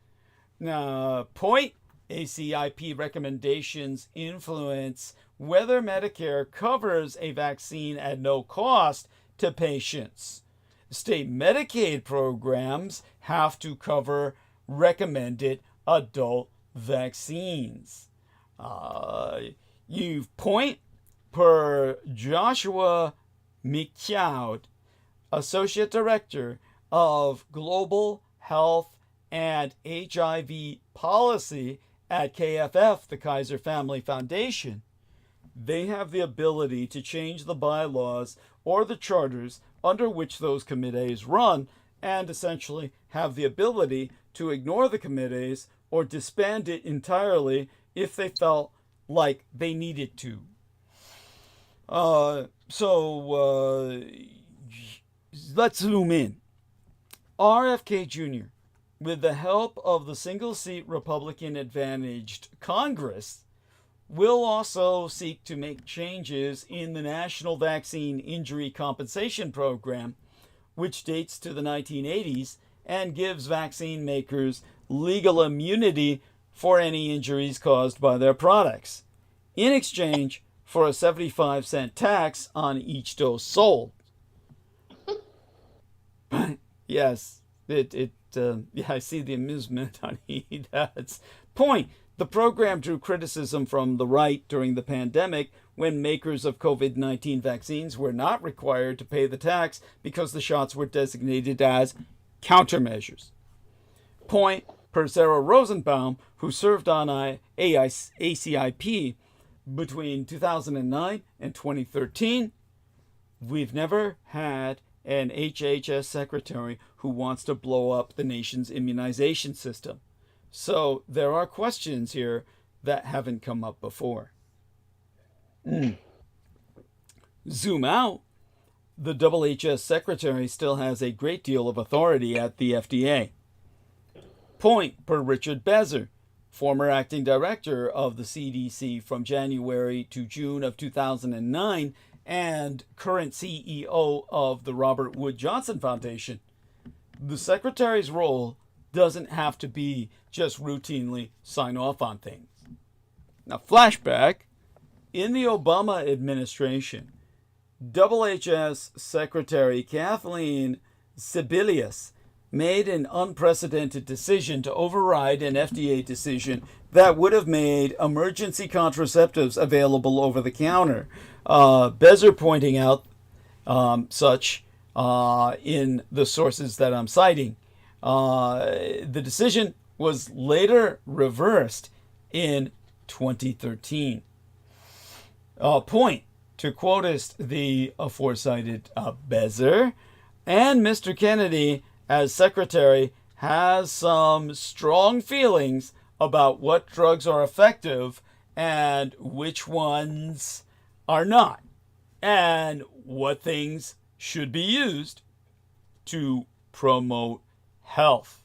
Now, point: ACIP recommendations influence whether Medicare covers a vaccine at no cost to patients. State Medicaid programs have to cover recommended adult vaccines. You point per Joshua McLeod, Associate Director of Global Health and HIV Policy at KFF, the Kaiser Family Foundation. They have the ability to change the bylaws or the charters under which those committees run, and essentially have the ability to ignore the committees or disband it entirely if they felt like they needed to. Let's zoom in. RFK Jr., with the help of the single-seat Republican-advantaged Congress, will also seek to make changes in the National Vaccine Injury Compensation Program, which dates to the 1980s and gives vaccine makers legal immunity for any injuries caused by their products, in exchange for a 75-cent tax on each dose sold. Yes, I see the amusement on Edad's point. The program drew criticism from the right during the pandemic, when makers of COVID-19 vaccines were not required to pay the tax because the shots were designated as countermeasures. Point per Sarah Rosenbaum, who served on ACIP between 2009 and 2013. We've never had an HHS secretary who wants to blow up the nation's immunization system. So there are questions here that haven't come up before. Zoom out. The HHS secretary still has a great deal of authority at the FDA. Point per Richard Bezer, former acting director of the CDC from January to June of 2009 and current CEO of the Robert Wood Johnson Foundation. The secretary's role doesn't have to be just routinely sign off on things. Now, flashback. In the Obama administration, HHS Secretary Kathleen Sebelius made an unprecedented decision to override an FDA decision that would have made emergency contraceptives available over the counter. Bezer pointing out such in the sources that I'm citing. The decision was later reversed in 2013. Point, to quotist the aforecited Bezer, and Mr. Kennedy, as secretary, has some strong feelings about what drugs are effective and which ones are not, and what things should be used to promote health.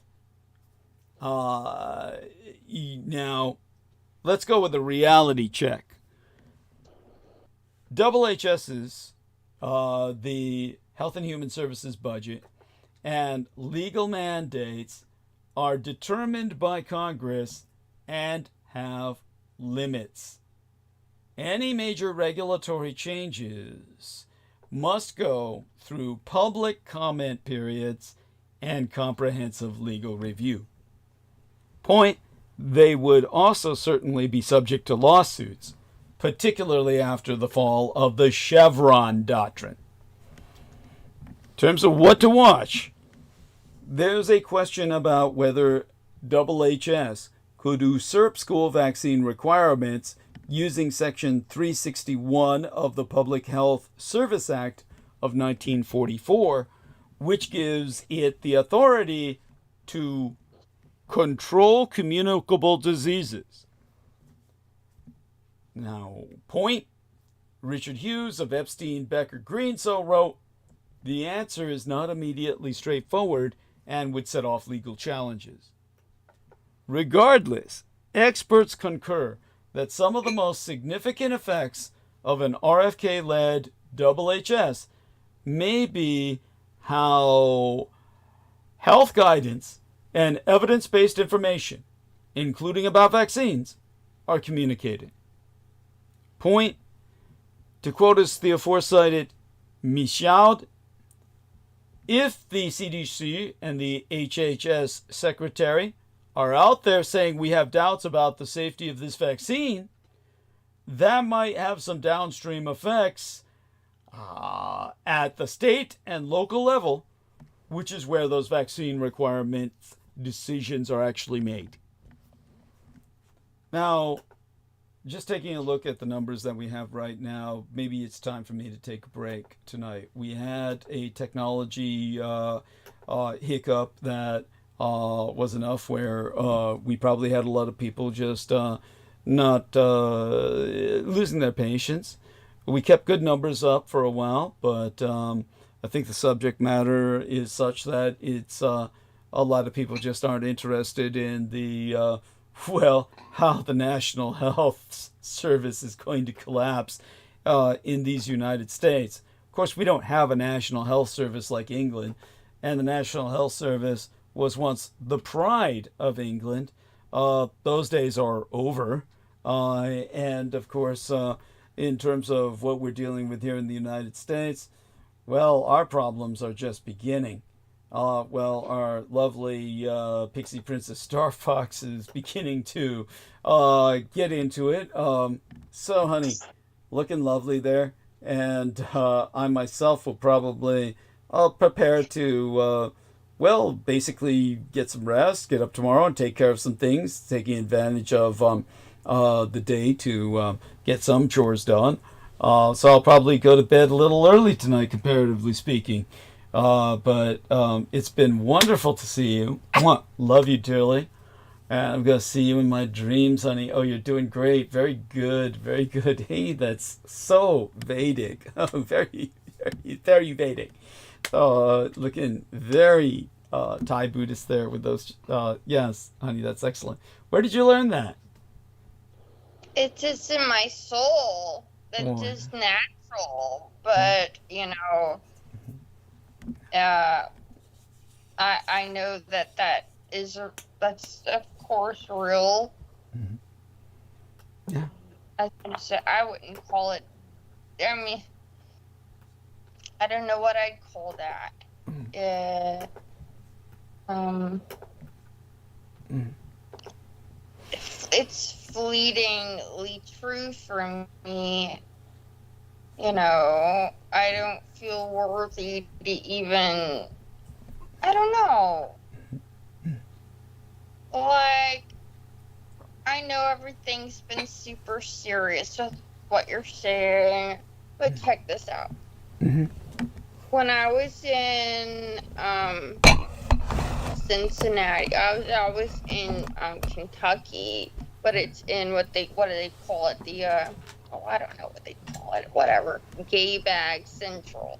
Now, let's go with a reality check. HHS's, the Health and Human Services budget, and legal mandates are determined by Congress and have limits. Any major regulatory changes must go through public comment periods and comprehensive legal review. Point, they would also certainly be subject to lawsuits, particularly after the fall of the Chevron doctrine. In terms of what to watch, there's a question about whether HHS could usurp school vaccine requirements using Section 361 of the Public Health Service Act of 1944, which gives it the authority to control communicable diseases. Now, point, Richard Hughes of Epstein Becker Greensill wrote, the answer is not immediately straightforward and would set off legal challenges. Regardless, experts concur that some of the most significant effects of an RFK-led HHS may be how health guidance and evidence-based information, including about vaccines, are communicated. Point, to quote us the aforecited Michaud, if the CDC and the HHS secretary are out there saying we have doubts about the safety of this vaccine, that might have some downstream effects at the state and local level, which is where those vaccine requirement decisions are actually made. Now, just taking a look at the numbers that we have right now, maybe it's time for me to take a break tonight. We had a technology hiccup that was enough where we probably had a lot of people just not losing their patience. We kept good numbers up for a while, but I think the subject matter is such that it's a lot of people just aren't interested in the how the National Health Service is going to collapse in these United States. Of course, we don't have a National Health Service like England, and the National Health Service was once the pride of England. Those days are over. And of course, in terms of what we're dealing with here in the United States, well, our problems are just beginning. Our lovely Pixie Princess Star Fox is beginning to get into it. So, honey, looking lovely there. And I myself will probably prepare to, basically get some rest, get up tomorrow and take care of some things, taking advantage of the day to get some chores done. So I'll probably go to bed a little early tonight, comparatively speaking. But it's been wonderful to see you. Love you dearly. And I'm going to see you in my dreams, honey. Oh, you're doing great. Very good. Very good. Hey, that's so Vedic. Very, very, very Vedic. Looking very Thai Buddhist there with those. Yes, honey, that's excellent. Where did you learn that? It's just in my soul. That's just natural. But, I know that's of course real. Yeah. I wouldn't call it. I mean, I don't know what I'd call that. It's fleetingly true for me. I don't feel worthy to even. I don't know. Like, I know everything's been super serious with what you're saying, but check this out. When I was in Cincinnati, I was in Kentucky, but it's in what do they call it? I don't know what they call it. Whatever, Gay Bag Central.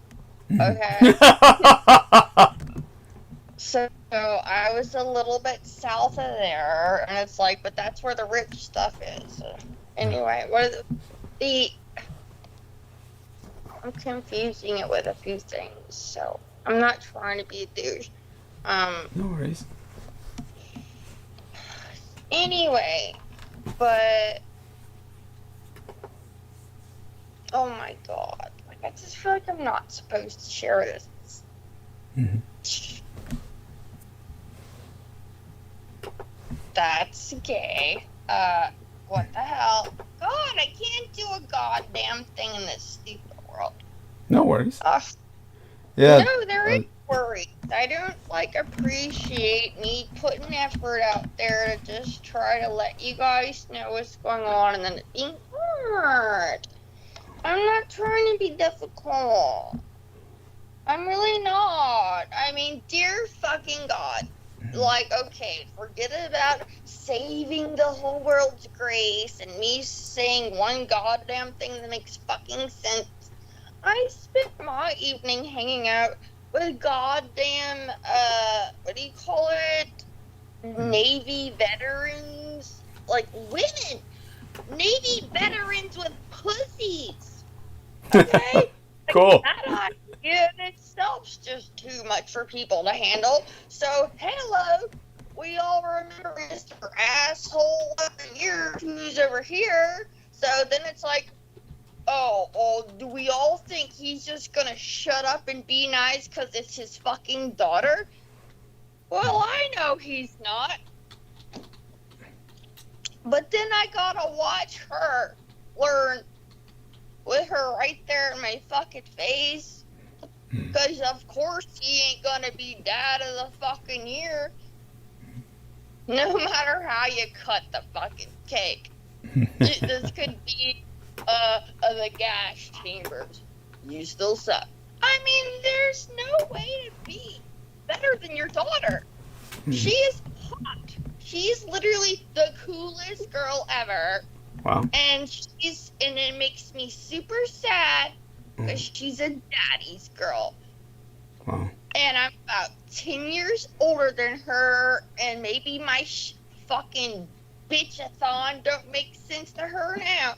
Okay. So I was a little bit south of there, and it's like, but that's where the rich stuff is. Anyway, what are I'm confusing it with a few things, so I'm not trying to be a douche. No worries. Anyway, but oh my god, like I just feel like I'm not supposed to share this. That's gay. What the hell? God, I can't do a goddamn thing in this stupid world. No worries. Yeah. No, there is worries. I don't appreciate me putting effort out there to just try to let you guys know what's going on and then it being hard. I'm not trying to be difficult. I'm really not. I mean, dear fucking God. Okay, forget about saving the whole world's grace and me saying one goddamn thing that makes fucking sense. I spent my evening hanging out with goddamn, what do you call it? Navy veterans like women, Navy veterans with pussies. Okay? Cool. That idea in itself's just too much for people to handle. So, hello, we all remember Mr. Asshole of the Year who's over here. So then it's like, oh, do we all think he's just gonna shut up and be nice because it's his fucking daughter? Well, I know he's not. But then I gotta watch her learn with her right there in my fucking face. Because of course he ain't gonna be dad of the fucking year. No matter how you cut the fucking cake. This could be the gas chambers. You still suck. I mean, there's no way to be better than your daughter. She is hot. She's literally the coolest girl ever. Wow. And it makes me super sad because she's a daddy's girl. Wow. And I'm about 10 years older than her, and maybe my fucking bitch-a-thon don't make sense to her now.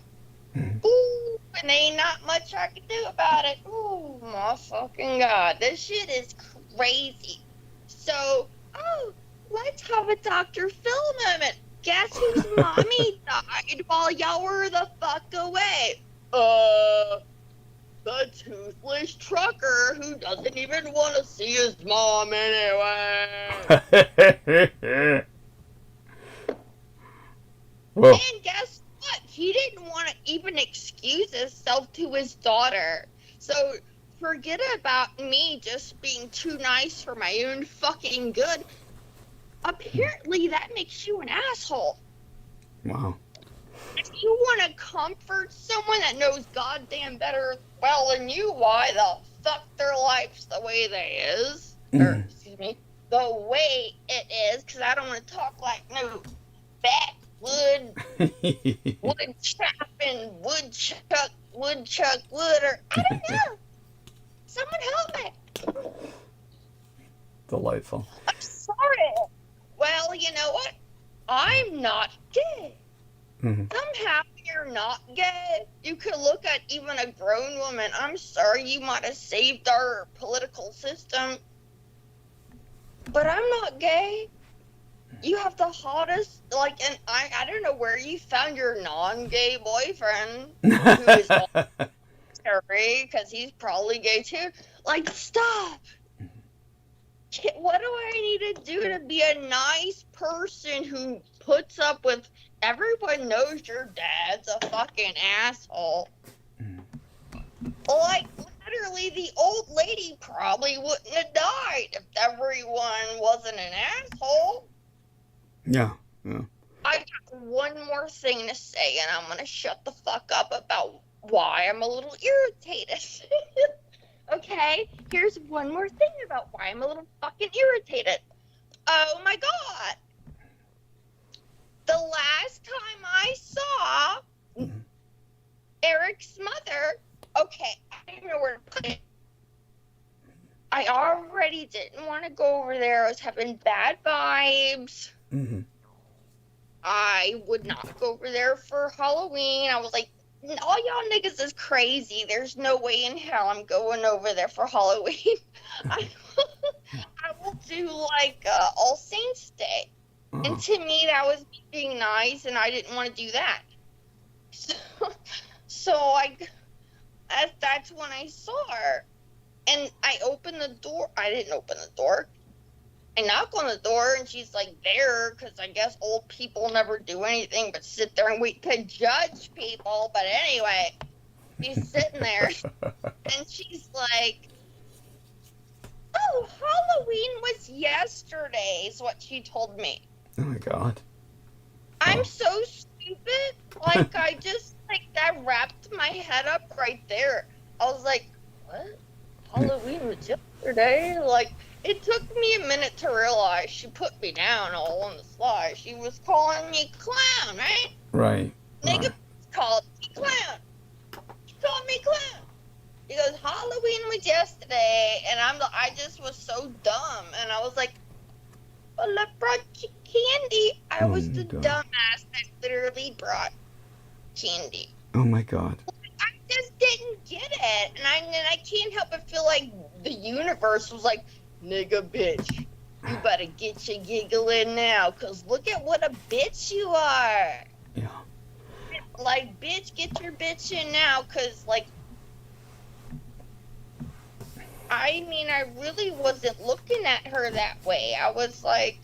Ooh, and ain't not much I can do about it. Ooh, my fucking God. This shit is crazy. So, let's have a Dr. Phil moment. Guess whose mommy died while y'all were the fuck away? The toothless trucker who doesn't even want to see his mom anyway. Whoa. And guess what? He didn't want to even excuse himself to his daughter. So forget about me just being too nice for my own fucking good. Apparently that makes you an asshole. Wow. If you want to comfort someone that knows goddamn better well than you, why the fuck their life's the way they is, or excuse me, the way it is, because I don't want to talk like no backwood, wood chopping, woodchuck, wood, or I don't know. Someone help me. Delightful. I'm sorry. Well, you know what? I'm not gay. Somehow you're not gay. You could look at even a grown woman. I'm sorry, you might have saved our political system, but I'm not gay. You have the hottest, like, and I don't know where you found your non-gay boyfriend, who is scary, because he's probably gay too. Like, stop. What do I need to do to be a nice person who puts up with everyone knows your dad's a fucking asshole? Like, literally, the old lady probably wouldn't have died if everyone wasn't an asshole. Yeah. I got one more thing to say, and I'm going to shut the fuck up about why I'm a little irritated. Okay, here's one more thing about why I'm a little fucking irritated. Oh my God. The last time I saw Eric's mother, okay, I don't even know where to put it. I already didn't want to go over there. I was having bad vibes. I would not go over there for Halloween. I was like, all y'all niggas is crazy. There's no way in hell I'm going over there for Halloween. I will do like All Saints Day. And to me, that was being nice, and I didn't want to do that. So that's when I saw her. And I opened the door. I didn't open the door. I knock on the door, and she's like there, because I guess old people never do anything but sit there and wait to judge people. But anyway, she's sitting there, and she's like, oh, Halloween was yesterday, is what she told me. Oh my God. I'm so stupid. Like, I just, like, that wrapped my head up right there. I was like, what? Halloween was yesterday? Like, it took me a minute to realize she put me down all on the fly. She was calling me clown, right? Right. Nigga called me clown. She called me clown. He goes, Halloween was yesterday, and I just was so dumb, and I was like, well, I brought chicken candy. I Oh was my the God. dumbass that literally brought candy. Oh my God. I just didn't get it, and I can't help but feel like the universe was like, nigga, bitch, you better get your giggle in now, cause look at what a bitch you are. Yeah. Like, bitch, get your bitch in now, cause like, I mean, I really wasn't looking at her that way. I was like,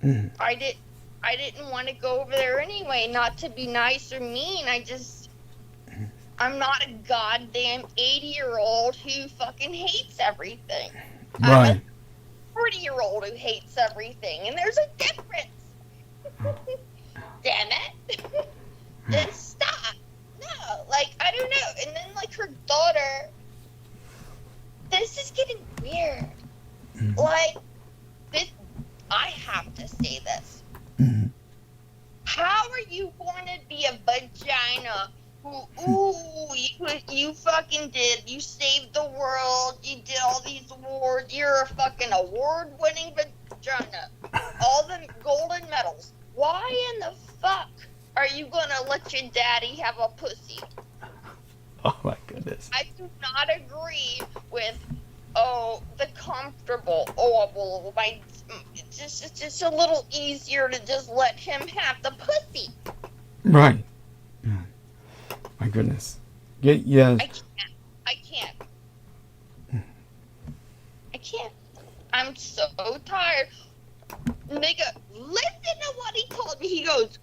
I didn't want to go over there anyway, not to be nice or mean. I'm not a goddamn 80-year-old who fucking hates everything. Right. I'm a 40-year-old who hates everything, and there's a difference. Damn it. Just stop. No, like, I don't know. And then, like, her daughter, this is getting weird. Like, this, I have to say this. How are you going to be a vagina who, you fucking did, you saved the world, you did all these awards, you're a fucking award-winning vagina, all the golden medals. Why in the fuck are you going to let your daddy have a pussy? Oh my goodness. I do not agree with, oh, the comfortable, oh, well, it's just a little easier to just let him have the pussy. Right. Yeah. My goodness. Yes. I can't. I'm so tired. Nigga, listen to what he told me. He goes,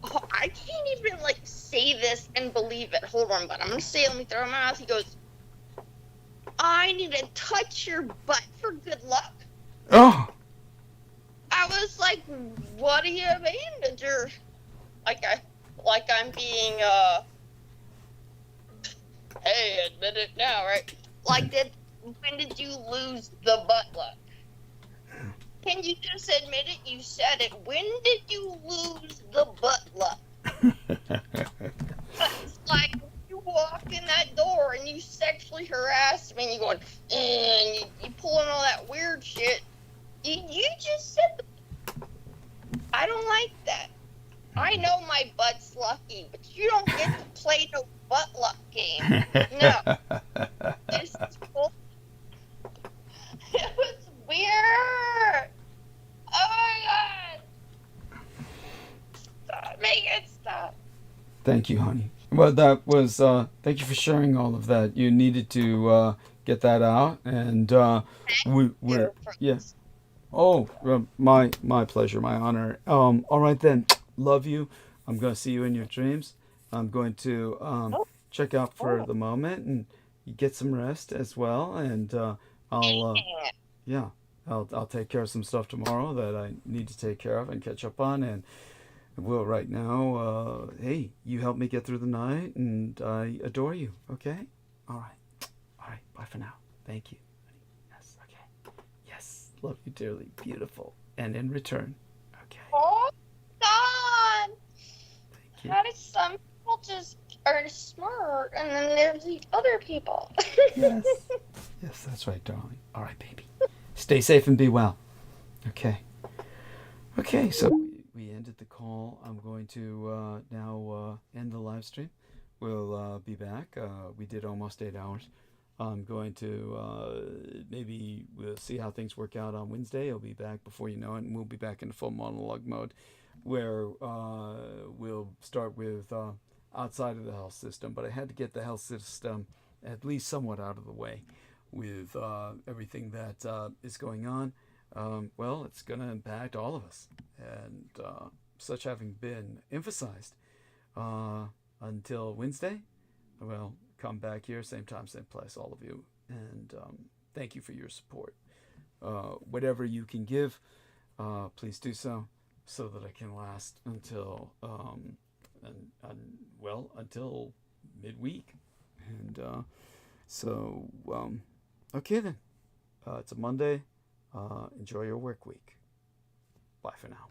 oh, I can't even, like, say this and believe it. Hold on, but I'm going to say it. Let me throw my mouth. He goes, I need to touch your butt for good luck. Oh. I was like, what do you mean? Did you're, like I'm being, hey, admit it now, right? Like, when did you lose the butt luck? Can you just admit it? You said it. When did you lose the butt luck? It's like, you walk in that door and you sexually harass me and you're going, and you pulling all that weird shit. You just said, I don't like that. I know my butt's lucky, but you don't get to play no butt luck game. No. This is cool. It was weird. Oh my God. Stop. Make it stop. Thank you, honey. Well, that was, thank you for sharing all of that. You needed to get that out, and we're yeah. Oh, my pleasure, my honor. All right then. Love you. I'm going to see you in your dreams. I'm going to check out for the moment and you get some rest as well. And I'll take care of some stuff tomorrow that I need to take care of and catch up on. And well, right now, hey, you helped me get through the night, and I adore you. Okay. All right. Bye for now. Thank you. Yes. Okay. Yes. Love you dearly. Beautiful. And in return. Okay. Oh, God. Thank you. How do some people just are smart, and then there's these other people? Yes. Yes, that's right, darling. All right, baby. Stay safe and be well. Okay. Okay, so we ended the call. I'm going to now end the live stream. We'll be back. We did almost 8 hours. I'm going to maybe we'll see how things work out on Wednesday. I'll be back before you know it, and we'll be back into full monologue mode, where we'll start with outside of the health system. But I had to get the health system at least somewhat out of the way with everything that is going on. Well, it's going to impact all of us, and such having been emphasized until Wednesday. Well, come back here, same time, same place, all of you, and thank you for your support. Whatever you can give, please do so that I can last until until midweek. And okay then. It's a Monday. Enjoy your work week. Bye for now.